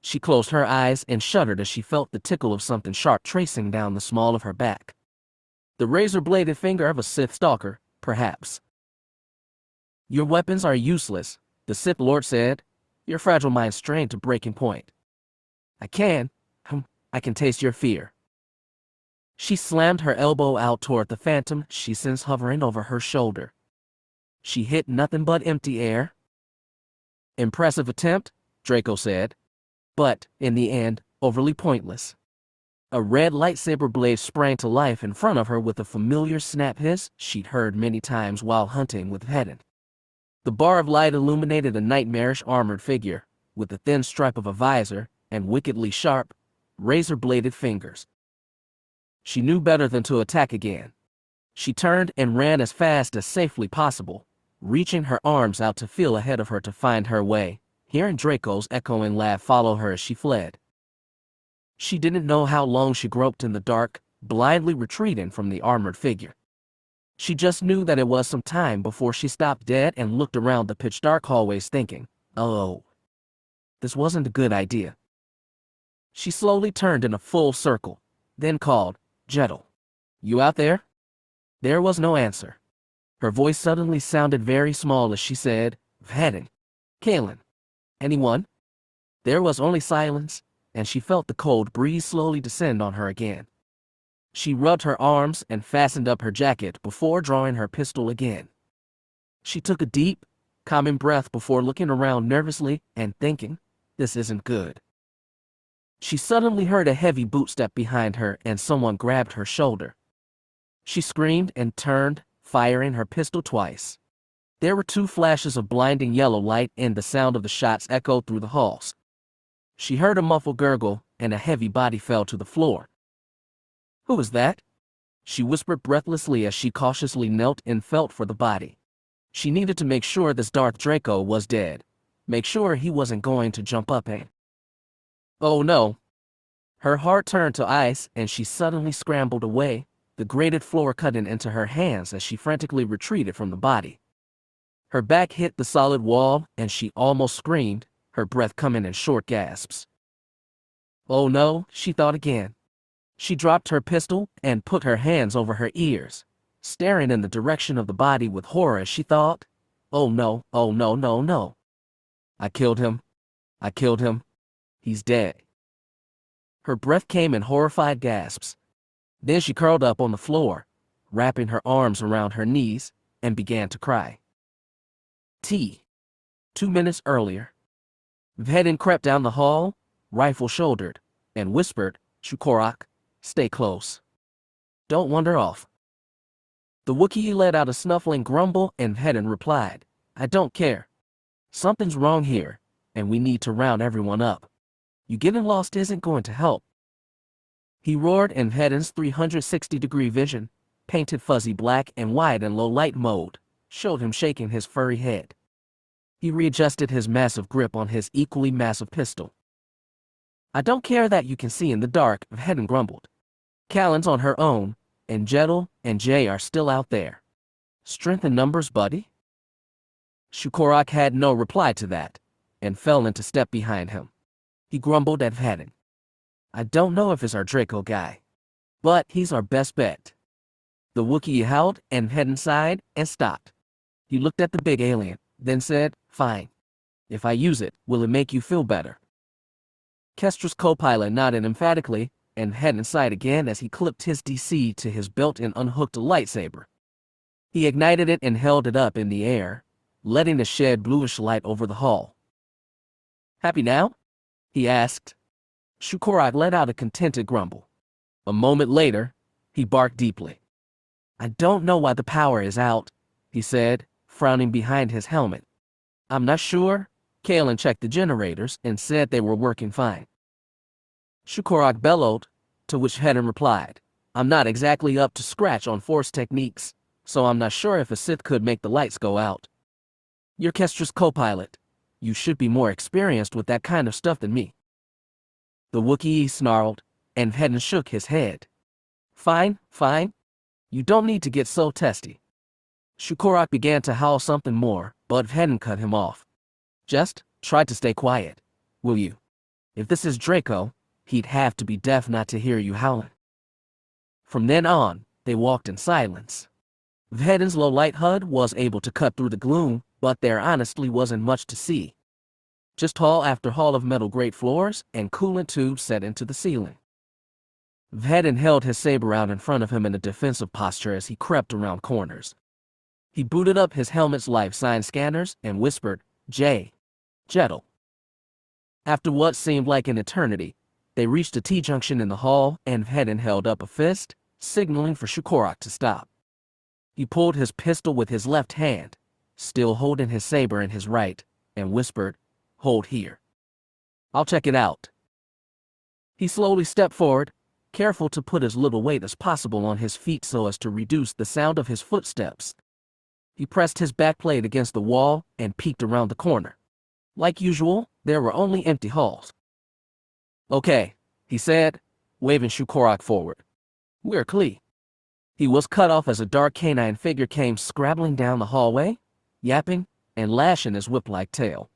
She closed her eyes and shuddered as she felt the tickle of something sharp tracing down the small of her back. The razor-bladed finger of a Sith stalker, perhaps. "Your weapons are useless," the Sith Lord said, your fragile mind strained to breaking point. I can taste your fear." She slammed her elbow out toward the phantom she sensed hovering over her shoulder. She hit nothing but empty air. "Impressive attempt," Draco said, "but, in the end, overly pointless." A red lightsaber blade sprang to life in front of her with a familiar snap hiss she'd heard many times while hunting with Vhetin. The bar of light illuminated a nightmarish armored figure, with a thin stripe of a visor and wickedly sharp, razor-bladed fingers. She knew better than to attack again. She turned and ran as fast as safely possible, reaching her arms out to feel ahead of her to find her way, hearing Draco's echoing laugh follow her as she fled. She didn't know how long she groped in the dark, blindly retreating from the armored figure. She just knew that it was some time before she stopped dead and looked around the pitch-dark hallways thinking, "Oh, this wasn't a good idea." She slowly turned in a full circle, then called, "Jettle, you out there?" There was no answer. Her voice suddenly sounded very small as she said, "Vhetin, Kalen, anyone?" There was only silence, and she felt the cold breeze slowly descend on her again. She rubbed her arms and fastened up her jacket before drawing her pistol again. She took a deep, calming breath before looking around nervously and thinking, this isn't good. She suddenly heard a heavy bootstep behind her and someone grabbed her shoulder. She screamed and turned, firing her pistol twice. There were two flashes of blinding yellow light and the sound of the shots echoed through the halls. She heard a muffled gurgle and a heavy body fell to the floor. "Who was that?" she whispered breathlessly as she cautiously knelt and felt for the body. She needed to make sure this Darth Draco was dead. Make sure he wasn't going to jump up and... Oh no. Her heart turned to ice and she suddenly scrambled away, the grated floor cutting into her hands as she frantically retreated from the body. Her back hit the solid wall, and she almost screamed, her breath coming in short gasps. Oh no, she thought again. She dropped her pistol and put her hands over her ears, staring in the direction of the body with horror as she thought, oh no, no, no. I killed him. I killed him. He's dead. Her breath came in horrified gasps. Then she curled up on the floor, wrapping her arms around her knees, and began to cry. 2 minutes earlier. Vhetin crept down the hall, rifle shouldered, and whispered, Shukorak, stay close. Don't wander off. The Wookiee let out a snuffling grumble, and Vhetin replied, I don't care. Something's wrong here, and we need to round everyone up. You getting lost isn't going to help. He roared, and Vhetin's 360-degree vision, painted fuzzy black and white in low light mode, showed him shaking his furry head. He readjusted his massive grip on his equally massive pistol. I don't care that you can see in the dark, Vhetin grumbled. Callan's on her own, and Jedel and Jay are still out there. Strength in numbers, buddy? Shukorak had no reply to that, and fell into step behind him. He grumbled at Vhetin. I don't know if it's our Draco guy, but he's our best bet. The Wookiee howled, and Vhetin sighed and stopped. He looked at the big alien, then said, fine. If I use it, will it make you feel better? Kestra's co-pilot nodded emphatically, and Vhetin sighed again as he clipped his DC to his belt and unhooked a lightsaber. He ignited it and held it up in the air, letting it shed bluish light over the hall. Happy now? He asked. Shukorak let out a contented grumble. A moment later, he barked deeply. I don't know why the power is out, he said, frowning behind his helmet. I'm not sure. Kalen checked the generators and said they were working fine. Shukorak bellowed, to which Vhetin replied, I'm not exactly up to scratch on force techniques, so I'm not sure if a Sith could make the lights go out. You're Kestra's co-pilot. You should be more experienced with that kind of stuff than me. The Wookiee snarled, and Vhetin shook his head. Fine, fine. You don't need to get so testy. Shukorak began to howl something more, but Vhetin cut him off. Just try to stay quiet, will you? If this is Draco, he'd have to be deaf not to hear you howling. From then on, they walked in silence. Vhetin's low-light HUD was able to cut through the gloom, but there honestly wasn't much to see. Just hall after hall of metal grate floors and coolant tubes set into the ceiling. Vhetin held his saber out in front of him in a defensive posture as he crept around corners. He booted up his helmet's life sign scanners and whispered, Jay, Jedel. After what seemed like an eternity, they reached a T-junction in the hall, and Vhetin held up a fist, signaling for Shukorak to stop. He pulled his pistol with his left hand, still holding his saber in his right, and whispered, Hold here. I'll check it out. He slowly stepped forward, careful to put as little weight as possible on his feet so as to reduce the sound of his footsteps. He pressed his backplate against the wall and peeked around the corner. Like usual, there were only empty halls. Okay, he said, waving Shukorak forward. We're clear. He was cut off as a dark canine figure came scrabbling down the hallway, yapping and lashing his whip-like tail.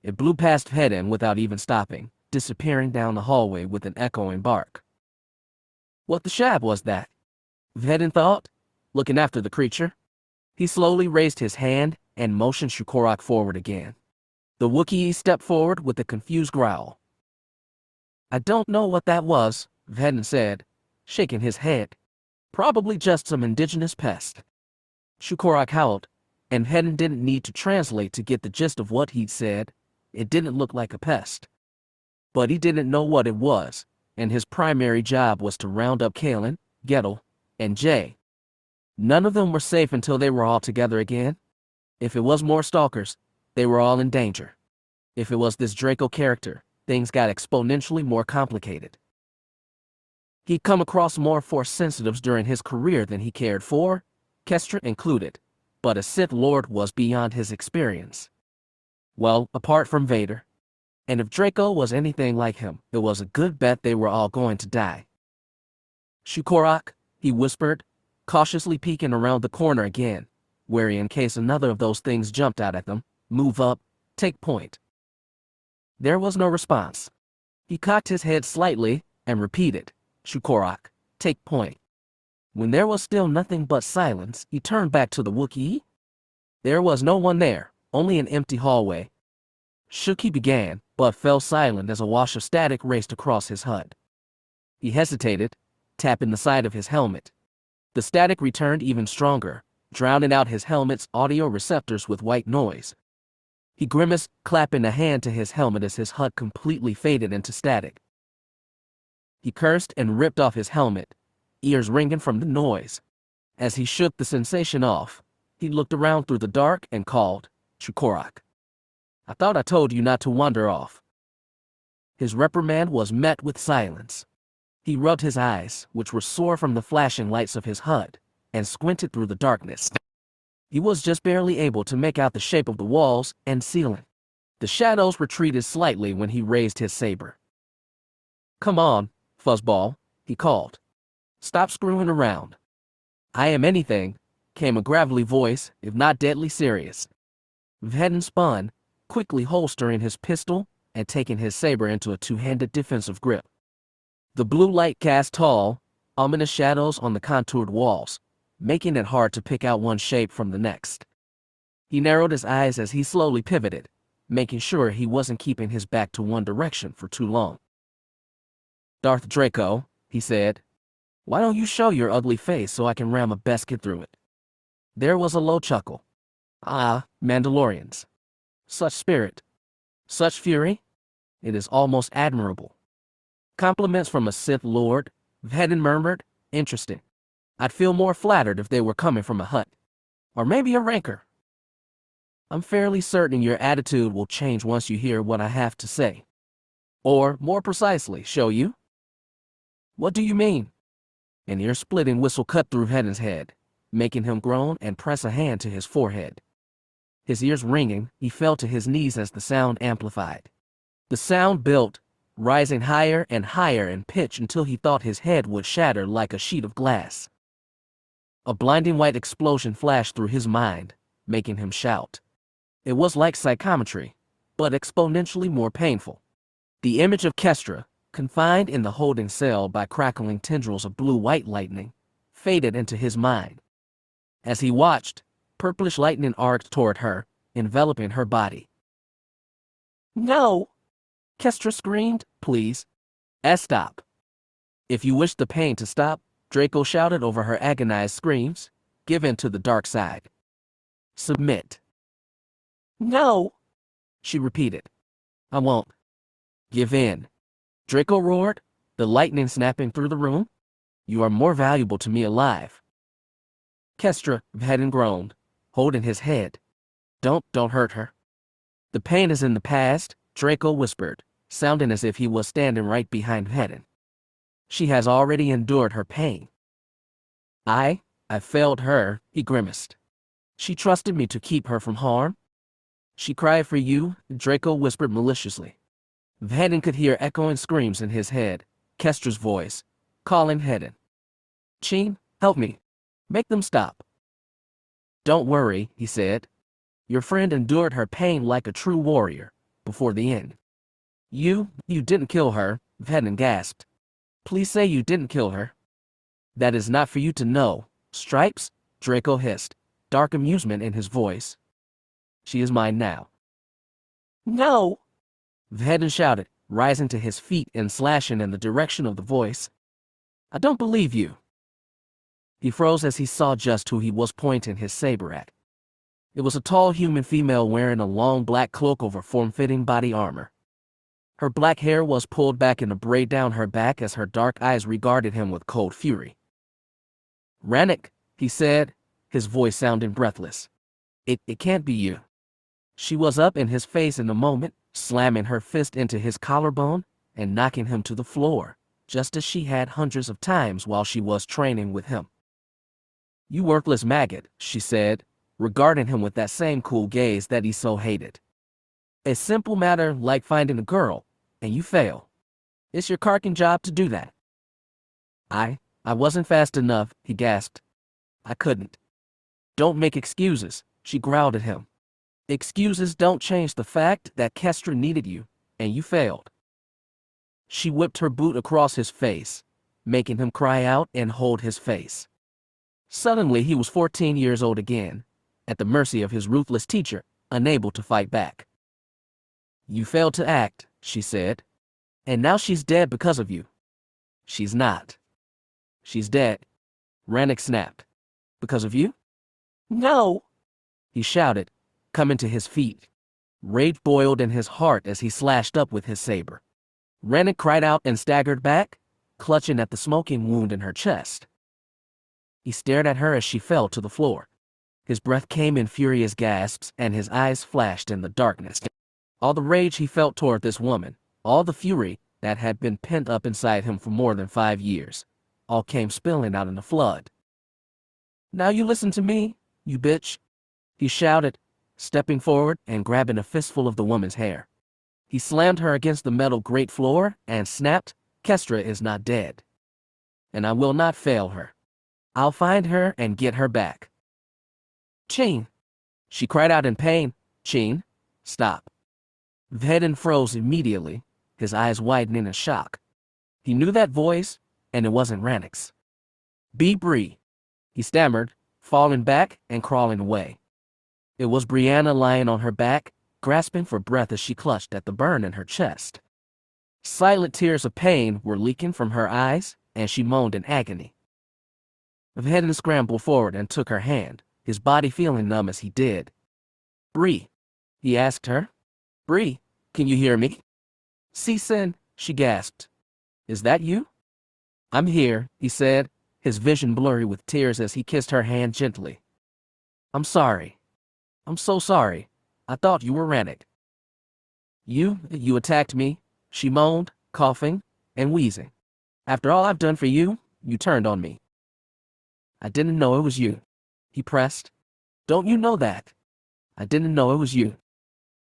It blew past Vhetin without even stopping, disappearing down the hallway with an echoing bark. What the shab was that? Vhetin thought, looking after the creature. He slowly raised his hand and motioned Shukorak forward again. The Wookiee stepped forward with a confused growl. I don't know what that was, Vhetin said, shaking his head. Probably just some indigenous pest. Shukorak howled, and Vhetin didn't need to translate to get the gist of what he'd said. It didn't look like a pest. But he didn't know what it was, and his primary job was to round up Kalen, Jedel, and Jay. None of them were safe until they were all together again. If it was more stalkers, they were all in danger. If it was this Draco character, things got exponentially more complicated. He'd come across more Force sensitives during his career than he cared for, Kestra included, but a Sith Lord was beyond his experience. Well, apart from Vader. And if Draco was anything like him, it was a good bet they were all going to die. Shukorak, he whispered, cautiously peeking around the corner again, wary in case another of those things jumped out at them. Move up, take point. There was no response. He cocked his head slightly and repeated, Shukorak, take point. When there was still nothing but silence, he turned back to the Wookiee. There was no one there, only an empty hallway. Shuki began, but fell silent as a wash of static raced across his HUD. He hesitated, tapping the side of his helmet. The static returned even stronger, drowning out his helmet's audio receptors with white noise. He grimaced, clapping a hand to his helmet as his HUD completely faded into static. He cursed and ripped off his helmet, ears ringing from the noise. As he shook the sensation off, he looked around through the dark and called, Shukorak. I thought I told you not to wander off. His reprimand was met with silence. He rubbed his eyes, which were sore from the flashing lights of his HUD, and squinted through the darkness. He was just barely able to make out the shape of the walls and ceiling. The shadows retreated slightly when he raised his saber. Come on, fuzzball, he called. Stop screwing around. I am anything, came a gravelly voice, if not deadly serious. Vhetin spun, quickly holstering his pistol and taking his saber into a two-handed defensive grip. The blue light cast tall, ominous shadows on the contoured walls, making it hard to pick out one shape from the next. He narrowed his eyes as he slowly pivoted, making sure he wasn't keeping his back to one direction for too long. Darth Draco, he said, why don't you show your ugly face so I can ram a basket through it? There was a low chuckle. Ah, Mandalorians. Such spirit. Such fury. It is almost admirable. Compliments from a Sith Lord, Vhetin murmured, interesting. I'd feel more flattered if they were coming from a Hutt. Or maybe a Rancor. I'm fairly certain your attitude will change once you hear what I have to say. Or, more precisely, show you. What do you mean? An ear-splitting whistle cut through Vhetin's head, making him groan and press a hand to his forehead. His ears ringing, he fell to his knees as the sound amplified. The sound built, rising higher and higher in pitch until he thought his head would shatter like a sheet of glass. A blinding white explosion flashed through his mind, making him shout. It was like psychometry, but exponentially more painful. The image of Kestra, confined in the holding cell by crackling tendrils of blue-white lightning, faded into his mind. As he watched, purplish lightning arced toward her, enveloping her body. No! Kestra screamed, please. Stop. If you wish the pain to stop, Draco shouted over her agonized screams, give in to the dark side. Submit. No! She repeated. I won't. Give in. Draco roared, the lightning snapping through the room. You are more valuable to me alive. Kestra, Vhetin groaned, holding his head. Don't hurt her. The pain is in the past, Draco whispered, sounding as if he was standing right behind Vhetin. She has already endured her pain. I failed her, he grimaced. She trusted me to keep her from harm. She cried for you, Draco whispered maliciously. Vhetin could hear echoing screams in his head, Kestra's voice, calling Vhetin. Cin, help me. Make them stop. Don't worry, he said. Your friend endured her pain like a true warrior, before the end. You didn't kill her, Vhetin gasped. Please say you didn't kill her. That is not for you to know, Stripes, Draco hissed, dark amusement in his voice. She is mine now. No! Vhetin shouted, rising to his feet and slashing in the direction of the voice. I don't believe you. He froze as he saw just who he was pointing his saber at. It was a tall human female wearing a long black cloak over form-fitting body armor. Her black hair was pulled back in a braid down her back as her dark eyes regarded him with cold fury. Rannick, he said, his voice sounding breathless. It can't be you. She was up in his face in a moment, slamming her fist into his collarbone and knocking him to the floor, just as she had hundreds of times while she was training with him. You worthless maggot, she said, regarding him with that same cool gaze that he so hated. A simple matter like finding a girl, and you fail. It's your carking job to do that. I wasn't fast enough, he gasped. I couldn't. Don't make excuses, she growled at him. Excuses don't change the fact that Kestra needed you, and you failed. She whipped her boot across his face, making him cry out and hold his face. Suddenly he was 14 years old again, at the mercy of his ruthless teacher, unable to fight back. You failed to act, she said. And now she's dead because of you. She's not. She's dead. Rannick snapped. Because of you? No! He shouted, coming to his feet. Rage boiled in his heart as he slashed up with his saber. Rannick cried out and staggered back, clutching at the smoking wound in her chest. He stared at her as she fell to the floor. His breath came in furious gasps and his eyes flashed in the darkness. All the rage he felt toward this woman, all the fury that had been pent up inside him for more than 5 years, all came spilling out in a flood. Now you listen to me, you bitch, he shouted, stepping forward and grabbing a fistful of the woman's hair. He slammed her against the metal grate floor and snapped, Kestra is not dead. And I will not fail her. I'll find her and get her back. Cin, she cried out in pain. Cin, stop. Vhetin froze immediately, his eyes widening in shock. He knew that voice, and it wasn't Rannick's. Be Bree, he stammered, falling back and crawling away. It was Brianna lying on her back, grasping for breath as she clutched at the burn in her chest. Silent tears of pain were leaking from her eyes, and she moaned in agony. Vhetin scrambled forward and took her hand, his body feeling numb as he did. Bree, he asked her. Bree, can you hear me? Cin, she gasped. Is that you? I'm here, he said, his vision blurry with tears as he kissed her hand gently. I'm sorry. I'm so sorry. I thought you were Rannick. You attacked me, she moaned, coughing and wheezing. After all I've done for you, you turned on me. I didn't know it was you, he pressed. Don't you know that? I didn't know it was you.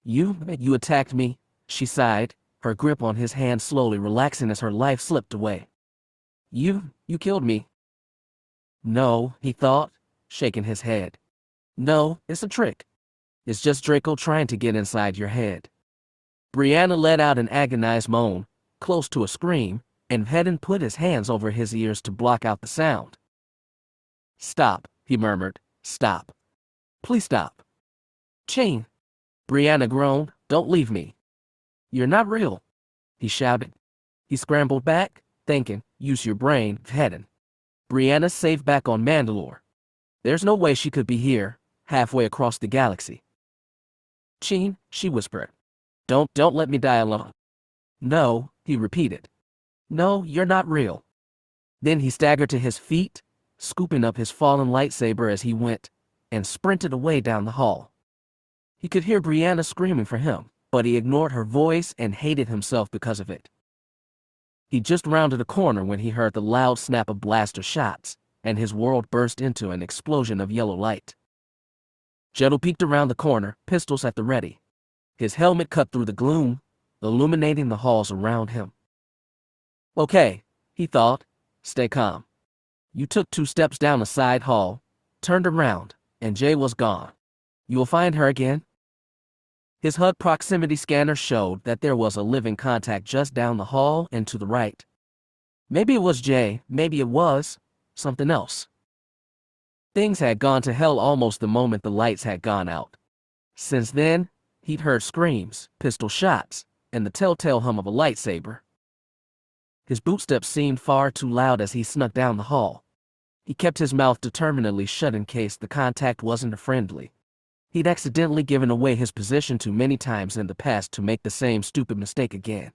You attacked me, she sighed, her grip on his hand slowly relaxing as her life slipped away. You killed me. No, he thought, shaking his head. No, it's a trick. It's just Draco trying to get inside your head. Brianna let out an agonized moan, close to a scream, and Vhetin put his hands over his ears to block out the sound. Stop, he murmured. Stop. Please stop. Cin, Brianna groaned. Don't leave me. You're not real, he shouted. He scrambled back, thinking, use your brain, Vhetin. Brianna's safe back on Mandalore. There's no way she could be here, halfway across the galaxy. Cin, she whispered. Don't let me die alone. No, he repeated. No, you're not real. Then he staggered to his feet, scooping up his fallen lightsaber as he went, and sprinted away down the hall. He could hear Brianna screaming for him, but he ignored her voice and hated himself because of it. He just rounded a corner when he heard the loud snap of blaster shots, and his world burst into an explosion of yellow light. Jettel peeked around the corner, pistols at the ready. His helmet cut through the gloom, illuminating the halls around him. Okay, he thought, stay calm. You took 2 steps down a side hall, turned around, and Jay was gone. You will find her again. His HUD proximity scanner showed that there was a living contact just down the hall and to the right. Maybe it was Jay, maybe it was something else. Things had gone to hell almost the moment the lights had gone out. Since then, he'd heard screams, pistol shots, and the telltale hum of a lightsaber. His bootsteps seemed far too loud as he snuck down the hall. He kept his mouth determinedly shut in case the contact wasn't a friendly. He'd accidentally given away his position too many times in the past to make the same stupid mistake again.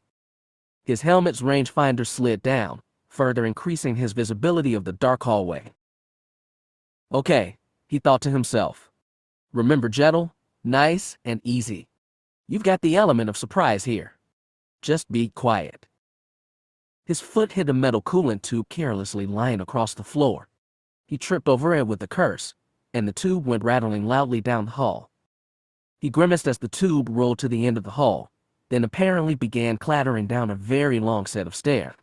His helmet's rangefinder slid down, further increasing his visibility of the dark hallway. Okay, he thought to himself. Remember Jettel? Nice and easy. You've got the element of surprise here. Just be quiet. His foot hit a metal coolant tube carelessly lying across the floor. He tripped over it with a curse, and the tube went rattling loudly down the hall. He grimaced as the tube rolled to the end of the hall, then apparently began clattering down a very long set of stairs.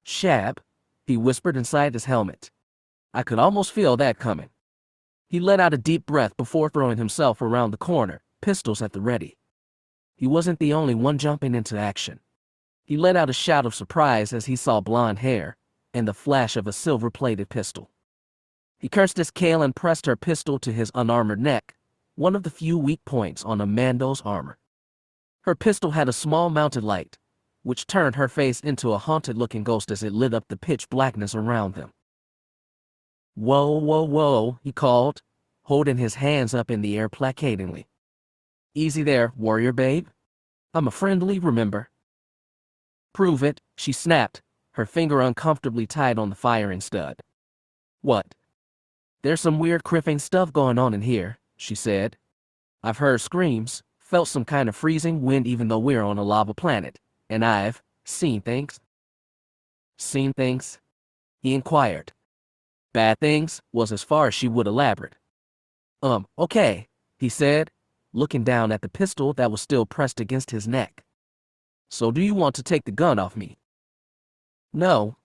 Shab, he whispered inside his helmet. I could almost feel that coming. He let out a deep breath before throwing himself around the corner, pistols at the ready. He wasn't the only one jumping into action. He let out a shout of surprise as he saw blonde hair and the flash of a silver-plated pistol. He cursed as Kale and pressed her pistol to his unarmored neck, one of the few weak points on Amando's armor. Her pistol had a small mounted light, which turned her face into a haunted-looking ghost as it lit up the pitch blackness around them. "Whoa, whoa, whoa," he called, holding his hands up in the air placatingly. "Easy there, warrior babe. I'm a friendly, remember?" "Prove it," she snapped, her finger uncomfortably tied on the firing stud. "What?" "There's some weird cripping stuff going on in here," she said. "I've heard screams, felt some kind of freezing wind even though we're on a lava planet, and I've seen things." "Seen things?" he inquired. "Bad things," was as far as she would elaborate. Okay," he said, looking down at the pistol that was still pressed against his neck. "So do you want to take the gun off me?" "No."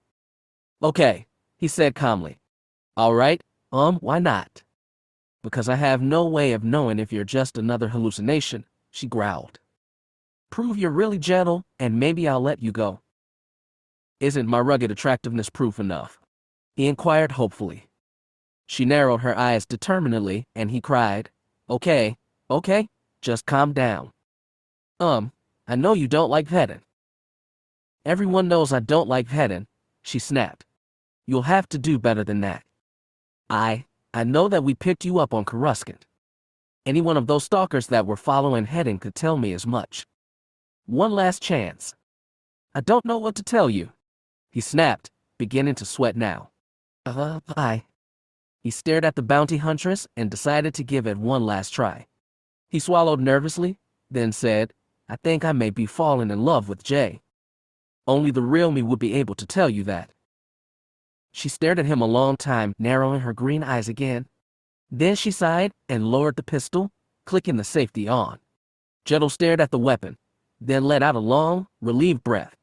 "Okay," he said calmly. "All right, why not?" "Because I have no way of knowing if you're just another hallucination," she growled. "Prove you're really gentle, and maybe I'll let you go." "Isn't my rugged attractiveness proof enough?" he inquired hopefully. She narrowed her eyes determinedly, and he cried, Okay, just calm down." I know you don't like Vhetin." "Everyone knows I don't like Vhetin," she snapped. "You'll have to do better than that. I know that we picked you up on Coruscant. Any one of those stalkers that were following Vhetin could tell me as much. One last chance." "I don't know what to tell you," he snapped, beginning to sweat now. I. He stared at the bounty huntress and decided to give it one last try. He swallowed nervously, then said, "I think I may be falling in love with Jay. Only the real me would be able to tell you that." She stared at him a long time, narrowing her green eyes again. Then she sighed and lowered the pistol, clicking the safety on. Jettel stared at the weapon, then let out a long, relieved breath.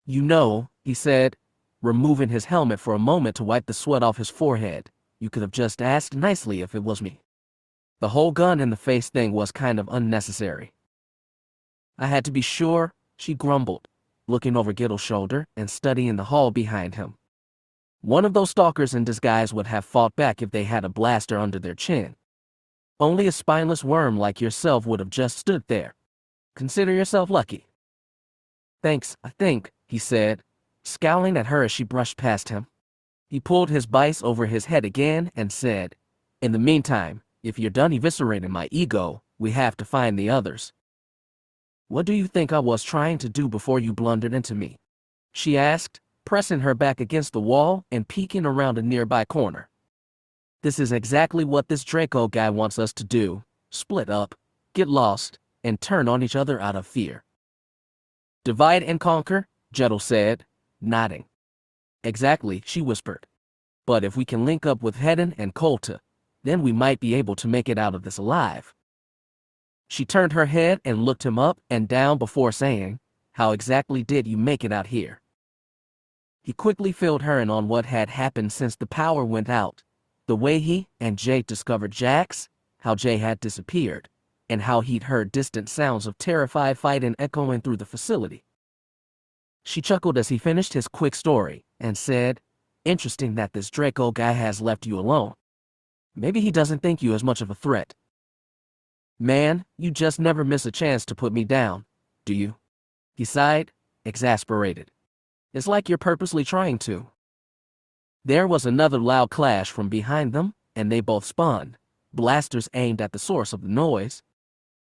"You know," he said, removing his helmet for a moment to wipe the sweat off his forehead, "you could have just asked nicely if it was me. The whole gun in the face thing was kind of unnecessary." "I had to be sure," she grumbled, looking over Gittle's shoulder and studying the hall behind him. One of those stalkers in disguise would have fought back if they had a blaster under their chin. Only a spineless worm like yourself would have just stood there. Consider yourself lucky." "Thanks, I think," he said, scowling at her as she brushed past him. He pulled his bice over his head again and said, "In the meantime, if you're done eviscerating my ego, we have to find the others." "What do you think I was trying to do before you blundered into me?" she asked, pressing her back against the wall and peeking around a nearby corner. "This is exactly what this Draco guy wants us to do: split up, get lost, and turn on each other out of fear." "Divide and conquer," Jettel said, nodding. "Exactly," she whispered. "But if we can link up with Vhetin and Kolta, then we might be able to make it out of this alive." She turned her head and looked him up and down before saying, "How exactly did you make it out here?" He quickly filled her in on what had happened since the power went out, the way he and Jay discovered Jax, how Jay had disappeared, and how he'd heard distant sounds of terrified fighting echoing through the facility. She chuckled as he finished his quick story and said, "Interesting that this Draco guy has left you alone. Maybe he doesn't think you as much of a threat." "Man, you just never miss a chance to put me down, do you?" he sighed, exasperated. "It's like you're purposely trying to." There was another loud clash from behind them, and they both spun, blasters aimed at the source of the noise.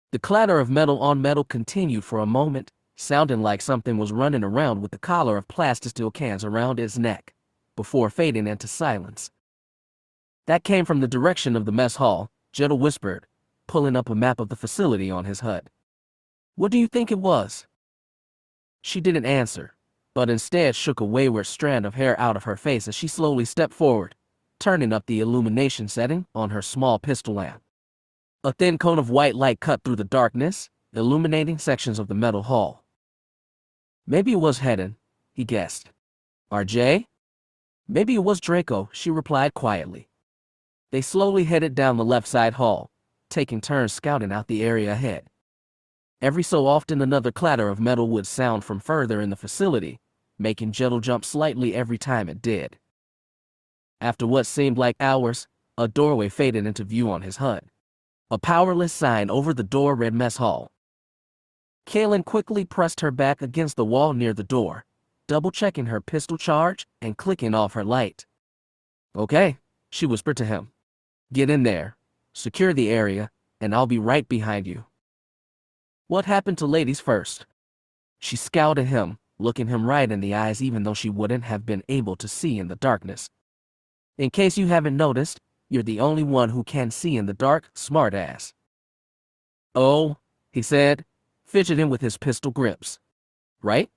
The clatter of metal on metal continued for a moment, sounding like something was running around with the collar of plastic cans around its neck, before fading into silence. "That came from the direction of the mess hall," Jettel whispered, pulling up a map of the facility on his HUD. "What do you think it was?" She didn't answer, but instead shook a wayward strand of hair out of her face as she slowly stepped forward, turning up the illumination setting on her small pistol lamp. A thin cone of white light cut through the darkness, illuminating sections of the metal hall. "Maybe it was Vhetin," he guessed. "Or Jay?" "Maybe it was Draco," she replied quietly. They slowly headed down the left side hall, taking turns scouting out the area ahead. Every so often another clatter of metal would sound from further in the facility, making Jettle jump slightly every time it did. After what seemed like hours, a doorway faded into view on his HUD. A powerless sign over the door read Mess Hall. Kaylin quickly pressed her back against the wall near the door, double-checking her pistol charge and clicking off her light. "Okay," she whispered to him. "Get in there, secure the area, and I'll be right behind you." "What happened to ladies first?" She scowled at him, looking him right in the eyes even though she wouldn't have been able to see in the darkness. "In case you haven't noticed, you're the only one who can see in the dark, smartass." "Oh," he said, fidgeting with his pistol grips. "Right?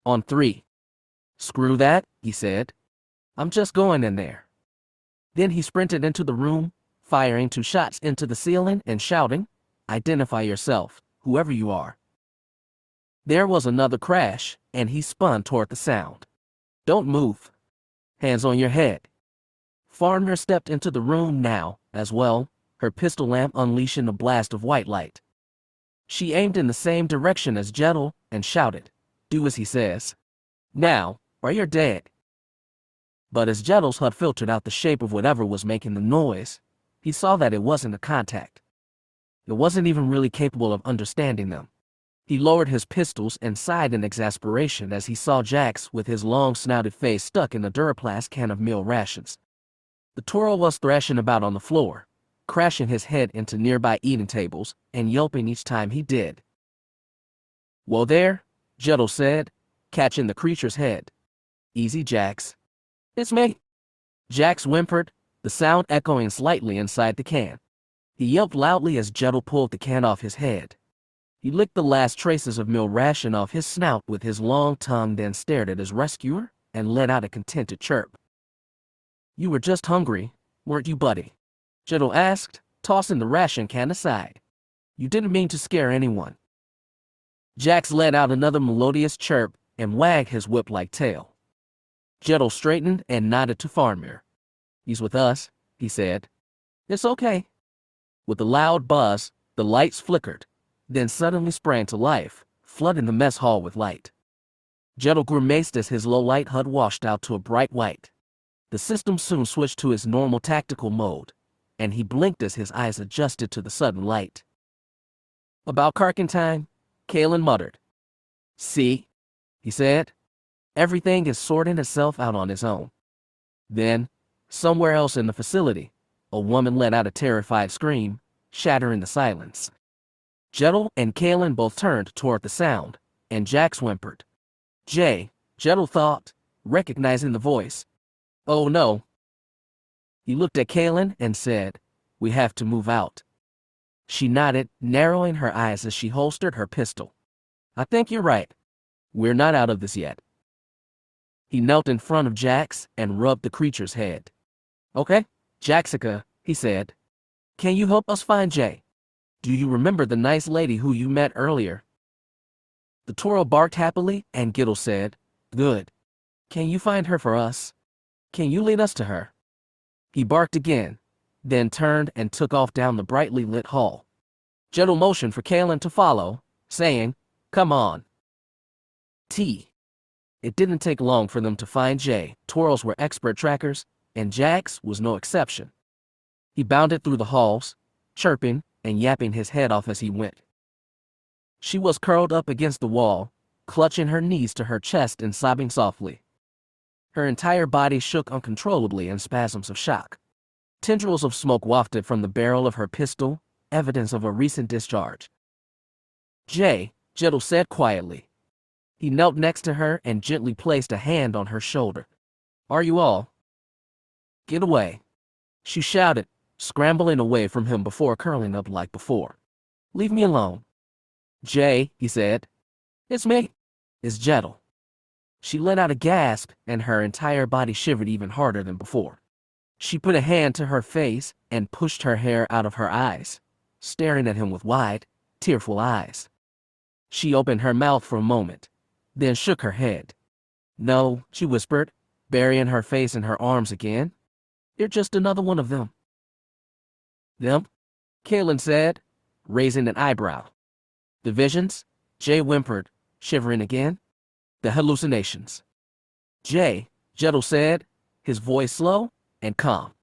On 3. "Screw that," he said. "I'm just going in there." Then he sprinted into the room, firing 2 shots into the ceiling and shouting, "Identify yourself, whoever you are." There was another crash, and he spun toward the sound. "Don't move. Hands on your head." Farmer stepped into the room now, as well, her pistol lamp unleashing a blast of white light. She aimed in the same direction as Jettle and shouted, "Do as he says. Now, or you're dead." But as Jettle's HUD filtered out the shape of whatever was making the noise, he saw that it wasn't a contact. It wasn't even really capable of understanding them. He lowered his pistols and sighed in exasperation as he saw Jax with his long-snouted face stuck in a Duraplast can of meal rations. The Toro was thrashing about on the floor, crashing his head into nearby eating tables and yelping each time he did. "Whoa there," Jettle said, catching the creature's head. "Easy, Jax." "It's me." Jax whimpered, the sound echoing slightly inside the can. He yelped loudly as Jettle pulled the can off his head. He licked the last traces of meal ration off his snout with his long tongue, then stared at his rescuer and let out a contented chirp. "You were just hungry, weren't you, buddy?" Jettle asked, tossing the ration can aside. "You didn't mean to scare anyone." Jax let out another melodious chirp and wagged his whip-like tail. Jettle straightened and nodded to Farmer. "He's with us," he said. "It's okay." With a loud buzz, the lights flickered, then suddenly sprang to life, flooding the mess hall with light. Jettle grimaced as his low-light HUD washed out to a bright white. The system soon switched to its normal tactical mode, and he blinked as his eyes adjusted to the sudden light. "About Karkin time," Kaylin muttered. "See," he said. "Everything is sorting itself out on its own." Then, somewhere else in the facility, a woman let out a terrified scream, shattering the silence. Jettle and Kaylin both turned toward the sound, and Jax whimpered. "Jay," Jettle thought, recognizing the voice. "Oh no." He looked at Kaylin and said, "We have to move out." She nodded, narrowing her eyes as she holstered her pistol. "I think you're right. We're not out of this yet." He knelt in front of Jax and rubbed the creature's head. "Okay, Jaxica," he said. "Can you help us find Jay? Do you remember the nice lady who you met earlier?" The Toro barked happily, and Gittle said, "Good. Can you find her for us? Can you lead us to her?" He barked again, then turned and took off down the brightly lit hall. Jettle motioned for Kaylin to follow, saying, "Come on." It didn't take long for them to find Jay. Toros were expert trackers, and Jax was no exception. He bounded through the halls, chirping and yapping his head off as he went. She was curled up against the wall, clutching her knees to her chest and sobbing softly. Her entire body shook uncontrollably in spasms of shock. Tendrils of smoke wafted from the barrel of her pistol, evidence of a recent discharge. "Jay," Jettle said quietly. He knelt next to her and gently placed a hand on her shoulder. "Are you all?" "Get away," she shouted, scrambling away from him before curling up like before. "Leave me alone." "Jay," he said. "It's me." "It's Jettle." She let out a gasp, and her entire body shivered even harder than before. She put a hand to her face and pushed her hair out of her eyes, staring at him with wide, tearful eyes. She opened her mouth for a moment, then shook her head. "No," she whispered, burying her face in her arms again. "You're just another one of them." Them? Kalen said, raising an eyebrow. The visions? Jay whimpered, shivering again. The hallucinations. Jay, Jettel said, his voice slow and calm.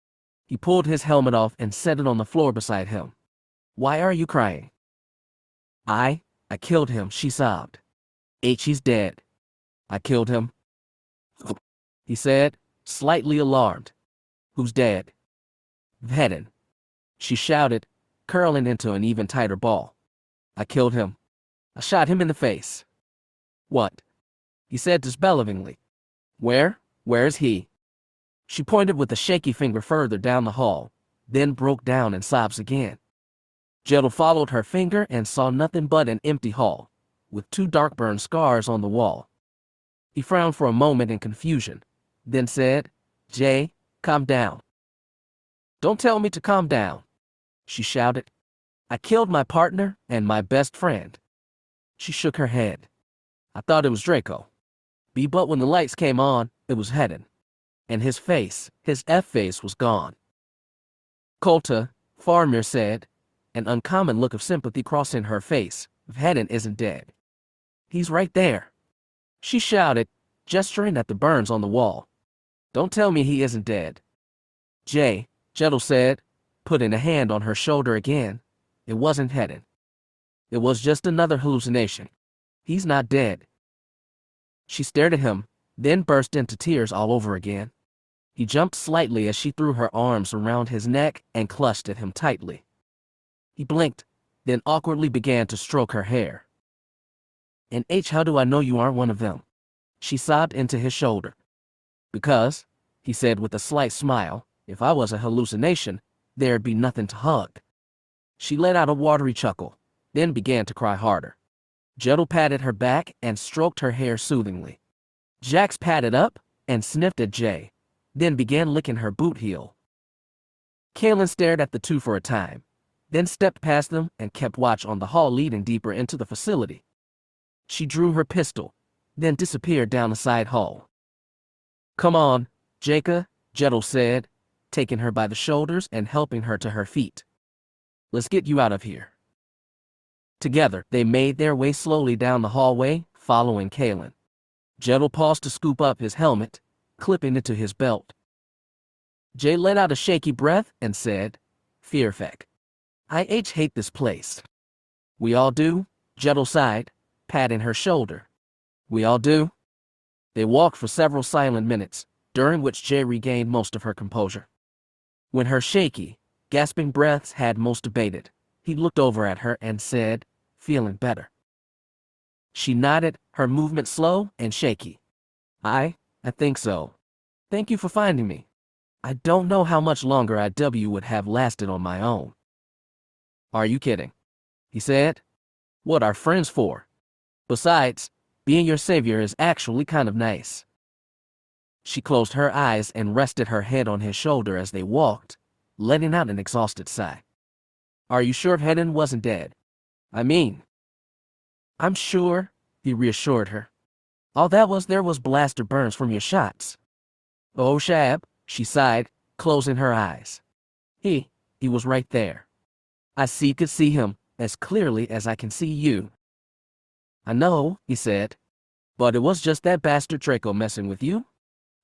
He pulled his helmet off and set it on the floor beside him. Why are you crying? I killed him, she sobbed. He's dead. I killed him. He said, slightly alarmed. Who's dead? Vhetin. She shouted, curling into an even tighter ball. I killed him. I shot him in the face. What? He said disbelievingly. Where is he? She pointed with a shaky finger further down the hall, then broke down in sobs again. Jettel followed her finger and saw nothing but an empty hall, with 2 dark burn scars on the wall. He frowned for a moment in confusion, then said, Jay, calm down. Don't tell me to calm down, she shouted. I killed my partner and my best friend. She shook her head. I thought it was Draco. But when the lights came on, it was Vhetin. And his face, his F-face was gone. Colta, Farmir said, an uncommon look of sympathy crossing her face. Vhetin isn't dead. He's right there. She shouted, gesturing at the burns on the wall. Don't tell me he isn't dead. Jay, Jettel said, putting a hand on her shoulder again. It wasn't Vhetin. It was just another hallucination. He's not dead. She stared at him, then burst into tears all over again. He jumped slightly as she threw her arms around his neck and clutched at him tightly. He blinked, then awkwardly began to stroke her hair. And how do I know you aren't one of them? She sobbed into his shoulder. Because, he said with a slight smile, if I was a hallucination, there'd be nothing to hug. She let out a watery chuckle, then began to cry harder. Jettel patted her back and stroked her hair soothingly. Jax patted up and sniffed at Jay, then began licking her boot heel. Kalen stared at the 2 for a time, then stepped past them and kept watch on the hall leading deeper into the facility. She drew her pistol, then disappeared down a side hall. Come on, Jaka, Jettel said, taking her by the shoulders and helping her to her feet. Let's get you out of here. Together, they made their way slowly down the hallway, following Kalen. Jettel paused to scoop up his helmet, clipping it to his belt. Jay let out a shaky breath and said, Fearfeck. I hate this place. We all do, Jettel sighed, patting her shoulder. We all do. They walked for several silent minutes, during which Jay regained most of her composure. When her shaky, gasping breaths had most abated, he looked over at her and said, feeling better. She nodded, her movement slow and shaky. I think so. Thank you for finding me. I don't know how much longer IW would have lasted on my own. Are you kidding? He said. What are friends for? Besides, being your savior is actually kind of nice. She closed her eyes and rested her head on his shoulder as they walked, letting out an exhausted sigh. Are you sure Vhetin wasn't dead? I'm sure, he reassured her. All that was there was blaster burns from your shots. Oh, Shab, she sighed, closing her eyes. He was right there. I could see him as clearly as I can see you. I know, he said, but it was just that bastard Draco messing with you.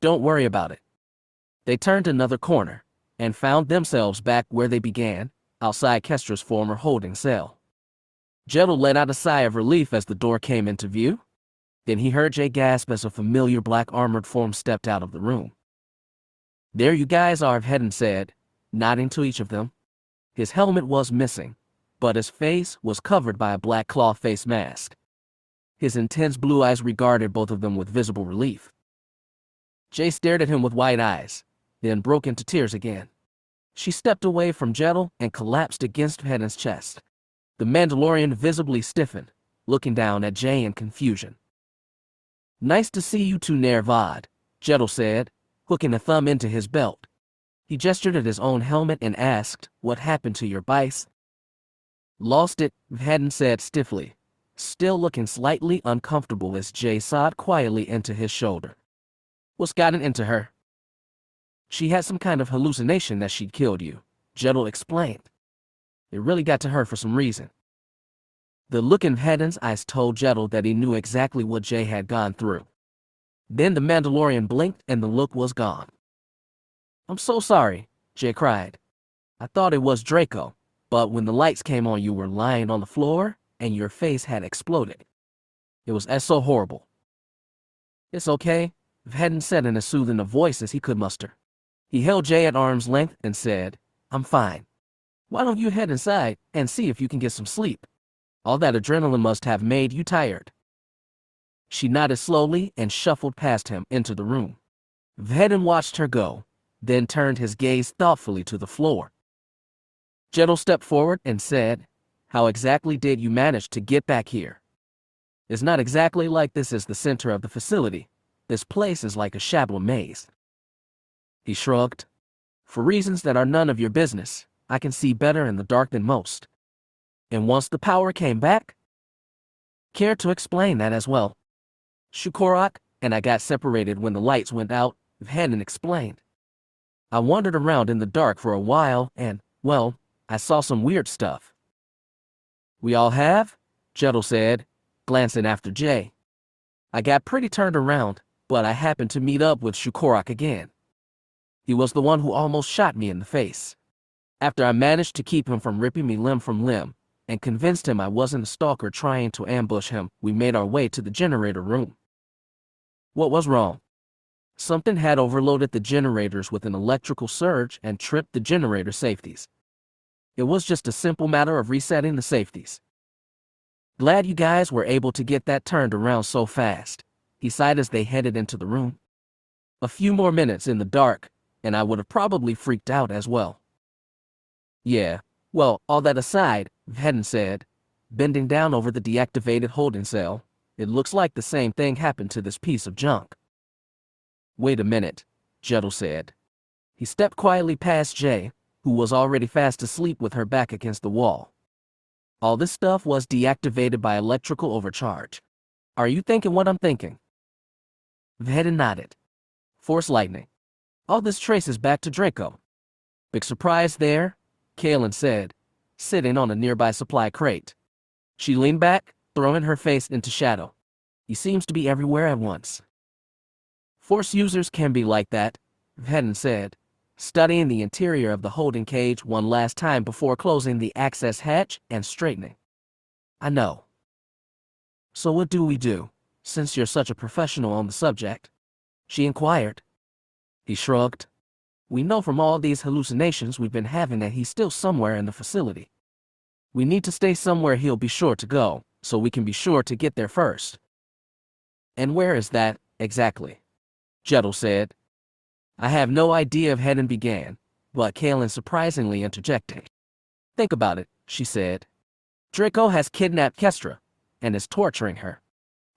Don't worry about it. They turned another corner and found themselves back where they began, outside Kestra's former holding cell. Jettel let out a sigh of relief as the door came into view. Then he heard Jay gasp as a familiar black armored form stepped out of the room. There you guys are, Vhetin said, nodding to each of them. His helmet was missing, but his face was covered by a black cloth face mask. His intense blue eyes regarded both of them with visible relief. Jay stared at him with wide eyes, then broke into tears again. She stepped away from Jettel and collapsed against Vhetin's chest. The Mandalorian visibly stiffened, looking down at Jay in confusion. Nice to see you two, Nervad, Jettel said, hooking a thumb into his belt. He gestured at his own helmet and asked, what happened to your bice? Lost it, Vhetin said stiffly, still looking slightly uncomfortable as Jay sobbed quietly into his shoulder. What's gotten into her? She had some kind of hallucination that she'd killed you, Jettel explained. It really got to her for some reason. The look in Vhetin's eyes told Jedel that he knew exactly what Jay had gone through. Then the Mandalorian blinked and the look was gone. "I'm so sorry," Jay cried. "I thought it was Draco, but when the lights came on you were lying on the floor and your face had exploded. It was so horrible." "It's okay," Vhetin said in as soothing a voice as he could muster. He held Jay at arm's length and said, "I'm fine. Why don't you head inside and see if you can get some sleep? All that adrenaline must have made you tired." She nodded slowly and shuffled past him into the room. Vhetin watched her go, then turned his gaze thoughtfully to the floor. Jedel stepped forward and said, "How exactly did you manage to get back here? It's not exactly like this is the center of the facility. This place is like a shallow maze." He shrugged. "For reasons that are none of your business, I can see better in the dark than most. And once the power came back?" "Care to explain that as well?" "Shukorak and I got separated when the lights went out," Vhetin explained. "I wandered around in the dark for a while and, well, I saw some weird stuff." "We all have?" Jedel said, glancing after Jay. "I got pretty turned around, but I happened to meet up with Shukorak again. He was the one who almost shot me in the face. After I managed to keep him from ripping me limb from limb and convinced him I wasn't a stalker trying to ambush him, we made our way to the generator room." "What was wrong?" "Something had overloaded the generators with an electrical surge and tripped the generator safeties. It was just a simple matter of resetting the safeties." "Glad you guys were able to get that turned around so fast," he sighed as they headed into the room. "A few more minutes in the dark, and I would have probably freaked out as well." "Yeah, well, all that aside," Vhetin said, bending down over the deactivated holding cell, "it looks like the same thing happened to this piece of junk." "Wait a minute," Jedel said. He stepped quietly past Jay, who was already fast asleep with her back against the wall. "All this stuff was deactivated by electrical overcharge. Are you thinking what I'm thinking?" Vhetin nodded. "Force lightning. All this traces back to Draco." "Big surprise there," Kaelin said, sitting on a nearby supply crate. She leaned back, throwing her face into shadow. "He seems to be everywhere at once." "Force users can be like that," Vhetin said, studying the interior of the holding cage one last time before closing the access hatch and straightening. "I know. So what do we do, since you're such a professional on the subject?" she inquired. He shrugged. "We know from all these hallucinations we've been having that he's still somewhere in the facility. We need to stay somewhere he'll be sure to go, so we can be sure to get there first." "And where is that, exactly?" Jedel said. "I have no idea," Vhetin began, but Kaelin surprisingly interjected. "Think about it," she said. "Draco has kidnapped Kestra and is torturing her.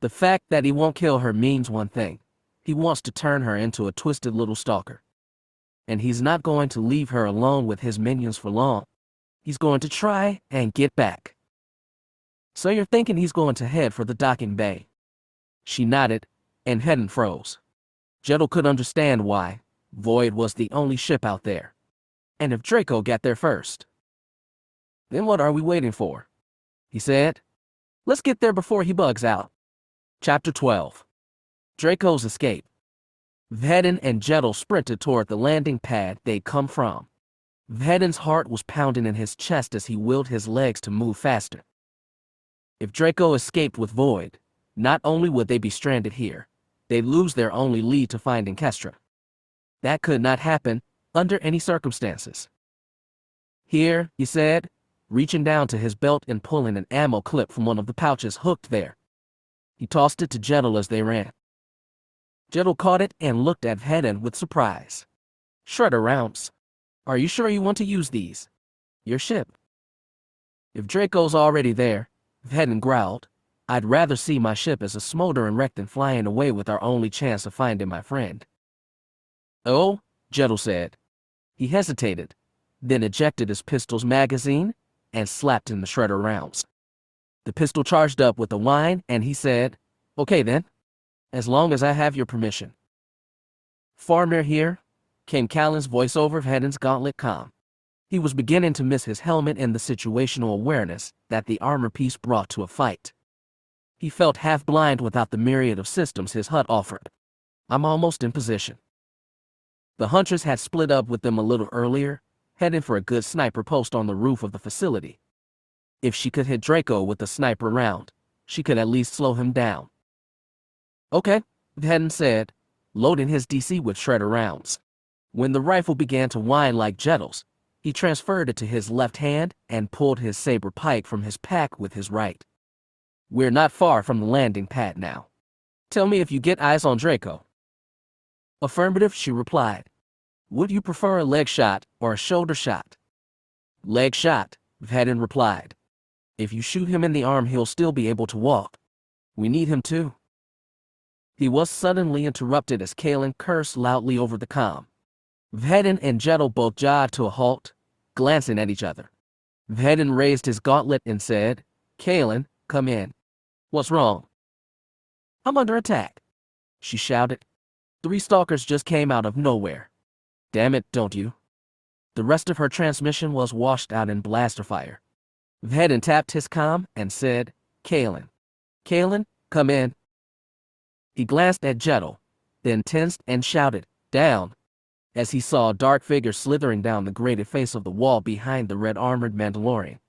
The fact that he won't kill her means one thing. He wants to turn her into a twisted little stalker. And he's not going to leave her alone with his minions for long. He's going to try and get back." "So you're thinking he's going to head for the docking bay?" She nodded, and Vhetin froze. Jedel could understand why. Void was the only ship out there. And if Draco got there first, "Then what are we waiting for?" he said. "Let's get there before he bugs out." Chapter 12. Draco's Escape. Vhetin and Jedel sprinted toward the landing pad they'd come from. Vhetin's heart was pounding in his chest as he willed his legs to move faster. If Draco escaped with Void, not only would they be stranded here, they'd lose their only lead to finding Kestra. That could not happen under any circumstances. "Here," he said, reaching down to his belt and pulling an ammo clip from one of the pouches hooked there. He tossed it to Jedel as they ran. Jedel caught it and looked at Vhetin with surprise. "Shredder rounds. Are you sure you want to use these? Your ship?" "If Draco's already there," Vhetin growled, "I'd rather see my ship as a smoldering wreck than flying away with our only chance of finding my friend." "Oh," Jedel said. He hesitated, then ejected his pistol's magazine and slapped in the shredder rounds. The pistol charged up with a whine, and he said, "Okay then, as long as I have your permission." "Farmer here," came Callan's voice over Vhetin's gauntlet comm. He was beginning to miss his helmet and the situational awareness that the armor piece brought to a fight. He felt half-blind without the myriad of systems his hut offered. I'm almost in position. The huntress had split up with them a little earlier, heading for a good sniper post on the roof of the facility. If she could hit Draco with a sniper round, she could at least slow him down. Okay, Vhetin said, loading his DC with shredder rounds. When the rifle began to whine like jettles, he transferred it to his left hand and pulled his saber pike from his pack with his right. We're not far from the landing pad now. Tell me if you get eyes on Draco. Affirmative, she replied. Would you prefer a leg shot or a shoulder shot? Leg shot, Vhetin replied. If you shoot him in the arm, he'll still be able to walk. We need him too. He was suddenly interrupted as Kalen cursed loudly over the comm. Vhetin and Jay both jogged to a halt, glancing at each other. Vhetin raised his gauntlet and said, Kalen, come in. What's wrong? I'm under attack, she shouted. 3 stalkers just came out of nowhere. Damn it, don't you? The rest of her transmission was washed out in blaster fire. Vhetin tapped his comm and said, Kalen. Kalen, come in. He glanced at Jay, then tensed and shouted, down, as he saw a dark figure slithering down the grated face of the wall behind the red-armored Mandalorian.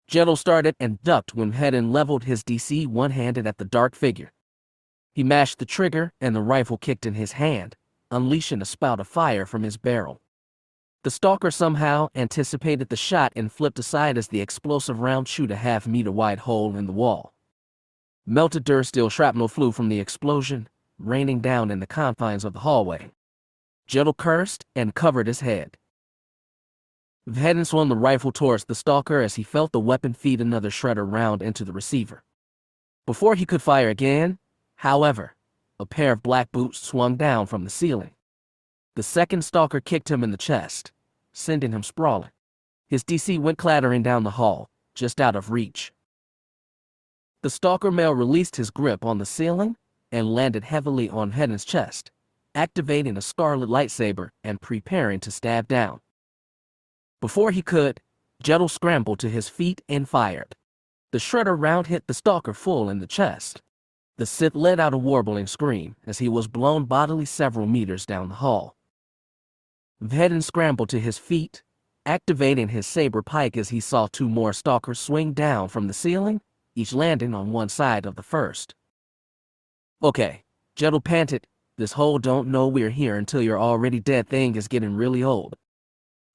Jay started and ducked when Vhetin leveled his DC one-handed at the dark figure. He mashed the trigger and the rifle kicked in his hand, unleashing a spout of fire from his barrel. The stalker somehow anticipated the shot and flipped aside as the explosive round shoot a half-meter-wide hole in the wall. Melted durasteel shrapnel flew from the explosion, raining down in the confines of the hallway. Jay cursed and covered his head. Vhetin swung the rifle towards the stalker as he felt the weapon feed another shredder round into the receiver. Before he could fire again, however, a pair of black boots swung down from the ceiling. The second stalker kicked him in the chest, sending him sprawling. His DC went clattering down the hall, just out of reach. The stalker male released his grip on the ceiling and landed heavily on Vhetin's chest, activating a scarlet lightsaber and preparing to stab down. Before he could, Jay scrambled to his feet and fired. The shredder round hit the stalker full in the chest. The Sith let out a warbling scream as he was blown bodily several meters down the hall. Vhetin scrambled to his feet, activating his saber pike as he saw 2 more stalkers swing down from the ceiling, each landing on one side of the first. Okay, Jay panted, this whole don't know we're here until you're already dead thing is getting really old.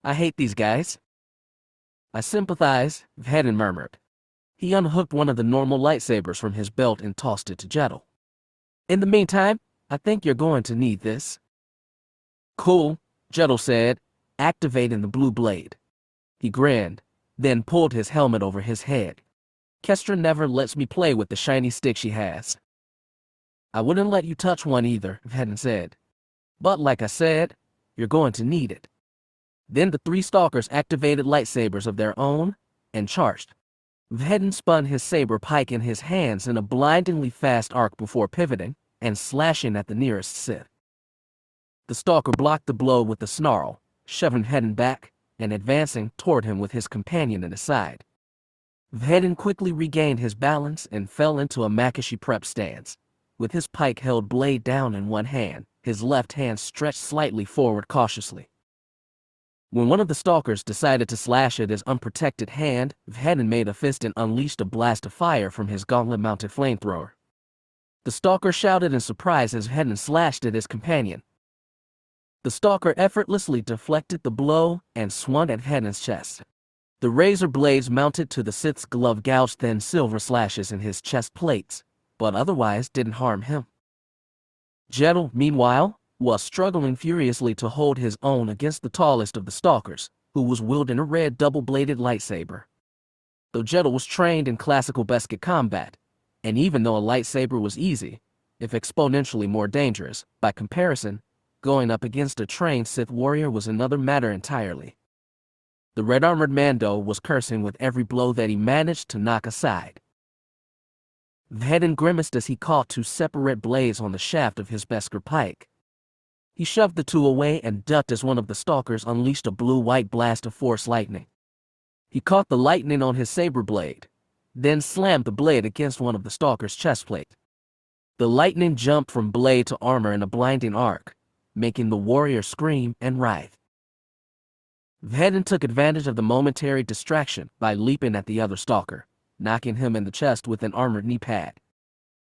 I hate these guys. I sympathize, Vhetin murmured. He unhooked one of the normal lightsabers from his belt and tossed it to Jay. In the meantime, I think you're going to need this. Cool, Jay said, activating the blue blade. He grinned, then pulled his helmet over his head. Kestra never lets me play with the shiny stick she has. I wouldn't let you touch one either, Vhetin said. But like I said, you're going to need it. Then the 3 stalkers activated lightsabers of their own and charged. Vhetin spun his saber pike in his hands in a blindingly fast arc before pivoting and slashing at the nearest Sith. The stalker blocked the blow with a snarl, shoving Vhetin back and advancing toward him with his companion at his side. Vhetin quickly regained his balance and fell into a Makashi prep stance, with his pike held blade down in one hand, his left hand stretched slightly forward cautiously. When one of the stalkers decided to slash at his unprotected hand, Vhetin made a fist and unleashed a blast of fire from his gauntlet-mounted flamethrower. The stalker shouted in surprise as Vhetin slashed at his companion. The stalker effortlessly deflected the blow and swung at Vhetin's chest. The razor blades mounted to the Sith's glove gouged thin silver slashes in his chest plates, but otherwise didn't harm him. Jay, meanwhile, was struggling furiously to hold his own against the tallest of the stalkers, who was wielding a red double-bladed lightsaber. Though Jay was trained in classical Beskid combat, and even though a lightsaber was easy, if exponentially more dangerous, by comparison, going up against a trained Sith warrior was another matter entirely. The red-armored Mando was cursing with every blow that he managed to knock aside. Vhetin grimaced as he caught 2 separate blades on the shaft of his Beskar pike. He shoved the two away and ducked as one of the stalkers unleashed a blue-white blast of force lightning. He caught the lightning on his saber blade, then slammed the blade against one of the stalker's chest plate. The lightning jumped from blade to armor in a blinding arc, making the warrior scream and writhe. Vhetin took advantage of the momentary distraction by leaping at the other stalker, knocking him in the chest with an armored knee pad.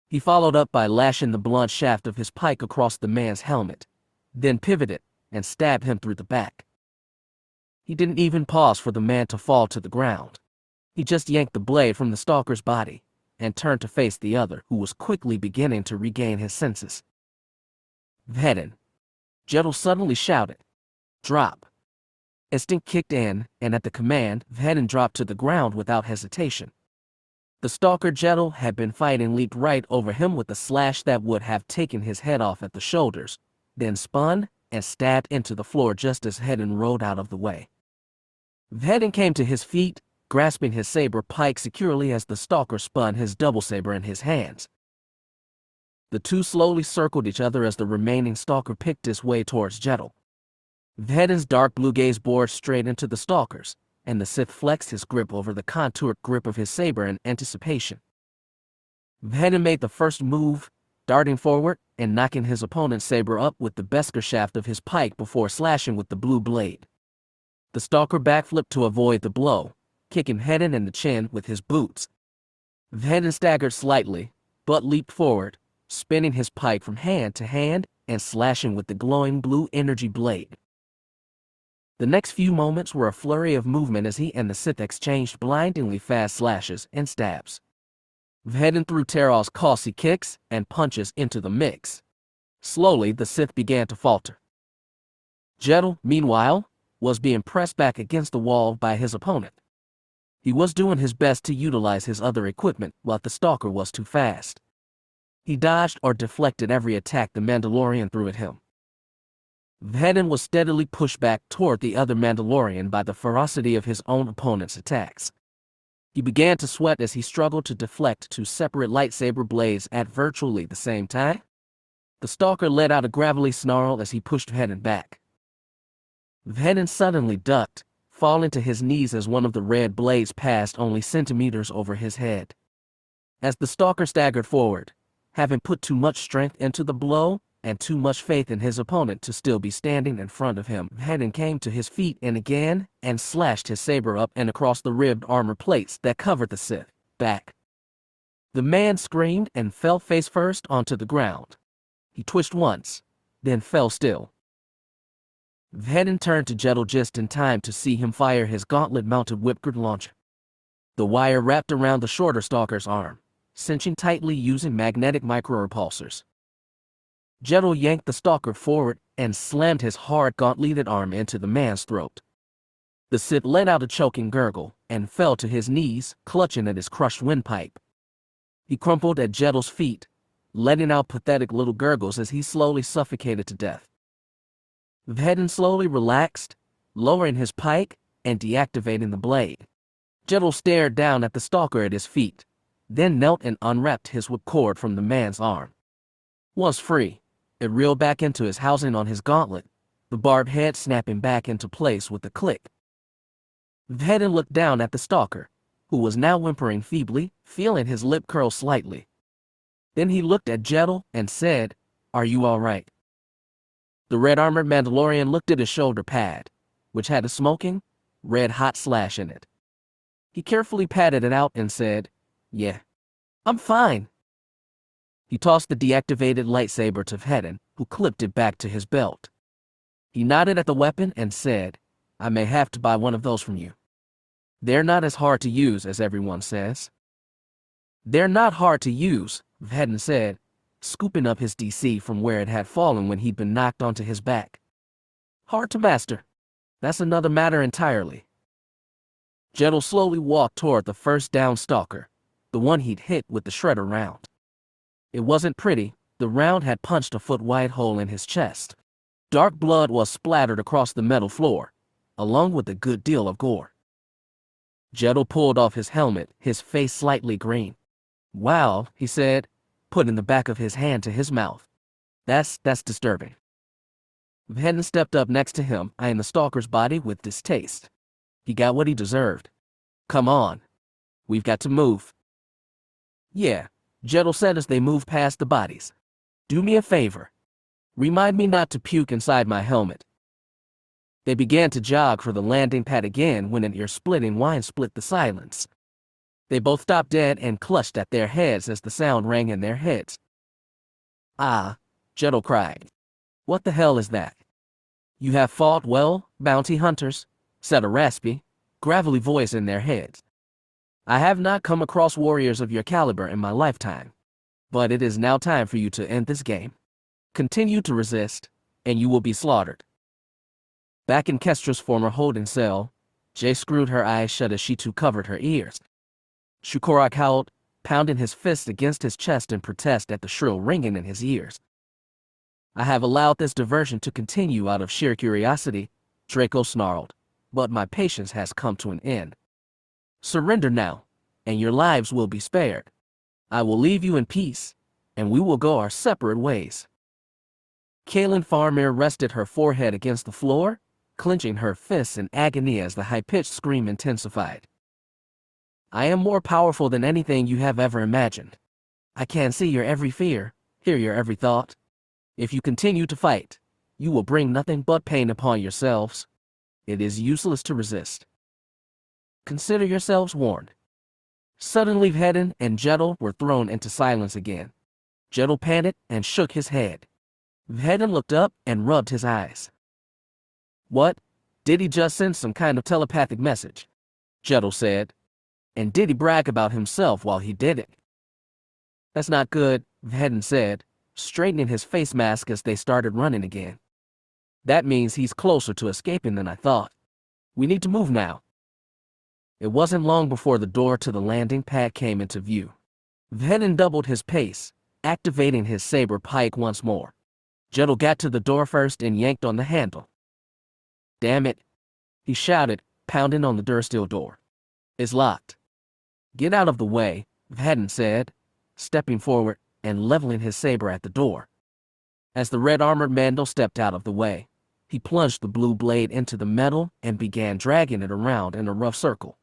He followed up by lashing the blunt shaft of his pike across the man's helmet, then pivoted and stabbed him through the back. He didn't even pause for the man to fall to the ground. He just yanked the blade from the stalker's body and turned to face the other, who was quickly beginning to regain his senses. "Vhetin," Jedel suddenly shouted. "Drop." Instinct kicked in, and at the command, Vhetin dropped to the ground without hesitation. The stalker Jedel had been fighting leaped right over him with a slash that would have taken his head off at the shoulders, then spun and stabbed into the floor just as Vhetin rode out of the way. Vhetin came to his feet, grasping his saber pike securely as the stalker spun his double saber in his hands. The two slowly circled each other as the remaining stalker picked his way towards Jedel. Vhetin's dark blue gaze bored straight into the stalkers, and the Sith flexed his grip over the contoured grip of his saber in anticipation. Vhetin made the first move, darting forward and knocking his opponent's saber up with the Beskar shaft of his pike before slashing with the blue blade. The stalker backflipped to avoid the blow, kicking Vhetin in the chin with his boots. Vhetin staggered slightly, but leaped forward, spinning his pike from hand to hand and slashing with the glowing blue energy blade. The next few moments were a flurry of movement as he and the Sith exchanged blindingly fast slashes and stabs. Vhetin threw Terral's costly kicks and punches into the mix. Slowly, the Sith began to falter. Jedel, meanwhile, was being pressed back against the wall by his opponent. He was doing his best to utilize his other equipment, while the stalker was too fast. He dodged or deflected every attack the Mandalorian threw at him. Vhetin was steadily pushed back toward the other Mandalorian by the ferocity of his own opponent's attacks. He began to sweat as he struggled to deflect two separate lightsaber blades at virtually the same time. The stalker let out a gravelly snarl as he pushed Vhetin back. Vhetin suddenly ducked, falling to his knees as one of the red blades passed only centimeters over his head. As the stalker staggered forward, having put too much strength into the blow and too much faith in his opponent to still be standing in front of him, Vhetin came to his feet and slashed his saber up and across the ribbed armor plates that covered the Sith back. The man screamed and fell face first onto the ground. He twitched once, then fell still. Vhetin turned to Jedel just in time to see him fire his gauntlet-mounted whipcord launcher. The wire wrapped around the shorter stalker's arm, cinching tightly using magnetic micro-repulsors. Jedel yanked the stalker forward and slammed his hard gauntleted arm into the man's throat. The Sith let out a choking gurgle and fell to his knees, clutching at his crushed windpipe. He crumpled at Jedel's feet, letting out pathetic little gurgles as he slowly suffocated to death. Vhetin slowly relaxed, lowering his pike and deactivating the blade. Jedel stared down at the stalker at his feet, then knelt and unwrapped his whipcord from the man's arm. Once free, it reeled back into his housing on his gauntlet, the barbed head snapping back into place with a click. Vhetin looked down at the stalker, who was now whimpering feebly, feeling his lip curl slightly. Then he looked at Jedel and said, "Are you all right?" The red-armored Mandalorian looked at his shoulder pad, which had a smoking, red-hot slash in it. He carefully patted it out and said, "Yeah, I'm fine." He tossed the deactivated lightsaber to Vhetin, who clipped it back to his belt. He nodded at the weapon and said, "I may have to buy one of those from you. They're not as hard to use as everyone says." "They're not hard to use," Vhetin said, scooping up his DC from where it had fallen when he'd been knocked onto his back. "Hard to master. That's another matter entirely." Jedel slowly walked toward the first down stalker, the one he'd hit with the shredder round. It wasn't pretty. The round had punched a foot-wide hole in his chest. Dark blood was splattered across the metal floor, along with a good deal of gore. Jedel pulled off his helmet, his face slightly green. "Wow," he said, putting the back of his hand to his mouth. That's disturbing." Vhetin stepped up next to him, eyeing the stalker's body with distaste. He got what he deserved. Come on. We've got to move. Yeah, Jedel said as they moved past the bodies. Do me a favor. Remind me not to puke inside my helmet. They began to jog for the landing pad again when an ear-splitting whine split the silence. They both stopped dead and clutched at their heads as the sound rang in their heads. Ah, Jedel cried. What the hell is that? You have fought well, bounty hunters, said a raspy, gravelly voice in their heads. I have not come across warriors of your caliber in my lifetime, but it is now time for you to end this game. Continue to resist, and you will be slaughtered. Back in Kestra's former holding cell, Jay screwed her eyes shut as she too covered her ears. Shukorak howled, pounding his fist against his chest in protest at the shrill ringing in his ears. I have allowed this diversion to continue out of sheer curiosity, Draco snarled, but my patience has come to an end. Surrender now, and your lives will be spared. I will leave you in peace, and we will go our separate ways. Kaelin Farmir rested her forehead against the floor, clenching her fists in agony as the high-pitched scream intensified. I am more powerful than anything you have ever imagined. I can see your every fear, hear your every thought. If you continue to fight, you will bring nothing but pain upon yourselves. It is useless to resist. Consider yourselves warned. Suddenly Vhetin and Jedel were thrown into silence again. Jedel panted and shook his head. Vhetin looked up and rubbed his eyes. What? Did he just send some kind of telepathic message? Jedel said. And did he brag about himself while he did it? That's not good, Vhetin said, straightening his face mask as they started running again. That means he's closer to escaping than I thought. We need to move now. It wasn't long before the door to the landing pad came into view. Vhetin doubled his pace, activating his saber pike once more. Jedel got to the door first and yanked on the handle. Damn it, he shouted, pounding on the dursteel door. It's locked. Get out of the way, Vhetin said, stepping forward and leveling his saber at the door. As the red-armored Mandal stepped out of the way, he plunged the blue blade into the metal and began dragging it around in a rough circle.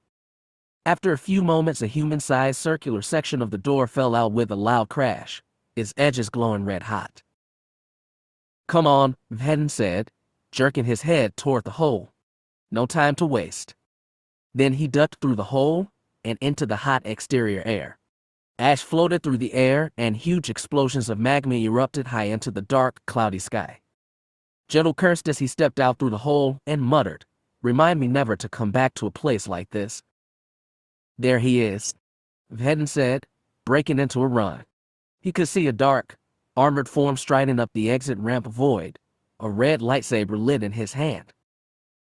After a few moments, a human-sized circular section of the door fell out with a loud crash, its edges glowing red-hot. Come on, Vhetin said, jerking his head toward the hole. No time to waste. Then he ducked through the hole and into the hot exterior air. Ash floated through the air and huge explosions of magma erupted high into the dark, cloudy sky. Jedel cursed as he stepped out through the hole and muttered, "Remind me never to come back to a place like this." There he is, Vhetin said, breaking into a run. He could see a dark, armored form striding up the exit ramp void, a red lightsaber lit in his hand.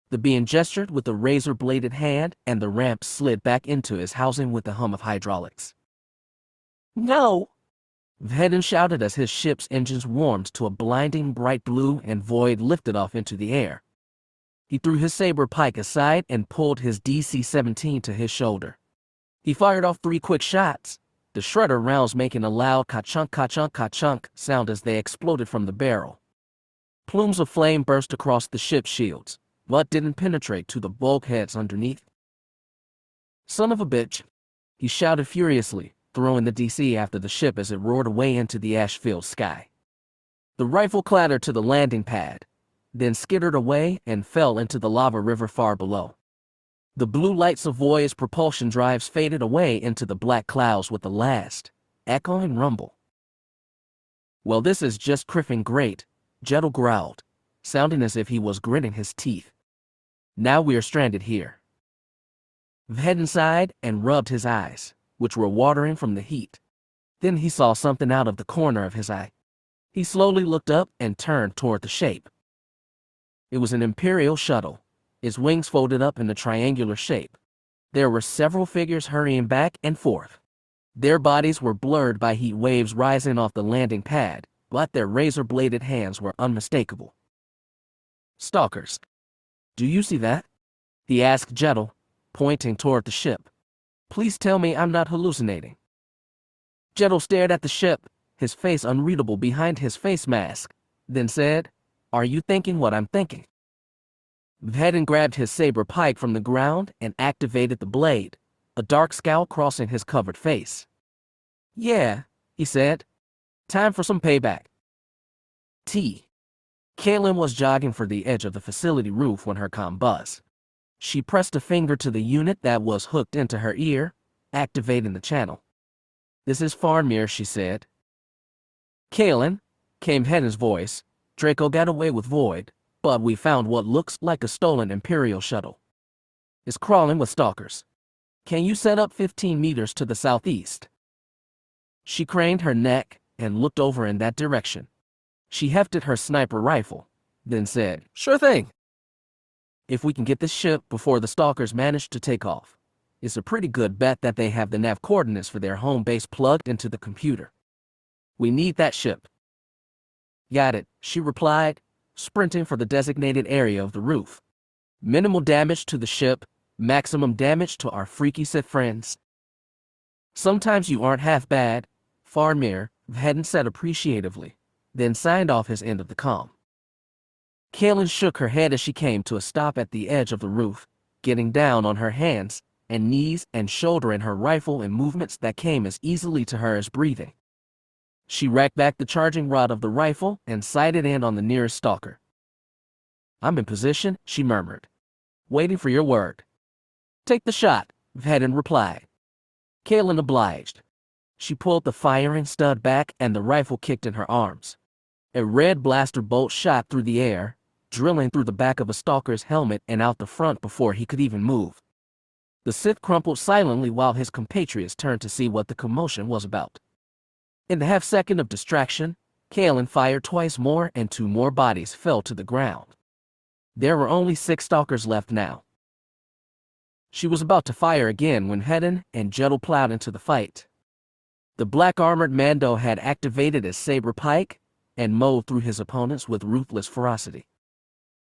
The being gestured with a razor-bladed hand, and the ramp slid back into his housing with a hum of hydraulics. No! Vhetin shouted as his ship's engines warmed to a blinding bright blue and void lifted off into the air. He threw his saber pike aside and pulled his DC-17 to his shoulder. He fired off 3 quick shots, the shredder rounds making a loud ka-chunk, ka-chunk, ka-chunk sound as they exploded from the barrel. Plumes of flame burst across the ship's shields, but didn't penetrate to the bulkheads underneath. Son of a bitch, he shouted furiously, throwing the DC after the ship as it roared away into the ash-filled sky. The rifle clattered to the landing pad, then skittered away and fell into the lava river far below. The blue lights of Voya's propulsion drives faded away into the black clouds with a last, echoing rumble. Well, this is just criffing great, Jedel growled, sounding as if he was gritting his teeth. Now we are stranded here. Vhetin sighed and rubbed his eyes, which were watering from the heat. Then he saw something out of the corner of his eye. He slowly looked up and turned toward the shape. It was an Imperial shuttle, its wings folded up in a triangular shape. There were several figures hurrying back and forth. Their bodies were blurred by heat waves rising off the landing pad, but their razor-bladed hands were unmistakable. Stalkers. Do you see that? He asked Jedel, pointing toward the ship. Please tell me I'm not hallucinating. Jedel stared at the ship, his face unreadable behind his face mask, then said, Are you thinking what I'm thinking? Vhetin grabbed his saber pike from the ground and activated the blade, a dark scowl crossing his covered face. Yeah, he said. Time for some payback. Kaylin was jogging for the edge of the facility roof when her comm buzzed. She pressed a finger to the unit that was hooked into her ear, activating the channel. This is Farmir, she said. Kaylin, came Vhetin's voice. Draco got away with Void, but we found what looks like a stolen Imperial shuttle. It's crawling with stalkers. Can you set up 15 meters to the southeast? She craned her neck and looked over in that direction. She hefted her sniper rifle, then said, Sure thing. If we can get this ship before the stalkers manage to take off, it's a pretty good bet that they have the nav coordinates for their home base plugged into the computer. We need that ship. Got it, she replied, sprinting for the designated area of the roof. Minimal damage to the ship, maximum damage to our freaky Sith friends. Sometimes you aren't half bad, Farmir, Vhetin said appreciatively, then signed off his end of the comm. Kaylin shook her head as she came to a stop at the edge of the roof, getting down on her hands and knees and shouldering her rifle in movements that came as easily to her as breathing. She racked back the charging rod of the rifle and sighted in on the nearest stalker. I'm in position, she murmured, waiting for your word. Take the shot, Vhetin replied. Kaylin obliged. She pulled the firing stud back and the rifle kicked in her arms. A red blaster bolt shot through the air, drilling through the back of a stalker's helmet and out the front before he could even move. The Sith crumpled silently while his compatriots turned to see what the commotion was about. In the half-second of distraction, Kaylin fired twice more and 2 more bodies fell to the ground. There were only 6 stalkers left now. She was about to fire again when Vhetin and Jay plowed into the fight. The black-armored Mando had activated his saber pike and mowed through his opponents with ruthless ferocity.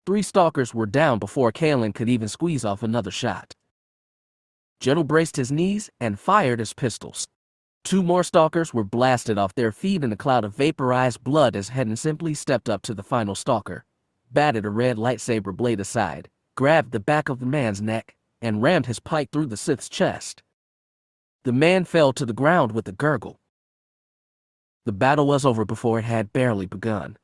3 stalkers were down before Kaylin could even squeeze off another shot. Jay braced his knees and fired his pistols. 2 more stalkers were blasted off their feet in a cloud of vaporized blood as Vhetin simply stepped up to the final stalker, batted a red lightsaber blade aside, grabbed the back of the man's neck, and rammed his pike through the Sith's chest. The man fell to the ground with a gurgle. The battle was over before it had barely begun.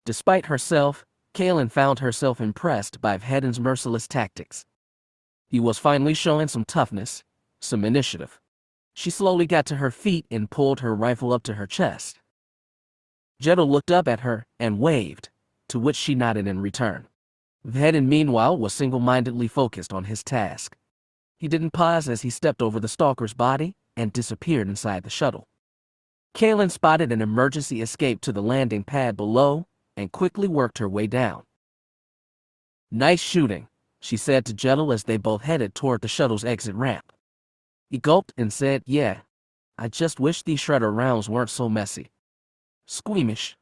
Despite herself, Kaylin found herself impressed by Vhetin's merciless tactics. He was finally showing some toughness, some initiative. She slowly got to her feet and pulled her rifle up to her chest. Jay looked up at her and waved, to which she nodded in return. Vhetin, meanwhile, was single-mindedly focused on his task. He didn't pause as he stepped over the stalker's body and disappeared inside the shuttle. Kaylin spotted an emergency escape to the landing pad below and quickly worked her way down. Nice shooting, she said to Jay as they both headed toward the shuttle's exit ramp. He gulped and said, Yeah, I just wish these shredder rounds weren't so messy. Squeamish?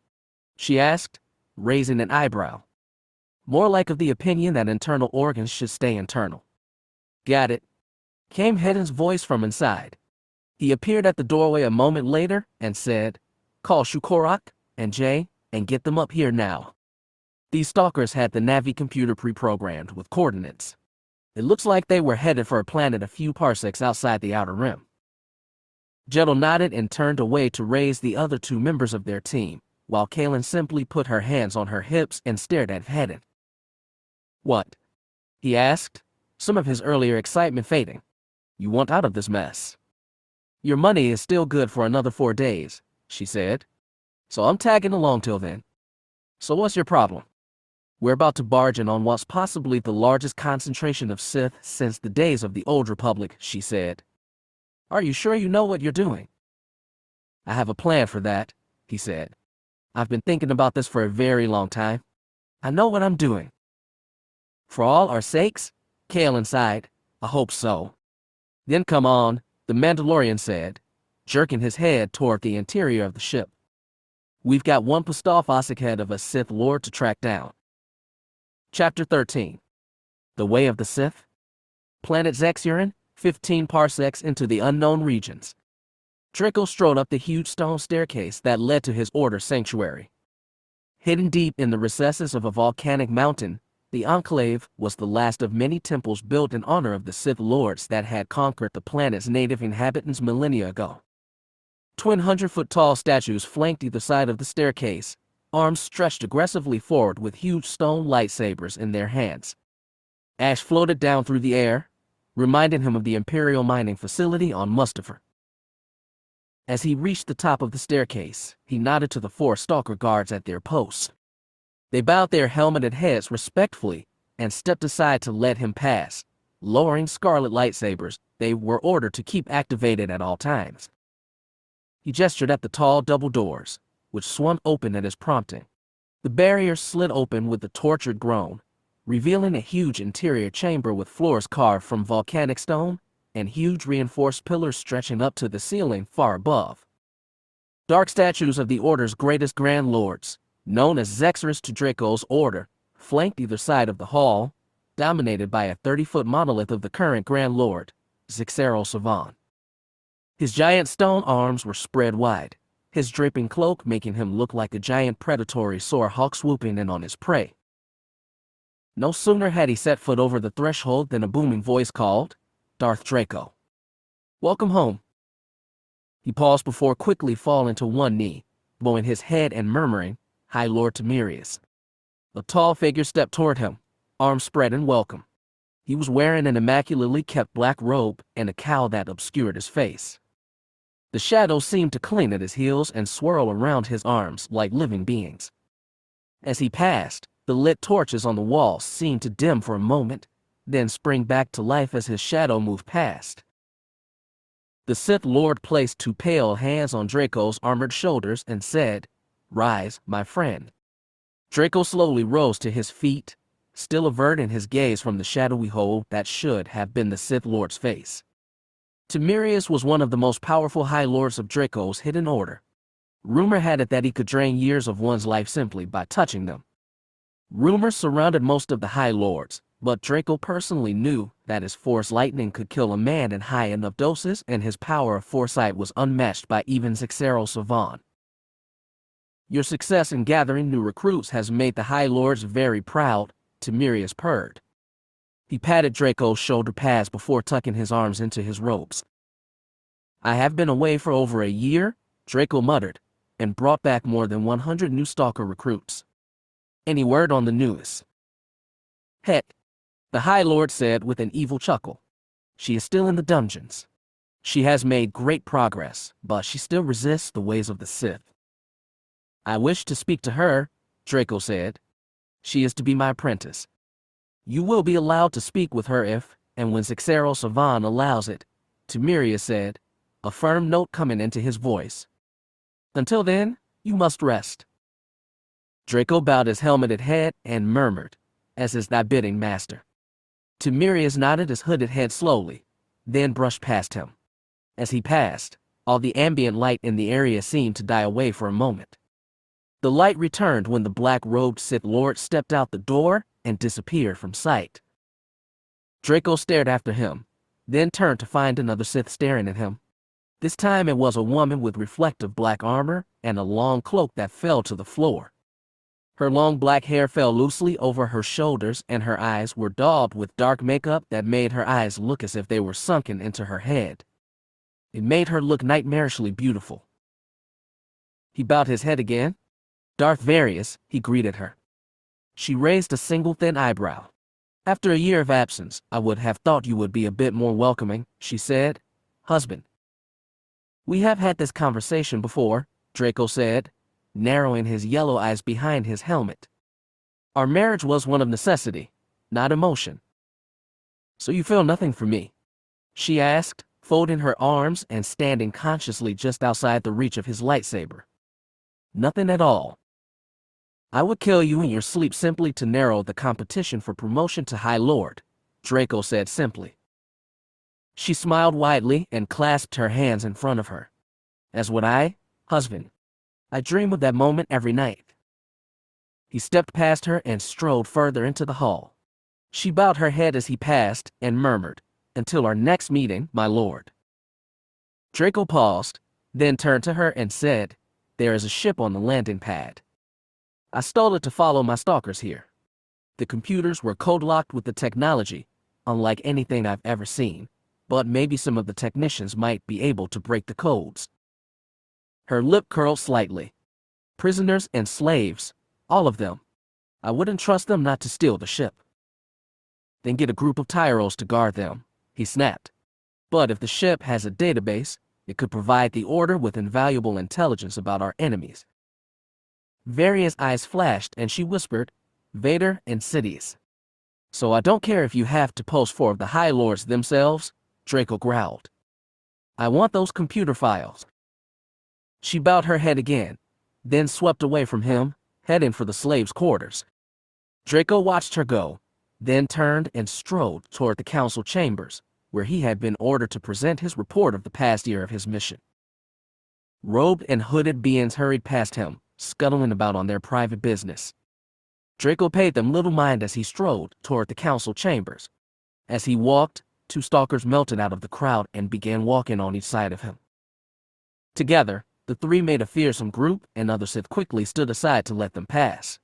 She asked, raising an eyebrow. More like of the opinion that internal organs should stay internal. Got it, came Vhetin's voice from inside. He appeared at the doorway a moment later and said, Call Shukorak and Jay and get them up here now. These stalkers had the Navi computer pre-programmed with coordinates. It looks like they were headed for a planet a few parsecs outside the Outer Rim. Jay nodded and turned away to raise the other 2 members of their team, while Kaylin simply put her hands on her hips and stared at Vhetin. What? He asked, some of his earlier excitement fading. You want out of this mess? Your money is still good for another 4 days, she said. So I'm tagging along till then. So what's your problem? We're about to barge in on what's possibly the largest concentration of Sith since the days of the Old Republic, she said. Are you sure you know what you're doing? I have a plan for that, he said. I've been thinking about this for a very long time. I know what I'm doing. For all our sakes? Kaylin sighed. I hope so. Then come on, the Mandalorian said, jerking his head toward the interior of the ship. We've got one pissed off Ossichead of a Sith Lord to track down. Chapter 13. The Way of the Sith. Planet Zexurin, 15 parsecs into the unknown regions. Draco strode up the huge stone staircase that led to his order sanctuary. Hidden deep in the recesses of a volcanic mountain, the Enclave was the last of many temples built in honor of the Sith Lords that had conquered the planet's native inhabitants millennia ago. Twin 100-foot-tall statues flanked either side of the staircase, arms stretched aggressively forward with huge stone lightsabers in their hands. Ash floated down through the air, reminding him of the Imperial mining facility on Mustafar. As he reached the top of the staircase, he nodded to the 4 stalker guards at their posts. They bowed their helmeted heads respectfully and stepped aside to let him pass. Lowering scarlet lightsabers, they were ordered to keep activated at all times. He gestured at the tall double doors, which swung open at his prompting. The barriers slid open with a tortured groan, revealing a huge interior chamber with floors carved from volcanic stone and huge reinforced pillars stretching up to the ceiling far above. Dark statues of the Order's greatest Grand Lords, known as Zexers to Draco's Order, flanked either side of the hall, dominated by a 30-foot monolith of the current Grand Lord, Zixero Savan. His giant stone arms were spread wide, his draping cloak making him look like a giant predatory soarhawk swooping in on his prey. No sooner had he set foot over the threshold than a booming voice called, "Darth Draco. Welcome home." He paused before quickly falling to one knee, bowing his head and murmuring, "High Lord Temerius." A tall figure stepped toward him, arms spread in welcome. He was wearing an immaculately kept black robe and a cowl that obscured his face. The shadows seemed to cling at his heels and swirl around his arms like living beings. As he passed, the lit torches on the walls seemed to dim for a moment, then spring back to life as his shadow moved past. The Sith Lord placed 2 pale hands on Draco's armored shoulders and said, "Rise, my friend." Draco slowly rose to his feet, still averting his gaze from the shadowy hole that should have been the Sith Lord's face. Temerius was one of the most powerful High Lords of Draco's hidden order. Rumor had it that he could drain years of one's life simply by touching them. Rumors surrounded most of the High Lords, but Draco personally knew that his Force lightning could kill a man in high enough doses, and his power of foresight was unmatched by even Zixero Savan. "Your success in gathering new recruits has made the High Lords very proud," Temerius purred. He patted Draco's shoulder pads before tucking his arms into his robes. "I have been away for over a year," Draco muttered, "and brought back more than 100 new stalker recruits. Any word on the newest?" "Hett," the High Lord said with an evil chuckle. "She is still in the dungeons. She has made great progress, but she still resists the ways of the Sith." "I wish to speak to her," Draco said. "She is to be my apprentice. You will be allowed to speak with her if, and when Zixero Savan allows it," Temerius said, a firm note coming into his voice. "Until then, you must rest." Draco bowed his helmeted head and murmured, "As is thy bidding, master." Temerius nodded his hooded head slowly, then brushed past him. As he passed, all the ambient light in the area seemed to die away for a moment. The light returned when the black-robed Sith Lord stepped out the door and disappeared from sight. Draco stared after him, then turned to find another Sith staring at him. This time it was a woman with reflective black armor and a long cloak that fell to the floor. Her long black hair fell loosely over her shoulders, and her eyes were daubed with dark makeup that made her eyes look as if they were sunken into her head. It made her look nightmarishly beautiful. He bowed his head again. "Darth Various," he greeted her. She raised a single thin eyebrow. "After a year of absence, I would have thought you would be a bit more welcoming," she said. "Husband." "We have had this conversation before," Draco said, narrowing his yellow eyes behind his helmet. "Our marriage was one of necessity, not emotion." "So you feel nothing for me?" she asked, folding her arms and standing consciously just outside the reach of his lightsaber. "Nothing at all. I would kill you in your sleep simply to narrow the competition for promotion to High Lord," Draco said simply. She smiled widely and clasped her hands in front of her. "As would I, husband. I dream of that moment every night." He stepped past her and strode further into the hall. She bowed her head as he passed and murmured, "Until our next meeting, my lord." Draco paused, then turned to her and said, "There is a ship on the landing pad." I stole it to follow my stalkers here. The computers were code-locked with the technology, unlike anything I've ever seen, but maybe some of the technicians might be able to break the codes. Her lip curled slightly. Prisoners and slaves, all of them. I wouldn't trust them not to steal the ship. Then get a group of tyros to guard them, he snapped. But if the ship has a database, it could provide the Order with invaluable intelligence about our enemies. Various eyes flashed and she whispered, Vader and Sidious. So I don't care if you have to post 4 of the High Lords themselves, Draco growled. I want those computer files. She bowed her head again, then swept away from him, heading for the slaves' quarters. Draco watched her go, then turned and strode toward the council chambers, where he had been ordered to present his report of the past year of his mission. Robed and hooded beings hurried past him, scuttling about on their private business. Draco paid them little mind as he strode toward the council chambers. As he walked, 2 stalkers melted out of the crowd and began walking on each side of him. Together, the 3 made a fearsome group, and other Sith quickly stood aside to let them pass.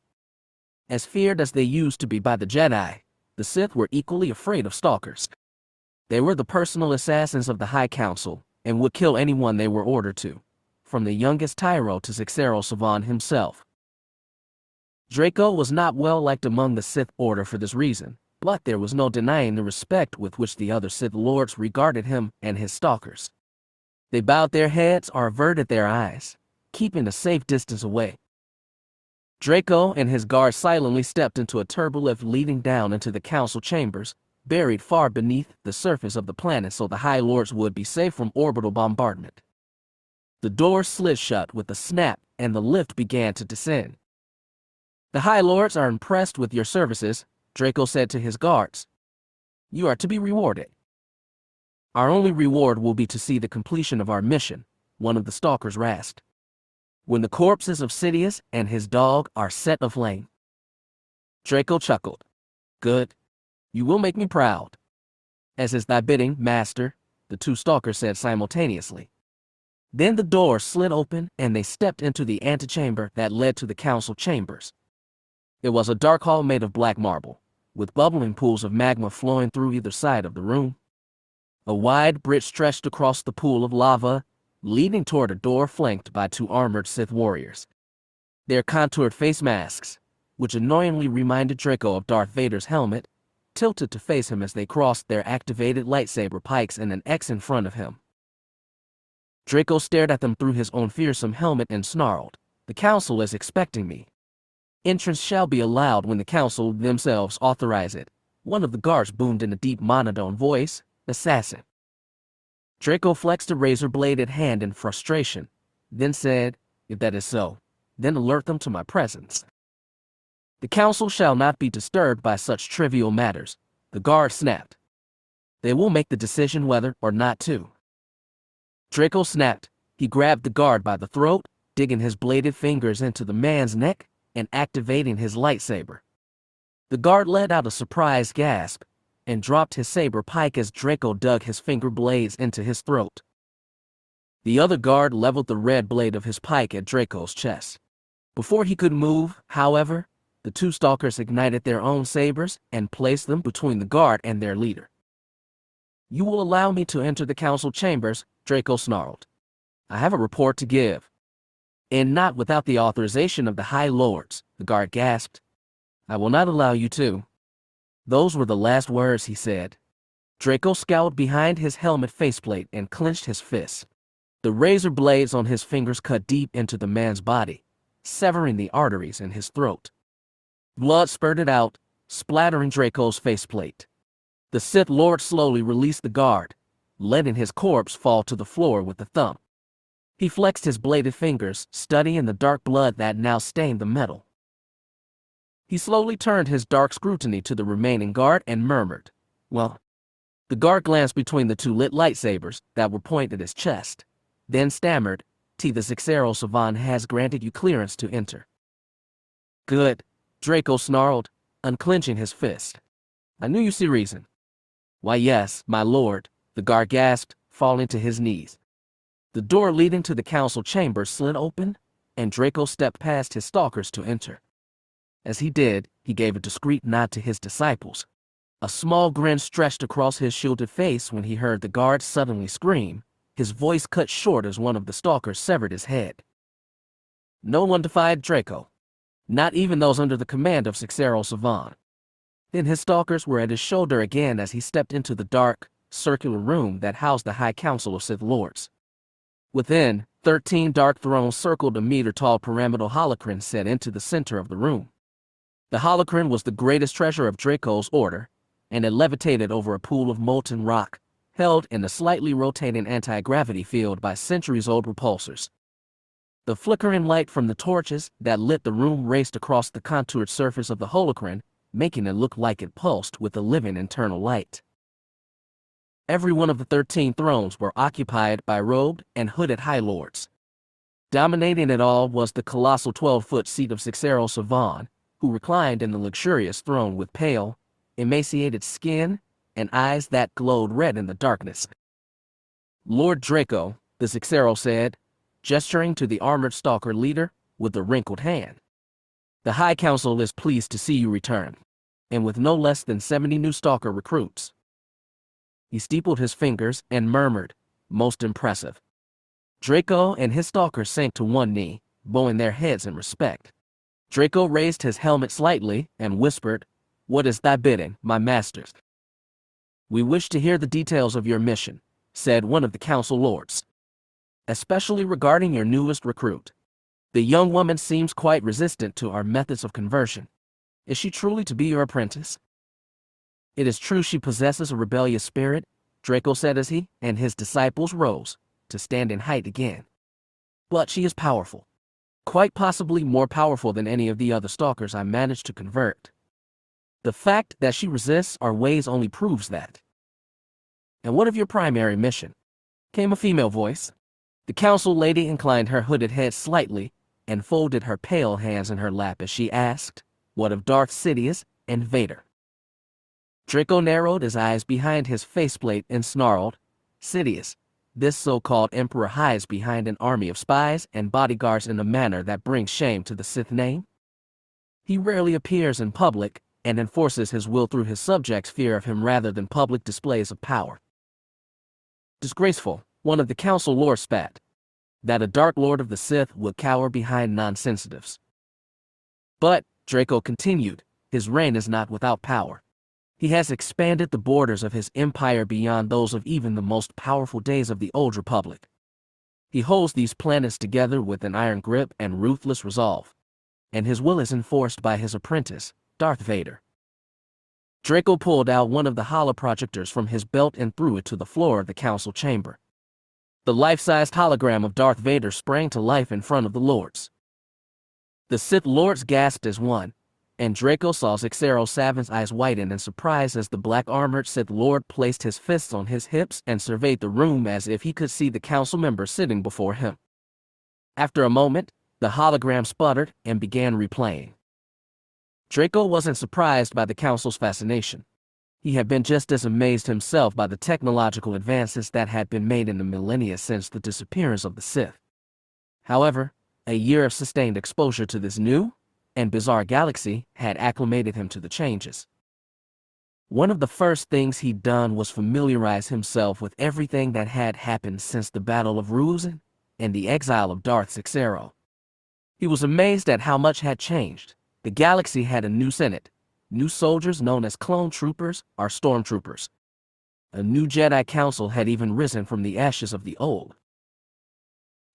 As feared as they used to be by the Jedi, the Sith were equally afraid of stalkers. They were the personal assassins of the High Council, and would kill anyone they were ordered to, from the youngest tyro to Zixero Savan himself. Draco was not well liked among the Sith Order for this reason, but there was no denying the respect with which the other Sith Lords regarded him and his stalkers. They bowed their heads or averted their eyes, keeping a safe distance away. Draco and his guards silently stepped into a turbolift leading down into the council chambers, buried far beneath the surface of the planet so the High Lords would be safe from orbital bombardment. The door slid shut with a snap and the lift began to descend. The High Lords are impressed with your services, Draco said to his guards. You are to be rewarded. Our only reward will be to see the completion of our mission, one of the stalkers rasped. When the corpses of Sidious and his dog are set aflame. Draco chuckled. Good. You will make me proud. As is thy bidding, master, the 2 stalkers said simultaneously. Then the door slid open and they stepped into the antechamber that led to the council chambers. It was a dark hall made of black marble, with bubbling pools of magma flowing through either side of the room. A wide bridge stretched across the pool of lava, leading toward a door flanked by 2 armored Sith warriors. Their contoured face masks, which annoyingly reminded Draco of Darth Vader's helmet, tilted to face him as they crossed their activated lightsaber pikes in an X in front of him. Draco stared at them through his own fearsome helmet and snarled, The council is expecting me. Entrance shall be allowed when the council themselves authorize it. One of the guards boomed in a deep monotone voice, Assassin. Draco flexed a razor-bladed hand in frustration, then said, If that is so, then alert them to my presence. The council shall not be disturbed by such trivial matters, the guard snapped. They will make the decision whether or not to. Draco snapped. He grabbed the guard by the throat, digging his bladed fingers into the man's neck and activating his lightsaber. The guard let out a surprised gasp and dropped his saber pike as Draco dug his finger blades into his throat. The other guard leveled the red blade of his pike at Draco's chest. Before he could move, however, the 2 stalkers ignited their own sabers and placed them between the guard and their leader. You will allow me to enter the council chambers, Draco snarled. I have a report to give. And not without the authorization of the High Lords, the guard gasped. I will not allow you to. Those were the last words he said. Draco scowled behind his helmet faceplate and clenched his fists. The razor blades on his fingers cut deep into the man's body, severing the arteries in his throat. Blood spurted out, splattering Draco's faceplate. The Sith Lord slowly released the guard, letting his corpse fall to the floor with a thump. He flexed his bladed fingers, studying the dark blood that now stained the metal. He slowly turned his dark scrutiny to the remaining guard and murmured, Well. The guard glanced between the 2 lit lightsabers that were pointed at his chest, then stammered, The Zixero Savan has granted you clearance to enter. Good, Draco snarled, unclenching his fist. I knew you see reason. Why yes, my lord, the guard gasped, falling to his knees. The door leading to the council chamber slid open, and Draco stepped past his stalkers to enter. As he did, he gave a discreet nod to his disciples. A small grin stretched across his shielded face when he heard the guard suddenly scream, his voice cut short as one of the stalkers severed his head. No one defied Draco, not even those under the command of Kestra Hett. Then his stalkers were at his shoulder again as he stepped into the dark, circular room that housed the High Council of Sith Lords. Within, 13 dark thrones circled a meter-tall pyramidal holocron set into the center of the room. The holocron was the greatest treasure of Draco's order, and it levitated over a pool of molten rock, held in a slightly rotating anti-gravity field by centuries-old repulsors. The flickering light from the torches that lit the room raced across the contoured surface of the holocron, making it look like it pulsed with a living internal light. Every one of the 13 thrones were occupied by robed and hooded High Lords. Dominating it all was the colossal 12-foot seat of Kestra Hett, who reclined in the luxurious throne with pale, emaciated skin and eyes that glowed red in the darkness. "Lord Draco," the Kestra said, gesturing to the armored stalker leader with a wrinkled hand. "The High Council is pleased to see you return, and with no less than 70 new stalker recruits." He steepled his fingers and murmured, "Most impressive." Draco and his stalkers sank to one knee, bowing their heads in respect. Draco raised his helmet slightly and whispered, "What is thy bidding, my masters?" "We wish to hear the details of your mission," said one of the council lords, "especially regarding your newest recruit. The young woman seems quite resistant to our methods of conversion. Is she truly to be your apprentice?" "It is true she possesses a rebellious spirit," Draco said as he and his disciples rose to stand in height again. "But she is powerful. Quite possibly more powerful than any of the other stalkers I managed to convert. The fact that she resists our ways only proves that." "And what of your primary mission?" came a female voice. The council lady inclined her hooded head slightly and folded her pale hands in her lap as she asked, "What of Darth Sidious and Vader?" Draco narrowed his eyes behind his faceplate and snarled, "Sidious, this so-called emperor hides behind an army of spies and bodyguards in a manner that brings shame to the Sith name. He rarely appears in public and enforces his will through his subjects' fear of him rather than public displays of power." "Disgraceful," one of the council lords spat, "that a Dark Lord of the Sith would cower behind non-sensitives." "But," Draco continued, "his reign is not without power. He has expanded the borders of his empire beyond those of even the most powerful days of the Old Republic. He holds these planets together with an iron grip and ruthless resolve, and his will is enforced by his apprentice, Darth Vader." Draco pulled out one of the holoprojectors from his belt and threw it to the floor of the council chamber. The life-sized hologram of Darth Vader sprang to life in front of the lords. The Sith Lords gasped as one, and Draco saw Kestra Hett's eyes widen in surprise as the black-armored Sith Lord placed his fists on his hips and surveyed the room as if he could see the council member sitting before him. After a moment, the hologram sputtered and began replaying. Draco wasn't surprised by the council's fascination. He had been just as amazed himself by the technological advances that had been made in the millennia since the disappearance of the Sith. However, a year of sustained exposure to this new and bizarre galaxy had acclimated him to the changes. One of the first things he'd done was familiarize himself with everything that had happened since the Battle of Ruminations and the exile of Darth Kestra. He was amazed at how much had changed. The galaxy had a new Senate, new soldiers known as clone troopers or stormtroopers. A new Jedi Council had even risen from the ashes of the old.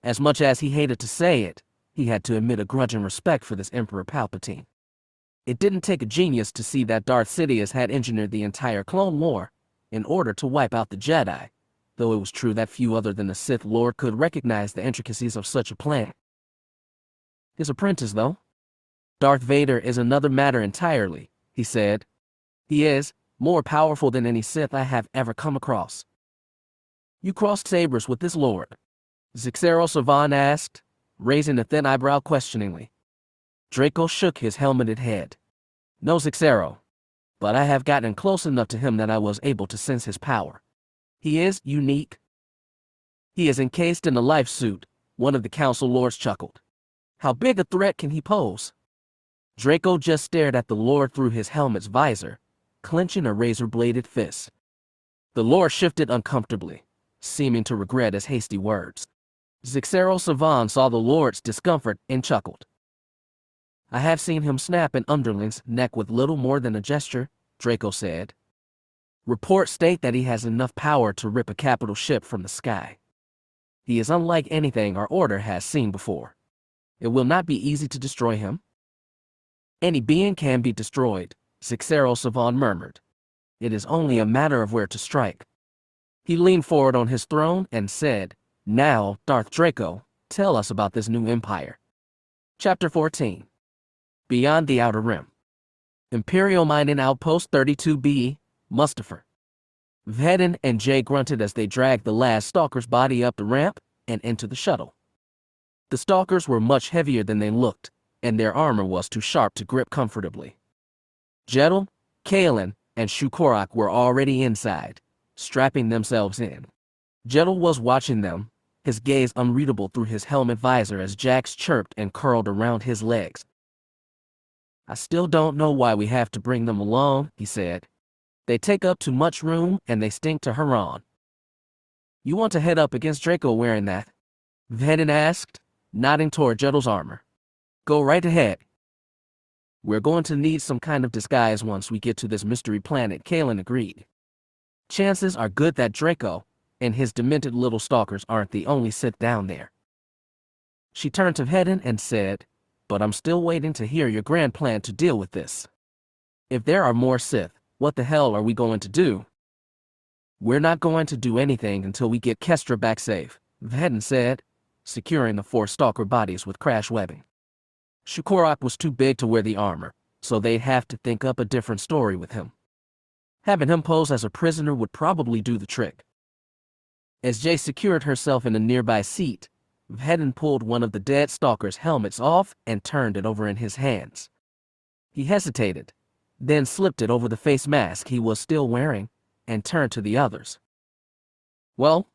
As much as he hated to say it, he had to admit a grudging respect for this Emperor Palpatine. It didn't take a genius to see that Darth Sidious had engineered the entire Clone War in order to wipe out the Jedi, though it was true that few other than the Sith Lord could recognize the intricacies of such a plan. His apprentice, though? "Darth Vader is another matter entirely," he said. "He is more powerful than any Sith I have ever come across." "You crossed sabers with this lord?" Kestra Hett asked, raising a thin eyebrow questioningly. Draco shook his helmeted head. "No, Kestra, but I have gotten close enough to him that I was able to sense his power. He is unique." "He is encased in a life suit," one of the council lords chuckled. "How big a threat can he pose?" Draco just stared at the Lord through his helmet's visor, clenching a razor-bladed fist. The Lord shifted uncomfortably, seeming to regret his hasty words. Zixero Savan saw the Lord's discomfort and chuckled. I have seen him snap an underling's neck with little more than a gesture, Draco said. Reports state that he has enough power to rip a capital ship from the sky. He is unlike anything our order has seen before. It will not be easy to destroy him. Any being can be destroyed, Zixero Savan murmured. It is only a matter of where to strike. He leaned forward on his throne and said, Now, Darth Draco, tell us about this new empire. Chapter 14. Beyond the Outer Rim. Imperial Mining Outpost 32B, Mustafar. Vhetin and Jay grunted as they dragged the last stalker's body up the ramp and into the shuttle. The stalkers were much heavier than they looked, and their armor was too sharp to grip comfortably. Jedel, Kalen, and Shukorak were already inside, strapping themselves in. Jedel was watching them, his gaze unreadable through his helmet visor as Jax chirped and curled around his legs. I still don't know why we have to bring them along, he said. They take up too much room and they stink to Haran. You want to head up against Draco wearing that? Vhetin asked, nodding toward Jedel's armor. Go right ahead. We're going to need some kind of disguise once we get to this mystery planet, Kalen agreed. Chances are good that Draco and his demented little stalkers aren't the only Sith down there. She turned to Vhetin and said, But I'm still waiting to hear your grand plan to deal with this. If there are more Sith, what the hell are we going to do? We're not going to do anything until we get Kestra back safe, Vhetin said, securing the 4 stalker bodies with crash webbing. Shukorak was too big to wear the armor, so they'd have to think up a different story with him. Having him pose as a prisoner would probably do the trick. As Jay secured herself in a nearby seat, Vhetin pulled one of the dead stalker's helmets off and turned it over in his hands. He hesitated, then slipped it over the face mask he was still wearing, and turned to the others. Well,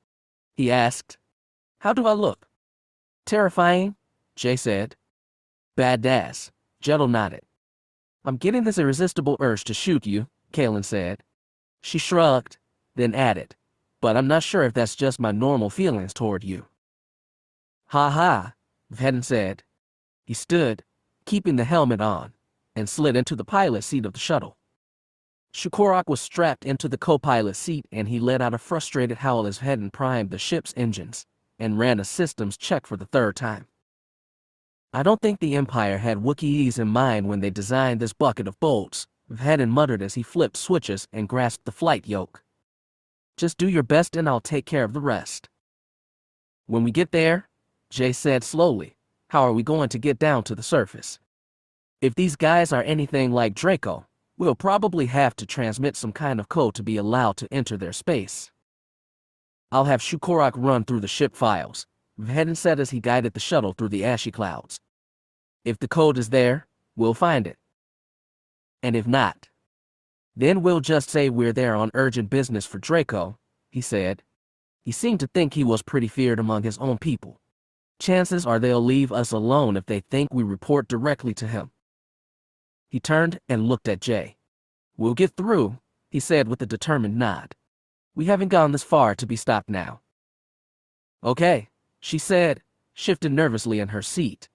he asked, how do I look? Terrifying, Jay said. Badass, Jedel nodded. I'm getting this irresistible urge to shoot you, Kalen said. She shrugged, then added, but I'm not sure if that's just my normal feelings toward you. Ha ha, Vhetin said. He stood, keeping the helmet on, and slid into the pilot seat of the shuttle. Shukorak was strapped into the co-pilot seat and he let out a frustrated howl as Vhetin primed the ship's engines and ran a systems check for the 3rd time. I don't think the Empire had Wookiees in mind when they designed this bucket of bolts, Vhetin muttered as he flipped switches and grasped the flight yoke. Just do your best and I'll take care of the rest. When we get there, Jay said slowly, how are we going to get down to the surface? If these guys are anything like Draco, we'll probably have to transmit some kind of code to be allowed to enter their space. I'll have Shukorak run through the ship files, Vhetin said as he guided the shuttle through the ashy clouds. If the code is there, we'll find it. And if not, then we'll just say we're there on urgent business for Draco, he said. He seemed to think he was pretty feared among his own people. Chances are they'll leave us alone if they think we report directly to him. He turned and looked at Jay. We'll get through, he said with a determined nod. We haven't gone this far to be stopped now. Okay, she said, shifting nervously in her seat.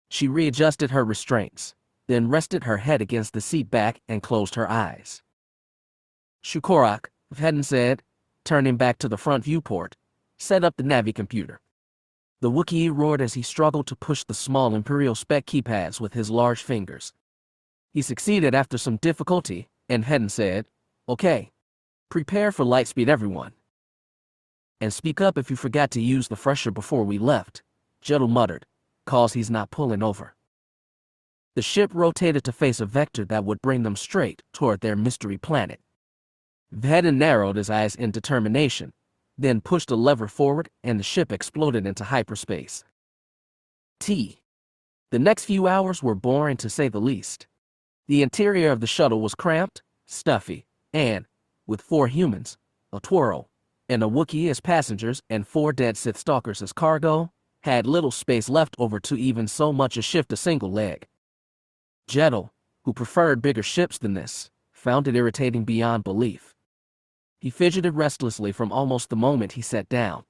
She readjusted her restraints, then rested her head against the seat back and closed her eyes. Shukorak, Vhetin said, turning back to the front viewport, set up the Navi computer. The Wookiee roared as he struggled to push the small Imperial spec keypads with his large fingers. He succeeded after some difficulty, and Vhetin said, Okay, prepare for lightspeed everyone. And speak up if you forgot to use the fresher before we left, Jedel muttered, cause he's not pulling over. The ship rotated to face a vector that would bring them straight toward their mystery planet. Vhetin narrowed his eyes in determination, then pushed a lever forward and the ship exploded into hyperspace. The next few hours were boring to say the least. The interior of the shuttle was cramped, stuffy, and, with 4 humans, a twirl, and a Wookiee as passengers and 4 dead Sith stalkers as cargo, had little space left over to even so much as shift a single leg. Jedel, who preferred bigger ships than this, found it irritating beyond belief. He fidgeted restlessly from almost the moment he sat down.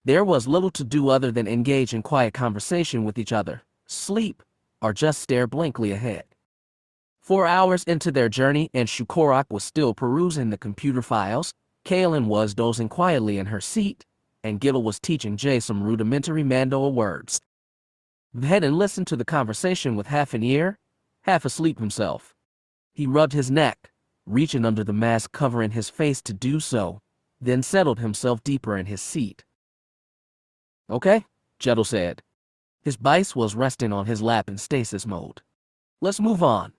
There was little to do other than engage in quiet conversation with each other, sleep, or just stare blankly ahead. 4 hours into their journey and Shukorak was still perusing the computer files, Kaelin was dozing quietly in her seat, and Gittel was teaching Jay some rudimentary Mandoa words. Vhetin listened to the conversation with half an ear, half asleep himself. He rubbed his neck, reaching under the mask covering his face to do so, then settled himself deeper in his seat. Okay, Jedel said. His bice was resting on his lap in stasis mode. Let's move on.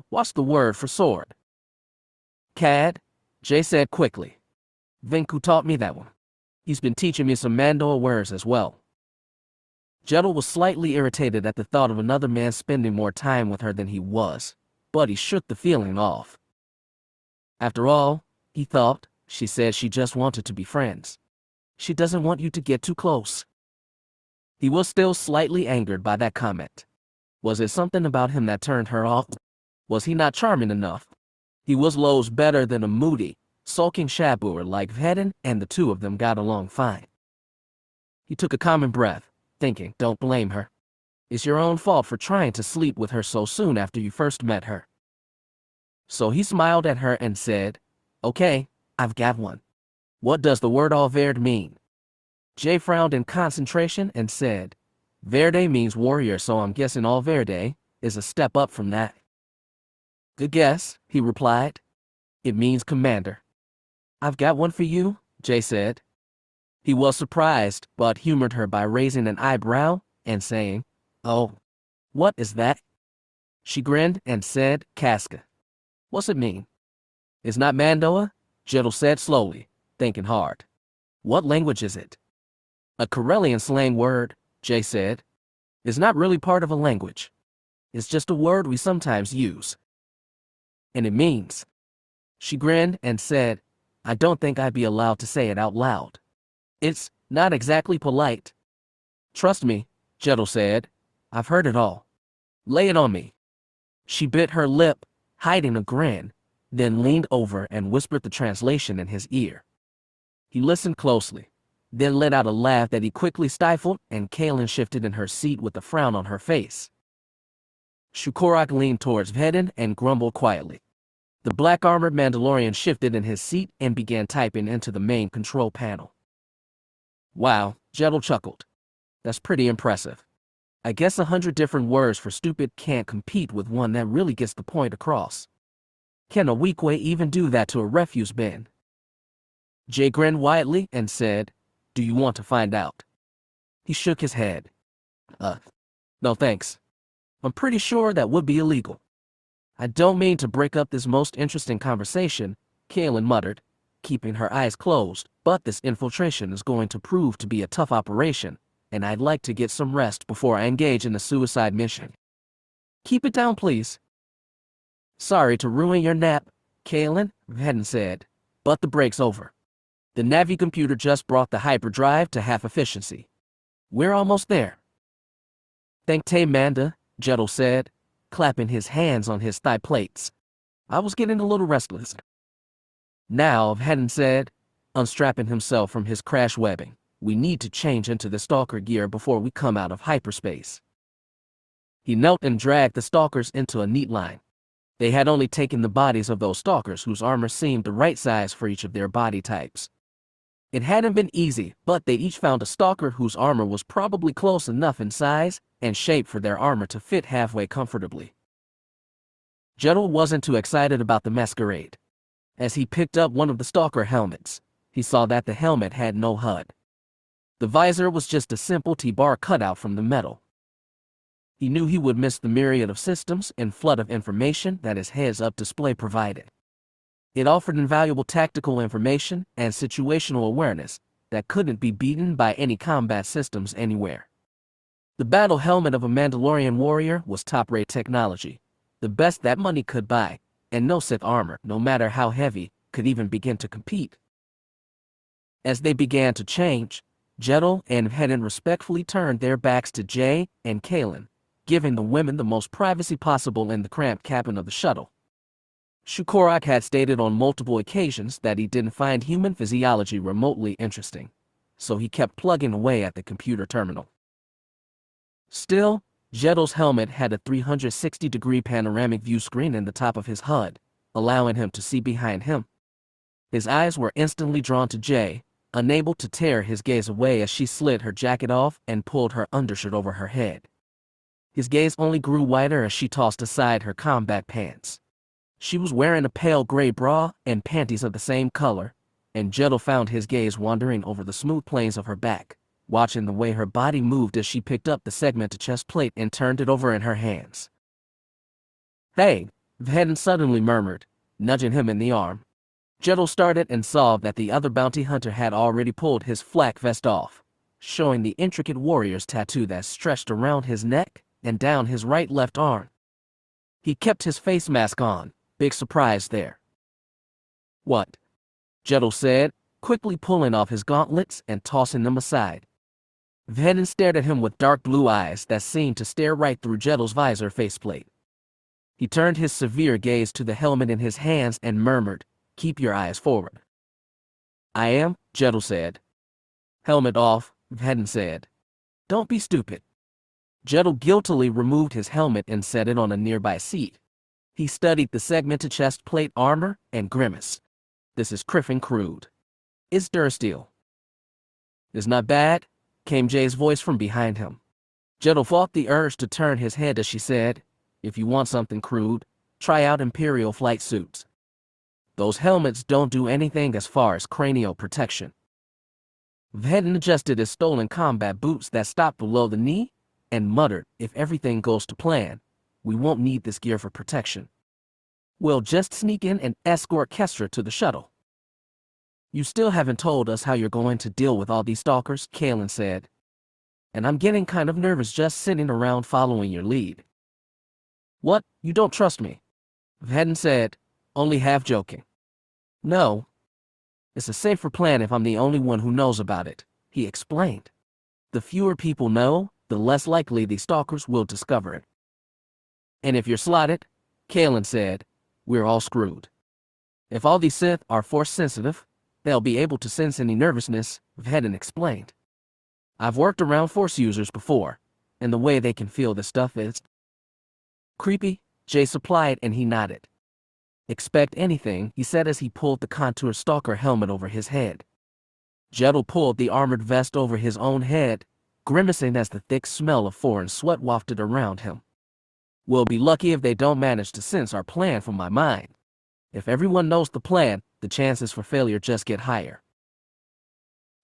What's the word for sword? Cad, Jay said quickly. Venku taught me that one. He's been teaching me some Mandoa words as well. Jedel was slightly irritated at the thought of another man spending more time with her than he was, but he shook the feeling off. After all, he thought, she said she just wanted to be friends. She doesn't want you to get too close. He was still slightly angered by that comment. Was it something about him that turned her off? Was he not charming enough? He was loads better than a moody, sulking shabuer like Vhetin, and the two of them got along fine. He took a common breath, thinking, don't blame her. It's your own fault for trying to sleep with her so soon after you first met her. So he smiled at her and said, okay, I've got one. What does the word Alverde mean? Jay frowned in concentration and said, Verde means warrior, so I'm guessing Alverde is a step up from that. Good guess, he replied. It means commander. I've got one for you, Jay said. He was surprised, but humored her by raising an eyebrow and saying, oh, what is that? She grinned and said, Casca. What's it mean? It's not Mandoa, Jedel said slowly, thinking hard. What language is it? A Corellian slang word, Jay said. It's not really part of a language. It's just a word we sometimes use. And it means. She grinned and said, I don't think I'd be allowed to say it out loud. It's not exactly polite. Trust me, Jedel said. I've heard it all. Lay it on me. She bit her lip, hiding a grin, then leaned over and whispered the translation in his ear. He listened closely, then let out a laugh that he quickly stifled, and Kaelin shifted in her seat with a frown on her face. Shukorak leaned towards Vhetin and grumbled quietly. The black-armored Mandalorian shifted in his seat and began typing into the main control panel. Wow, Jedel chuckled. That's pretty impressive. I guess 100 different words for stupid can't compete with one that really gets the point across. Can a Wookiee even do that to a refuse bin? Jay grinned widely and said, do you want to find out? He shook his head. No thanks. I'm pretty sure that would be illegal. I don't mean to break up this most interesting conversation, Kaelin muttered, keeping her eyes closed, but this infiltration is going to prove to be a tough operation, and I'd like to get some rest before I engage in a suicide mission. Keep it down, please. Sorry to ruin your nap, Kaelin, Vhetin said, but the break's over. The Navi computer just brought the hyperdrive to half efficiency. We're almost there. Thank Tay Manda, Jedel said, clapping his hands on his thigh plates. I was getting a little restless. Now, Vhetin said, unstrapping himself from his crash webbing, we need to change into the stalker gear before we come out of hyperspace. He knelt and dragged the stalkers into a neat line. They had only taken the bodies of those stalkers whose armor seemed the right size for each of their body types. It hadn't been easy, but they each found a stalker whose armor was probably close enough in size and shape for their armor to fit halfway comfortably. Jedel wasn't too excited about the masquerade. As he picked up one of the stalker helmets, he saw that the helmet had no HUD. The visor was just a simple T-bar cutout from the metal. He knew he would miss the myriad of systems and flood of information that his heads-up display provided. It offered invaluable tactical information and situational awareness that couldn't be beaten by any combat systems anywhere. The battle helmet of a Mandalorian warrior was top-rate technology, the best that money could buy, and no Sith armor, no matter how heavy, could even begin to compete. As they began to change, Jedel and Vhetin respectfully turned their backs to Jay and Kaelin, giving the women the most privacy possible in the cramped cabin of the shuttle. Shukorak had stated on multiple occasions that he didn't find human physiology remotely interesting, so he kept plugging away at the computer terminal. Still, Jettle's helmet had a 360-degree panoramic view screen in the top of his HUD, allowing him to see behind him. His eyes were instantly drawn to Jay, unable to tear his gaze away as she slid her jacket off and pulled her undershirt over her head. His gaze only grew wider as she tossed aside her combat pants. She was wearing a pale gray bra and panties of the same color, and Jettle found his gaze wandering over the smooth planes of her back, watching the way her body moved as she picked up the segmented chest plate and turned it over in her hands. "Hey," Vhetin suddenly murmured, nudging him in the arm. Jettle started and saw that the other bounty hunter had already pulled his flak vest off, showing the intricate warrior's tattoo that stretched around his neck and down his right-left arm. He kept his face mask on, big surprise there. "What?" Jettle said, quickly pulling off his gauntlets and tossing them aside. Vhetin stared at him with dark blue eyes that seemed to stare right through Jettle's visor faceplate. He turned his severe gaze to the helmet in his hands and murmured, "Keep your eyes forward." "I am," Jettle said. "Helmet off," Vhetin said. "Don't be stupid." Jettle guiltily removed his helmet and set it on a nearby seat. He studied the segmented chest plate armor and grimaced. "This is criffing crude. It's durasteel." "It's not bad," came Jay's voice from behind him. Jettle fought the urge to turn his head as she said, "If you want something crude, try out Imperial flight suits. Those helmets don't do anything as far as cranial protection." Vhetin adjusted his stolen combat boots that stopped below the knee and muttered, "If everything goes to plan, we won't need this gear for protection. We'll just sneak in and escort Kestra to the shuttle." "You still haven't told us how you're going to deal with all these stalkers," Kalen said. "And I'm getting kind of nervous just sitting around following your lead." "What, you don't trust me?" Vhetin said, only half joking. "No. It's a safer plan if I'm the only one who knows about it," he explained. "The fewer people know, the less likely the stalkers will discover it." "And if you're slotted," Kalen said, "we're all screwed. If all these Sith are force-sensitive, they'll be able to sense any nervousness," Vhetin explained. "I've worked around force users before, and the way they can feel this stuff is creepy," Jay supplied, and he nodded. "Expect anything," he said as he pulled the contour stalker helmet over his head. Jettle pulled the armored vest over his own head, grimacing as the thick smell of foreign sweat wafted around him. "We'll be lucky if they don't manage to sense our plan from my mind. If everyone knows the plan, the chances for failure just get higher."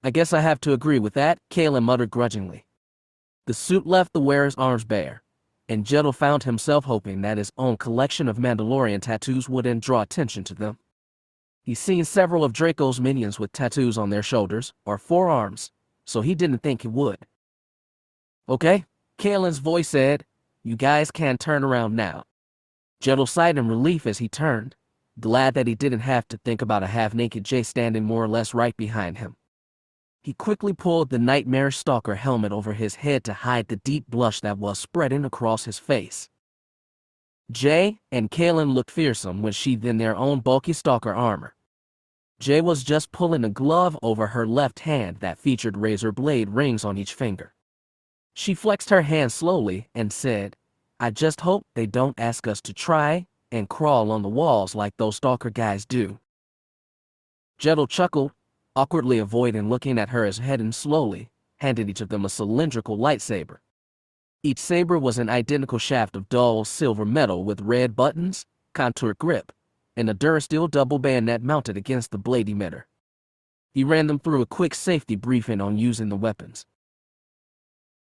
"I guess I have to agree with that," Kalen muttered grudgingly. The suit left the wearer's arms bare, and Jettle found himself hoping that his own collection of Mandalorian tattoos wouldn't draw attention to them. He's seen several of Draco's minions with tattoos on their shoulders or forearms, so he didn't think he would. "Okay," Kalen's voice said, "you guys can turn around now." Jettle sighed in relief as he turned, glad that he didn't have to think about a half-naked Jay standing more or less right behind him. He quickly pulled the nightmarish stalker helmet over his head to hide the deep blush that was spreading across his face. Jay and Kalen looked fearsome when sheathed in their own bulky stalker armor. Jay was just pulling a glove over her left hand that featured razor blade rings on each finger. She flexed her hand slowly and said, "I just hope they don't ask us to try and crawl on the walls like those stalker guys do." Jettle chuckled, awkwardly avoiding looking at her as Vhetin slowly handed each of them a cylindrical lightsaber. Each saber was an identical shaft of dull silver metal with red buttons, contour grip, and a durasteel double bayonet mounted against the blade emitter. He ran them through a quick safety briefing on using the weapons.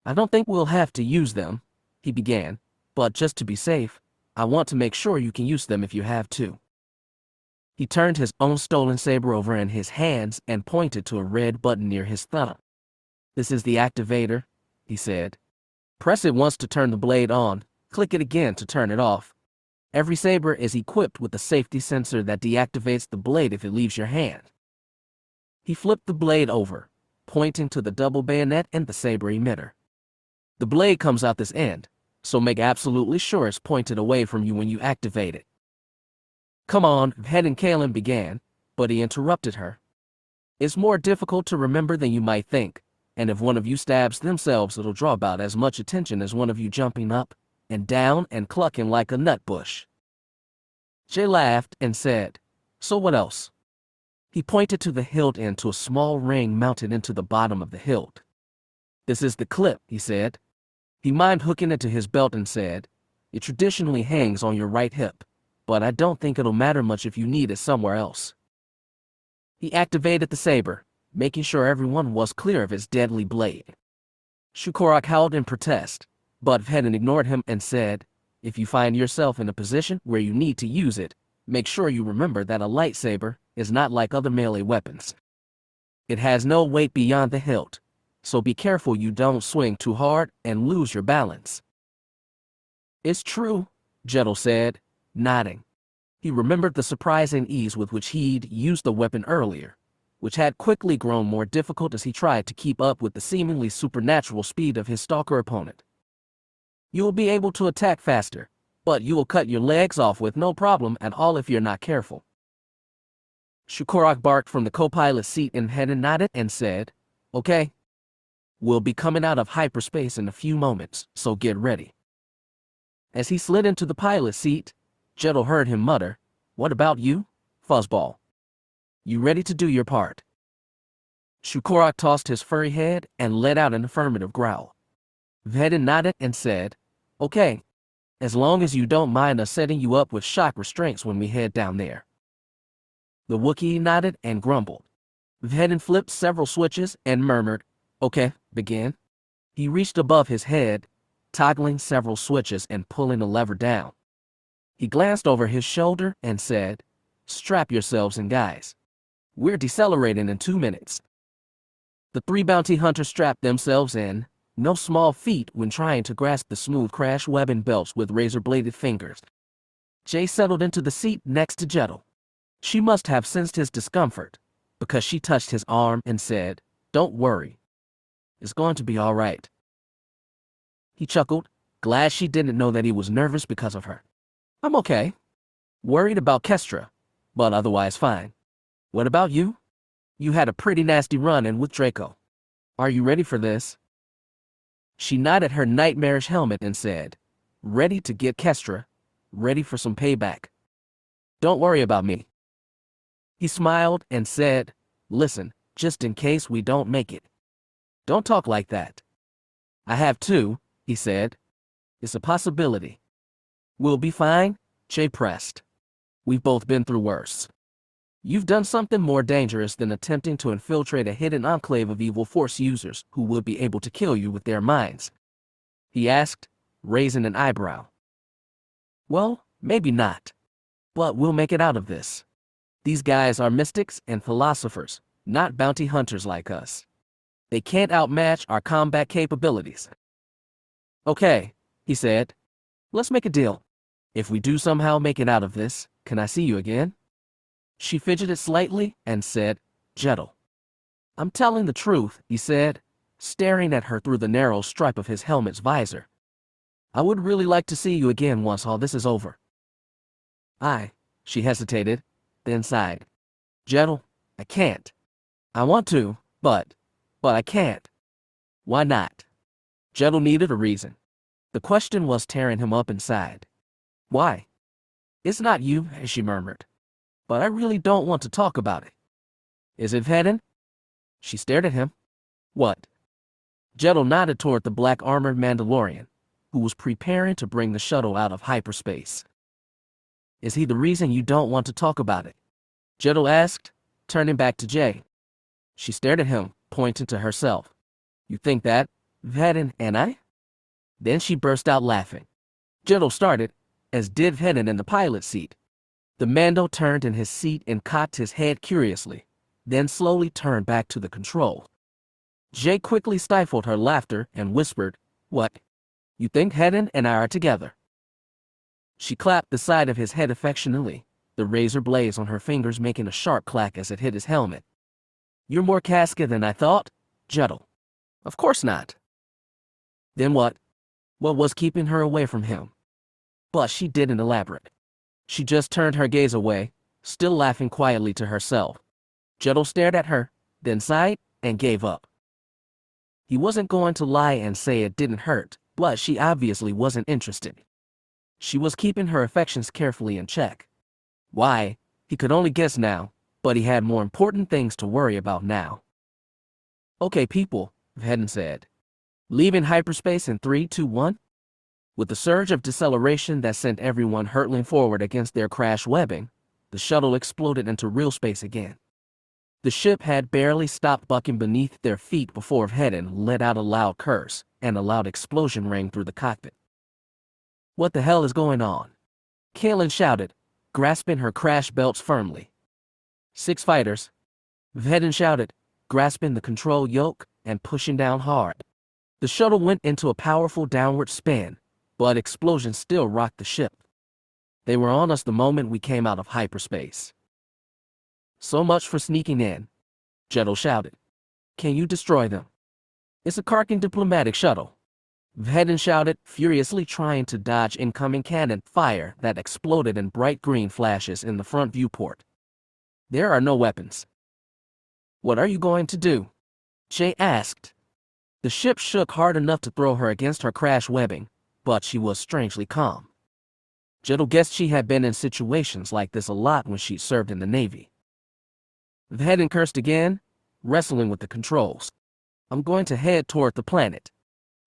"I don't think we'll have to use them," he began, "but just to be safe, I want to make sure you can use them if you have to." He turned his own stolen saber over in his hands and pointed to a red button near his thumb. "This is the activator," he said. "Press it once to turn the blade on, click it again to turn it off. Every saber is equipped with a safety sensor that deactivates the blade if it leaves your hand." He flipped the blade over, pointing to the double bayonet and the saber emitter. "The blade comes out this end, so make absolutely sure it's pointed away from you when you activate it. Come on, Hett and Kalen began, but he interrupted her. It's more difficult to remember than you might think, and if one of you stabs themselves, it'll draw about as much attention as one of you jumping up and down and clucking like a nut bush. Jay laughed and said, so what else? He pointed to the hilt and to a small ring mounted into the bottom of the hilt. This is the clip, he said. He mimed hooking it to his belt and said, it traditionally hangs on your right hip, but I don't think it'll matter much if you need it somewhere else. He activated the saber, making sure everyone was clear of his deadly blade. Shukorak howled in protest, but Vhetin ignored him and said, if you find yourself in a position where you need to use it, make sure you remember that a lightsaber is not like other melee weapons. It has no weight beyond the hilt, so be careful you don't swing too hard and lose your balance. It's true, Jettel said, nodding. He remembered the surprising ease with which he'd used the weapon earlier, which had quickly grown more difficult as he tried to keep up with the seemingly supernatural speed of his stalker opponent. You will be able to attack faster, but you will cut your legs off with no problem at all if you're not careful. Shukorak barked from the co-pilot seat and Vhetin nodded and said, okay. We'll be coming out of hyperspace in a few moments, so get ready. As he slid into the pilot seat, Jettel heard him mutter, what about you, fuzzball? You ready to do your part? Shukorak tossed his furry head and let out an affirmative growl. Vhetin nodded and said, okay, as long as you don't mind us setting you up with shock restraints when we head down there. The Wookiee nodded and grumbled. Vhetin flipped several switches and murmured, okay, begin. He reached above his head, toggling several switches and pulling a lever down. He glanced over his shoulder and said, strap yourselves in, guys. We're decelerating in 2 minutes. The 3 bounty hunters strapped themselves in, no small feat when trying to grasp the smooth crash webbing belts with razor-bladed fingers. Jay settled into the seat next to Jettel. She must have sensed his discomfort, because she touched his arm and said, don't worry. It's going to be all right. He chuckled, glad she didn't know that he was nervous because of her. I'm okay. Worried about Kestra, but otherwise fine. What about you? You had a pretty nasty run-in with Draco. Are you ready for this? She nodded her nightmarish helmet and said, ready to get Kestra, ready for some payback. Don't worry about me. He smiled and said, listen, just in case we don't make it. Don't talk like that. I have too, he said. It's a possibility. We'll be fine, Jay pressed. We've both been through worse. You've done something more dangerous than attempting to infiltrate a hidden enclave of evil force users who would be able to kill you with their minds. He asked, raising an eyebrow. Well, maybe not. But we'll make it out of this. These guys are mystics and philosophers, not bounty hunters like us. They can't outmatch our combat capabilities. Okay, he said. Let's make a deal. If we do somehow make it out of this, can I see you again? She fidgeted slightly and said, Jettel. I'm telling the truth, he said, staring at her through the narrow stripe of his helmet's visor. I would really like to see you again once all this is over. She hesitated, then sighed. Jettel, I can't. I want to, but I can't. Why not? Jettel needed a reason. The question was tearing him up inside. Why? It's not you, she murmured. But I really don't want to talk about it. Is it Vhetin? She stared at him. What? Jettel nodded toward the black-armored Mandalorian, who was preparing to bring the shuttle out of hyperspace. Is he the reason you don't want to talk about it? Jettel asked, turning back to Jay. She stared at him, pointing to herself. You think that, Vhetin and I? Then she burst out laughing. Jettel started, as did Vhetin in the pilot seat. The Mando turned in his seat and cocked his head curiously, then slowly turned back to the control. Jay quickly stifled her laughter and whispered, What? You think Vhetin and I are together? She clapped the side of his head affectionately, the razor blades on her fingers making a sharp clack as it hit his helmet. You're more Casca than I thought, Jettel. Of course not. Then what? What was keeping her away from him? But she didn't elaborate. She just turned her gaze away, still laughing quietly to herself. Jettel stared at her, then sighed, and gave up. He wasn't going to lie and say it didn't hurt, but she obviously wasn't interested. She was keeping her affections carefully in check. Why? He could only guess now, but he had more important things to worry about now. Okay, people, Vhetin said. Leaving hyperspace in 3, 2, 1? With the surge of deceleration that sent everyone hurtling forward against their crash webbing, the shuttle exploded into real space again. The ship had barely stopped bucking beneath their feet before Vhetin let out a loud curse, and a loud explosion rang through the cockpit. What the hell is going on? Kaelin shouted, grasping her crash belts firmly. 6 fighters, Vhetin shouted, grasping the control yoke and pushing down hard. The shuttle went into a powerful downward spin, but explosions still rocked the ship. They were on us the moment we came out of hyperspace. So much for sneaking in, Jettel shouted. Can you destroy them? It's a Karkin diplomatic shuttle, Vhetin shouted, furiously trying to dodge incoming cannon fire that exploded in bright green flashes in the front viewport. There are no weapons. What are you going to do? Jay asked. The ship shook hard enough to throw her against her crash webbing, but she was strangely calm. Jettel guessed she had been in situations like this a lot when she served in the Navy. Vhetin cursed again, wrestling with the controls. I'm going to head toward the planet.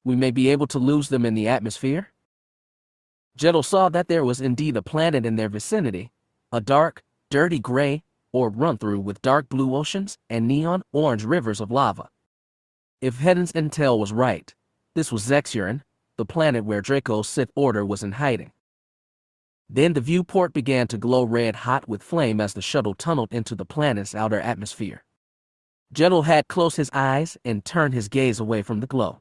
We may be able to lose them in the atmosphere. Jettel saw that there was indeed a planet in their vicinity, a dark, dirty gray, or run-through with dark blue oceans and neon orange rivers of lava. If Vhetin's intel was right, this was Zexion, the planet where Draco's Sith Order was in hiding. Then the viewport began to glow red-hot with flame as the shuttle tunneled into the planet's outer atmosphere. Jettel had closed his eyes and turned his gaze away from the glow.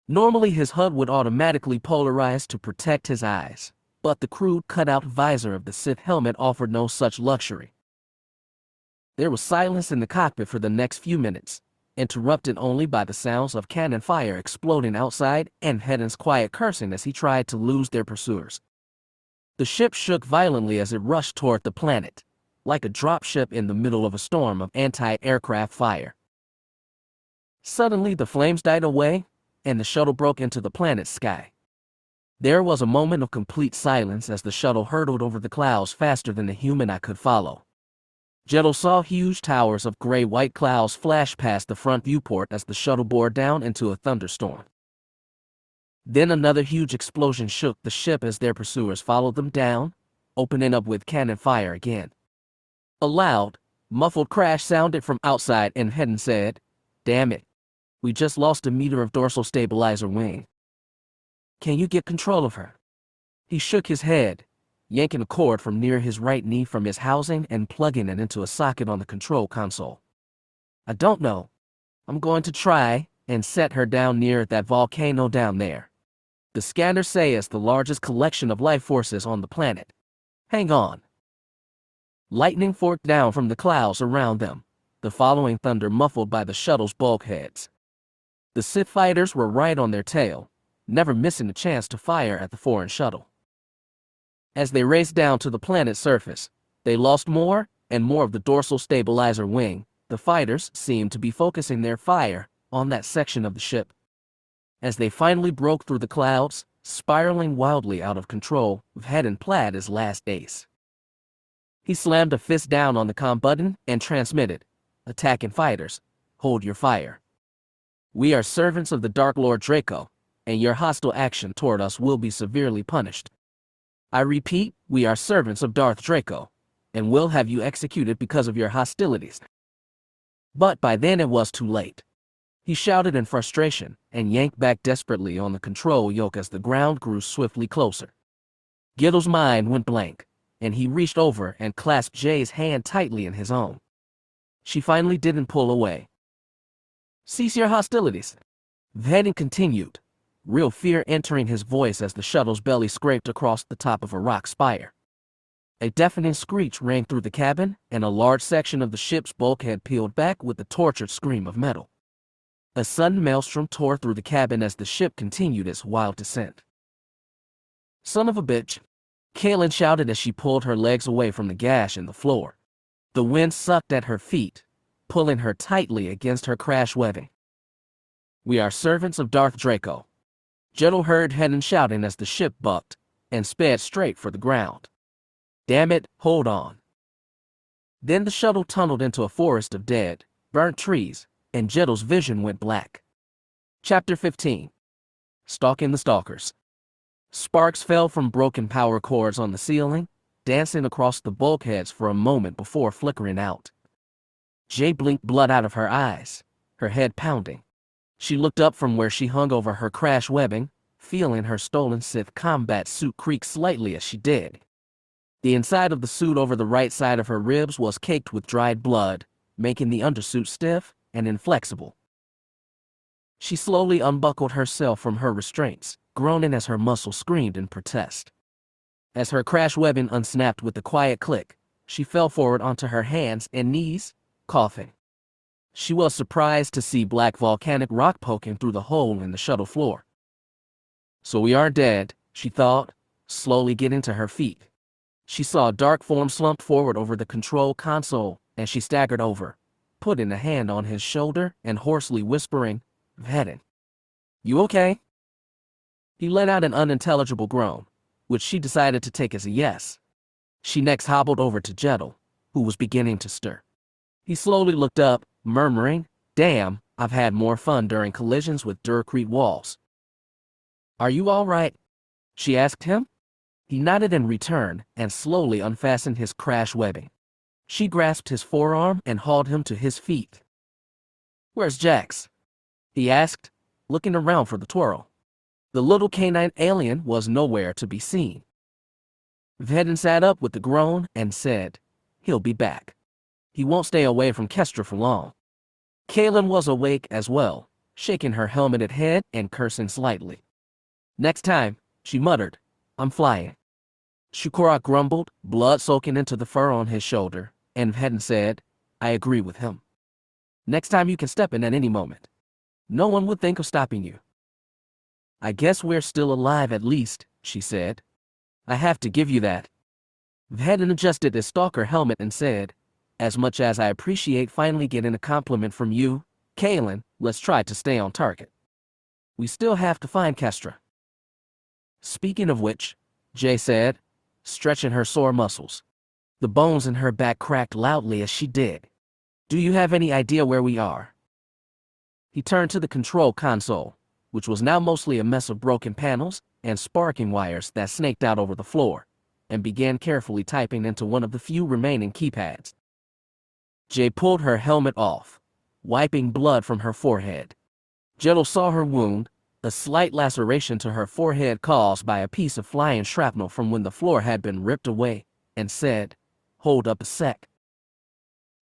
Normally his HUD would automatically polarize to protect his eyes, but the crude cutout visor of the Sith helmet offered no such luxury. There was silence in the cockpit for the next few minutes, interrupted only by the sounds of cannon fire exploding outside and Vhetin's quiet cursing as he tried to lose their pursuers. The ship shook violently as it rushed toward the planet, like a dropship in the middle of a storm of anti-aircraft fire. Suddenly the flames died away, and the shuttle broke into the planet's sky. There was a moment of complete silence as the shuttle hurtled over the clouds faster than the human eye could follow. Jettel saw huge towers of gray-white clouds flash past the front viewport as the shuttle bore down into a thunderstorm. Then another huge explosion shook the ship as their pursuers followed them down, opening up with cannon fire again. A loud, muffled crash sounded from outside and Vhetin said, "Damn it. We just lost a meter of dorsal stabilizer wing. Can you get control of her?" He shook his head, yanking a cord from near his right knee from his housing and plugging it into a socket on the control console. "I don't know. I'm going to try and set her down near that volcano down there. The scanners say it's the largest collection of life forces on the planet. Hang on." Lightning forked down from the clouds around them, the following thunder muffled by the shuttle's bulkheads. The Sith fighters were right on their tail, never missing a chance to fire at the foreign shuttle. As they raced down to the planet's surface, they lost more and more of the dorsal stabilizer wing. The fighters seemed to be focusing their fire on that section of the ship. As they finally broke through the clouds, spiraling wildly out of control, Vhetin played his last ace. He slammed a fist down on the comm button and transmitted, "Attacking fighters, hold your fire. We are servants of the Dark Lord Draco, and your hostile action toward us will be severely punished. I repeat, we are servants of Darth Draco, and will have you executed because of your hostilities." But by then it was too late. He shouted in frustration and yanked back desperately on the control yoke as the ground grew swiftly closer. Gittel's mind went blank, and he reached over and clasped Jay's hand tightly in his own. She finally didn't pull away. "Cease your hostilities," Vhetin continued, real fear entering his voice as the shuttle's belly scraped across the top of a rock spire. A deafening screech rang through the cabin, and a large section of the ship's bulkhead peeled back with a tortured scream of metal. A sudden maelstrom tore through the cabin as the ship continued its wild descent. Son of a bitch, Kaylin shouted as she pulled her legs away from the gash in the floor. The wind sucked at her feet, pulling her tightly against her crash webbing. We are servants of Darth Draco. Jettel heard Hedden shouting as the ship bucked and sped straight for the ground. Damn it, hold on. Then the shuttle tunneled into a forest of dead, burnt trees, and Jettel's vision went black. Chapter 15. Stalking the Stalkers. Sparks fell from broken power cords on the ceiling, dancing across the bulkheads for a moment before flickering out. Jay blinked blood out of her eyes, her head pounding. She looked up from where she hung over her crash webbing, feeling her stolen Sith combat suit creak slightly as she did. The inside of the suit over the right side of her ribs was caked with dried blood, making the undersuit stiff and inflexible. She slowly unbuckled herself from her restraints, groaning as her muscles screamed in protest. As her crash webbing unsnapped with a quiet click, she fell forward onto her hands and knees, coughing. She was surprised to see black volcanic rock poking through the hole in the shuttle floor. So we aren't dead, she thought, slowly getting to her feet. She saw a dark form slump forward over the control console, and she staggered over, putting a hand on his shoulder and hoarsely whispering, "Vhetin, you okay?" He let out an unintelligible groan, which she decided to take as a yes. She next hobbled over to Jettel, who was beginning to stir. He slowly looked up, murmuring, "Damn, I've had more fun during collisions with Durcrete walls." "Are you all right?" she asked him. He nodded in return and slowly unfastened his crash webbing. She grasped his forearm and hauled him to his feet. "Where's Jax?" he asked, looking around for the twirl. The little canine alien was nowhere to be seen. Vhetin sat up with a groan and said, "He'll be back. He won't stay away from Kestra for long." Kaylin was awake as well, shaking her helmeted head and cursing slightly. "Next time," she muttered, "I'm flying." Shukurak grumbled, blood soaking into the fur on his shoulder, and Vhetin said, "I agree with him. Next time you can step in at any moment. No one would think of stopping you." "I guess we're still alive at least," she said. "I have to give you that." Vhetin adjusted his stalker helmet and said, "As much as I appreciate finally getting a compliment from you, Kaylin, let's try to stay on target. We still have to find Kestra." "Speaking of which," Jay said, stretching her sore muscles. The bones in her back cracked loudly as she did. "Do you have any idea where we are?" He turned to the control console, which was now mostly a mess of broken panels and sparking wires that snaked out over the floor, and began carefully typing into one of the few remaining keypads. Jay pulled her helmet off, wiping blood from her forehead. Jettel saw her wound, a slight laceration to her forehead caused by a piece of flying shrapnel from when the floor had been ripped away, and said, "Hold up a sec."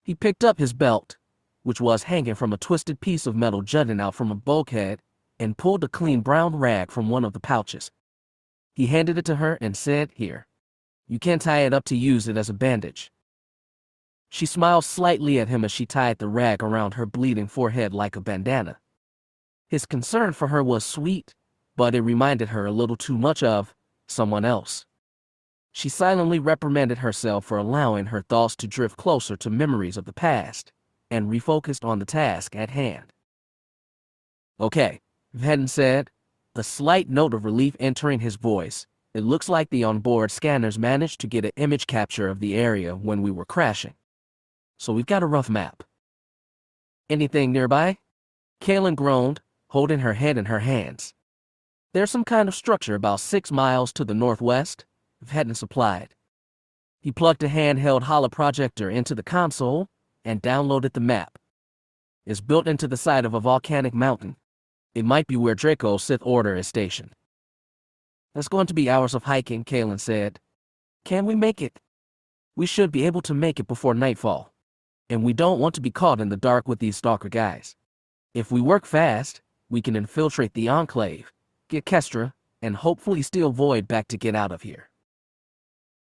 He picked up his belt, which was hanging from a twisted piece of metal jutting out from a bulkhead, and pulled a clean brown rag from one of the pouches. He handed it to her and said, "Here. You can tie it up to use it as a bandage." She smiled slightly at him as she tied the rag around her bleeding forehead like a bandana. His concern for her was sweet, but it reminded her a little too much of someone else. She silently reprimanded herself for allowing her thoughts to drift closer to memories of the past, and refocused on the task at hand. "Okay," Vhetin said, a slight note of relief entering his voice. "It looks like the onboard scanners managed to get an image capture of the area when we were crashing. So we've got a rough map." "Anything nearby?" Kaylin groaned, holding her head in her hands. "There's some kind of structure about 6 miles to the northwest," Vhetin supplied. He plugged a handheld holoprojector into the console and downloaded the map. "It's built into the side of a volcanic mountain. It might be where Draco's Sith Order is stationed." "That's going to be hours of hiking," Kaylin said. "Can we make it?" "We should be able to make it before nightfall. And we don't want to be caught in the dark with these stalker guys. If we work fast, we can infiltrate the Enclave, get Kestra, and hopefully steal Void back to get out of here."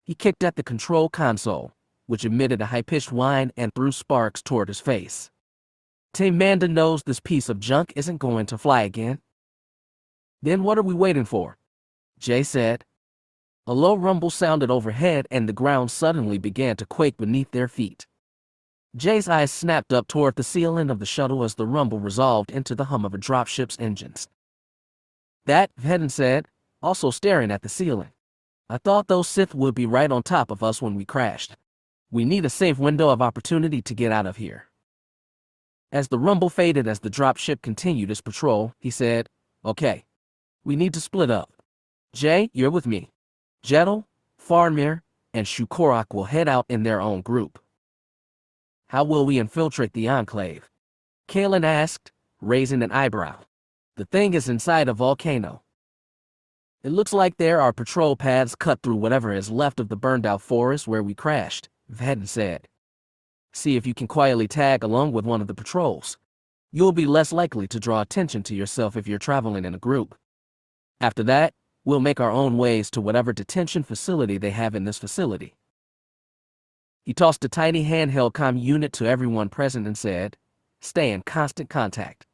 He kicked at the control console, which emitted a high-pitched whine and threw sparks toward his face. "Manda knows this piece of junk isn't going to fly again." "Then what are we waiting for?" Jay said. A low rumble sounded overhead and the ground suddenly began to quake beneath their feet. Jay's eyes snapped up toward the ceiling of the shuttle as the rumble resolved into the hum of a dropship's engines. "That," Vhetin said, also staring at the ceiling. "I thought those Sith would be right on top of us when we crashed. We need a safe window of opportunity to get out of here." As the rumble faded as the dropship continued its patrol, he said, "Okay, we need to split up. Jay, you're with me. Jedel, Farmir, and Shukorak will head out in their own group." "How will we infiltrate the Enclave?" Kalen asked, raising an eyebrow. "The thing is inside a volcano. It looks like there are patrol paths cut through whatever is left of the burned-out forest where we crashed," Vhetin said. "See if you can quietly tag along with one of the patrols. You'll be less likely to draw attention to yourself if you're traveling in a group. After that, we'll make our own ways to whatever detention facility they have in this facility." He tossed a tiny handheld comm unit to everyone present and said, "Stay in constant contact.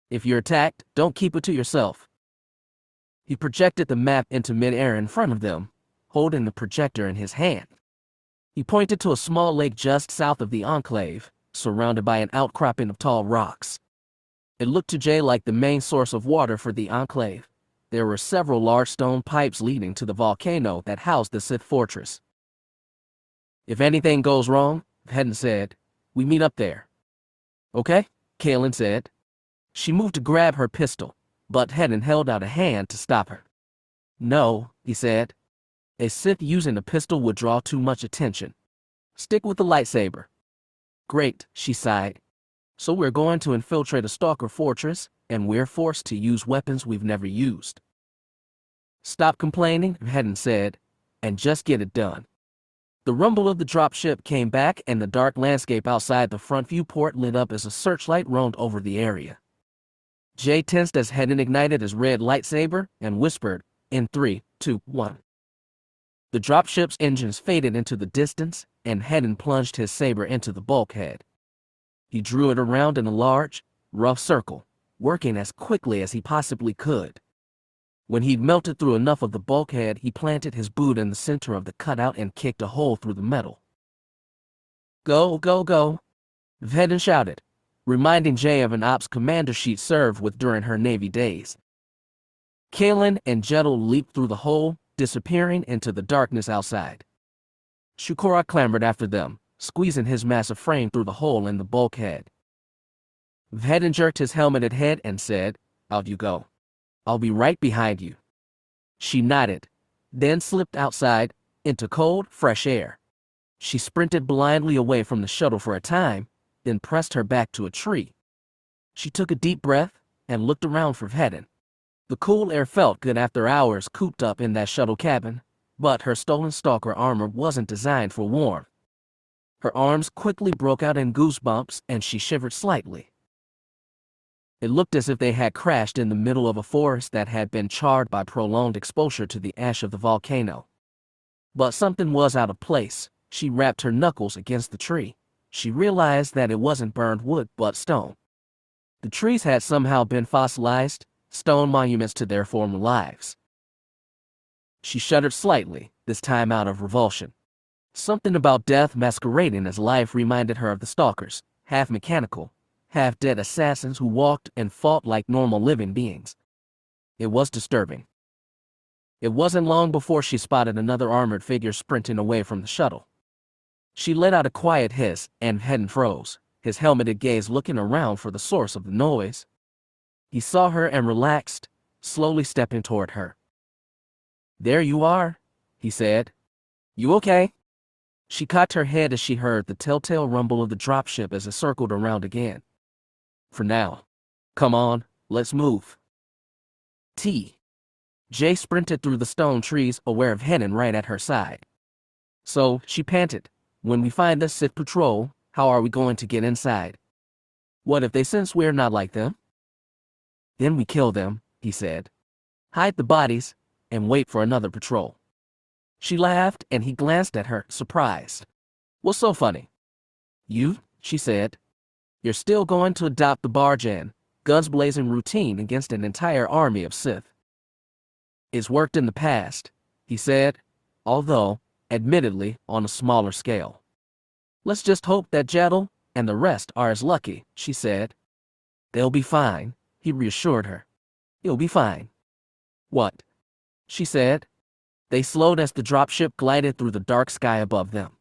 If you're attacked, don't keep it to yourself." He projected the map into midair in front of them, holding the projector in his hand. He pointed to a small lake just south of the Enclave, surrounded by an outcropping of tall rocks. It looked to Jay like the main source of water for the Enclave. There were several large stone pipes leading to the volcano that housed the Sith fortress. "If anything goes wrong," Vhetin said, "we meet up there." "Okay," Kalen said. She moved to grab her pistol, but Vhetin held out a hand to stop her. "No," he said. "A Sith using a pistol would draw too much attention. Stick with the lightsaber." "Great," she sighed. "So we're going to infiltrate a stalker fortress, and we're forced to use weapons we've never used." "Stop complaining," Vhetin said, "and just get it done." The rumble of the dropship came back and the dark landscape outside the front viewport lit up as a searchlight roamed over the area. Jay tensed as Vhetin ignited his red lightsaber and whispered, "In 3, 2, 1. The dropship's engines faded into the distance, and Vhetin plunged his saber into the bulkhead. He drew it around in a large, rough circle, working as quickly as he possibly could. When he'd melted through enough of the bulkhead, he planted his boot in the center of the cutout and kicked a hole through the metal. "Go, go, go," Vhetin shouted, reminding Jay of an ops commander she'd served with during her Navy days. Kalen and Jedel leaped through the hole, disappearing into the darkness outside. Shukorak clambered after them, squeezing his massive frame through the hole in the bulkhead. Vhetin jerked his helmeted head and said, "Out you go. I'll be right behind you." She nodded, then slipped outside, into cold, fresh air. She sprinted blindly away from the shuttle for a time, then pressed her back to a tree. She took a deep breath and looked around for Vhetin. The cool air felt good after hours cooped up in that shuttle cabin, but her stolen stalker armor wasn't designed for warmth. Her arms quickly broke out in goosebumps and she shivered slightly. It looked as if they had crashed in the middle of a forest that had been charred by prolonged exposure to the ash of the volcano. But something was out of place. She rapped her knuckles against the tree. She realized that it wasn't burned wood but stone. The trees had somehow been fossilized, stone monuments to their former lives. She shuddered slightly, this time out of revulsion. Something about death masquerading as life reminded her of the stalkers, half mechanical, half-dead assassins who walked and fought like normal living beings. It was disturbing. It wasn't long before she spotted another armored figure sprinting away from the shuttle. She let out a quiet hiss, and Vhetin froze, his helmeted gaze looking around for the source of the noise. He saw her and relaxed, slowly stepping toward her. "There you are," he said. "You okay?" She cocked her head as she heard the telltale rumble of the dropship as it circled around again. "For now. Come on, let's move." Jay sprinted through the stone trees, aware of Vhetin right at her side. "So," she panted, "when we find the Sith patrol, how are we going to get inside? What if they sense we're not like them?" "Then we kill them," he said. "Hide the bodies, and wait for another patrol." She laughed, and he glanced at her, surprised. "What's so funny?" "You," she said. "You're still going to adopt the barge-in, guns-blazing routine against an entire army of Sith. It's worked in the past, he said, although, admittedly, on a smaller scale. Let's just hope that Jettel and the rest are as lucky, she said. They'll be fine, he reassured her. You'll be fine. What? She said. They slowed as the dropship glided through the dark sky above them.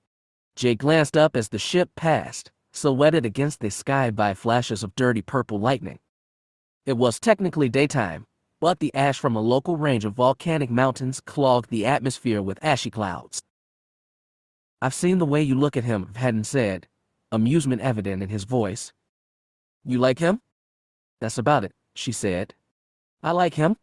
Jay glanced up as the ship passed, silhouetted against the sky by flashes of dirty purple lightning. It was technically daytime, but the ash from a local range of volcanic mountains clogged the atmosphere with ashy clouds. I've seen the way you look at him, Vhetin said, amusement evident in his voice. You like him? That's about it, she said. I like him.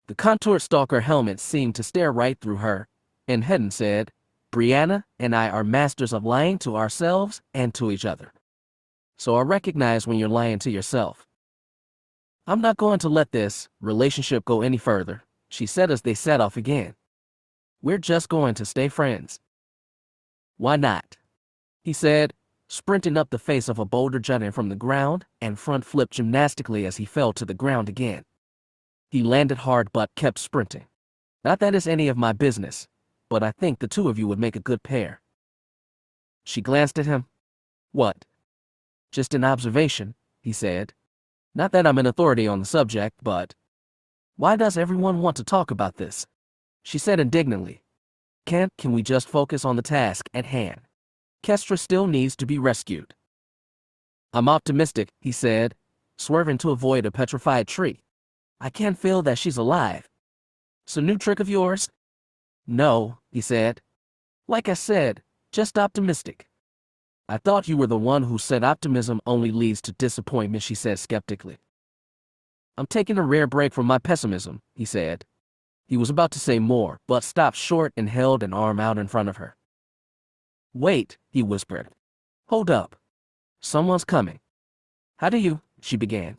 The contoured stalker helmet seemed to stare right through her, and Vhetin said, Brianna and I are masters of lying to ourselves and to each other. So I recognize when you're lying to yourself. I'm not going to let this relationship go any further, she said as they set off again. We're just going to stay friends. Why not? He said, sprinting up the face of a boulder jutting from the ground and front flipped gymnastically as he fell to the ground again. He landed hard but kept sprinting. Not that it's any of my business, but I think the two of you would make a good pair. She glanced at him. What? Just an observation, he said. Not that I'm an authority on the subject, but... Why does everyone want to talk about this? She said indignantly. Can we just focus on the task at hand? Kestra still needs to be rescued. I'm optimistic, he said, swerving to avoid a petrified tree. I can't feel that she's alive. It's a new trick of yours? No, he said. Like I said, just optimistic. I thought you were the one who said optimism only leads to disappointment, she said skeptically. I'm taking a rare break from my pessimism, he said. He was about to say more, but stopped short and held an arm out in front of her. Wait, he whispered. Hold up. Someone's coming. How do you, she began.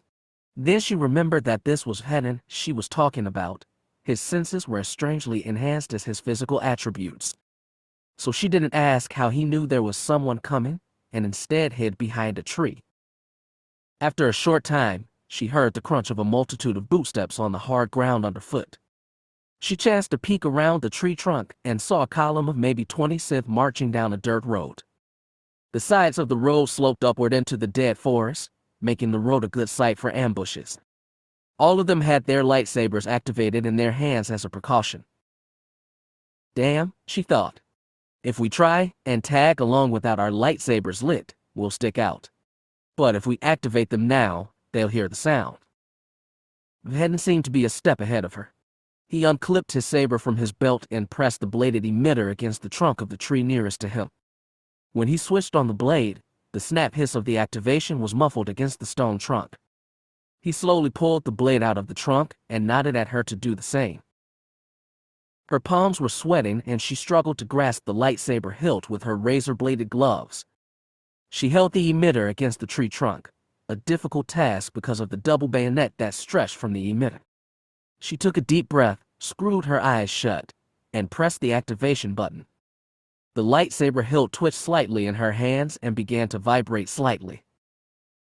Then she remembered that this was Vhetin she was talking about. His senses were as strangely enhanced as his physical attributes. So she didn't ask how he knew there was someone coming, and instead hid behind a tree. After a short time, she heard the crunch of a multitude of bootsteps on the hard ground underfoot. She chanced to peek around the tree trunk and saw a column of maybe 20 Sith marching down a dirt road. The sides of the road sloped upward into the dead forest, making the road a good site for ambushes. All of them had their lightsabers activated in their hands as a precaution. Damn, she thought. If we try and tag along without our lightsabers lit, we'll stick out. But if we activate them now, they'll hear the sound. Vhetin seemed to be a step ahead of her. He unclipped his saber from his belt and pressed the bladed emitter against the trunk of the tree nearest to him. When he switched on the blade, the snap hiss of the activation was muffled against the stone trunk. He slowly pulled the blade out of the trunk and nodded at her to do the same. Her palms were sweating and she struggled to grasp the lightsaber hilt with her razor-bladed gloves. She held the emitter against the tree trunk, a difficult task because of the double bayonet that stretched from the emitter. She took a deep breath, screwed her eyes shut, and pressed the activation button. The lightsaber hilt twitched slightly in her hands and began to vibrate slightly.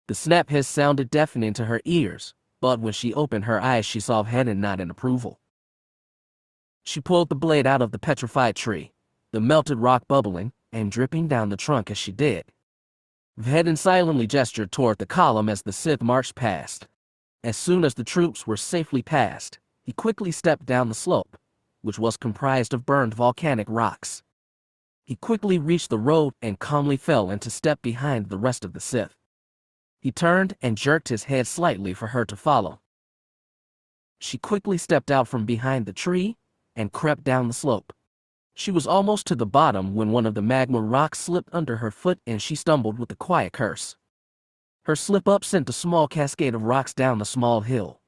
The snap hiss sounded deafening to her ears, but when she opened her eyes she saw Vhetin nod in approval. She pulled the blade out of the petrified tree, the melted rock bubbling and dripping down the trunk as she did. Vhetin silently gestured toward the column as the Sith marched past. As soon as the troops were safely past, he quickly stepped down the slope, which was comprised of burned volcanic rocks. He quickly reached the road and calmly fell into step behind the rest of the Sith. He turned and jerked his head slightly for her to follow. She quickly stepped out from behind the tree and crept down the slope. She was almost to the bottom when one of the magma rocks slipped under her foot and she stumbled with a quiet curse. Her slip-up sent a small cascade of rocks down the small hill.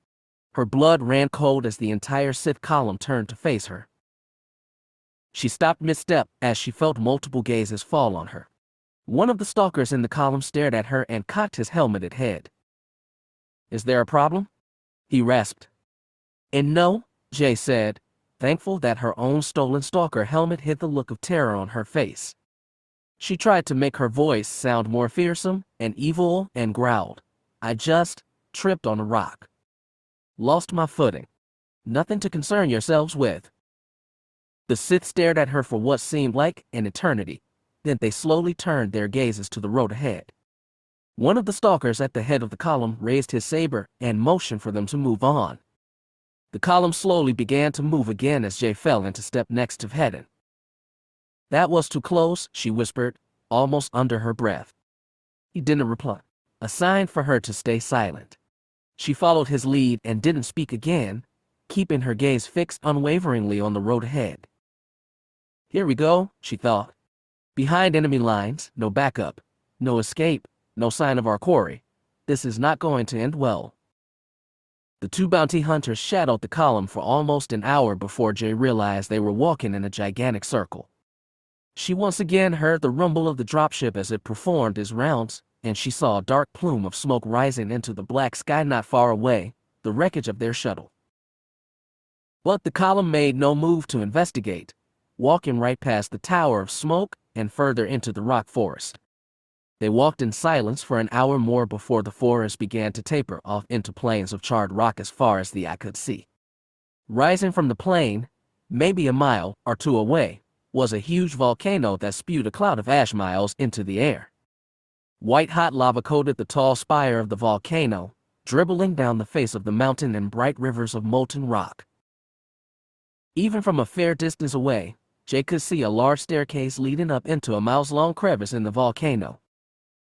Her blood ran cold as the entire Sith column turned to face her. She stopped mid-step as she felt multiple gazes fall on her. One of the stalkers in the column stared at her and cocked his helmeted head. Is there a problem? He rasped. And no, Jay said, thankful that her own stolen stalker helmet hid the look of terror on her face. She tried to make her voice sound more fearsome and evil and growled. I just tripped on a rock. Lost my footing. Nothing to concern yourselves with. The Sith stared at her for what seemed like an eternity. Then they slowly turned their gazes to the road ahead. One of the stalkers at the head of the column raised his saber and motioned for them to move on. The column slowly began to move again as Jay fell into step next to Vhetin. "That was too close," she whispered, almost under her breath. He didn't reply, a sign for her to stay silent. She followed his lead and didn't speak again, keeping her gaze fixed unwaveringly on the road ahead. "Here we go," she thought. "Behind enemy lines, no backup, no escape, no sign of our quarry. This is not going to end well." The two bounty hunters shadowed the column for almost an hour before Jay realized they were walking in a gigantic circle. She once again heard the rumble of the dropship as it performed its rounds, and she saw a dark plume of smoke rising into the black sky not far away, the wreckage of their shuttle. But the column made no move to investigate, walking right past the tower of smoke and further into the rock forest. They walked in silence for an hour more before the forest began to taper off into plains of charred rock as far as the eye could see. Rising from the plain, maybe a mile or two away, was a huge volcano that spewed a cloud of ash miles into the air. White-hot lava coated the tall spire of the volcano, dribbling down the face of the mountain in bright rivers of molten rock. Even from a fair distance away, Jay could see a large staircase leading up into a mile-long crevice in the volcano.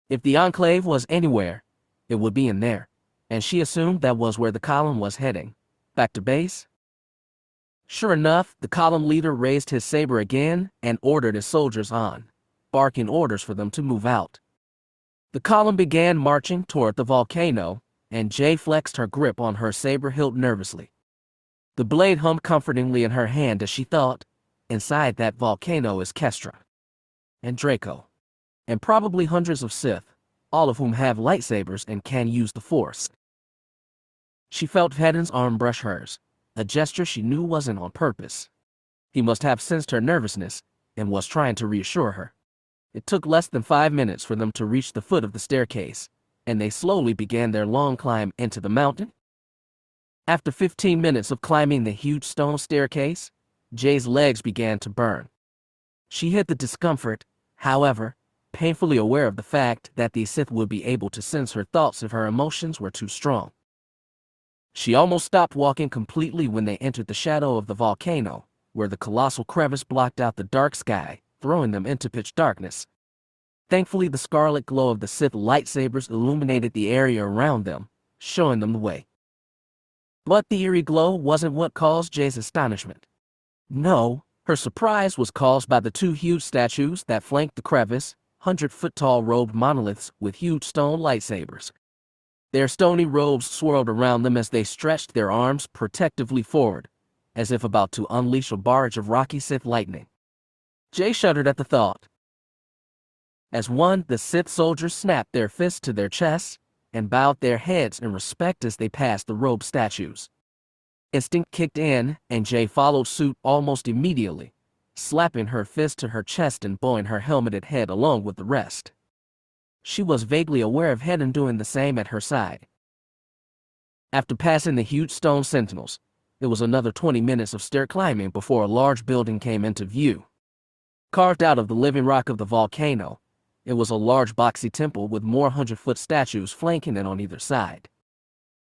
If the Enclave was anywhere, it would be in there, and she assumed that was where the column was heading. Back to base? Sure enough, the column leader raised his saber again and ordered his soldiers on, barking orders for them to move out. The column began marching toward the volcano, and Jay flexed her grip on her saber hilt nervously. The blade hummed comfortingly in her hand as she thought, inside that volcano is Kestra and Draco, and probably hundreds of Sith, all of whom have lightsabers and can use the Force. She felt Vhetin's arm brush hers, a gesture she knew wasn't on purpose. He must have sensed her nervousness and was trying to reassure her. It took less than 5 minutes for them to reach the foot of the staircase, and they slowly began their long climb into the mountain. After 15 minutes of climbing the huge stone staircase, Jay's legs began to burn. She hid the discomfort, however, painfully aware of the fact that the Sith would be able to sense her thoughts if her emotions were too strong. She almost stopped walking completely when they entered the shadow of the volcano, where the colossal crevice blocked out the dark sky, throwing them into pitch darkness. Thankfully, the scarlet glow of the Sith lightsabers illuminated the area around them, showing them the way. But the eerie glow wasn't what caused Jay's astonishment. No, her surprise was caused by the two huge statues that flanked the crevice, 100-foot-tall robed monoliths with huge stone lightsabers. Their stony robes swirled around them as they stretched their arms protectively forward, as if about to unleash a barrage of rocky Sith lightning. Jay shuddered at the thought. As one, the Sith soldiers snapped their fists to their chests and bowed their heads in respect as they passed the robed statues. Instinct kicked in, and Jay followed suit almost immediately, slapping her fist to her chest and bowing her helmeted head along with the rest. She was vaguely aware of Vhetin doing the same at her side. After passing the huge stone sentinels, it was another 20 minutes of stair climbing before a large building came into view. Carved out of the living rock of the volcano, it was a large boxy temple with more 100-foot statues flanking it on either side.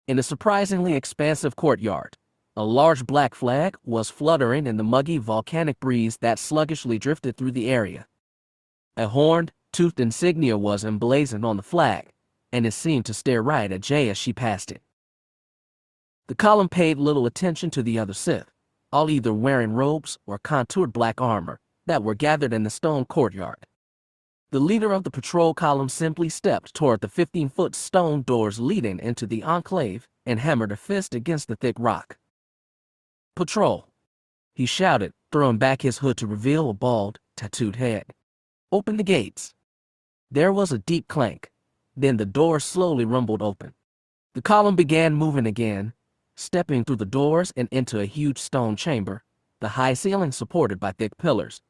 In a surprisingly expansive courtyard, a large black flag was fluttering in the muggy volcanic breeze that sluggishly drifted through the area. A horned, toothed insignia was emblazoned on the flag, and it seemed to stare right at Jay as she passed it. The column paid little attention to the other Sith, all either wearing robes or contoured black armor, that were gathered in the stone courtyard. The leader of the patrol column simply stepped toward the 15-foot stone doors leading into the Enclave and hammered a fist against the thick rock. "Patrol," he shouted, throwing back his hood to reveal a bald, tattooed head. "Open the gates." There was a deep clank. Then the doors slowly rumbled open. The column began moving again, stepping through the doors and into a huge stone chamber, the high ceiling supported by thick pillars.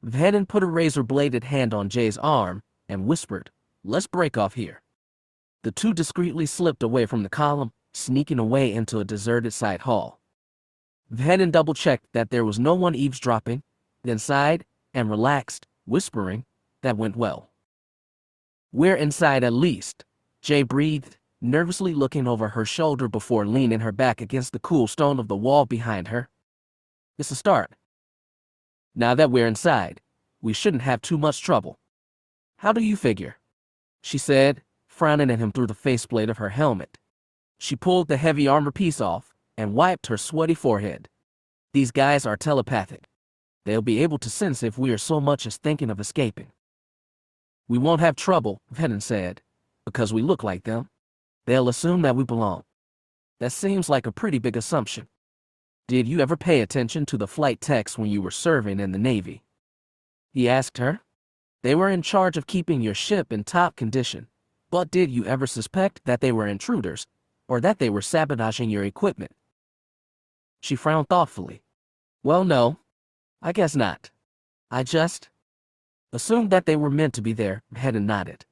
Vhetin put a razor-bladed hand on Jay's arm and whispered, "Let's break off here." The two discreetly slipped away from the column, sneaking away into a deserted side hall. Vhetin double-checked that there was no one eavesdropping, then sighed and relaxed, whispering, "That went well." "We're inside at least," Jay breathed, nervously looking over her shoulder before leaning her back against the cool stone of the wall behind her. "It's a start. Now that we're inside, we shouldn't have too much trouble." "How do you figure?" she said, frowning at him through the faceplate of her helmet. She pulled the heavy armor piece off and wiped her sweaty forehead. "These guys are telepathic. They'll be able to sense if we are so much as thinking of escaping." "We won't have trouble," Vhetin said, "because we look like them. They'll assume that we belong." "That seems like a pretty big assumption. Did you ever pay attention to the flight techs when you were serving in the Navy?" he asked her. "They were in charge of keeping your ship in top condition, but did you ever suspect that they were intruders, or that they were sabotaging your equipment?" She frowned thoughtfully. "Well, no. I guess not. I just assumed that they were meant to be there." Vhetin nodded.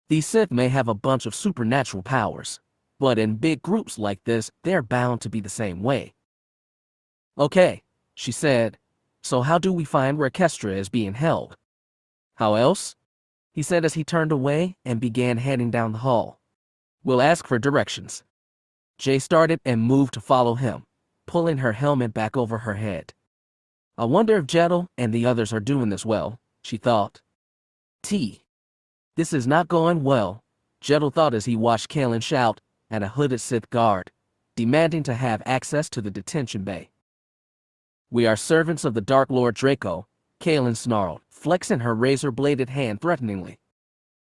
"These Sith may have a bunch of supernatural powers, but in big groups like this, they're bound to be the same way." "Okay," she said. "So how do we find where Kestra is being held?" "How else?" he said as he turned away and began heading down the hall. "We'll ask for directions." Jay started and moved to follow him, pulling her helmet back over her head. "I wonder if Jettel and the others are doing this well," she thought. This is not going well," Jettel thought as he watched Kalen shout at a hooded Sith guard, demanding to have access to the detention bay. "We are servants of the Dark Lord Draco," Kalen snarled, flexing her razor-bladed hand threateningly.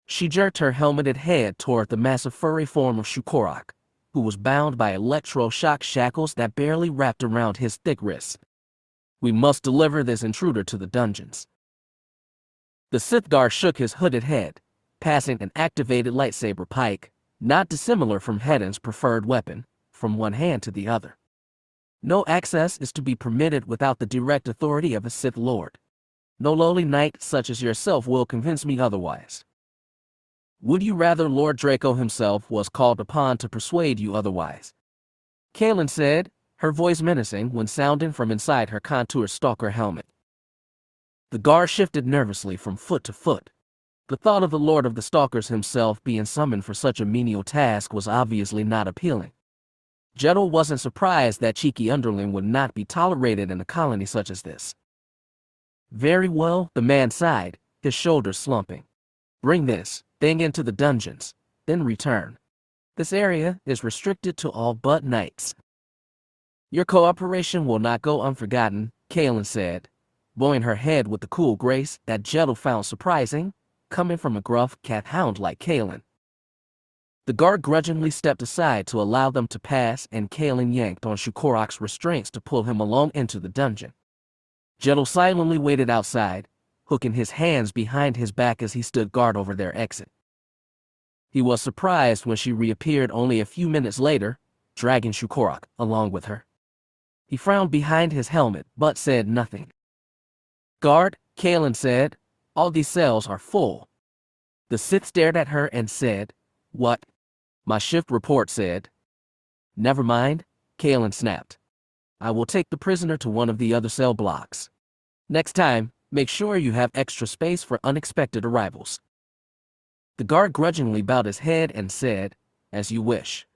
She jerked her helmeted head toward the massive furry form of Shukorak, who was bound by electro-shock shackles that barely wrapped around his thick wrists. "We must deliver this intruder to the dungeons." The Sith guard shook his hooded head, passing an activated lightsaber pike, not dissimilar from Vhetin's preferred weapon, from one hand to the other. "No access is to be permitted without the direct authority of a Sith Lord. No lowly knight such as yourself will convince me otherwise." "Would you rather Lord Draco himself was called upon to persuade you otherwise?" Kalen said, her voice menacing when sounding from inside her contour stalker helmet. The guard shifted nervously from foot to foot. The thought of the Lord of the Stalkers himself being summoned for such a menial task was obviously not appealing. Jettel wasn't surprised that cheeky underling would not be tolerated in a colony such as this. "Very well," the man sighed, his shoulders slumping. "Bring this thing into the dungeons, then return. This area is restricted to all but knights." "Your cooperation will not go unforgotten," Kalen said, bowing her head with the cool grace that Jettel found surprising, coming from a gruff cat hound like Kalen. The guard grudgingly stepped aside to allow them to pass, and Kalen yanked on Shukorak's restraints to pull him along into the dungeon. Jettel silently waited outside, hooking his hands behind his back as he stood guard over their exit. He was surprised when she reappeared only a few minutes later, dragging Shukorak along with her. He frowned behind his helmet, but said nothing. "Guard," Kalen said, "all these cells are full." The Sith stared at her and said, "What?" "My shift report said." "Never mind," Kalen snapped. "I will take the prisoner to one of the other cell blocks. Next time, make sure you have extra space for unexpected arrivals." The guard grudgingly bowed his head and said, "As you wish."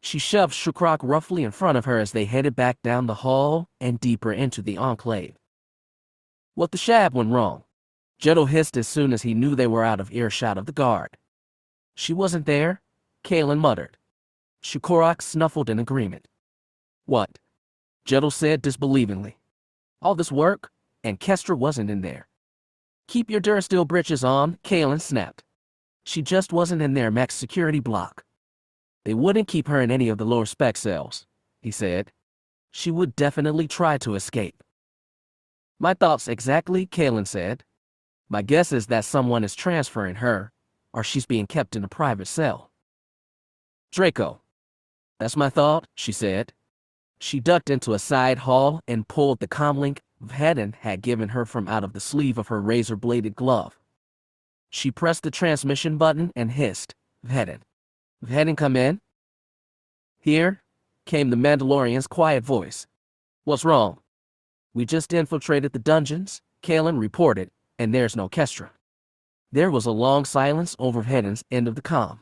She shoved Shukorak roughly in front of her as they headed back down the hall and deeper into the enclave. "What the shab went wrong?" Jettel hissed as soon as he knew they were out of earshot of the guard. "She wasn't there," Kalen muttered. Shukorak snuffled in agreement. "What?" Jettel said disbelievingly. "All this work, and Kestra wasn't in there." "Keep your Durasteel britches on," Kalen snapped. "She just wasn't in their max security block." "They wouldn't keep her in any of the lower spec cells," he said. "She would definitely try to escape." "My thoughts exactly," Kalen said. "My guess is that someone is transferring her, or she's being kept in a private cell." "Draco." "That's my thought," she said. She ducked into a side hall and pulled the comlink Vhetin had given her from out of the sleeve of her razor-bladed glove. She pressed the transmission button and hissed, "Vhetin." "Vhetin, come in." "Here," came the Mandalorian's quiet voice. What's wrong? We just infiltrated the dungeons, Kalen reported, and there's no Kestra. There was a long silence over Hedden's end of the comm.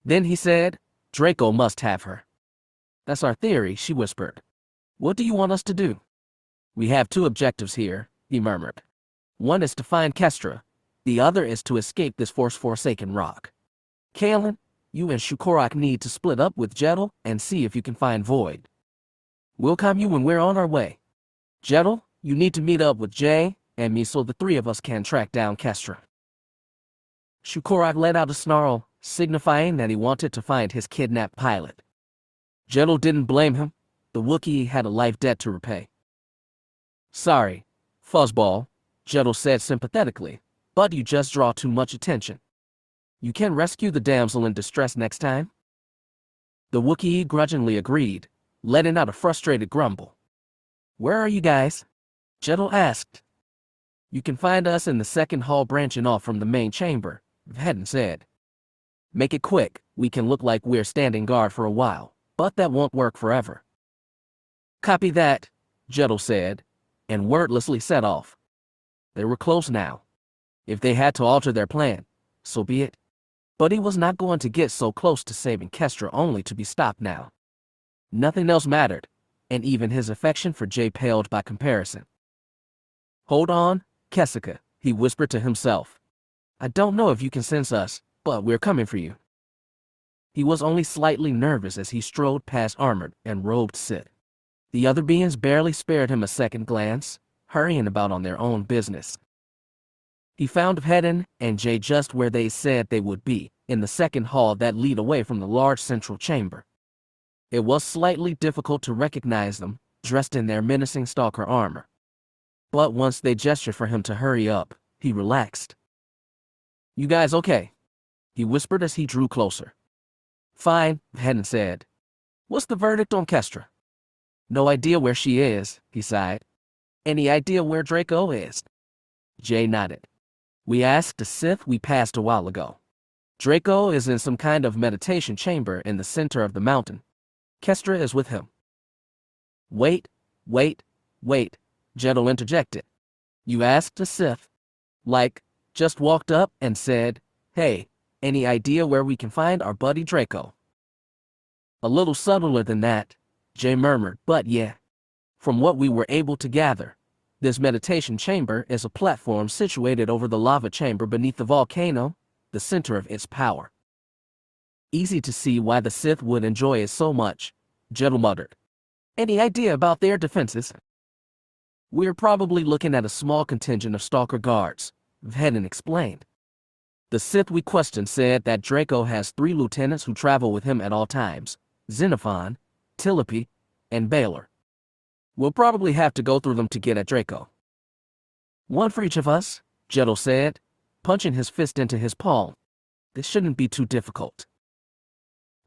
Then he said, Draco must have her. That's our theory, she whispered. What do you want us to do? We have two objectives here, he murmured. One is to find Kestra. The other is to escape this force-forsaken rock. Kalen, you and Shukorak need to split up with Jedel and see if you can find Void. We'll come you when we're on our way. Jedel, you need to meet up with Jay and me so the three of us can track down Kestra. Shukorak let out a snarl, signifying that he wanted to find his kidnapped pilot. Jedel didn't blame him. The Wookiee had a life debt to repay. Sorry, fuzzball, Jedel said sympathetically, but you just draw too much attention. You can rescue the damsel in distress next time? The Wookiee grudgingly agreed, letting out a frustrated grumble. Where are you guys? Jedel asked. You can find us in the second hall branching off from the main chamber, Vhetin said. Make it quick, we can look like we're standing guard for a while, but that won't work forever. Copy that, Jedel said, and wordlessly set off. They were close now. If they had to alter their plan, so be it. But he was not going to get so close to saving Kestra only to be stopped now. Nothing else mattered, and even his affection for Jay paled by comparison. Hold on, Kesika, he whispered to himself. I don't know if you can sense us, but we're coming for you. He was only slightly nervous as he strode past armored and robed Sith. The other beings barely spared him a second glance, hurrying about on their own business. He found Vhetin and Jay just where they said they would be, in the second hall that led away from the large central chamber. It was slightly difficult to recognize them, dressed in their menacing stalker armor. But once they gestured for him to hurry up, he relaxed. You guys okay? He whispered as he drew closer. Fine, Vhetin said. What's the verdict on Kestra? No idea where she is, he sighed. Any idea where Draco is? Jay nodded. We asked the Sith we passed a while ago. Draco is in some kind of meditation chamber in the center of the mountain. Kestra is with him. Wait, Jedel interjected. You asked the Sith? Like, just walked up and said, hey, any idea where we can find our buddy Draco? A little subtler than that, Jay murmured, but yeah. From what we were able to gather, this meditation chamber is a platform situated over the lava chamber beneath the volcano, the center of its power. Easy to see why the Sith would enjoy it so much, Jedel muttered. Any idea about their defenses? We're probably looking at a small contingent of stalker guards, Vhetin explained. The Sith we questioned said that Draco has 3 lieutenants who travel with him at all times, Xenophon, Tilope, and Baylor. We'll probably have to go through them to get at Draco. One for each of us, Jedel said, punching his fist into his palm. This shouldn't be too difficult.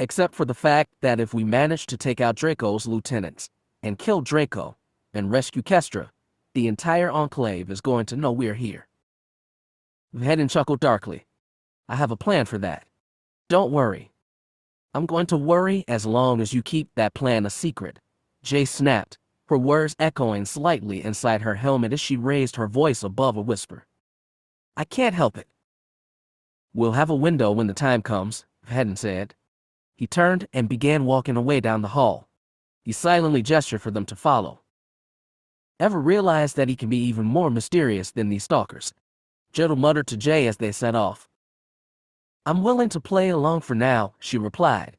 Except for the fact that if we manage to take out Draco's lieutenants, and kill Draco, and rescue Kestra, the entire Enclave is going to know we're here. Vhetin chuckled darkly. I have a plan for that. Don't worry. I'm going to worry as long as you keep that plan a secret, Jay snapped, her words echoing slightly inside her helmet as she raised her voice above a whisper. I can't help it. We'll have a window when the time comes, Vhetin said. He turned and began walking away down the hall. He silently gestured for them to follow. Ever realized that he can be even more mysterious than these stalkers? Jedel muttered to Jay as they set off. I'm willing to play along for now, she replied.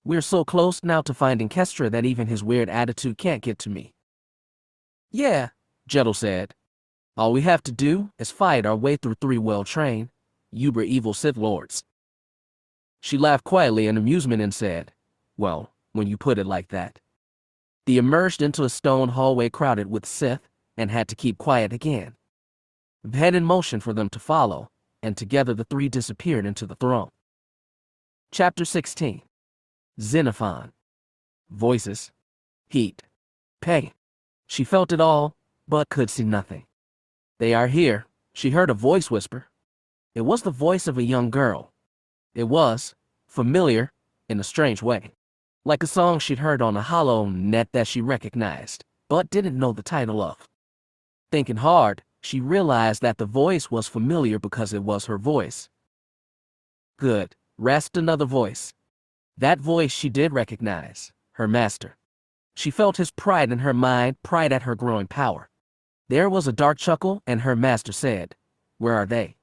We're so close now to finding Kestra that even his weird attitude can't get to me. Yeah, Jedel said. All we have to do is fight our way through 3 well-trained, uber evil Sith Lords. She laughed quietly in amusement and said, well, when you put it like that. They emerged into a stone hallway crowded with Sith and had to keep quiet again. Vhetin motioned for them to follow, and together the 3 disappeared into the throne. Chapter 16. Xenophon. Voices. Heat. Pain. She felt it all, but could see nothing. They are here, she heard a voice whisper. It was the voice of a young girl. It was familiar in a strange way, like a song she'd heard on a hollow net that she recognized. but didn't know the title of. Thinking hard, she realized that the voice was familiar because it was her voice. Good, rasped another voice. That voice she did recognize, her master. She felt his pride in her mind, pride at her growing power. There was a dark chuckle, and her master said, "Where are they?"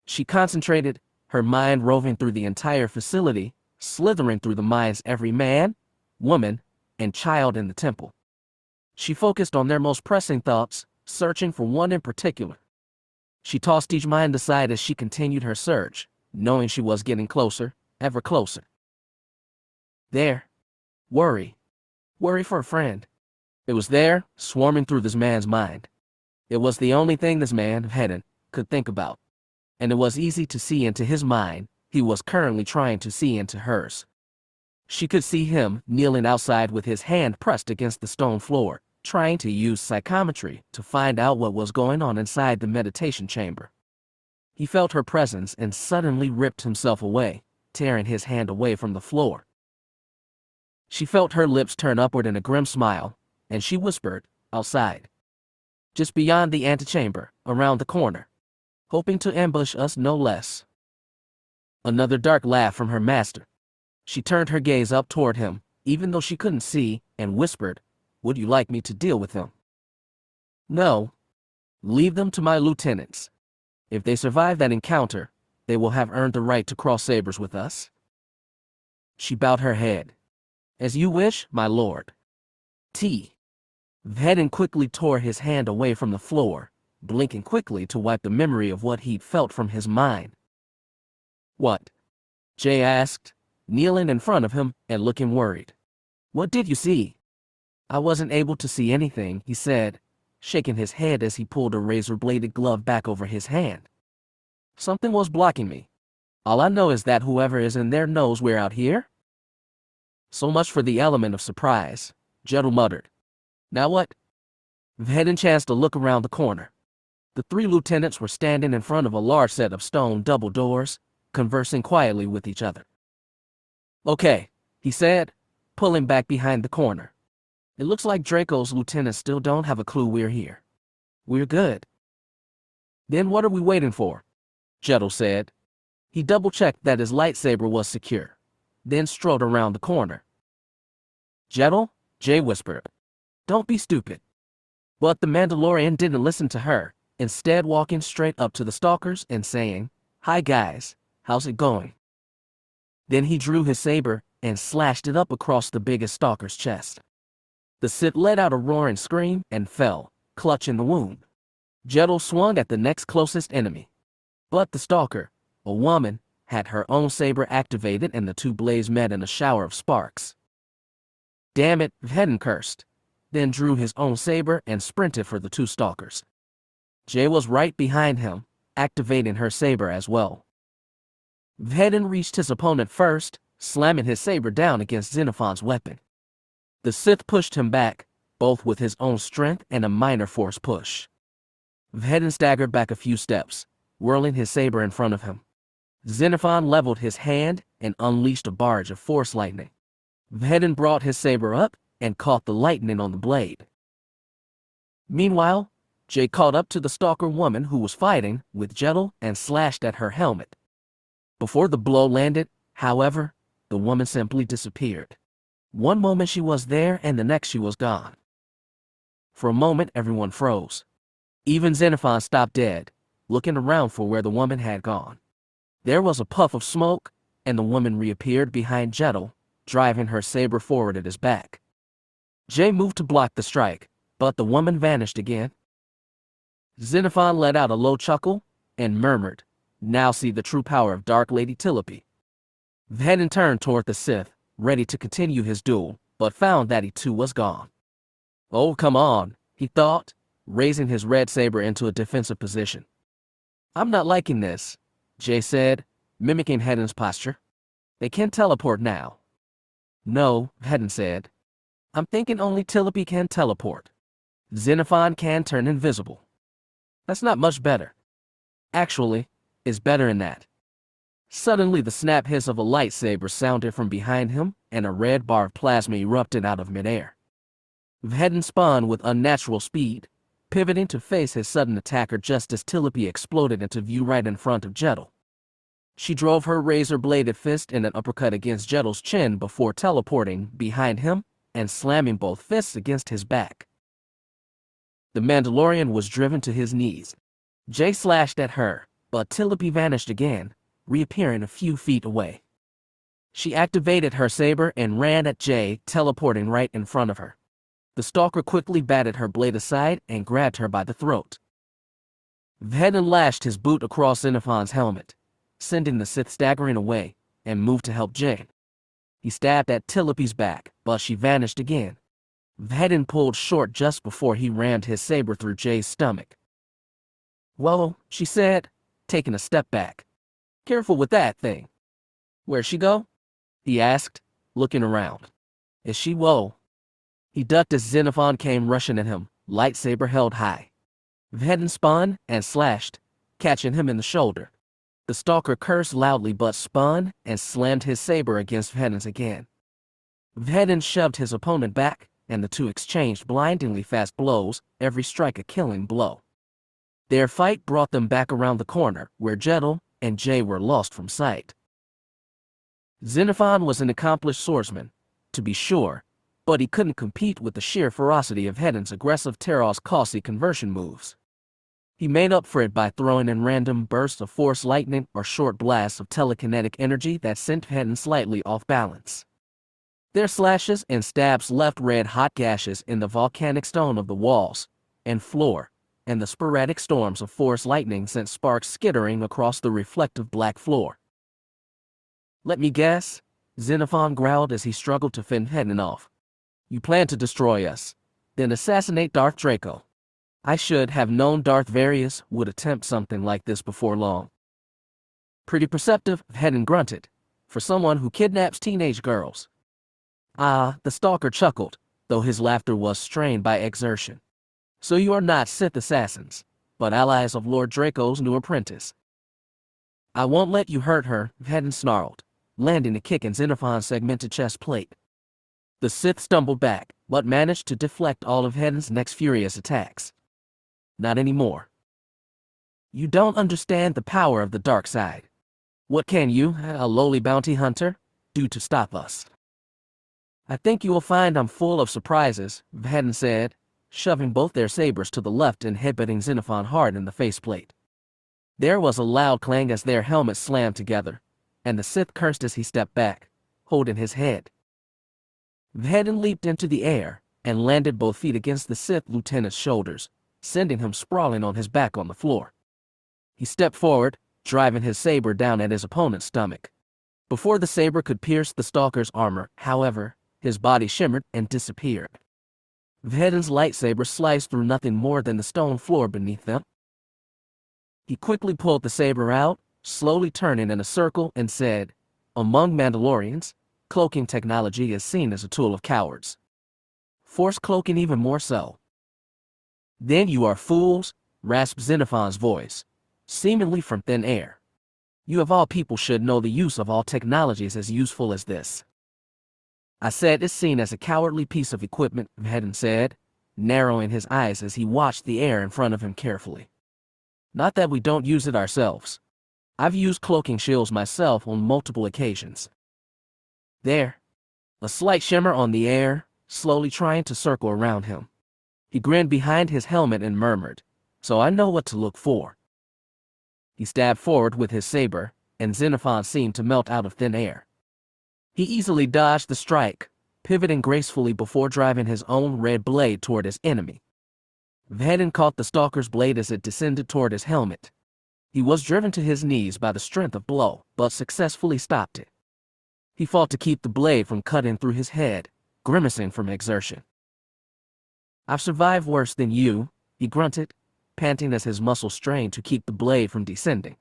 She concentrated, her mind roving through the entire facility, slithering through the minds of every man, woman, and child in the temple. She focused on their most pressing thoughts, searching for one in particular. She tossed each mind aside as she continued her search, knowing she was getting closer, ever closer. There. Worry. Worry for a friend. It was there, swarming through this man's mind. It was the only thing this man, Hedden, could think about. And it was easy to see into his mind, he was currently trying to see into hers. She could see him kneeling outside with his hand pressed against the stone floor, trying to use psychometry to find out what was going on inside the meditation chamber. He felt her presence and suddenly ripped himself away, tearing his hand away from the floor. She felt her lips turn upward in a grim smile, and she whispered, "Outside. Just beyond the antechamber, around the corner. Hoping to ambush us no less." Another dark laugh from her master. She turned her gaze up toward him, even though she couldn't see, and whispered, "Would you like me to deal with them?" "No. Leave them to my lieutenants. If they survive that encounter, they will have earned the right to cross sabers with us." She bowed her head. "As you wish, my lord." Cin Vhetin quickly tore his hand away from the floor, blinking quickly to wipe the memory of what he'd felt from his mind. "What?" Jay asked, kneeling in front of him and looking worried. "What did you see?" "I wasn't able to see anything," he said, shaking his head as he pulled a razor-bladed glove back over his hand. "Something was blocking me. All I know is that whoever is in there knows we're out here." "So much for the element of surprise," Jedel muttered. "Now what?" Vhetin chanced to look around the corner. The three lieutenants were standing in front of a large set of stone double doors, conversing quietly with each other. "Okay," he said, pulling back behind the corner. "It looks like Draco's lieutenants still don't have a clue we're here. We're good." "Then what are we waiting for?" Jedel said. He double-checked that his lightsaber was secure, then strode around the corner. "Jedel," Jay whispered, "don't be stupid." But the Mandalorian didn't listen to her, instead walking straight up to the stalkers and saying, "Hi guys, how's it going?" Then he drew his saber and slashed it up across the biggest stalker's chest. The Sith let out a roaring scream and fell, clutching the wound. Jedel swung at the next closest enemy. But the stalker, a woman, had her own saber activated and the two blades met in a shower of sparks. "Damn it," Vhetin cursed, then drew his own saber and sprinted for the two stalkers. Jay was right behind him, activating her saber as well. Vhetin reached his opponent first, slamming his saber down against Xenophon's weapon. The Sith pushed him back, both with his own strength and a minor force push. Vhetin staggered back a few steps, whirling his saber in front of him. Xenophon leveled his hand and unleashed a barrage of force lightning. Vhetin brought his saber up and caught the lightning on the blade. Meanwhile, Jay caught up to the stalker woman who was fighting with Jedel and slashed at her helmet. Before the blow landed, however, the woman simply disappeared. One moment she was there and the next she was gone. For a moment everyone froze. Even Xenophon stopped dead, looking around for where the woman had gone. There was a puff of smoke, and the woman reappeared behind Jedel, driving her saber forward at his back. Jay moved to block the strike, but the woman vanished again. Xenophon let out a low chuckle and murmured, "Now see the true power of Dark Lady Tilipy." Vhetin turned toward the Sith, ready to continue his duel, but found that he too was gone. "Oh, come on," he thought, raising his red saber into a defensive position. "I'm not liking this," Jay said, mimicking Hedden's posture. "They can teleport now." "No," Hedden said. "I'm thinking only Tilipy can teleport. Xenophon can turn invisible." "That's not much better. Actually, it's better than that." Suddenly the snap hiss of a lightsaber sounded from behind him, and a red bar of plasma erupted out of midair. Vhetin spun with unnatural speed, pivoting to face his sudden attacker just as Tilipy exploded into view right in front of Jettel. She drove her razor-bladed fist in an uppercut against Jettel's chin before teleporting behind him and slamming both fists against his back. The Mandalorian was driven to his knees. Jay slashed at her, but Tilipy vanished again, reappearing a few feet away. She activated her saber and ran at Jay, teleporting right in front of her. The stalker quickly batted her blade aside and grabbed her by the throat. Vhetin lashed his boot across Xenophon's helmet, sending the Sith staggering away, and moved to help Jay. He stabbed at Tilipy's back, but she vanished again. Vhetin pulled short just before he rammed his saber through Jay's stomach. "Whoa," she said, taking a step back. "Careful with that thing." "Where'd she go?" he asked, looking around. "Is she whoa?" He ducked as Xenophon came rushing at him, lightsaber held high. Vhetin spun and slashed, catching him in the shoulder. The stalker cursed loudly but spun and slammed his saber against Vhetin's again. Vhetin shoved his opponent back, and the two exchanged blindingly fast blows, every strike a killing blow. Their fight brought them back around the corner, where Jettel and Jay were lost from sight. Xenophon was an accomplished swordsman, to be sure, but he couldn't compete with the sheer ferocity of Vhetin's aggressive Terros Kasi conversion moves. He made up for it by throwing in random bursts of force lightning or short blasts of telekinetic energy that sent Vhetin slightly off balance. Their slashes and stabs left red-hot gashes in the volcanic stone of the walls and floor, and the sporadic storms of force lightning sent sparks skittering across the reflective black floor. "Let me guess," Xenophon growled as he struggled to fend Vhetin off. "You plan to destroy us, then assassinate Darth Draco. I should have known Darth Various would attempt something like this before long." "Pretty perceptive," Vhetin grunted, "for someone who kidnaps teenage girls." "Ah," the stalker chuckled, though his laughter was strained by exertion. "So you are not Sith assassins, but allies of Lord Draco's new apprentice." "I won't let you hurt her," Vhetin snarled, landing a kick in Xenophon's segmented chest plate. The Sith stumbled back, but managed to deflect all of Vhetin's next furious attacks. "Not anymore. You don't understand the power of the dark side. What can you, a lowly bounty hunter, do to stop us?" "I think you will find I'm full of surprises," Vhetin said, shoving both their sabers to the left and headbutting Xenophon hard in the faceplate. There was a loud clang as their helmets slammed together, and the Sith cursed as he stepped back, holding his head. Vhetin leaped into the air and landed both feet against the Sith lieutenant's shoulders, sending him sprawling on his back on the floor. He stepped forward, driving his saber down at his opponent's stomach. Before the saber could pierce the stalker's armor, however, his body shimmered and disappeared. Vhetin's lightsaber sliced through nothing more than the stone floor beneath them. He quickly pulled the saber out, slowly turning in a circle, and said, "Among Mandalorians, cloaking technology is seen as a tool of cowards. Force cloaking even more so." "Then you are fools," rasped Xenophon's voice, seemingly from thin air. "You of all people should know the use of all technologies as useful as this." "I said it's seen as a cowardly piece of equipment," Vhetin said, narrowing his eyes as he watched the air in front of him carefully. "Not that we don't use it ourselves. I've used cloaking shields myself on multiple occasions." There, a slight shimmer on the air, slowly trying to circle around him. He grinned behind his helmet and murmured, "So I know what to look for." He stabbed forward with his saber, and Xenophon seemed to melt out of thin air. He easily dodged the strike, pivoting gracefully before driving his own red blade toward his enemy. Vhetin caught the stalker's blade as it descended toward his helmet. He was driven to his knees by the strength of blow, but successfully stopped it. He fought to keep the blade from cutting through his head, grimacing from exertion. "I've survived worse than you," he grunted, panting as his muscles strained to keep the blade from descending.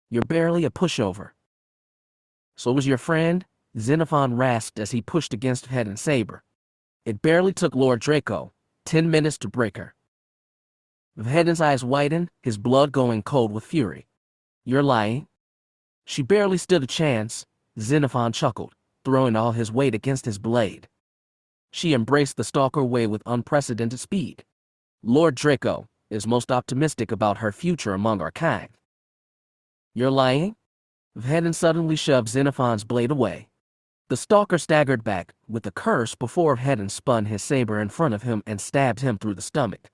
"You're barely a pushover." "So was your friend," Xenophon rasped as he pushed against Vhetin's saber. "It barely took Lord Draco 10 minutes to break her." Vhetin's eyes widened, his blood going cold with fury. "You're lying." "She barely stood a chance," Xenophon chuckled, throwing all his weight against his blade. She embraced the stalker way with unprecedented speed. Lord Draco is most optimistic about her future among our kind. You're lying? Vhetin suddenly shoved Xenophon's blade away. The stalker staggered back with a curse before Vhetin spun his saber in front of him and stabbed him through the stomach.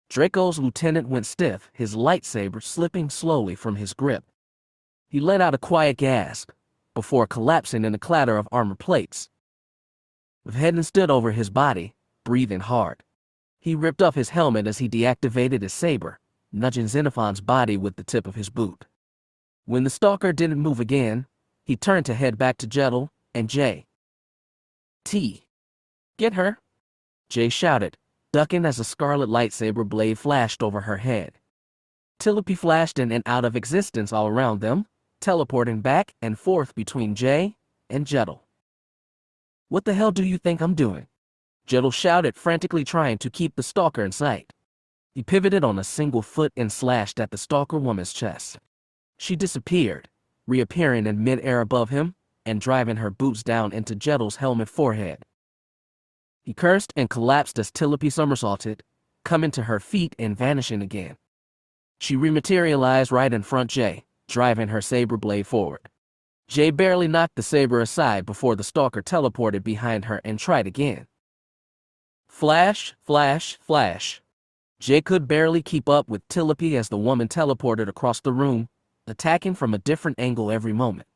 Draco's lieutenant went stiff, his lightsaber slipping slowly from his grip. He let out a quiet gasp before collapsing in a clatter of armor plates. Vhetin stood over his body, breathing hard. He ripped off his helmet as he deactivated his saber, nudging Xenophon's body with the tip of his boot. When the stalker didn't move again, he turned to head back to Jettel and Jay. Get her? Jay shouted, ducking as a scarlet lightsaber blade flashed over her head. Tilipy flashed in and out of existence all around them, teleporting back and forth between Jay and Jettel. What the hell do you think I'm doing? Jettel shouted, frantically trying to keep the stalker in sight. He pivoted on a single foot and slashed at the stalker woman's chest. She disappeared, reappearing in mid-air above him and driving her boots down into Jettel's helmet forehead. He cursed and collapsed as Tilipy somersaulted, coming to her feet and vanishing again. She rematerialized right in front of Jay, driving her saber blade forward. Jay barely knocked the saber aside before the stalker teleported behind her and tried again. Flash, flash, flash. Jay could barely keep up with Tilipy as the woman teleported across the room, attacking from a different angle every moment.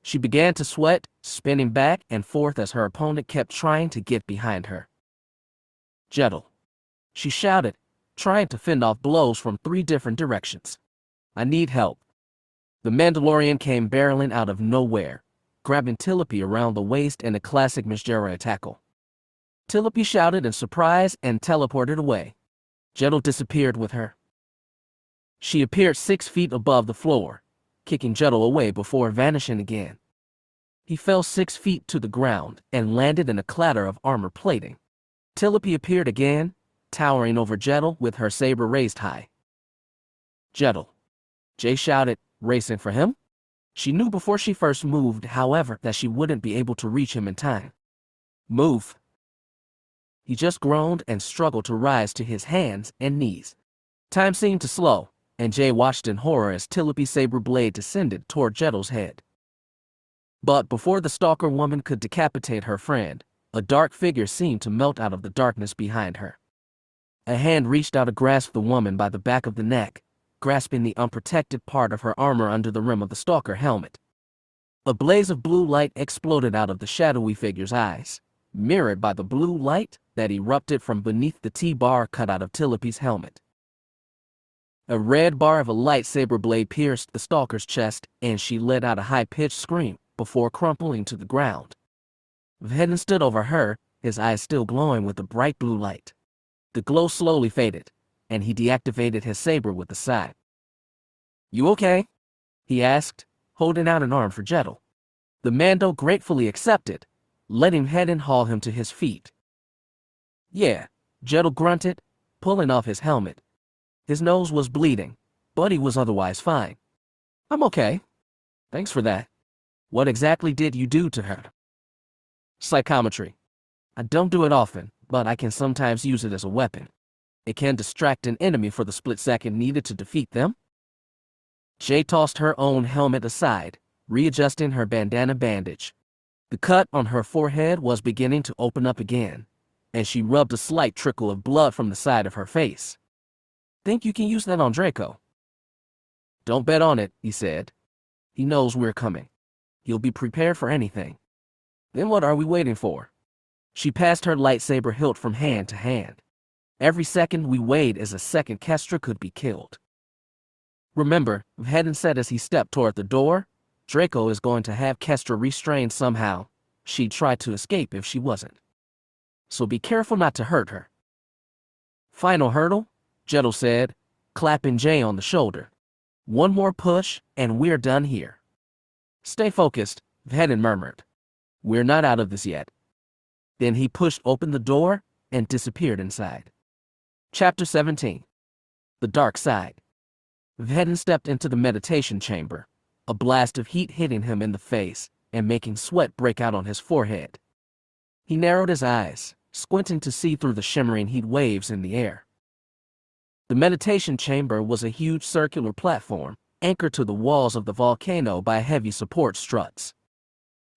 She began to sweat, spinning back and forth as her opponent kept trying to get behind her. Jettel, she shouted, trying to fend off blows from 3 different directions. I need help. The Mandalorian came barreling out of nowhere, grabbing Tilipy around the waist in a classic Mjera tackle. Tilipy shouted in surprise and teleported away. Jettel disappeared with her. She appeared 6 feet above the floor, kicking Jettel away before vanishing again. He fell 6 feet to the ground and landed in a clatter of armor plating. Tilipy appeared again, towering over Jettel with her saber raised high. Jettel, Jay shouted, racing for him. She knew before she first moved, however, that she wouldn't be able to reach him in time. Move. He just groaned and struggled to rise to his hands and knees. Time seemed to slow, and Jay watched in horror as Tilipy's saber blade descended toward Jettel's head. But before the stalker woman could decapitate her friend, a dark figure seemed to melt out of the darkness behind her. A hand reached out to grasp the woman by the back of the neck, grasping the unprotected part of her armor under the rim of the stalker helmet. A blaze of blue light exploded out of the shadowy figure's eyes, mirrored by the blue light that erupted from beneath the T-bar cut out of Tilipy's helmet. A red bar of a lightsaber blade pierced the stalker's chest, and she let out a high-pitched scream before crumpling to the ground. Vhetin stood over her, his eyes still glowing with the bright blue light. The glow slowly faded, and he deactivated his saber with a sigh. You okay? He asked, holding out an arm for Jettel. The Mando gratefully accepted, letting Vhetin haul him to his feet. Yeah, Jettel grunted, pulling off his helmet. His nose was bleeding, but he was otherwise fine. I'm okay. Thanks for that. What exactly did you do to her? Psychometry. I don't do it often, but I can sometimes use it as a weapon. It can distract an enemy for the split second needed to defeat them. Jay tossed her own helmet aside, readjusting her bandana bandage. The cut on her forehead was beginning to open up again, and she rubbed a slight trickle of blood from the side of her face. Think you can use that on Draco? Don't bet on it, he said. He knows we're coming. He'll be prepared for anything. Then what are we waiting for? She passed her lightsaber hilt from hand to hand. Every second we wait is a second Kestra could be killed. Remember, Vhetin said as he stepped toward the door, Draco is going to have Kestra restrained somehow. She'd try to escape if she wasn't. So be careful not to hurt her. Final hurdle, Jettel said, clapping Jay on the shoulder. One more push, and we're done here. Stay focused, Vhetin murmured. We're not out of this yet. Then he pushed open the door and disappeared inside. Chapter 17. The Dark Side. Vhetin stepped into the meditation chamber, a blast of heat hitting him in the face and making sweat break out on his forehead. He narrowed his eyes, squinting to see through the shimmering heat waves in the air. The meditation chamber was a huge circular platform, anchored to the walls of the volcano by heavy support struts.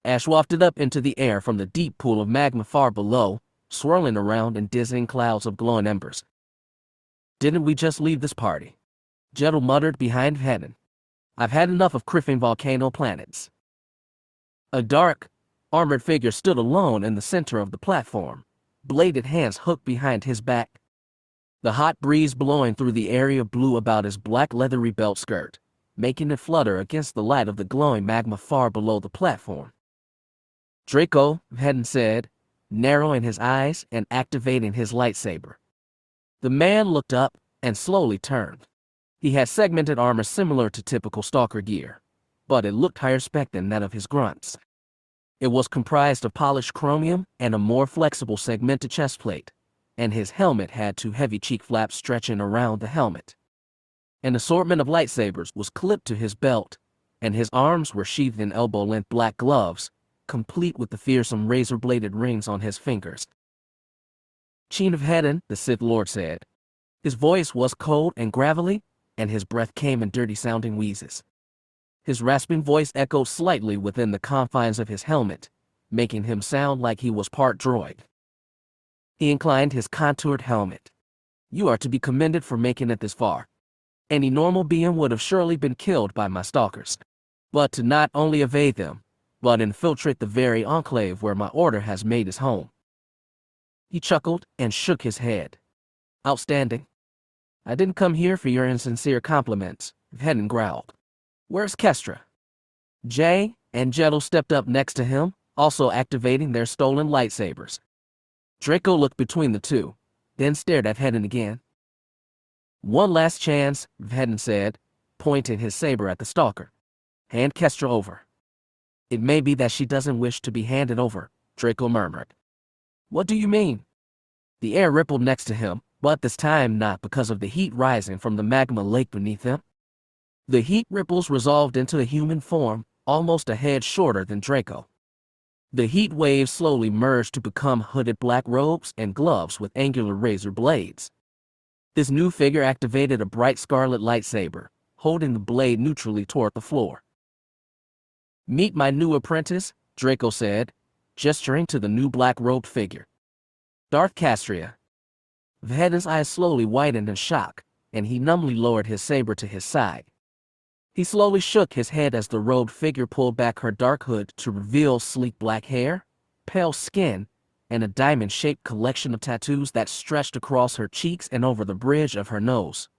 Ash wafted up into the air from the deep pool of magma far below, swirling around in dizzying clouds of glowing embers. "Didn't we just leave this party?" Jedel muttered behind Vhetin. "I've had enough of criffing volcano planets." A dark, armored figure stood alone in the center of the platform, bladed hands hooked behind his back. The hot breeze blowing through the area blew about his black leathery belt skirt, making it flutter against the light of the glowing magma far below the platform. "Draco," Vhetin said, narrowing his eyes and activating his lightsaber. The man looked up and slowly turned. He had segmented armor similar to typical stalker gear, but it looked higher spec than that of his grunts. It was comprised of polished chromium and a more flexible segmented chestplate, and his helmet had two heavy cheek flaps stretching around the helmet. An assortment of lightsabers was clipped to his belt, and his arms were sheathed in elbow-length black gloves, complete with the fearsome razor-bladed rings on his fingers. "Cin Vhetin," the Sith Lord said. His voice was cold and gravelly, and his breath came in dirty-sounding wheezes. His rasping voice echoed slightly within the confines of his helmet, making him sound like he was part droid. He inclined his contoured helmet. "You are to be commended for making it this far. Any normal being would have surely been killed by my stalkers. But to not only evade them, but infiltrate the very enclave where my order has made his home." He chuckled and shook his head. "Outstanding. I didn't come here for your insincere compliments," Vhetin growled. "Where's Kestra?" Jay and Jedel stepped up next to him, also activating their stolen lightsabers. Draco looked between the two, then stared at Vhetin again. "One last chance," Vhetin said, pointing his saber at the stalker. "Hand Kestra over." "It may be that she doesn't wish to be handed over," Draco murmured. "What do you mean?" The air rippled next to him, but this time not because of the heat rising from the magma lake beneath him. The heat ripples resolved into a human form, almost a head shorter than Draco. The heat waves slowly merged to become hooded black robes and gloves with angular razor blades. This new figure activated a bright scarlet lightsaber, holding the blade neutrally toward the floor. "Meet my new apprentice," Draco said, gesturing to the new black-robed figure. "Darth Kestra." Vhetin's eyes slowly widened in shock, and he numbly lowered his saber to his side. He slowly shook his head as the robed figure pulled back her dark hood to reveal sleek black hair, pale skin, and a diamond-shaped collection of tattoos that stretched across her cheeks and over the bridge of her nose.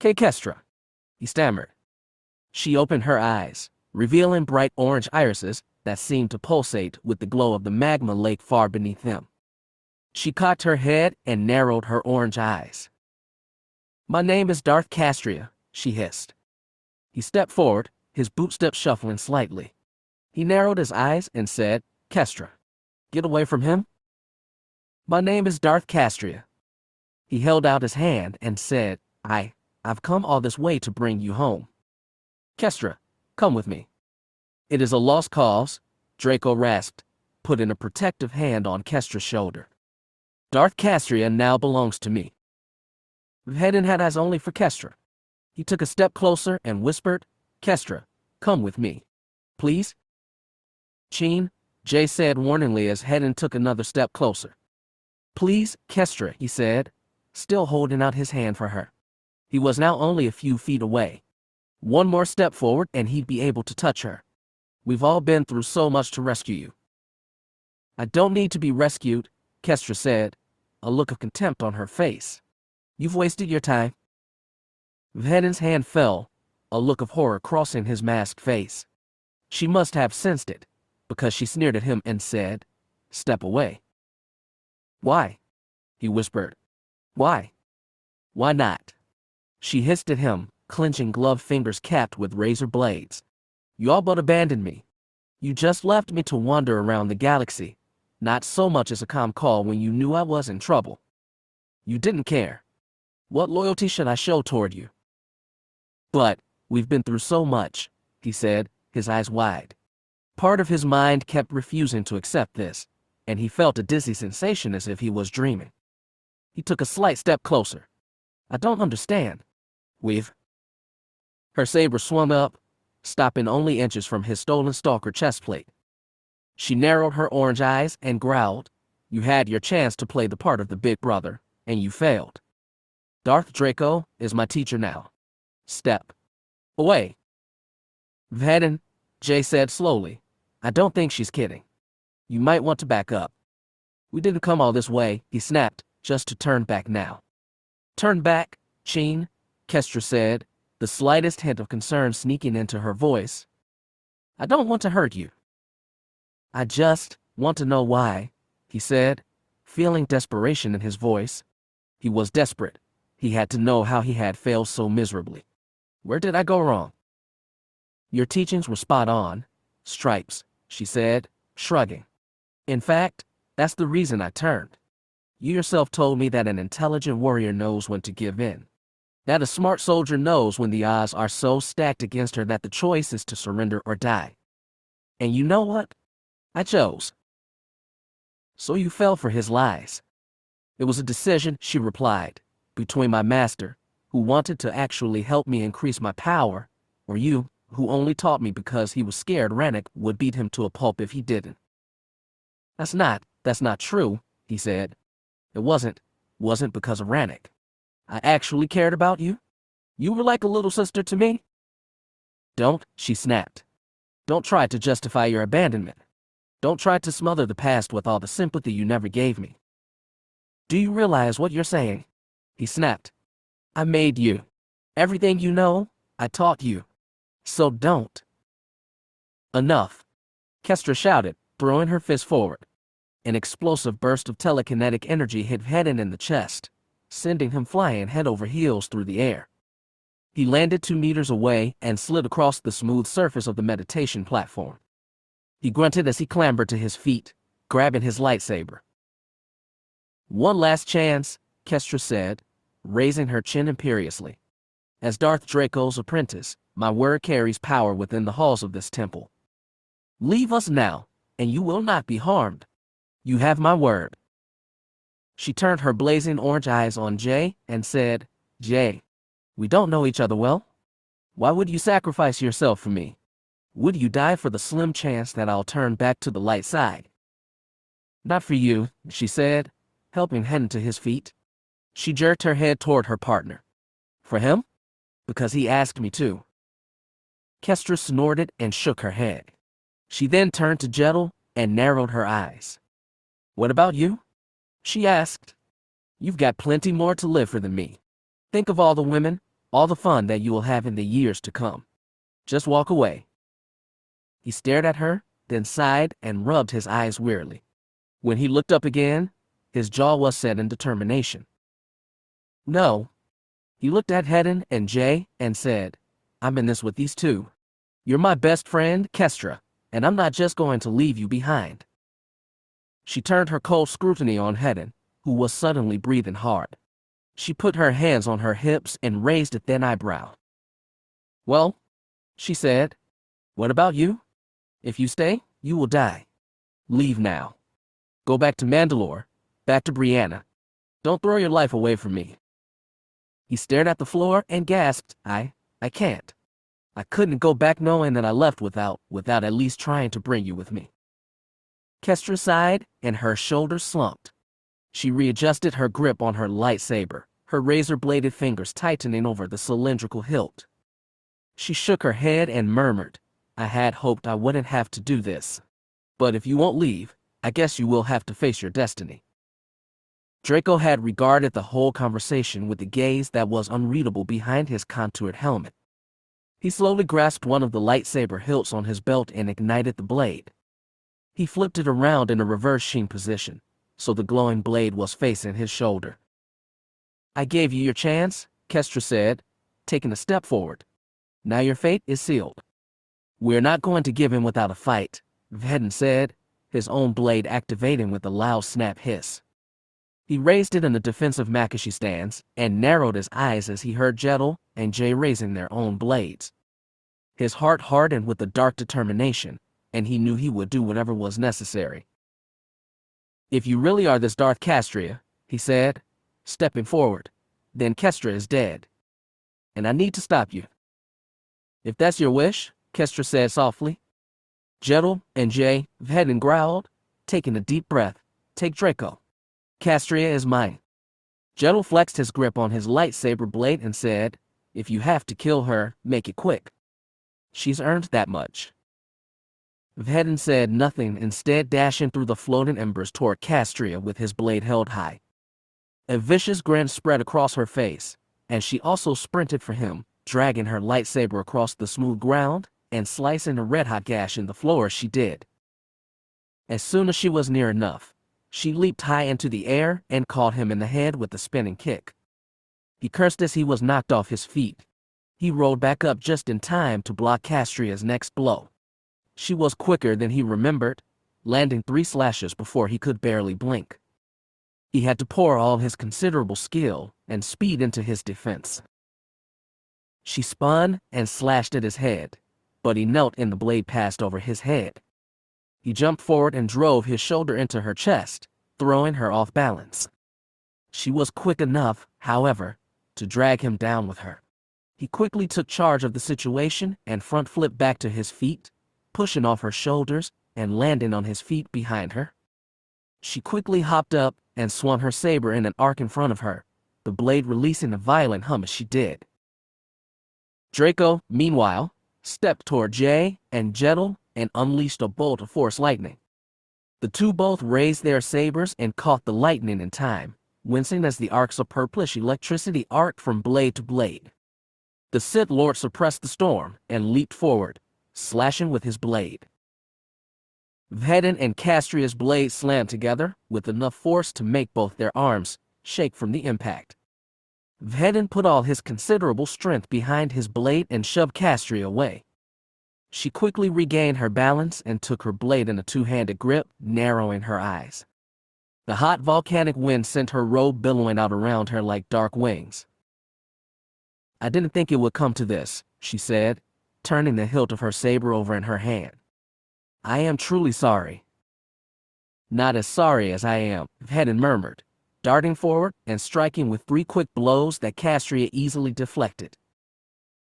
"Kestra," he stammered. She opened her eyes, revealing bright orange irises that seemed to pulsate with the glow of the magma lake far beneath them. She cocked her head and narrowed her orange eyes. "My name is Darth Kestra," she hissed. He stepped forward, his bootsteps shuffling slightly. He narrowed his eyes and said, "Kestra, get away from him." "My name is Darth Kestra." He held out his hand and said, I've come all this way to bring you home. Kestra, come with me." "It is a lost cause," Draco rasped, putting a protective hand on Kestra's shoulder. "Darth Kestra now belongs to me." Vhetin had eyes only for Kestra. He took a step closer and whispered, "Kestra, come with me. Please?" "Cin," Jay said warningly as Vhetin took another step closer. "Please, Kestra," he said, still holding out his hand for her. He was now only a few feet away. One more step forward and he'd be able to touch her. "We've all been through so much to rescue you." "I don't need to be rescued," Kestra said, a look of contempt on her face. "You've wasted your time." Vhetin's hand fell, a look of horror crossing his masked face. She must have sensed it, because she sneered at him and said, "Step away." "Why?" he whispered. "Why? Why not?" She hissed at him, clenching gloved fingers capped with razor blades. "You all but abandoned me. You just left me to wander around the galaxy, not so much as a calm call when you knew I was in trouble. You didn't care. What loyalty should I show toward you?" "But we've been through so much," he said, his eyes wide. Part of his mind kept refusing to accept this, and he felt a dizzy sensation as if he was dreaming. He took a slight step closer. I don't understand. We've... Her saber swung up, stopping only inches from his stolen stalker chestplate. She narrowed her orange eyes and growled, "You had your chance to play the part of the big brother, and you failed. Darth Draco is my teacher now. Step away." Vhetin and Jay said slowly, "I don't think she's kidding. You might want to back up." "We didn't come all this way," he snapped, "just to turn back now." "Turn back, Cin," Kestra said, the slightest hint of concern sneaking into her voice. "I don't want to hurt you." "I just want to know why," he said, feeling desperation in his voice. He was desperate. He had to know how he had failed so miserably. "Where did I go wrong?" "Your teachings were spot on, Stripes," she said, shrugging. "In fact, that's the reason I turned. You yourself told me that an intelligent warrior knows when to give in. That a smart soldier knows when the odds are so stacked against her that the choice is to surrender or die. And you know what? I chose." "So you fell for his lies." "It was a decision," she replied, "between my master, who wanted to actually help me increase my power, or you, who only taught me because he was scared Rannoch would beat him to a pulp if he didn't." That's not true," he said. "It wasn't because of Rannoch. I actually cared about you. You were like a little sister to me." "Don't," she snapped. "Don't try to justify your abandonment. Don't try to smother the past with all the sympathy you never gave me." "Do you realize what you're saying?" he snapped. "I made you. Everything you know, I taught you. So don't." "Enough," Kestra shouted, throwing her fist forward. An explosive burst of telekinetic energy hit Vhetin in the chest, sending him flying head over heels through the air. He landed 2 meters away and slid across the smooth surface of the meditation platform. He grunted as he clambered to his feet, grabbing his lightsaber. "One last chance," Kestra said, raising her chin imperiously. "As Darth Draco's apprentice, my word carries power within the halls of this temple. Leave us now, and you will not be harmed. You have my word." She turned her blazing orange eyes on Jay and said, "Jay, we don't know each other well. Why would you sacrifice yourself for me? Would you die for the slim chance that I'll turn back to the light side?" "Not for you," she said, helping Vhetin to his feet. She jerked her head toward her partner. "For him? Because he asked me to." Kestra snorted and shook her head. She then turned to Jettel and narrowed her eyes. "What about you?" she asked. "You've got plenty more to live for than me. Think of all the women, all the fun that you will have in the years to come. Just walk away." He stared at her, then sighed and rubbed his eyes wearily. When he looked up again, his jaw was set in determination. "No." He looked at Vhetin and Jay and said, "I'm in this with these two. You're my best friend, Kestra, and I'm not just going to leave you behind." She turned her cold scrutiny on Vhetin, who was suddenly breathing hard. She put her hands on her hips and raised a thin eyebrow. "Well," she said, "what about you? If you stay, you will die. Leave now. Go back to Mandalore, back to Brianna. Don't throw your life away for me." He stared at the floor and gasped, I can't. I couldn't go back knowing that I left without at least trying to bring you with me." Kestra sighed, and her shoulders slumped. She readjusted her grip on her lightsaber, her razor-bladed fingers tightening over the cylindrical hilt. She shook her head and murmured, "I had hoped I wouldn't have to do this. But if you won't leave, I guess you will have to face your destiny." Draco had regarded the whole conversation with a gaze that was unreadable behind his contoured helmet. He slowly grasped one of the lightsaber hilts on his belt and ignited the blade. He flipped it around in a reverse sheen position, so the glowing blade was facing his shoulder. "I gave you your chance," Kestra said, taking a step forward. "Now your fate is sealed." "We're not going to give in without a fight," Vhetin said, his own blade activating with a loud snap hiss. He raised it in a defensive Makashi stance and narrowed his eyes as he heard Jettel and Jay raising their own blades. His heart hardened with a dark determination, and he knew he would do whatever was necessary. If you really are this Darth Kestra, he said, stepping forward, then Kestra is dead. And I need to stop you. If that's your wish, Kestra said softly. Cin and Jay Vhetin growled, taking a deep breath. Take Draco. Kestra is mine. Cin flexed his grip on his lightsaber blade and said, if you have to kill her, make it quick. She's earned that much. Vhetin said nothing, instead dashing through the floating embers toward Kestra with his blade held high. A vicious grin spread across her face, and she also sprinted for him, dragging her lightsaber across the smooth ground and slicing a red-hot gash in the floor as she did. As soon as she was near enough, she leaped high into the air and caught him in the head with a spinning kick. He cursed as he was knocked off his feet. He rolled back up just in time to block Kestra's next blow. She was quicker than he remembered, landing 3 slashes before he could barely blink. He had to pour all his considerable skill and speed into his defense. She spun and slashed at his head, but he knelt and the blade passed over his head. He jumped forward and drove his shoulder into her chest, throwing her off balance. She was quick enough, however, to drag him down with her. He quickly took charge of the situation and front flipped back to his feet, pushing off her shoulders and landing on his feet behind her. She quickly hopped up and swung her saber in an arc in front of her, the blade releasing a violent hum as she did. Draco, meanwhile, stepped toward Jay and Cin and unleashed a bolt of force lightning. The two both raised their sabers and caught the lightning in time, wincing as the arcs of purplish electricity arced from blade to blade. The Sith Lord suppressed the storm and leaped forward, slashing with his blade. Vhetin and Kestra's blades slammed together with enough force to make both their arms shake from the impact. Vhetin put all his considerable strength behind his blade and shoved Kestra away. She quickly regained her balance and took her blade in a two-handed grip, narrowing her eyes. The hot volcanic wind sent her robe billowing out around her like dark wings. I didn't think it would come to this, she said, turning the hilt of her saber over in her hand. I am truly sorry. Not as sorry as I am, Vhetin murmured, darting forward and striking with 3 quick blows that Kestra easily deflected.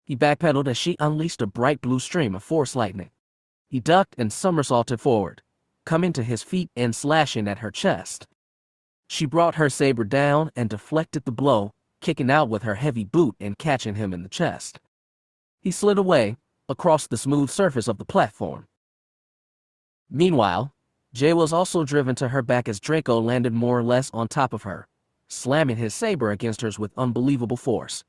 He backpedaled as she unleashed a bright blue stream of force lightning. He ducked and somersaulted forward, coming to his feet and slashing at her chest. She brought her saber down and deflected the blow, kicking out with her heavy boot and catching him in the chest. He slid away, across the smooth surface of the platform. Meanwhile, Jay was also driven to her back as Draco landed more or less on top of her, slamming his saber against hers with unbelievable force.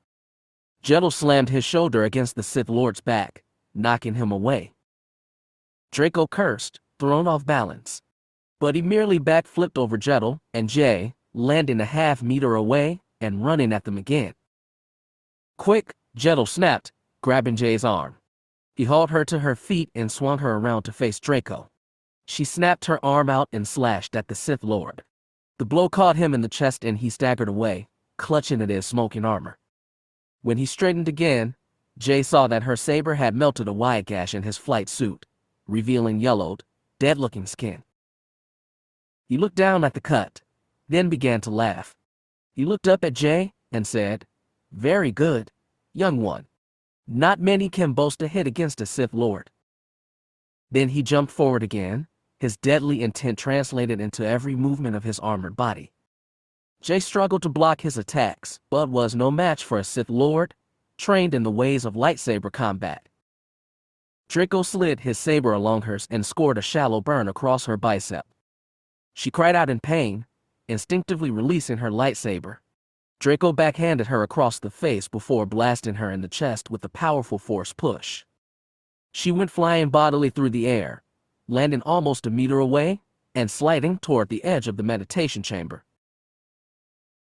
Cin slammed his shoulder against the Sith Lord's back, knocking him away. Draco cursed, thrown off balance, but he merely backflipped over Cin and Jay, landing a half-meter away and running at them again. Quick, Cin snapped, grabbing Jay's arm. He hauled her to her feet and swung her around to face Draco. She snapped her arm out and slashed at the Sith Lord. The blow caught him in the chest and he staggered away, clutching at his smoking armor. When he straightened again, Jay saw that her saber had melted a wide gash in his flight suit, revealing yellowed, dead-looking skin. He looked down at the cut, then began to laugh. He looked up at Jay and said, "Very good, young one. Not many can boast a hit against a Sith Lord." Then he jumped forward again, his deadly intent translated into every movement of his armored body. Jay struggled to block his attacks, but was no match for a Sith Lord, trained in the ways of lightsaber combat. Draco slid his saber along hers and scored a shallow burn across her bicep. She cried out in pain, instinctively releasing her lightsaber. Draco backhanded her across the face before blasting her in the chest with a powerful force push. She went flying bodily through the air, landing almost a meter away and sliding toward the edge of the meditation chamber.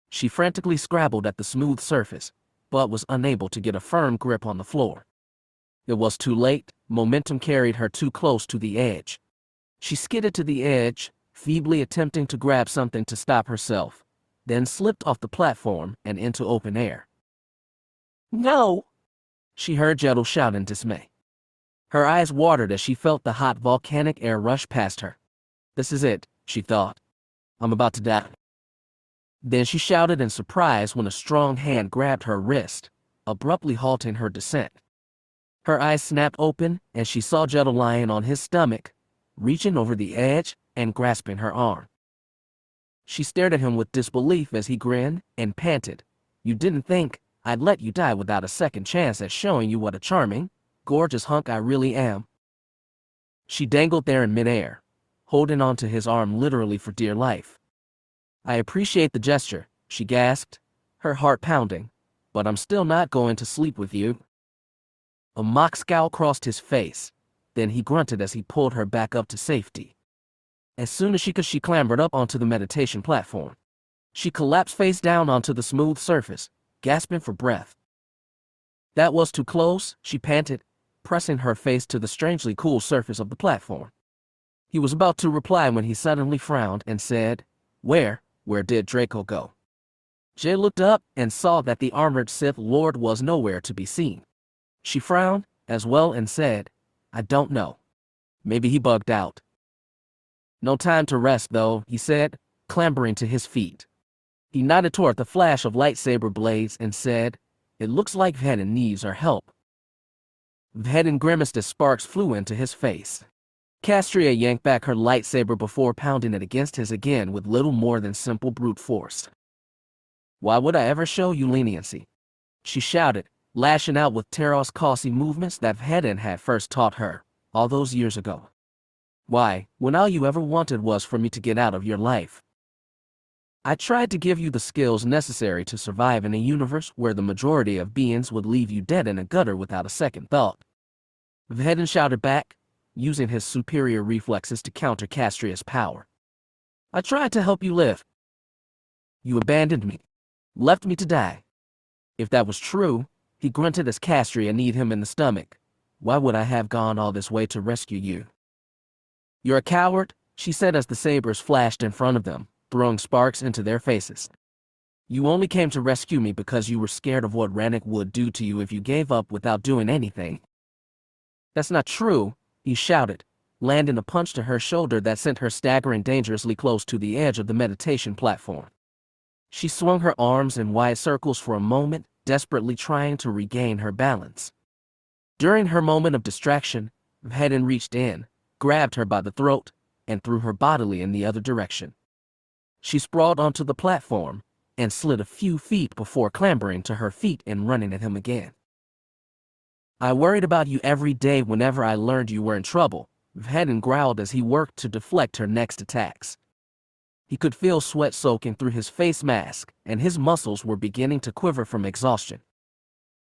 She frantically scrabbled at the smooth surface, but was unable to get a firm grip on the floor. It was too late, momentum carried her too close to the edge. She skidded to the edge, feebly attempting to grab something to stop herself, then slipped off the platform and into open air. "No!" she heard Cin shout in dismay. Her eyes watered as she felt the hot volcanic air rush past her. This is it, she thought. I'm about to die." Then she shouted in surprise when a strong hand grabbed her wrist, abruptly halting her descent. Her eyes snapped open, and she saw Jettle lying on his stomach, reaching over the edge and grasping her arm. She stared at him with disbelief as he grinned and panted, "You didn't think I'd let you die without a second chance at showing you what a charming, gorgeous hunk I really am?" She dangled there in midair, holding onto his arm literally for dear life. "I appreciate the gesture," she gasped, her heart pounding, "but I'm still not going to sleep with you." A mock scowl crossed his face. Then he grunted as he pulled her back up to safety. As soon as she could, she clambered up onto the meditation platform. She collapsed face down onto the smooth surface, gasping for breath. "That was too close," she panted, pressing her face to the strangely cool surface of the platform. He was about to reply when he suddenly frowned and said, Where did Draco go?" Jay looked up and saw that the armored Sith Lord was nowhere to be seen. She frowned as well and said, "I don't know. Maybe he bugged out." "No time to rest, though," he said, clambering to his feet. He nodded toward the flash of lightsaber blades and said, "It looks like Vhetin needs our help." Vhetin grimaced as sparks flew into his face. Kestra yanked back her lightsaber before pounding it against his again with little more than simple brute force. "Why would I ever show you leniency?" she shouted, lashing out with Terros Causey movements that Vhetin had first taught her, all those years ago. "Why, when all you ever wanted was for me to get out of your life? I tried to give you the skills necessary to survive in a universe where the majority of beings would leave you dead in a gutter without a second thought." Vhetin shouted back, using his superior reflexes to counter Kestra's power. "I tried to help you live. You abandoned me, left me to die." If that was true, he grunted as Kestra kneed him in the stomach, "why would I have gone all this way to rescue you?" "You're a coward," she said as the sabers flashed in front of them, throwing sparks into their faces. "You only came to rescue me because you were scared of what Rannick would do to you if you gave up without doing anything." "That's not true," he shouted, landing a punch to her shoulder that sent her staggering dangerously close to the edge of the meditation platform. She swung her arms in wide circles for a moment, desperately trying to regain her balance. During her moment of distraction, Vhetin reached in, grabbed her by the throat, and threw her bodily in the other direction. She sprawled onto the platform and slid a few feet before clambering to her feet and running at him again. "I worried about you every day whenever I learned you were in trouble," Vhetin growled as he worked to deflect her next attacks. He could feel sweat soaking through his face mask, and his muscles were beginning to quiver from exhaustion.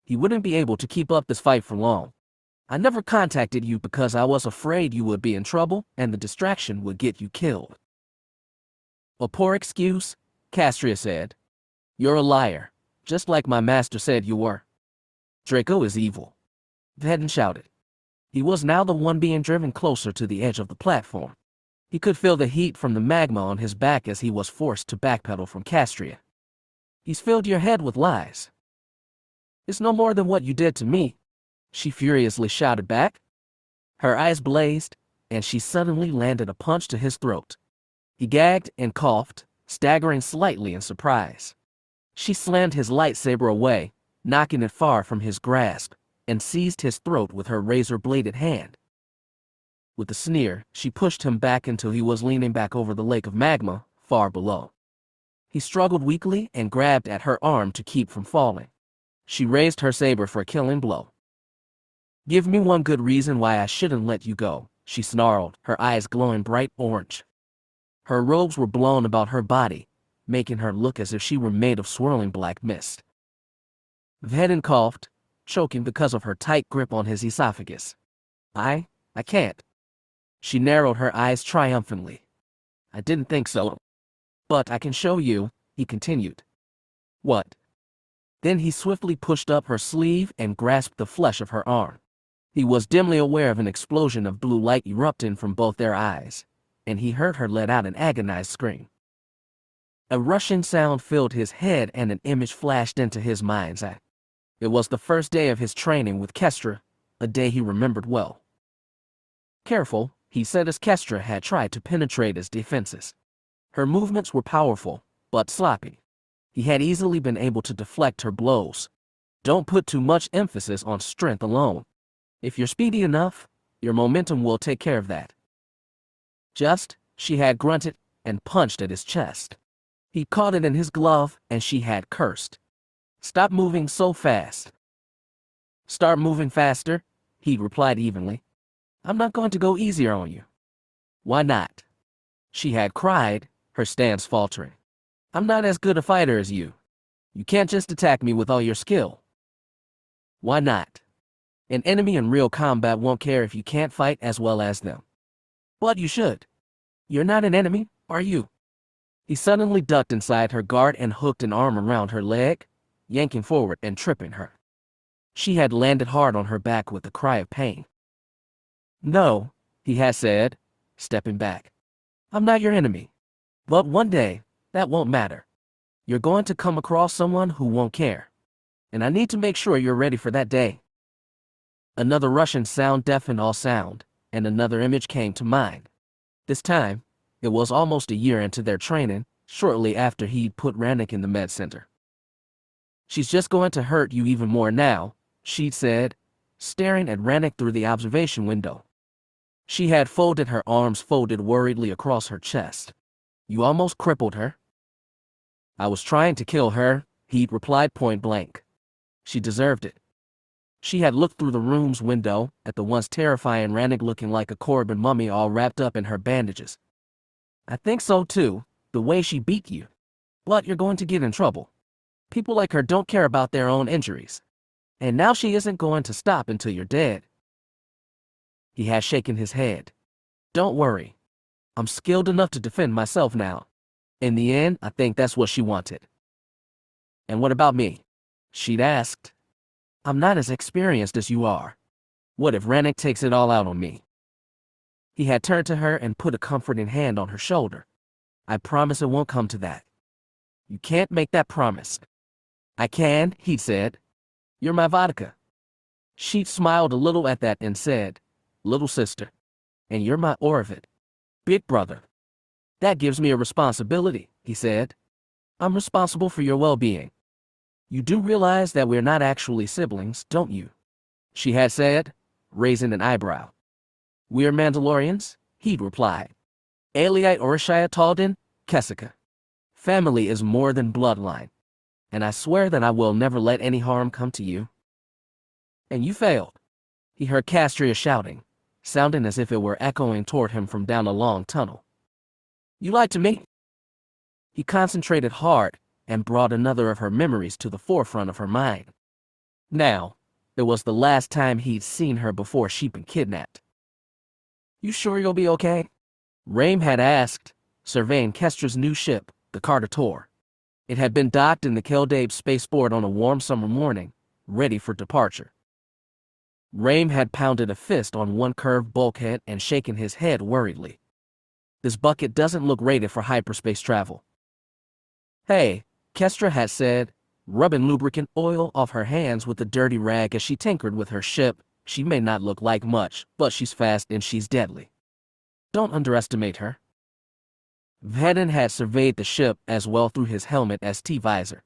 He wouldn't be able to keep up this fight for long. "I never contacted you because I was afraid you would be in trouble and the distraction would get you killed." "A poor excuse," Kestra said. "You're a liar, just like my master said you were." "Draco is evil," Vhetin shouted. He was now the one being driven closer to the edge of the platform. He could feel the heat from the magma on his back as he was forced to backpedal from Kestra. "He's filled your head with lies." "It's no more than what you did to me," she furiously shouted back. Her eyes blazed, and she suddenly landed a punch to his throat. He gagged and coughed, staggering slightly in surprise. She slammed his lightsaber away, knocking it far from his grasp, and seized his throat with her razor-bladed hand. With a sneer, she pushed him back until he was leaning back over the lake of magma, far below. He struggled weakly and grabbed at her arm to keep from falling. She raised her saber for a killing blow. "Give me one good reason why I shouldn't let you go," she snarled, her eyes glowing bright orange. Her robes were blown about her body, making her look as if she were made of swirling black mist. Vhetin coughed, choking because of her tight grip on his esophagus. I can't." She narrowed her eyes triumphantly. "I didn't think so. But I can show you," he continued. "What?" Then he swiftly pushed up her sleeve and grasped the flesh of her arm. He was dimly aware of an explosion of blue light erupting from both their eyes, and he heard her let out an agonized scream. A rushing sound filled his head and an image flashed into his mind's eye. It was the first day of his training with Kestra, a day he remembered well. "Careful," he said as Kestra had tried to penetrate his defenses. Her movements were powerful, but sloppy. He had easily been able to deflect her blows. Don't put too much emphasis on strength alone. If you're speedy enough, your momentum will take care of that. She had grunted and punched at his chest. He caught it in his glove and she had cursed. Stop moving so fast. Start moving faster, he replied evenly. I'm not going to go easier on you. Why not? She had cried, her stance faltering. I'm not as good a fighter as you. You can't just attack me with all your skill. Why not? An enemy in real combat won't care if you can't fight as well as them. But you should. You're not an enemy, are you? He suddenly ducked inside her guard and hooked an arm around her leg, yanking forward and tripping her. She had landed hard on her back with a cry of pain. No, he had said, stepping back. I'm not your enemy. But one day, that won't matter. You're going to come across someone who won't care. And I need to make sure you're ready for that day. Another Russian sound deafened all sound, and another image came to mind. This time, it was almost a year into their training, shortly after he'd put Rannick in the med center. She's just going to hurt you even more now, she'd said, staring at Rannick through the observation window. She had folded her arms worriedly across her chest. You almost crippled her. I was trying to kill her, he'd replied point blank. She deserved it. She had looked through the room's window at the once terrifying Rannick looking like a Corbin mummy all wrapped up in her bandages. I think so too, the way she beat you. But you're going to get in trouble. People like her don't care about their own injuries. And now she isn't going to stop until you're dead. He had shaken his head. Don't worry. I'm skilled enough to defend myself now. In the end, I think that's what she wanted. And what about me? She'd asked. I'm not as experienced as you are. What if Rannick takes it all out on me? He had turned to her and put a comforting hand on her shoulder. I promise it won't come to that. You can't make that promise. I can, he said. You're my vodka. She smiled a little at that and said, little sister. And you're my Orvid. Big brother. That gives me a responsibility, he said. I'm responsible for your well-being. You do realize that we're not actually siblings, don't you? She had said, raising an eyebrow. We're Mandalorians, he'd replied. Aliite Orishaya Talden, Kesika. Family is more than bloodline. And I swear that I will never let any harm come to you. And you failed. He heard Castria shouting, sounding as if it were echoing toward him from down a long tunnel. You lied to me? He concentrated hard and brought another of her memories to the forefront of her mind. Now, it was the last time he'd seen her before she'd been kidnapped. You sure you'll be okay? Raim had asked, surveying Kestra's new ship, the Cardator. It had been docked in the Keldabe spaceport on a warm summer morning, ready for departure. Raim had pounded a fist on one curved bulkhead and shaken his head worriedly. This bucket doesn't look rated for hyperspace travel. Hey, Kestra had said, rubbing lubricant oil off her hands with a dirty rag as she tinkered with her ship. She may not look like much, but she's fast and she's deadly. Don't underestimate her. Vhetin had surveyed the ship as well through his helmet as T-visor.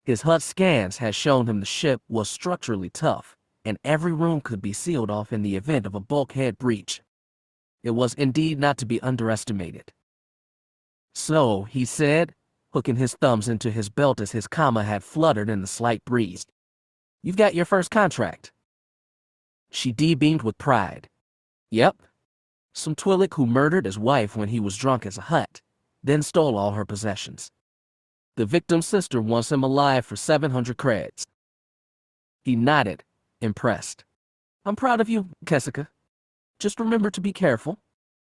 His HUD scans had shown him the ship was structurally tough, and every room could be sealed off in the event of a bulkhead breach. It was indeed not to be underestimated. So, he said, hooking his thumbs into his belt as his comma had fluttered in the slight breeze. You've got your first contract. She beamed with pride. Yep. Some Twi'lek who murdered his wife when he was drunk as a Hutt, then stole all her possessions. The victim's sister wants him alive for 700 creds. He nodded, impressed. I'm proud of you, Kesika. Just remember to be careful.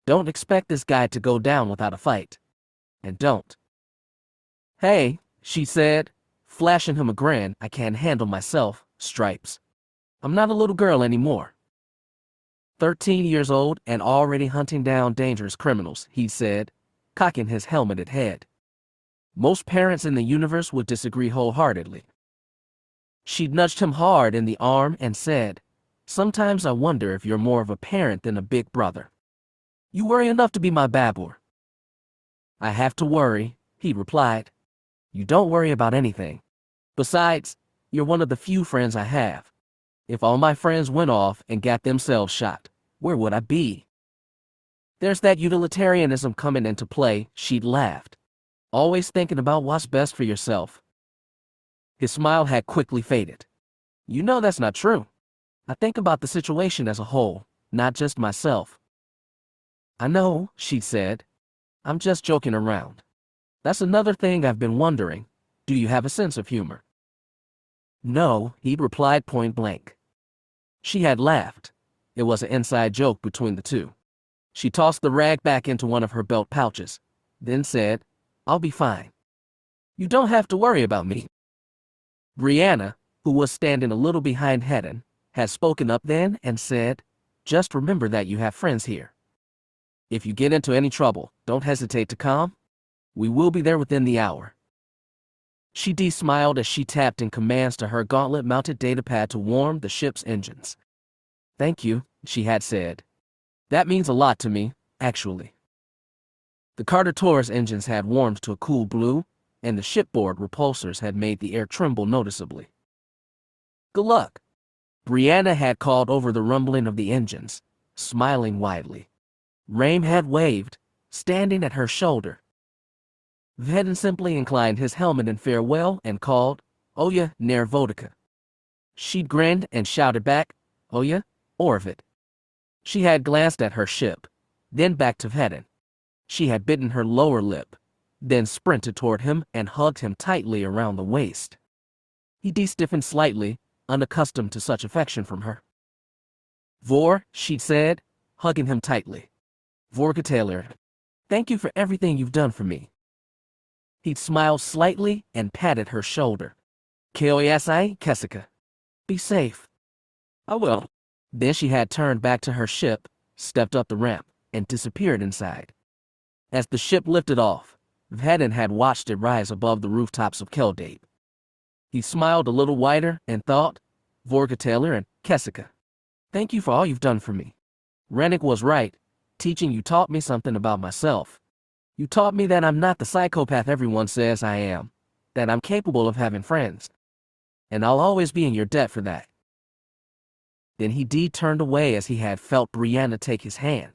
Don't expect this guy to go down without a fight. And don't. Hey, she said, flashing him a grin. I can't handle myself, Stripes. I'm not a little girl anymore. 13 years old and already hunting down dangerous criminals, he said, cocking his helmeted head. Most parents in the universe would disagree wholeheartedly. She nudged him hard in the arm and said, sometimes I wonder if you're more of a parent than a big brother. You worry enough to be my babur. I have to worry, he replied. You don't worry about anything. Besides, you're one of the few friends I have. If all my friends went off and got themselves shot, where would I be? There's that utilitarianism coming into play, she'd laughed. Always thinking about what's best for yourself. His smile had quickly faded. You know that's not true. I think about the situation as a whole, not just myself. I know, she said. I'm just joking around. That's another thing I've been wondering. Do you have a sense of humor? No, he'd replied point blank. She had laughed. It was an inside joke between the two. She tossed the rag back into one of her belt pouches, then said, I'll be fine. You don't have to worry about me. Brianna, who was standing a little behind Hedden, had spoken up then and said, just remember that you have friends here. If you get into any trouble, don't hesitate to come. We will be there within the hour. She smiled as she tapped in commands to her gauntlet-mounted datapad to warm the ship's engines. Thank you, she had said. That means a lot to me, actually. The Carter Taurus engines had warmed to a cool blue, and the shipboard repulsors had made the air tremble noticeably. Good luck. Brianna had called over the rumbling of the engines, smiling widely. Raim had waved, standing at her shoulder. Vhetin simply inclined his helmet in farewell and called, Oya ner vodka. She grinned and shouted back, Oya, Orvit. She had glanced at her ship, then back to Vhetin. She had bitten her lower lip, then sprinted toward him and hugged him tightly around the waist. He stiffened slightly, unaccustomed to such affection from her. Vor, she said, hugging him tightly. Vorgataler, thank you for everything you've done for me. He smiled slightly and patted her shoulder. Koyasai Kesika. Be safe. I will. Then she had turned back to her ship, stepped up the ramp, and disappeared inside. As the ship lifted off, Vhetin had watched it rise above the rooftops of Keldape. He smiled a little wider and thought, Vorgataler and Kesika. Thank you for all you've done for me. Rennick was right. Teaching you taught me something about myself. You taught me that I'm not the psychopath everyone says I am, that I'm capable of having friends. And I'll always be in your debt for that. Then he turned away as he had felt Brianna take his hand.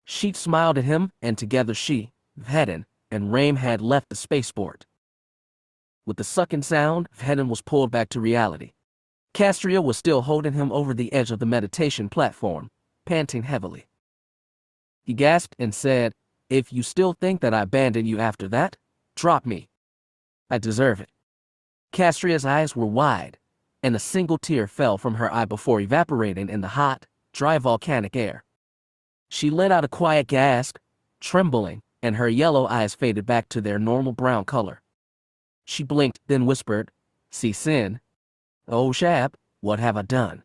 She smiled at him, and together she, Vhetin, and Raim had left the spaceport. With the sucking sound, Vhetin was pulled back to reality. Kestra was still holding him over the edge of the meditation platform, panting heavily. He gasped and said, If you still think that I abandoned you after that, drop me. I deserve it. Kestra's eyes were wide, and a single tear fell from her eye before evaporating in the hot, dry volcanic air. She let out a quiet gasp, trembling, and her yellow eyes faded back to their normal brown color. She blinked, then whispered, See Cin. Oh, Shab, what have I done?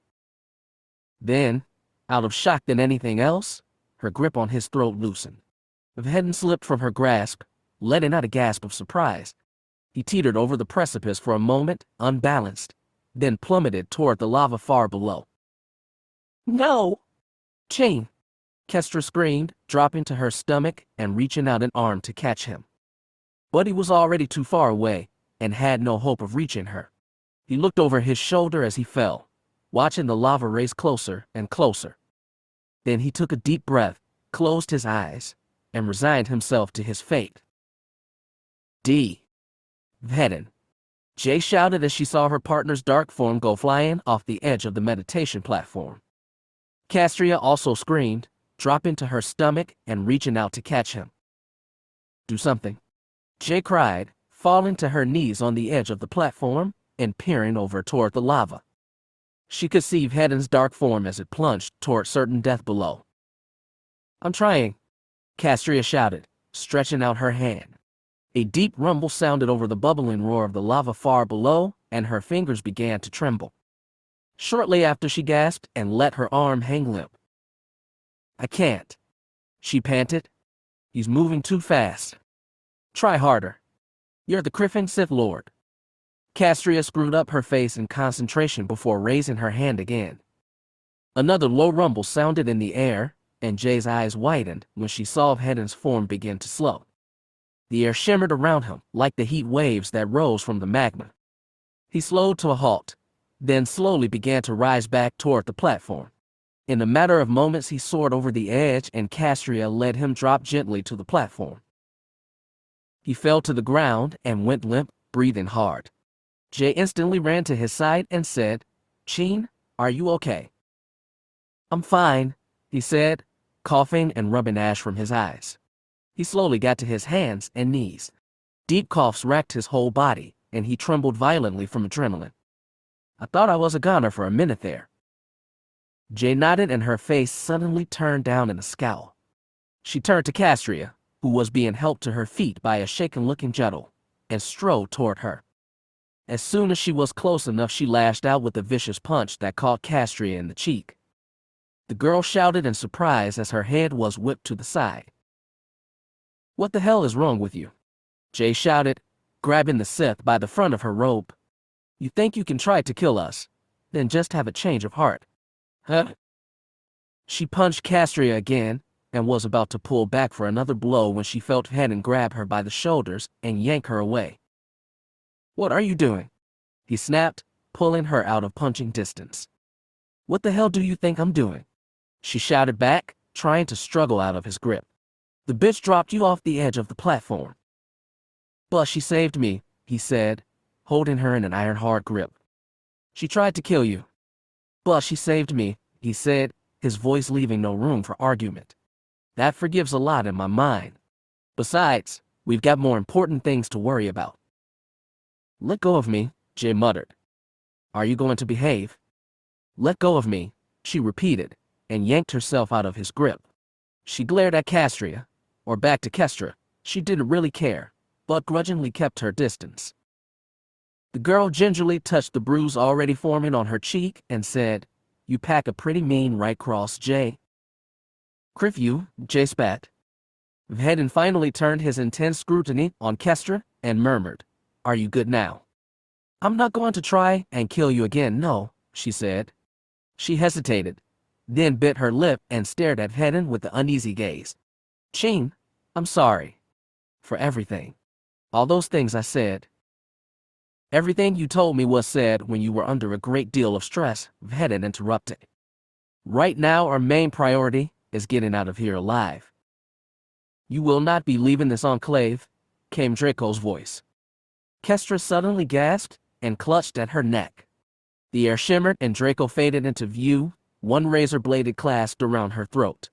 Then, out of shock than anything else, her grip on his throat loosened. Vhetin slipped from her grasp, letting out a gasp of surprise. He teetered over the precipice for a moment, unbalanced, then plummeted toward the lava far below. No! Cin! Kestra screamed, dropping to her stomach and reaching out an arm to catch him. But he was already too far away, and had no hope of reaching her. He looked over his shoulder as he fell, watching the lava race closer and closer. Then he took a deep breath, closed his eyes, and resigned himself to his fate. Vhetin. Jay shouted as she saw her partner's dark form go flying off the edge of the meditation platform. Kestra also screamed, dropping to her stomach and reaching out to catch him. Do something. Jay cried, falling to her knees on the edge of the platform and peering over toward the lava. She could see Vhetin's dark form as it plunged toward certain death below. I'm trying, Kestra shouted, stretching out her hand. A deep rumble sounded over the bubbling roar of the lava far below, and her fingers began to tremble. Shortly after, she gasped and let her arm hang limp. I can't, she panted. He's moving too fast. Try harder. You're the Griffin Sith Lord. Kestra screwed up her face in concentration before raising her hand again. Another low rumble sounded in the air, and Jay's eyes widened when she saw Vhetin's form begin to slow. The air shimmered around him like the heat waves that rose from the magma. He slowed to a halt, then slowly began to rise back toward the platform. In a matter of moments, he soared over the edge, and Kestra let him drop gently to the platform. He fell to the ground and went limp, breathing hard. Jay instantly ran to his side and said, "Cin, are you okay?" "I'm fine," he said, coughing and rubbing ash from his eyes. He slowly got to his hands and knees. Deep coughs racked his whole body, and he trembled violently from adrenaline. "I thought I was a goner for a minute there." Jay nodded, and her face suddenly turned down in a scowl. She turned to Kestra, who was being helped to her feet by a shaken-looking Jedal, and strode toward her. As soon as she was close enough, she lashed out with a vicious punch that caught Kestra in the cheek. The girl shouted in surprise as her head was whipped to the side. "What the hell is wrong with you?" Jay shouted, grabbing the Sith by the front of her robe. "You think you can try to kill us, then just have a change of heart, huh?" She punched Kestra again and was about to pull back for another blow when she felt Hedden grab her by the shoulders and yank her away. "What are you doing?" he snapped, pulling her out of punching distance. "What the hell do you think I'm doing?" she shouted back, trying to struggle out of his grip. "The bitch dropped you off the edge of the platform." "But she saved me," he said, holding her in an iron-hard grip. "She tried to kill you." "But she saved me," he said, his voice leaving no room for argument. "That forgives a lot in my mind. Besides, we've got more important things to worry about." "Let go of me," Jay muttered. "Are you going to behave?" "Let go of me," she repeated, and yanked herself out of his grip. She glared at Kestra, or back to Kestra. She didn't really care, but grudgingly kept her distance. The girl gingerly touched the bruise already forming on her cheek and said, "You pack a pretty mean right cross, Jay." "Criff you," Jay spat. Vhetin finally turned his intense scrutiny on Kestra and murmured, "Are you good now?" "I'm not going to try and kill you again, no," she said. She hesitated, then bit her lip and stared at Vhetin with an uneasy gaze. "Cin, I'm sorry. For everything. All those things I said." "Everything you told me was said when you were under a great deal of stress," Vhetin interrupted. "Right now our main priority is getting out of here alive." "You will not be leaving this enclave," came Draco's voice. Kestra suddenly gasped and clutched at her neck. The air shimmered and Draco faded into view, one razor-bladed clasped around her throat.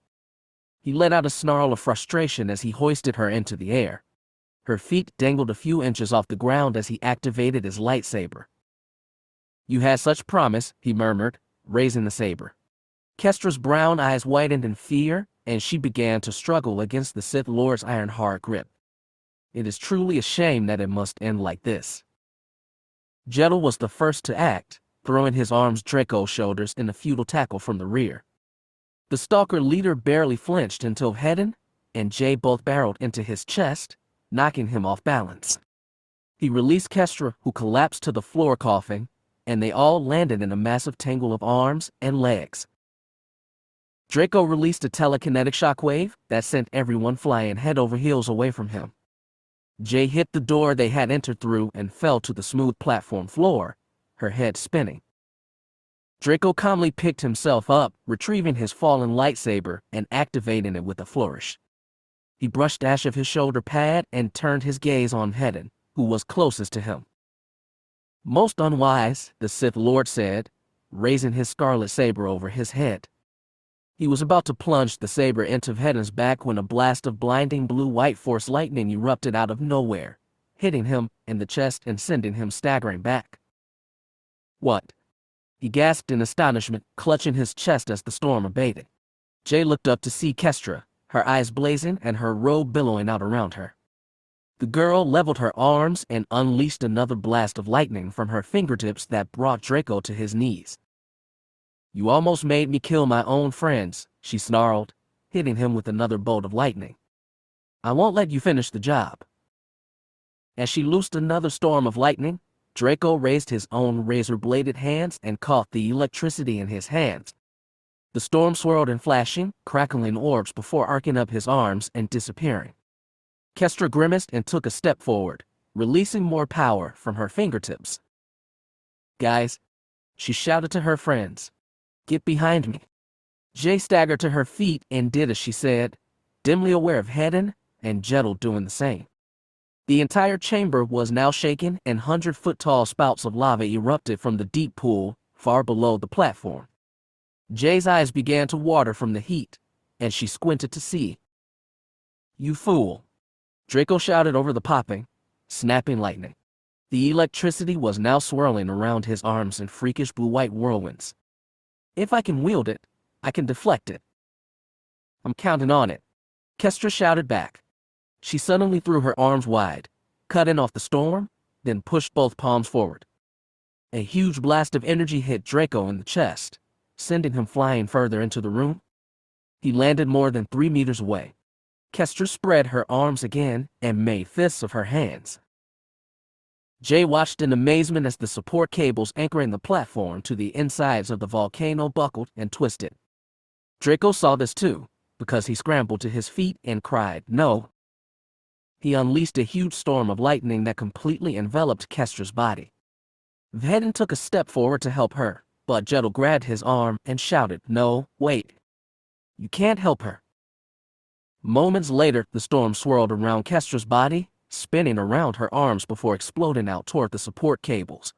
He let out a snarl of frustration as he hoisted her into the air. Her feet dangled a few inches off the ground as he activated his lightsaber. "You had such promise," he murmured, raising the saber. Kestra's brown eyes widened in fear, and she began to struggle against the Sith Lord's iron-hard grip. It is truly a shame that it must end like this. Jedal was the first to act, throwing his arms Draco's shoulders in a futile tackle from the rear. The stalker leader barely flinched until Vhetin and Jay both barreled into his chest, knocking him off balance. He released Kestra, who collapsed to the floor coughing, and they all landed in a massive tangle of arms and legs. Draco released a telekinetic shockwave that sent everyone flying head over heels away from him. Jay hit the door they had entered through and fell to the smooth platform floor, her head spinning. Draco calmly picked himself up, retrieving his fallen lightsaber and activating it with a flourish. He brushed ash of his shoulder pad and turned his gaze on Vhetin, who was closest to him. "Most unwise," the Sith Lord said, raising his scarlet saber over his head. He was about to plunge the saber into Vhetin's back when a blast of blinding blue-white force lightning erupted out of nowhere, hitting him in the chest and sending him staggering back. "What?" he gasped in astonishment, clutching his chest as the storm abated. Jay looked up to see Kestra, her eyes blazing and her robe billowing out around her. The girl leveled her arms and unleashed another blast of lightning from her fingertips that brought Draco to his knees. "You almost made me kill my own friends," she snarled, hitting him with another bolt of lightning. "I won't let you finish the job." As she loosed another storm of lightning, Draco raised his own razor-bladed hands and caught the electricity in his hands. The storm swirled in flashing, crackling orbs before arcing up his arms and disappearing. Kestra grimaced and took a step forward, releasing more power from her fingertips. "Guys," she shouted to her friends, "get behind me." Jay staggered to her feet and did as she said, dimly aware of Hedden and Jettle doing the same. The entire chamber was now shaken and 100-foot-tall spouts of lava erupted from the deep pool far below the platform. Jay's eyes began to water from the heat, and she squinted to see. "You fool!" Draco shouted over the popping, snapping lightning. The electricity was now swirling around his arms in freakish blue-white whirlwinds. "If I can wield it, I can deflect it." "I'm counting on it," Kestra shouted back. She suddenly threw her arms wide, cutting off the storm, then pushed both palms forward. A huge blast of energy hit Draco in the chest, sending him flying further into the room. He landed more than 3 meters away. Kestra spread her arms again and made fists of her hands. Jay watched in amazement as the support cables anchoring the platform to the insides of the volcano buckled and twisted. Draco saw this too, because he scrambled to his feet and cried, "No!" He unleashed a huge storm of lightning that completely enveloped Kestra's body. Vhetin took a step forward to help her, but Jettle grabbed his arm and shouted, "No, wait. You can't help her." Moments later, the storm swirled around Kestra's body, spinning around her arms before exploding out toward the support cables.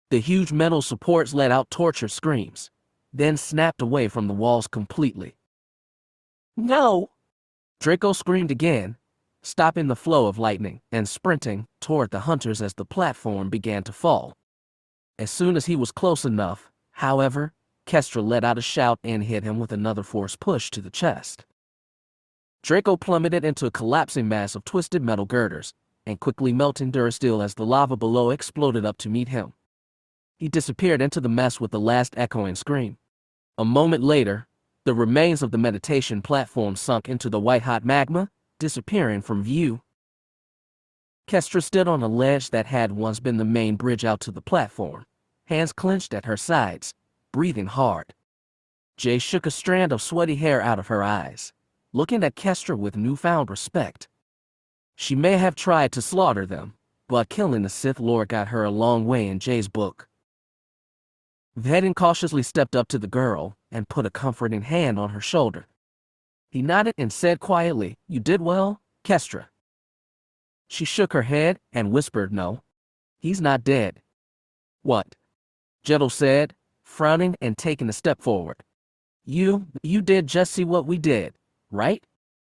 The huge metal supports let out tortured screams, then snapped away from the walls completely. "No!" Draco screamed again, stopping the flow of lightning and sprinting toward the hunters as the platform began to fall. As soon as he was close enough, however, Kestra let out a shout and hit him with another force push to the chest. Draco plummeted into a collapsing mass of twisted metal girders and quickly melting durasteel as the lava below exploded up to meet him. He disappeared into the mess with the last echoing scream. A moment later, the remains of the meditation platform sunk into the white-hot magma, disappearing from view. Kestra stood on a ledge that had once been the main bridge out to the platform, hands clenched at her sides, breathing hard. Jay shook a strand of sweaty hair out of her eyes, looking at Kestra with newfound respect. She may have tried to slaughter them, but killing the Sith Lord got her a long way in Jay's book. Vhetin cautiously stepped up to the girl and put a comforting hand on her shoulder. He nodded and said quietly, "You did well, Kestra." She shook her head and whispered, "No, he's not dead." "What?" Jettle said, frowning and taking a step forward. You did just see what we did, right?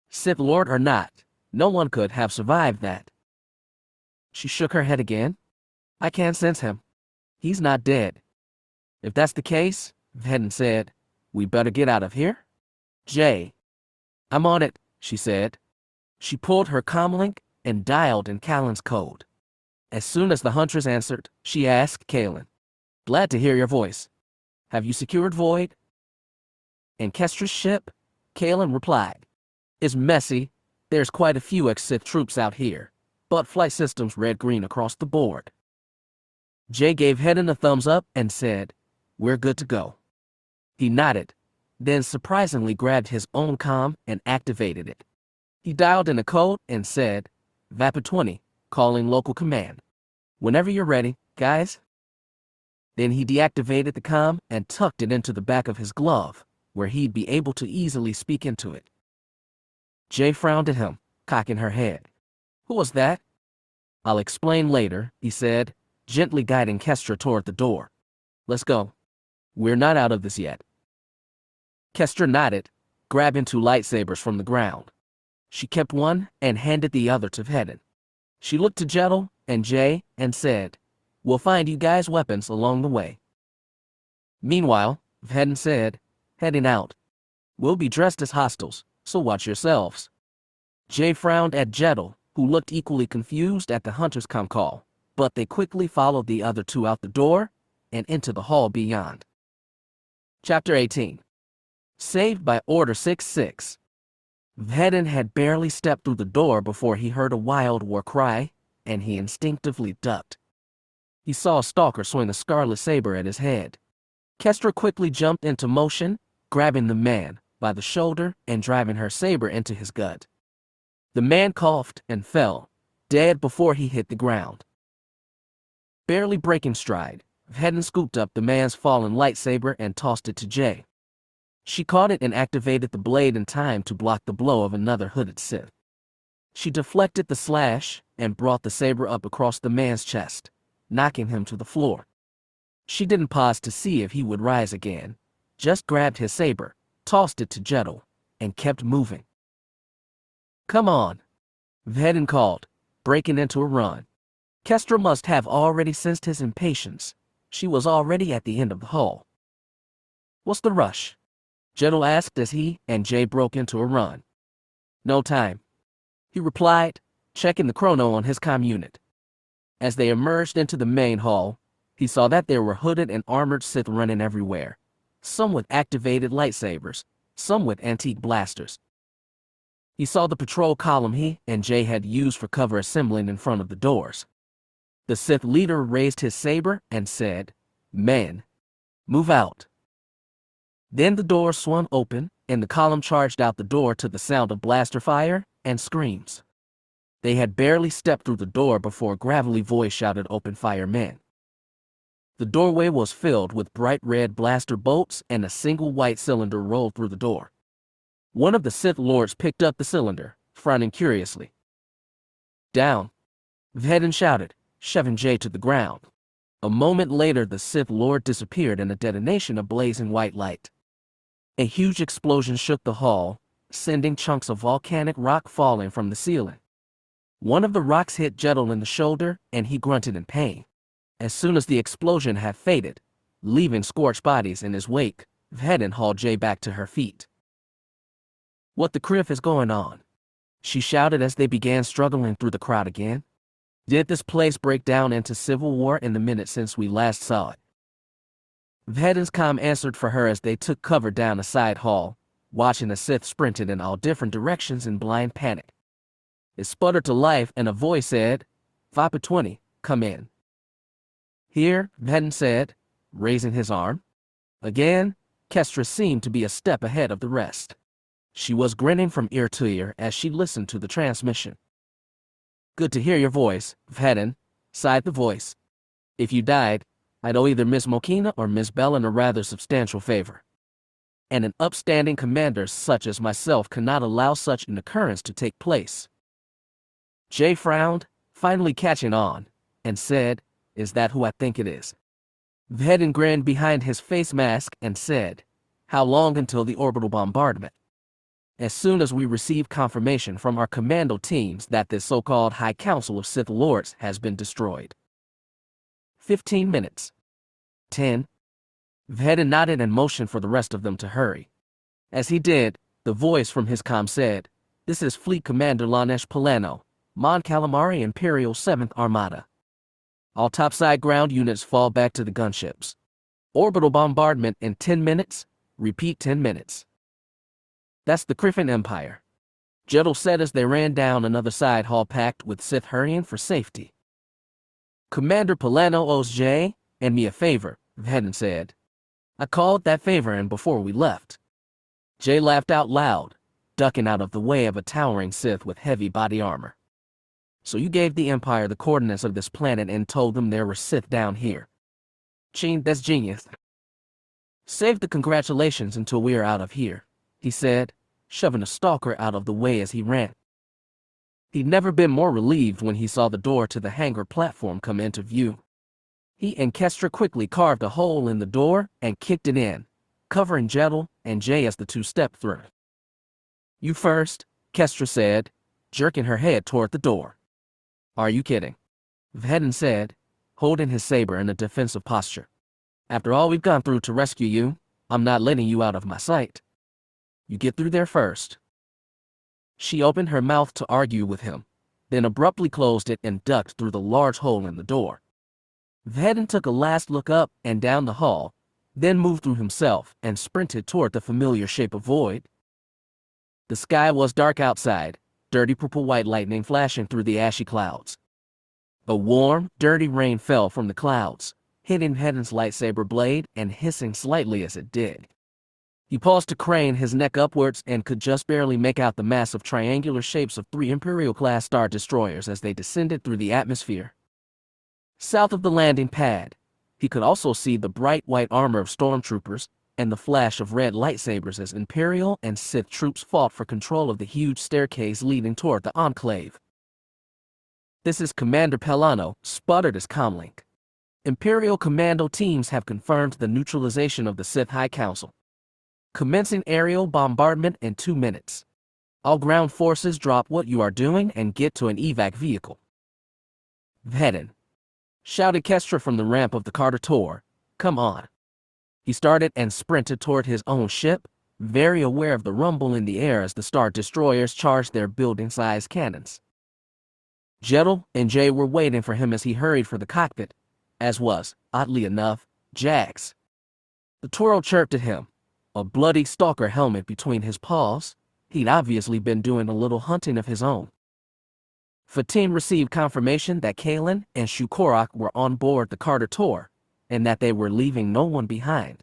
Sith Lord or not, no one could have survived that." She shook her head again. "I can't sense him. He's not dead." "If that's the case," Vhetin said, "we better get out of here." "Jay." "I'm on it," she said. She pulled her comlink and dialed in Callan's code. As soon as the huntress answered, she asked Callan, "Glad to hear your voice. Have you secured Void?" "In Kestra's ship?" Callan replied. "It's messy. There's quite a few ex-Sith troops out here, but flight systems red-green across the board." Jay gave Hedden a thumbs up and said, "We're good to go." He nodded, then surprisingly grabbed his own comm and activated it. He dialed in a code and said, "Vapid 20, calling local command. Whenever you're ready, guys." Then he deactivated the comm and tucked it into the back of his glove, where he'd be able to easily speak into it. Jay frowned at him, cocking her head. "Who was that?" "I'll explain later," he said, gently guiding Kestra toward the door. "Let's go. We're not out of this yet." Kestra nodded, grabbing 2 lightsabers from the ground. She kept one and handed the other to Vhetin. She looked to Jettle and Jay and said, "We'll find you guys weapons along the way." "Meanwhile," Vhetin said, "heading out. We'll be dressed as hostiles, so watch yourselves." Jay frowned at Jettle, who looked equally confused at the hunter's comm call, but they quickly followed the other 2 out the door and into the hall beyond. Chapter 18. Saved by Order 66. Vhetin had barely stepped through the door before he heard a wild war cry, and he instinctively ducked. He saw a stalker swing a scarlet saber at his head. Kestra quickly jumped into motion, grabbing the man by the shoulder and driving her saber into his gut. The man coughed and fell, dead before he hit the ground. Barely breaking stride, Vhetin scooped up the man's fallen lightsaber and tossed it to Jay. She caught it and activated the blade in time to block the blow of another hooded Sith. She deflected the slash and brought the saber up across the man's chest, knocking him to the floor. She didn't pause to see if he would rise again, just grabbed his saber, tossed it to Jedel, and kept moving. "Come on," Vhetin called, breaking into a run. Kestra must have already sensed his impatience. She was already at the end of the hall. "What's the rush?" Jedel asked as he and Jay broke into a run. "No time," he replied, checking the chrono on his comm unit. As they emerged into the main hall, he saw that there were hooded and armored Sith running everywhere, some with activated lightsabers, some with antique blasters. He saw the patrol column he and Jay had used for cover assembling in front of the doors. The Sith leader raised his saber and said, "Men, move out." Then the door swung open, and the column charged out the door to the sound of blaster fire and screams. They had barely stepped through the door before a gravelly voice shouted, "Open fire, men." The doorway was filled with bright red blaster bolts, and a single white cylinder rolled through the door. One of the Sith lords picked up the cylinder, frowning curiously. "Down," Vhetin shouted, shoving Jay to the ground. A moment later, the Sith lord disappeared in a detonation of blazing white light. A huge explosion shook the hall, sending chunks of volcanic rock falling from the ceiling. One of the rocks hit Jedel in the shoulder, and he grunted in pain. As soon as the explosion had faded, leaving scorched bodies in his wake, Vhetin hauled Jay back to her feet. "What the criff is going on?" she shouted as they began struggling through the crowd again. "Did this place break down into civil war in the minute since we last saw it?" Vhetin's comm answered for her as they took cover down a side hall, watching the Sith sprinted in all different directions in blind panic. It sputtered to life and a voice said, "Viper 20, come in." "Here," Vhetin said, raising his arm. Again, Kestra seemed to be a step ahead of the rest. She was grinning from ear to ear as she listened to the transmission. "Good to hear your voice, Vhetin," sighed the voice. "If you died, I'd owe either Miss Mokina or Miss Bellin a rather substantial favor. And an upstanding commander such as myself cannot allow such an occurrence to take place." Jay frowned, finally catching on, and said, "Is that who I think it is?" Vhetin grinned behind his face mask and said, "How long until the orbital bombardment?" "As soon as we receive confirmation from our commando teams that this so-called High Council of Sith Lords has been destroyed." 15 minutes. 10. Vhetin nodded and motioned for the rest of them to hurry. As he did, the voice from his comm said, "This is Fleet Commander Lanesh Polano, Mon Calamari Imperial 7th Armada. All topside ground units fall back to the gunships. Orbital bombardment in 10 minutes. Repeat 10 minutes." "That's the Criffin Empire," Jedel said as they ran down another side hall packed with Sith hurrying for safety. "Commander Polano owes Jay and me a favor," Vhetin said. "I called that favor in before we left." Jay laughed out loud, ducking out of the way of a towering Sith with heavy body armor. "So you gave the Empire the coordinates of this planet and told them there were Sith down here. Cin, that's genius. Save the congratulations until we are out of here," he said, shoving a stalker out of the way as he ran. He'd never been more relieved when he saw the door to the hangar platform come into view. He and Kestra quickly carved a hole in the door and kicked it in, covering Jedel and Jay as the two stepped through. "You first," Kestra said, jerking her head toward the door. "Are you kidding?" Vhetin said, holding his saber in a defensive posture. "After all we've gone through to rescue you, I'm not letting you out of my sight. You get through there first." She opened her mouth to argue with him, then abruptly closed it and ducked through the large hole in the door. Vhetin took a last look up and down the hall, then moved through himself and sprinted toward the familiar shape of void. The sky was dark outside, dirty purple-white lightning flashing through the ashy clouds. A warm, dirty rain fell from the clouds, hitting Vhetin's lightsaber blade and hissing slightly as it did. He paused to crane his neck upwards and could just barely make out the massive triangular shapes of 3 Imperial-class Star Destroyers as they descended through the atmosphere. South of the landing pad, he could also see the bright white armor of stormtroopers and the flash of red lightsabers as Imperial and Sith troops fought for control of the huge staircase leading toward the Enclave. "This is Commander Pelano," sputtered his comlink. "Imperial commando teams have confirmed the neutralization of the Sith High Council. Commencing aerial bombardment in 2 minutes. All ground forces drop what you are doing and get to an evac vehicle." "Vhetin," shouted Kestra from the ramp of the Carter Tor. "Come on." He started and sprinted toward his own ship, very aware of the rumble in the air as the Star Destroyers charged their building-sized cannons. Cin and Jay were waiting for him as he hurried for the cockpit, as was, oddly enough, Jax. The Toro chirped at him, a bloody stalker helmet between his paws. He'd obviously been doing a little hunting of his own. Vhetin received confirmation that Kalen and Shukorak were on board the Carter Tor, and that they were leaving no one behind.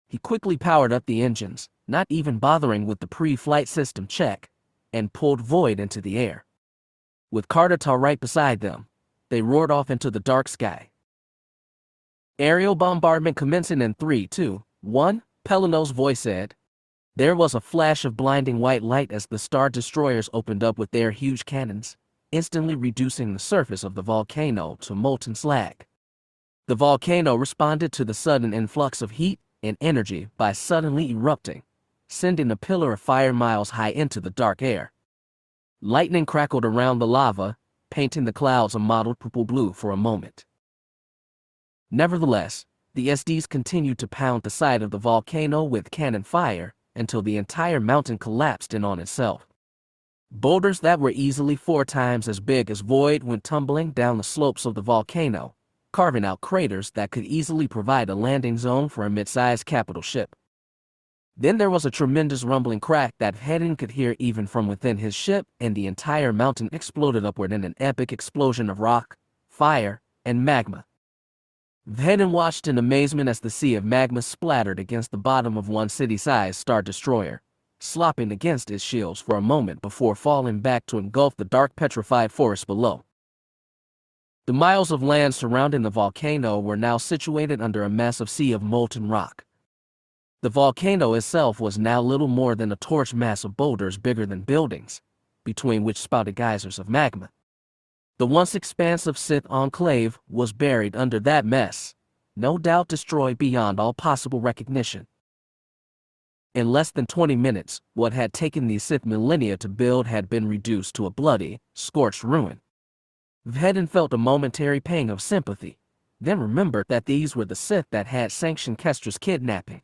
He quickly powered up the engines, not even bothering with the pre-flight system check, and pulled Void into the air. With Carter Tor right beside them, they roared off into the dark sky. "Aerial bombardment commencing in 3, 2, 1, Pelano's voice said. There was a flash of blinding white light as the Star Destroyers opened up with their huge cannons, instantly reducing the surface of the volcano to molten slag. The volcano responded to the sudden influx of heat and energy by suddenly erupting, sending a pillar of fire miles high into the dark air. Lightning crackled around the lava, painting the clouds a mottled purple-blue for a moment. Nevertheless, the SDs continued to pound the side of the volcano with cannon fire until the entire mountain collapsed in on itself. Boulders that were easily 4 times as big as Void went tumbling down the slopes of the volcano, carving out craters that could easily provide a landing zone for a mid-sized capital ship. Then there was a tremendous rumbling crack that Vhetin could hear even from within his ship, and the entire mountain exploded upward in an epic explosion of rock, fire, and magma. Vhetin watched in amazement as the sea of magma splattered against the bottom of one city-sized Star Destroyer, slopping against its shields for a moment before falling back to engulf the dark petrified forest below. The miles of land surrounding the volcano were now situated under a massive sea of molten rock. The volcano itself was now little more than a torch mass of boulders bigger than buildings, between which spouted geysers of magma. The once expansive Sith enclave was buried under that mess, no doubt destroyed beyond all possible recognition. In less than 20 minutes, what had taken the Sith millennia to build had been reduced to a bloody, scorched ruin. Vhetin felt a momentary pang of sympathy, then remembered that these were the Sith that had sanctioned Kestra's kidnapping.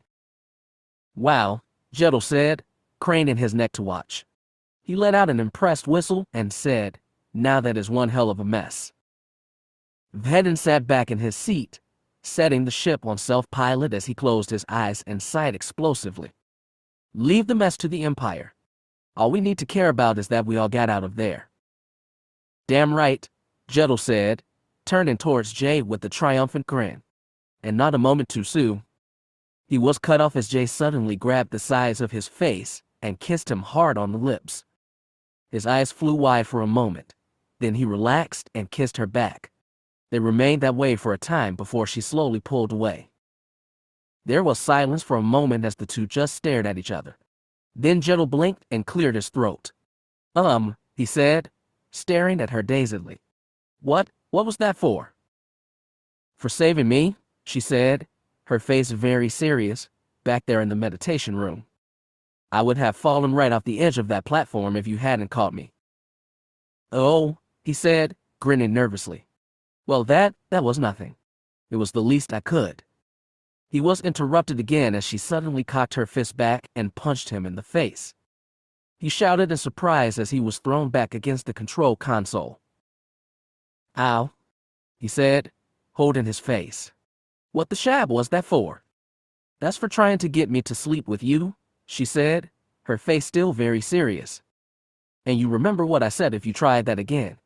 "Wow," Cin said, craning his neck to watch. He let out an impressed whistle and said, "Now that is one hell of a mess." Vhetin sat back in his seat, setting the ship on self-pilot as he closed his eyes and sighed explosively. "Leave the mess to the Empire. All we need to care about is that we all got out of there." "Damn right," Cin said, turning towards Jay with a triumphant grin. And not a moment too soon. He was cut off as Jay suddenly grabbed the sides of his face and kissed him hard on the lips. His eyes flew wide for a moment. Then he relaxed and kissed her back. They remained that way for a time before she slowly pulled away. There was silence for a moment as the two just stared at each other. Then Cin blinked and cleared his throat. He said, staring at her dazedly. What was that for?" "For saving me," she said, her face very serious, back there in the meditation room. "I would have fallen right off the edge of that platform if you hadn't caught me." "Oh," he said, grinning nervously. "Well, that was nothing. It was the least I could." He was interrupted again as she suddenly cocked her fist back and punched him in the face. He shouted in surprise as he was thrown back against the control console. "Ow," he said, holding his face. "What the shab was that for?" "That's for trying to get me to sleep with you," she said, her face still very serious. "And you remember what I said if you tried that again."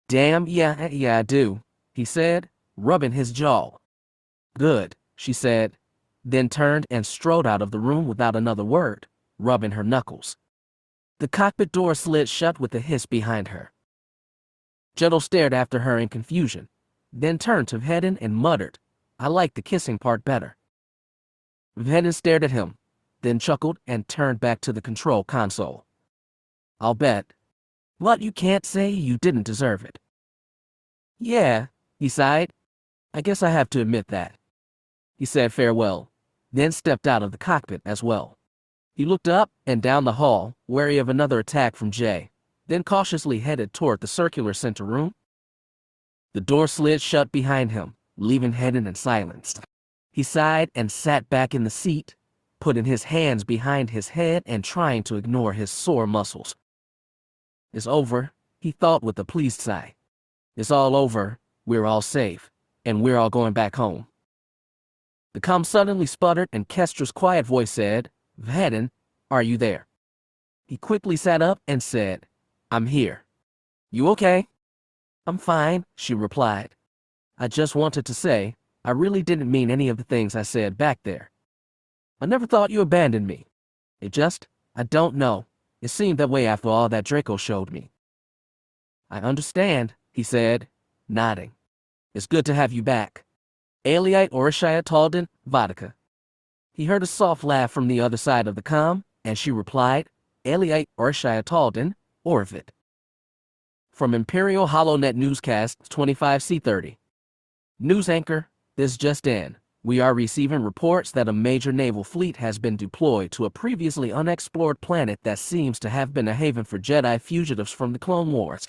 "Damn, yeah, I do," he said, rubbing his jaw. "Good," she said, then turned and strode out of the room without another word, rubbing her knuckles. The cockpit door slid shut with a hiss behind her. Jettel stared after her in confusion, then turned to Vhetin and muttered, "I like the kissing part better." Vhetin stared at him, then chuckled and turned back to the control console. "I'll bet. But you can't say you didn't deserve it." "Yeah," he sighed. "I guess I have to admit that." He said farewell, then stepped out of the cockpit as well. He looked up and down the hall, wary of another attack from Jay, then cautiously headed toward the circular center room. The door slid shut behind him, leaving Vhetin in silence. He sighed and sat back in the seat, putting his hands behind his head and trying to ignore his sore muscles. "It's over," he thought with a pleased sigh. "It's all over, we're all safe, and we're all going back home." The comm suddenly sputtered and Kestra's quiet voice said, "Vhetin, are you there?" He quickly sat up and said, "I'm here." "You okay?" "I'm fine," she replied. "I just wanted to say, I really didn't mean any of the things I said back there. I never thought you abandoned me. I don't know. It seemed that way after all that Draco showed me." "I understand," he said, nodding. "It's good to have you back. Aliite Orishaya Talden, Vodka." He heard a soft laugh from the other side of the comm, and she replied, "Aliite Orishaya Talden, Orvit." From Imperial HoloNet Newscast 25C30. News anchor, this just in. We are receiving reports that a major naval fleet has been deployed to a previously unexplored planet that seems to have been a haven for Jedi fugitives from the Clone Wars.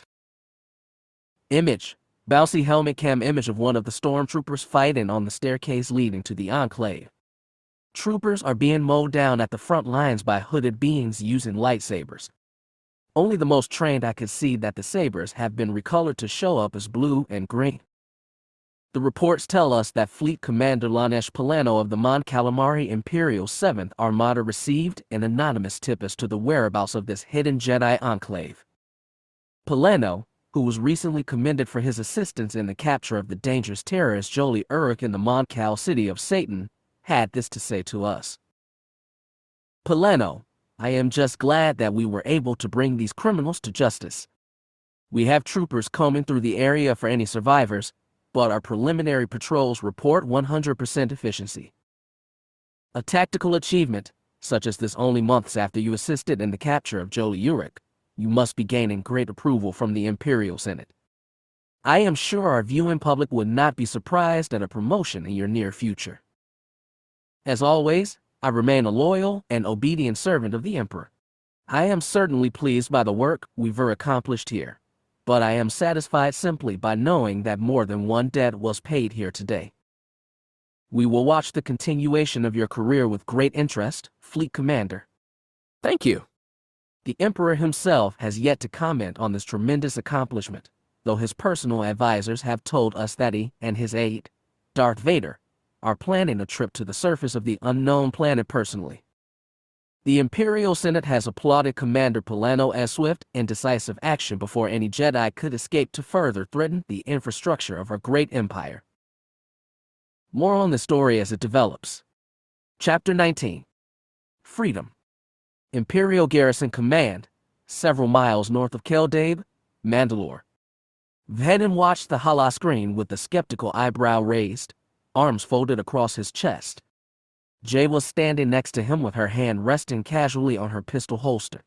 Image. Bouncy helmet cam image of one of the stormtroopers fighting on the staircase leading to the Enclave. Troopers are being mowed down at the front lines by hooded beings using lightsabers. Only the most trained eye could see that the sabers have been recolored to show up as blue and green. The reports tell us that Fleet Commander Lanesh Polano of the Mon Calamari Imperial 7th Armada received an anonymous tip as to the whereabouts of this hidden Jedi enclave. Polano, who was recently commended for his assistance in the capture of the dangerous terrorist Jolie Uruk in the Mon Cal city of Satan, had this to say to us. "Polano, I am just glad that we were able to bring these criminals to justice. We have troopers combing through the area for any survivors, but our preliminary patrols report 100% efficiency. A tactical achievement, such as this only months after you assisted in the capture of Jolie Uruk, you must be gaining great approval from the Imperial Senate. I am sure our viewing public would not be surprised at a promotion in your near future. As always, I remain a loyal and obedient servant of the Emperor. I am certainly pleased by the work we've accomplished here, but I am satisfied simply by knowing that more than one debt was paid here today. We will watch the continuation of your career with great interest, Fleet Commander." "Thank you." The Emperor himself has yet to comment on this tremendous accomplishment, though his personal advisors have told us that he and his aide, Darth Vader, are planning a trip to the surface of the unknown planet personally. The Imperial Senate has applauded Commander Polano's swift and decisive action before any Jedi could escape to further threaten the infrastructure of our great empire. More on the story as it develops. Chapter 19. Freedom. Imperial Garrison Command, several miles north of Keldabe, Mandalore. Vhetin watched the holoscreen with a skeptical eyebrow raised, arms folded across his chest. Jay was standing next to him with her hand resting casually on her pistol holster.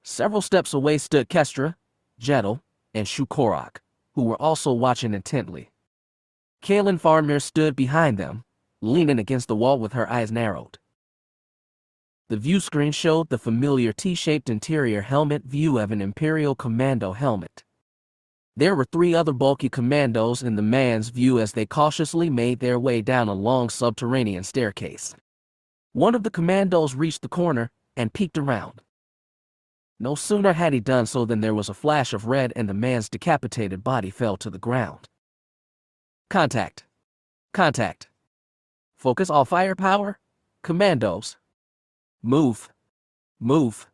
Several steps away stood Kestra, Jettel, and Shukorak, who were also watching intently. Kaelin Farmir stood behind them, leaning against the wall with her eyes narrowed. The view screen showed the familiar T-shaped interior helmet view of an Imperial Commando helmet. There were 3 other bulky commandos in the man's view as they cautiously made their way down a long subterranean staircase. One of the commandos reached the corner and peeked around. No sooner had he done so than there was a flash of red and the man's decapitated body fell to the ground. Contact. Contact. Focus all firepower. Commandos. Move. Move.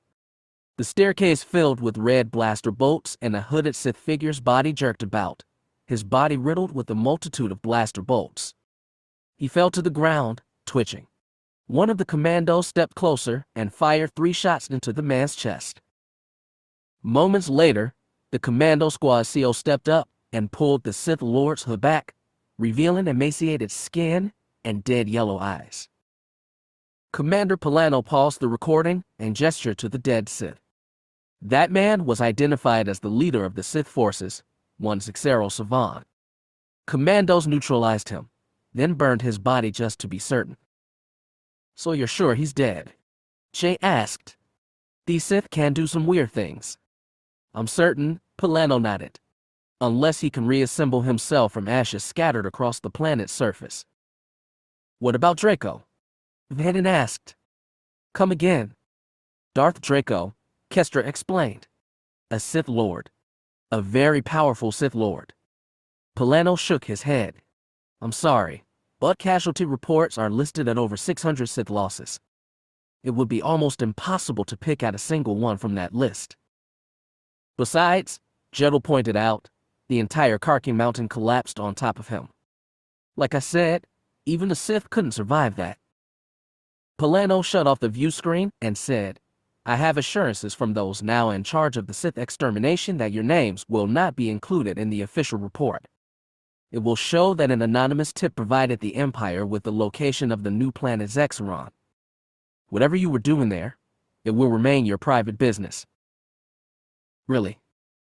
The staircase filled with red blaster bolts and a hooded Sith figure's body jerked about, his body riddled with a multitude of blaster bolts. He fell to the ground, twitching. One of the commandos stepped closer and fired 3 shots into the man's chest. Moments later, the commando squad CO stepped up and pulled the Sith Lord's hood back, revealing emaciated skin and dead yellow eyes. Commander Polano paused the recording and gestured to the dead Sith. That man was identified as the leader of the Sith forces, one Xero Savan. Commandos neutralized him, then burned his body just to be certain. So you're sure he's dead? Jay asked. These Sith can do some weird things. I'm certain, Polano nodded. Unless he can reassemble himself from ashes scattered across the planet's surface. What about Draco? Vhetin asked. Come again. Darth Draco, Kestra explained. A Sith Lord. A very powerful Sith Lord. Polano shook his head. I'm sorry, but casualty reports are listed at over 600 Sith losses. It would be almost impossible to pick out a single one from that list. Besides, Jedel pointed out, the entire Karki mountain collapsed on top of him. Like I said, even the Sith couldn't survive that. Polano shut off the view screen and said, I have assurances from those now in charge of the Sith extermination that your names will not be included in the official report. It will show that an anonymous tip provided the Empire with the location of the new planet Zexeron. Whatever you were doing there, it will remain your private business. Really?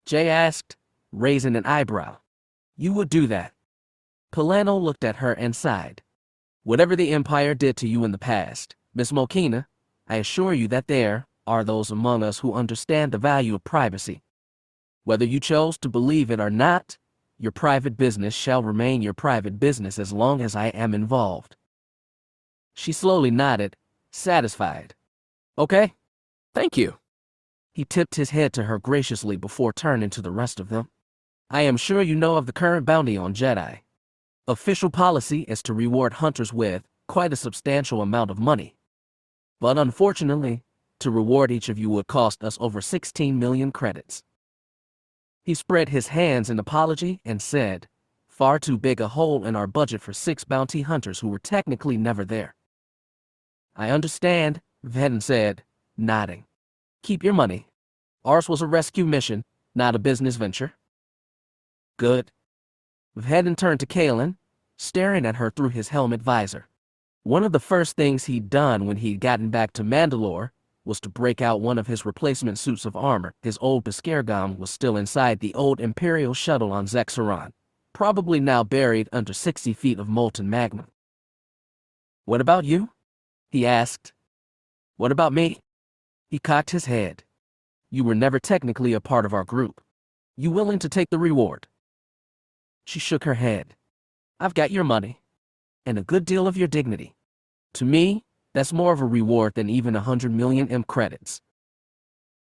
Jay asked, raising an eyebrow. You would do that? Polano looked at her and sighed. Whatever the Empire did to you in the past, Miss Mokina, I assure you that there are those among us who understand the value of privacy. Whether you chose to believe it or not, your private business shall remain your private business as long as I am involved. She slowly nodded, satisfied. Okay, thank you. He tipped his head to her graciously before turning to the rest of them. I am sure you know of the current bounty on Jedi. Official policy is to reward hunters with quite a substantial amount of money. But unfortunately, to reward each of you would cost us over 16 million credits. He spread his hands in apology and said, far too big a hole in our budget for 6 bounty hunters who were technically never there. I understand, Vhetin said, nodding. Keep your money. Ours was a rescue mission, not a business venture. Good. Vhetin turned to Kaelin, staring at her through his helmet visor. One of the first things he'd done when he'd gotten back to Mandalore was to break out one of his replacement suits of armor. His old Biscargam was still inside the old Imperial shuttle on Zexeron, probably now buried under 60 feet of molten magma. What about you? He asked. What about me? He cocked his head. You were never technically a part of our group. You willing to take the reward? She shook her head. I've got your money. And a good deal of your dignity. To me, that's more of a reward than even 100 million M credits.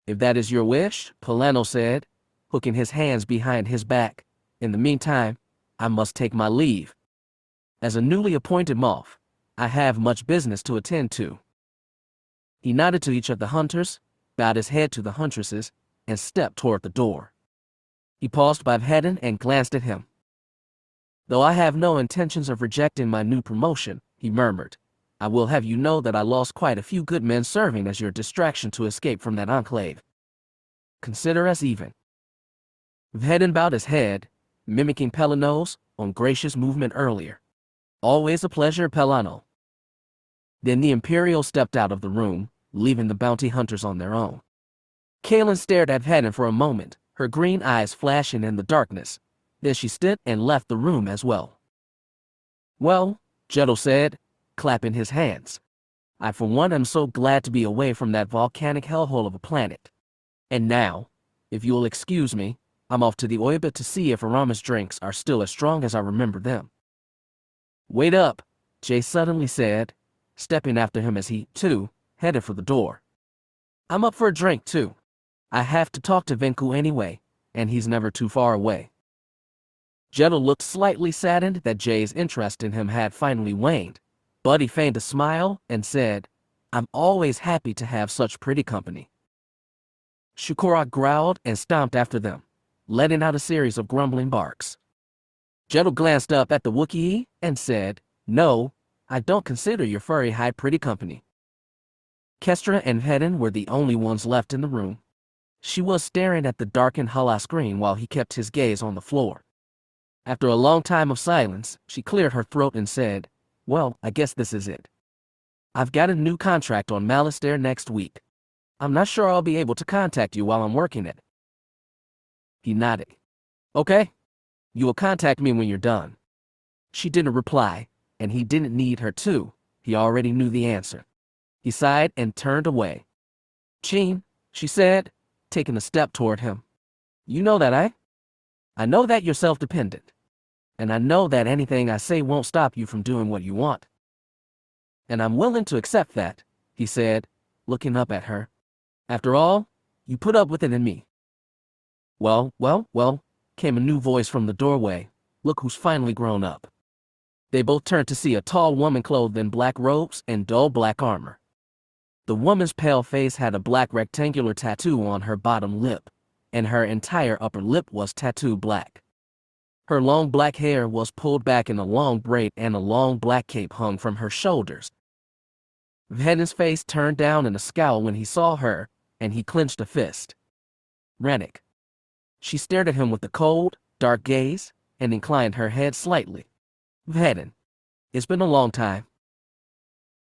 If that is your wish, Polano said, hooking his hands behind his back. In the meantime, I must take my leave. As a newly appointed Moff, I have much business to attend to. He nodded to each of the hunters, bowed his head to the huntresses, and stepped toward the door. He paused by Vhetin and glanced at him. Though I have no intentions of rejecting my new promotion, he murmured, I will have you know that I lost quite a few good men serving as your distraction to escape from that enclave. Consider us even. Vhetin bowed his head, mimicking Polano's ungracious movement earlier. Always a pleasure, Polano. Then the Imperial stepped out of the room, leaving the bounty hunters on their own. Kaelin stared at Vhetin for a moment, her green eyes flashing in the darkness. Then she stood and left the room as well. Well, Jedel said, clapping his hands. I for one am so glad to be away from that volcanic hellhole of a planet. And now, if you'll excuse me, I'm off to the Audiobook to see if Arama's drinks are still as strong as I remember them. Wait up, Jay suddenly said, stepping after him as he, too, headed for the door. I'm up for a drink, too. I have to talk to Venku anyway, and he's never too far away. Jedel looked slightly saddened that Jay's interest in him had finally waned, but he feigned a smile and said, I'm always happy to have such pretty company. Shukorak growled and stomped after them, letting out a series of grumbling barks. Jedel glanced up at the Wookiee and said, No, I don't consider your furry hide pretty company. Kestra and Vhetin were the only ones left in the room. She was staring at the darkened hollow screen while he kept his gaze on the floor. After a long time of silence, she cleared her throat and said, "Well, I guess this is it. I've got a new contract on Malastare next week. I'm not sure I'll be able to contact you while I'm working it." He nodded. "Okay. You will contact me when you're done." She didn't reply, and he didn't need her to. He already knew the answer. He sighed and turned away. "Cin," she said, taking a step toward him. "You know that I know that you're self-dependent. And I know that anything I say won't stop you from doing what you want. And I'm willing to accept that," he said, looking up at her. "After all, you put up with it in me." Well, came a new voice from the doorway. "Look who's finally grown up." They both turned to see a tall woman clothed in black robes and dull black armor. The woman's pale face had a black rectangular tattoo on her bottom lip, and her entire upper lip was tattooed black. Her long black hair was pulled back in a long braid and a long black cape hung from her shoulders. Vhetin's face turned down in a scowl when he saw her, and he clenched a fist. "Rennick." She stared at him with a cold, dark gaze, and inclined her head slightly. "Vhetin, it's been a long time."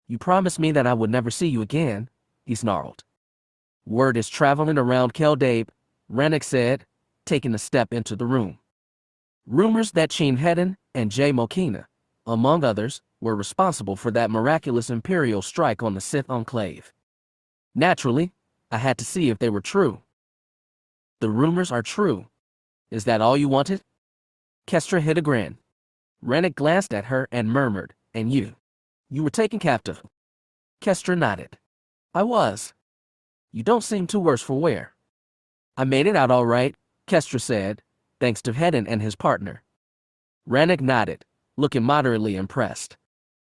"You promised me that I would never see you again," he snarled. "Word is traveling around Keldabe," Rennick said, taking a step into the room. Rumors that Cin Vhetin and Jay, among others, were responsible for that miraculous Imperial strike on the Sith Enclave. Naturally, I had to see if they were true. "The rumors are true. Is that all you wanted?" Kestra hid a grin. Rennick glanced at her and murmured, "And you were taken captive?" Kestra nodded. "I was. You don't seem too worse for wear." "I made it out all right," Kestra said, "thanks to Vhetin and his partner." Rennick nodded, looking moderately impressed.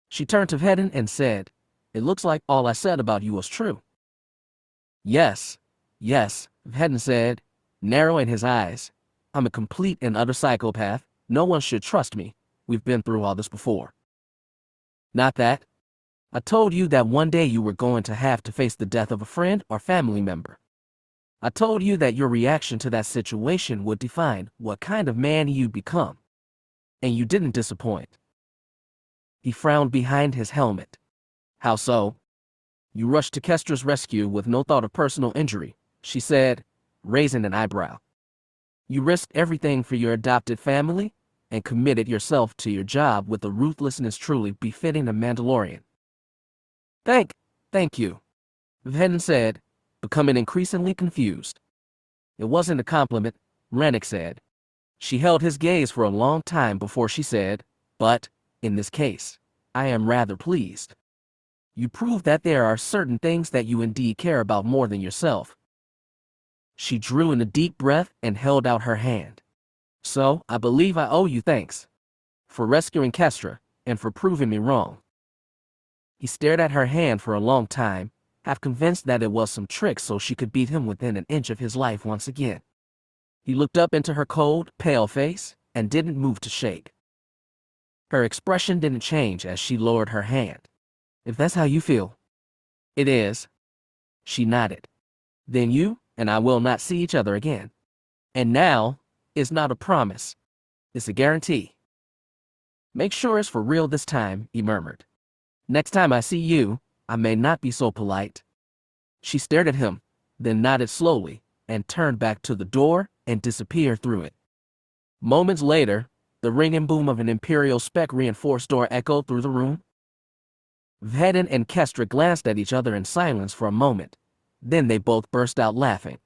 She turned to Vhetin and said, "It looks like all I said about you was true." Yes, Vhetin said, narrowing his eyes. "I'm a complete and utter psychopath. No one should trust me. We've been through all this before." "Not that. I told you that one day you were going to have to face the death of a friend or family member. I told you that your reaction to that situation would define what kind of man you'd become. And you didn't disappoint." He frowned behind his helmet. "How so?" "You rushed to Kestra's rescue with no thought of personal injury," she said, raising an eyebrow. "You risked everything for your adopted family and committed yourself to your job with a ruthlessness truly befitting a Mandalorian." Thank you," Vhetin said, becoming increasingly confused. "It wasn't a compliment," Rennick said. She held his gaze for a long time before she said, "But, in this case, I am rather pleased. You prove that there are certain things that you indeed care about more than yourself." She drew in a deep breath and held out her hand. "So, I believe I owe you thanks. For rescuing Kestra, and for proving me wrong." He stared at her hand for a long time, half convinced that it was some trick so she could beat him within an inch of his life once again. He looked up into her cold, pale face, and didn't move to shake. Her expression didn't change as she lowered her hand. "If that's how you feel." "It is." She nodded. "Then you and I will not see each other again. And now, it's not a promise. It's a guarantee." "Make sure it's for real this time," he murmured. "Next time I see you, I may not be so polite." She stared at him, then nodded slowly, and turned back to the door and disappeared through it. Moments later, the ringing boom of an Imperial spec-reinforced door echoed through the room. Vhetin and Kestra glanced at each other in silence for a moment. Then they both burst out laughing.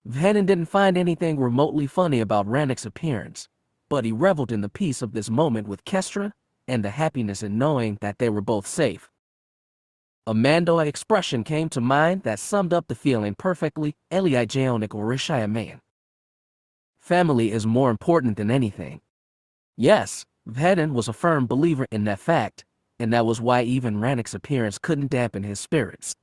Vhetin didn't find anything remotely funny about Rennick's appearance, but he reveled in the peace of this moment with Kestra and the happiness in knowing that they were both safe. A Mandalorian expression came to mind that summed up the feeling perfectly. "Eli Jaonik Orishaya man. Family is more important than anything." Yes, Vhetin was a firm believer in that fact, and that was why even Rennick's appearance couldn't dampen his spirits.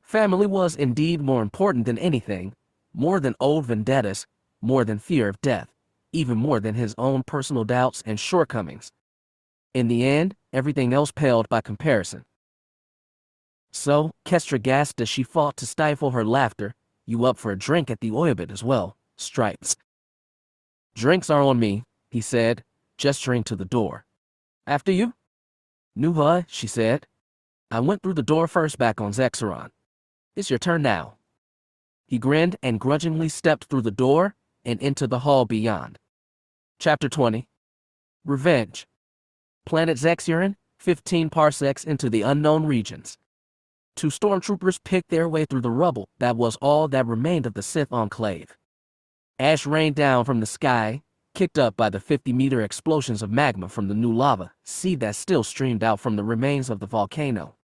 Family was indeed more important than anything, more than old vendettas, more than fear of death, even more than his own personal doubts and shortcomings. In the end, everything else paled by comparison. So, Kestra gasped as she fought to stifle her laughter, "You up for a drink at the Audiobook as well, Stripes?" "Drinks are on me," he said, gesturing to the door. "After you?" "Nuha," she said. "I went through the door first back on Zexeron. It's your turn now." He grinned and grudgingly stepped through the door and into the hall beyond. Chapter 20. Revenge. Planet Zexeron, 15 parsecs into the unknown regions. Two stormtroopers picked their way through the rubble that was all that remained of the Sith enclave. Ash rained down from the sky, kicked up by the 50-meter explosions of magma from the new lava sea that still streamed out from the remains of the volcano.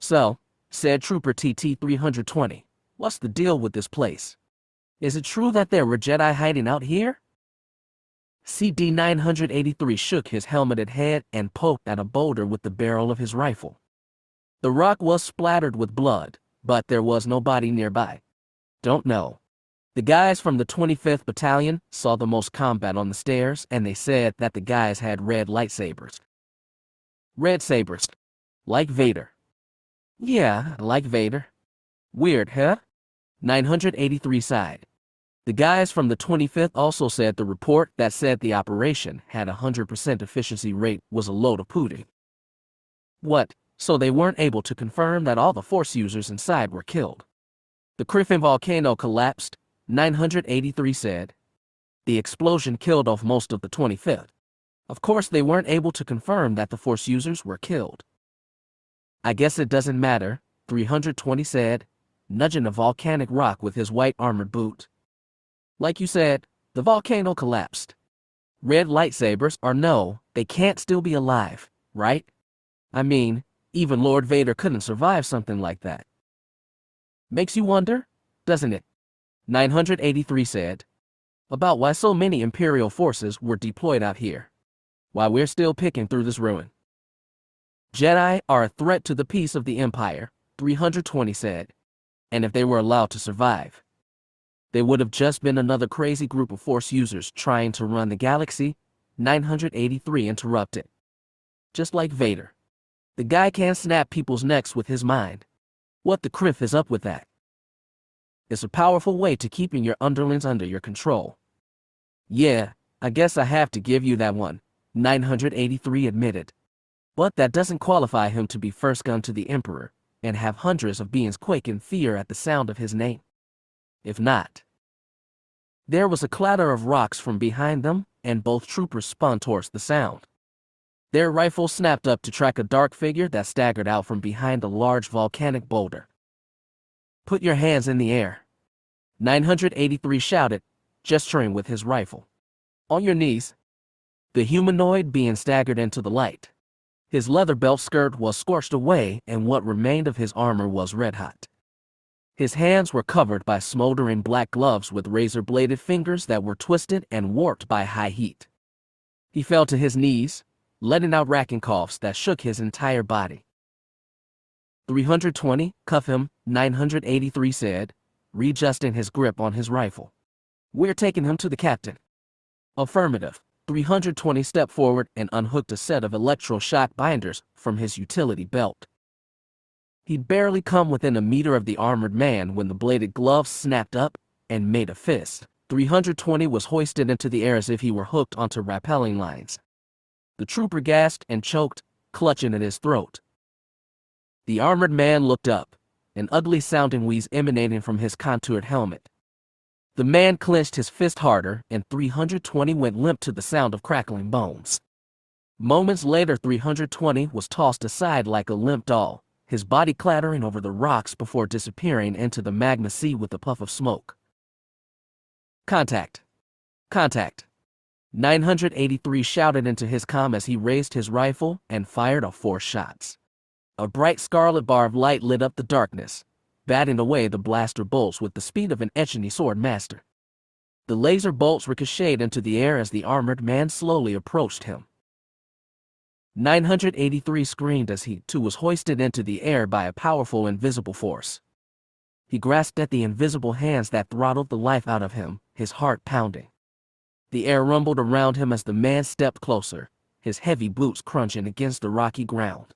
"So," said Trooper TT-320, "what's the deal with this place? Is it true that there were Jedi hiding out here?" CD-983 shook his helmeted head and poked at a boulder with the barrel of his rifle. The rock was splattered with blood, but there was nobody nearby. "Don't know. The guys from the 25th Battalion saw the most combat on the stairs, and they said that the guys had red lightsabers." "Red sabers? Like Vader?" "Yeah, like Vader." "Weird, huh?" 983 sighed. The guys from the 25th also said the report that said the operation had a 100% efficiency rate was a load of pooty. "What, so they weren't able to confirm that all the Force users inside were killed?" "The Griffin volcano collapsed," 983 said. "The explosion killed off most of the 25th. Of course they weren't able to confirm that the Force users were killed." "I guess it doesn't matter," 320 said, nudging a volcanic rock with his white armored boot. "Like you said, the volcano collapsed. Red lightsabers or no, they can't still be alive, right? I mean, even Lord Vader couldn't survive something like that." "Makes you wonder, doesn't it?" 983 said. "About why so many Imperial forces were deployed out here. Why we're still picking through this ruin." "Jedi are a threat to the peace of the Empire," 320 said. "And if they were allowed to survive, they would have just been another crazy group of Force users trying to run the galaxy," 983 interrupted. "Just like Vader. The guy can snap people's necks with his mind. What the criff is up with that? It's a powerful way to keeping your underlings under your control." "Yeah, I guess I have to give you that one," 983 admitted. "But that doesn't qualify him to be first gun to the Emperor and have hundreds of beings quake in fear at the sound of his name. If not." There was a clatter of rocks from behind them, and both troopers spun towards the sound. Their rifles snapped up to track a dark figure that staggered out from behind a large volcanic boulder. "Put your hands in the air," 983 shouted, gesturing with his rifle. "On your knees." The humanoid being staggered into the light. His leather belt skirt was scorched away, and what remained of his armor was red hot. His hands were covered by smoldering black gloves with razor-bladed fingers that were twisted and warped by high heat. He fell to his knees, letting out racking coughs that shook his entire body. 320, "Cuff him," 983 said, readjusting his grip on his rifle. "We're taking him to the captain." "Affirmative." 320 stepped forward and unhooked a set of electroshock binders from his utility belt. He'd barely come within a meter of the armored man when the bladed gloves snapped up and made a fist. 320 was hoisted into the air as if he were hooked onto rappelling lines. The trooper gasped and choked, clutching at his throat. The armored man looked up, an ugly-sounding wheeze emanating from his contoured helmet. The man clenched his fist harder, and 320 went limp to the sound of crackling bones. Moments later, 320 was tossed aside like a limp doll, his body clattering over the rocks before disappearing into the magma sea with a puff of smoke. "Contact! Contact!" 983 shouted into his comm as he raised his rifle and fired off 4 shots. A bright scarlet bar of light lit up the darkness, batting away the blaster bolts with the speed of an Echini sword master. The laser bolts ricocheted into the air as the armored man slowly approached him. 983 screamed as he, too, was hoisted into the air by a powerful invisible force. He grasped at the invisible hands that throttled the life out of him, his heart pounding. The air rumbled around him as the man stepped closer, his heavy boots crunching against the rocky ground.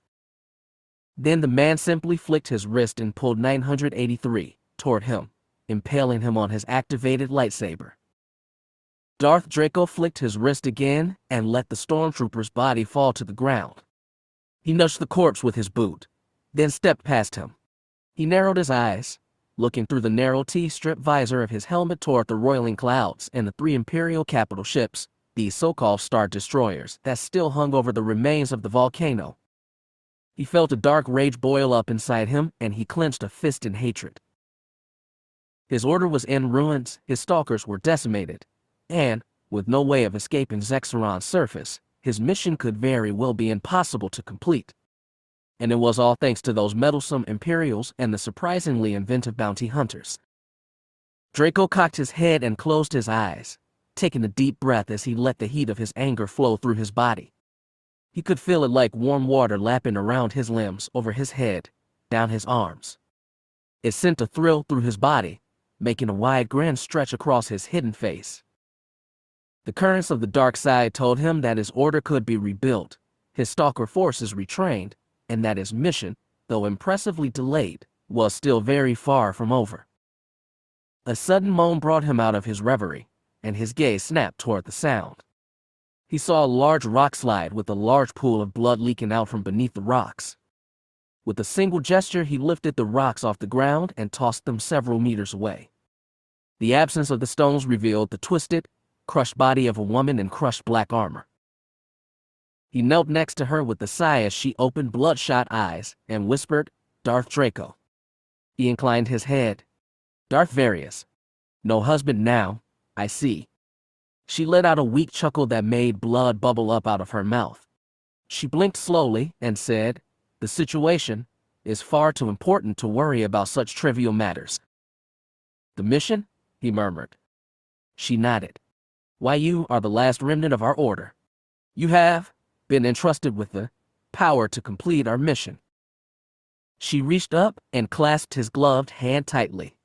Then the man simply flicked his wrist and pulled 983 toward him, impaling him on his activated lightsaber. Darth Draco flicked his wrist again and let the stormtrooper's body fall to the ground. He nudged the corpse with his boot, then stepped past him. He narrowed his eyes, looking through the narrow T-strip visor of his helmet toward the roiling clouds and the 3 Imperial capital ships, these so-called Star Destroyers, that still hung over the remains of the volcano. He felt a dark rage boil up inside him, and he clenched a fist in hatred. His order was in ruins, his stalkers were decimated, and, with no way of escaping Zexeron's surface, his mission could very well be impossible to complete. And it was all thanks to those meddlesome Imperials and the surprisingly inventive bounty hunters. Draco cocked his head and closed his eyes, taking a deep breath as he let the heat of his anger flow through his body. He could feel it like warm water lapping around his limbs, over his head, down his arms. It sent a thrill through his body, making a wide grin stretch across his hidden face. The currents of the dark side told him that his order could be rebuilt, his stalker forces retrained, and that his mission, though impressively delayed, was still very far from over. A sudden moan brought him out of his reverie, and his gaze snapped toward the sound. He saw a large rock slide with a large pool of blood leaking out from beneath the rocks. With a single gesture, he lifted the rocks off the ground and tossed them several meters away. The absence of the stones revealed the twisted, crushed body of a woman in crushed black armor. He knelt next to her with a sigh as she opened bloodshot eyes and whispered, "Darth Draco." He inclined his head. "Darth Various. No husband now, I see." She let out a weak chuckle that made blood bubble up out of her mouth. She blinked slowly and said, "The situation is far too important to worry about such trivial matters." "The mission?" he murmured. She nodded. "Why, you are the last remnant of our order. You have been entrusted with the power to complete our mission." She reached up and clasped his gloved hand tightly.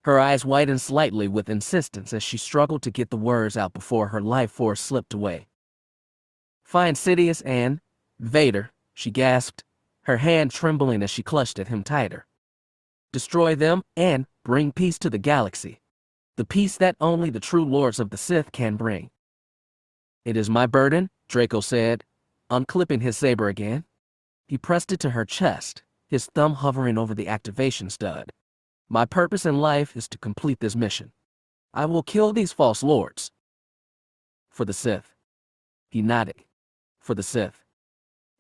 Her eyes widened slightly with insistence as she struggled to get the words out before her life force slipped away. "Find Sidious and Vader," she gasped, her hand trembling as she clutched at him tighter. "Destroy them and bring peace to the galaxy. The peace that only the true lords of the Sith can bring." "It is my burden," Draco said, unclipping his saber again. He pressed it to her chest, his thumb hovering over the activation stud. "My purpose in life is to complete this mission. I will kill these false lords. For the Sith." He nodded. "For the Sith."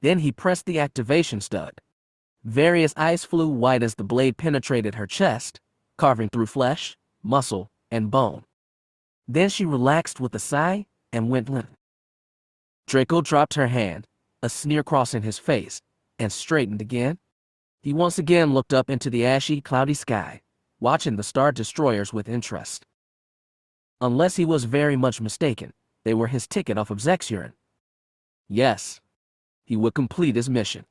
Then he pressed the activation stud. Various eyes flew wide as the blade penetrated her chest, carving through flesh, muscle, and bone. Then she relaxed with a sigh and went limp. Draco dropped her hand, a sneer crossing his face, and straightened again. He once again looked up into the ashy, cloudy sky, watching the Star Destroyers with interest. Unless he was very much mistaken, they were his ticket off of Zexuran. Yes, he would complete his mission.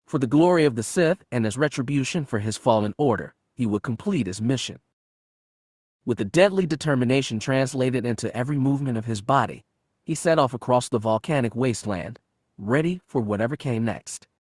For the glory of the Sith and as retribution for his fallen order, he would complete his mission. With a deadly determination translated into every movement of his body, he set off across the volcanic wasteland, ready for whatever came next.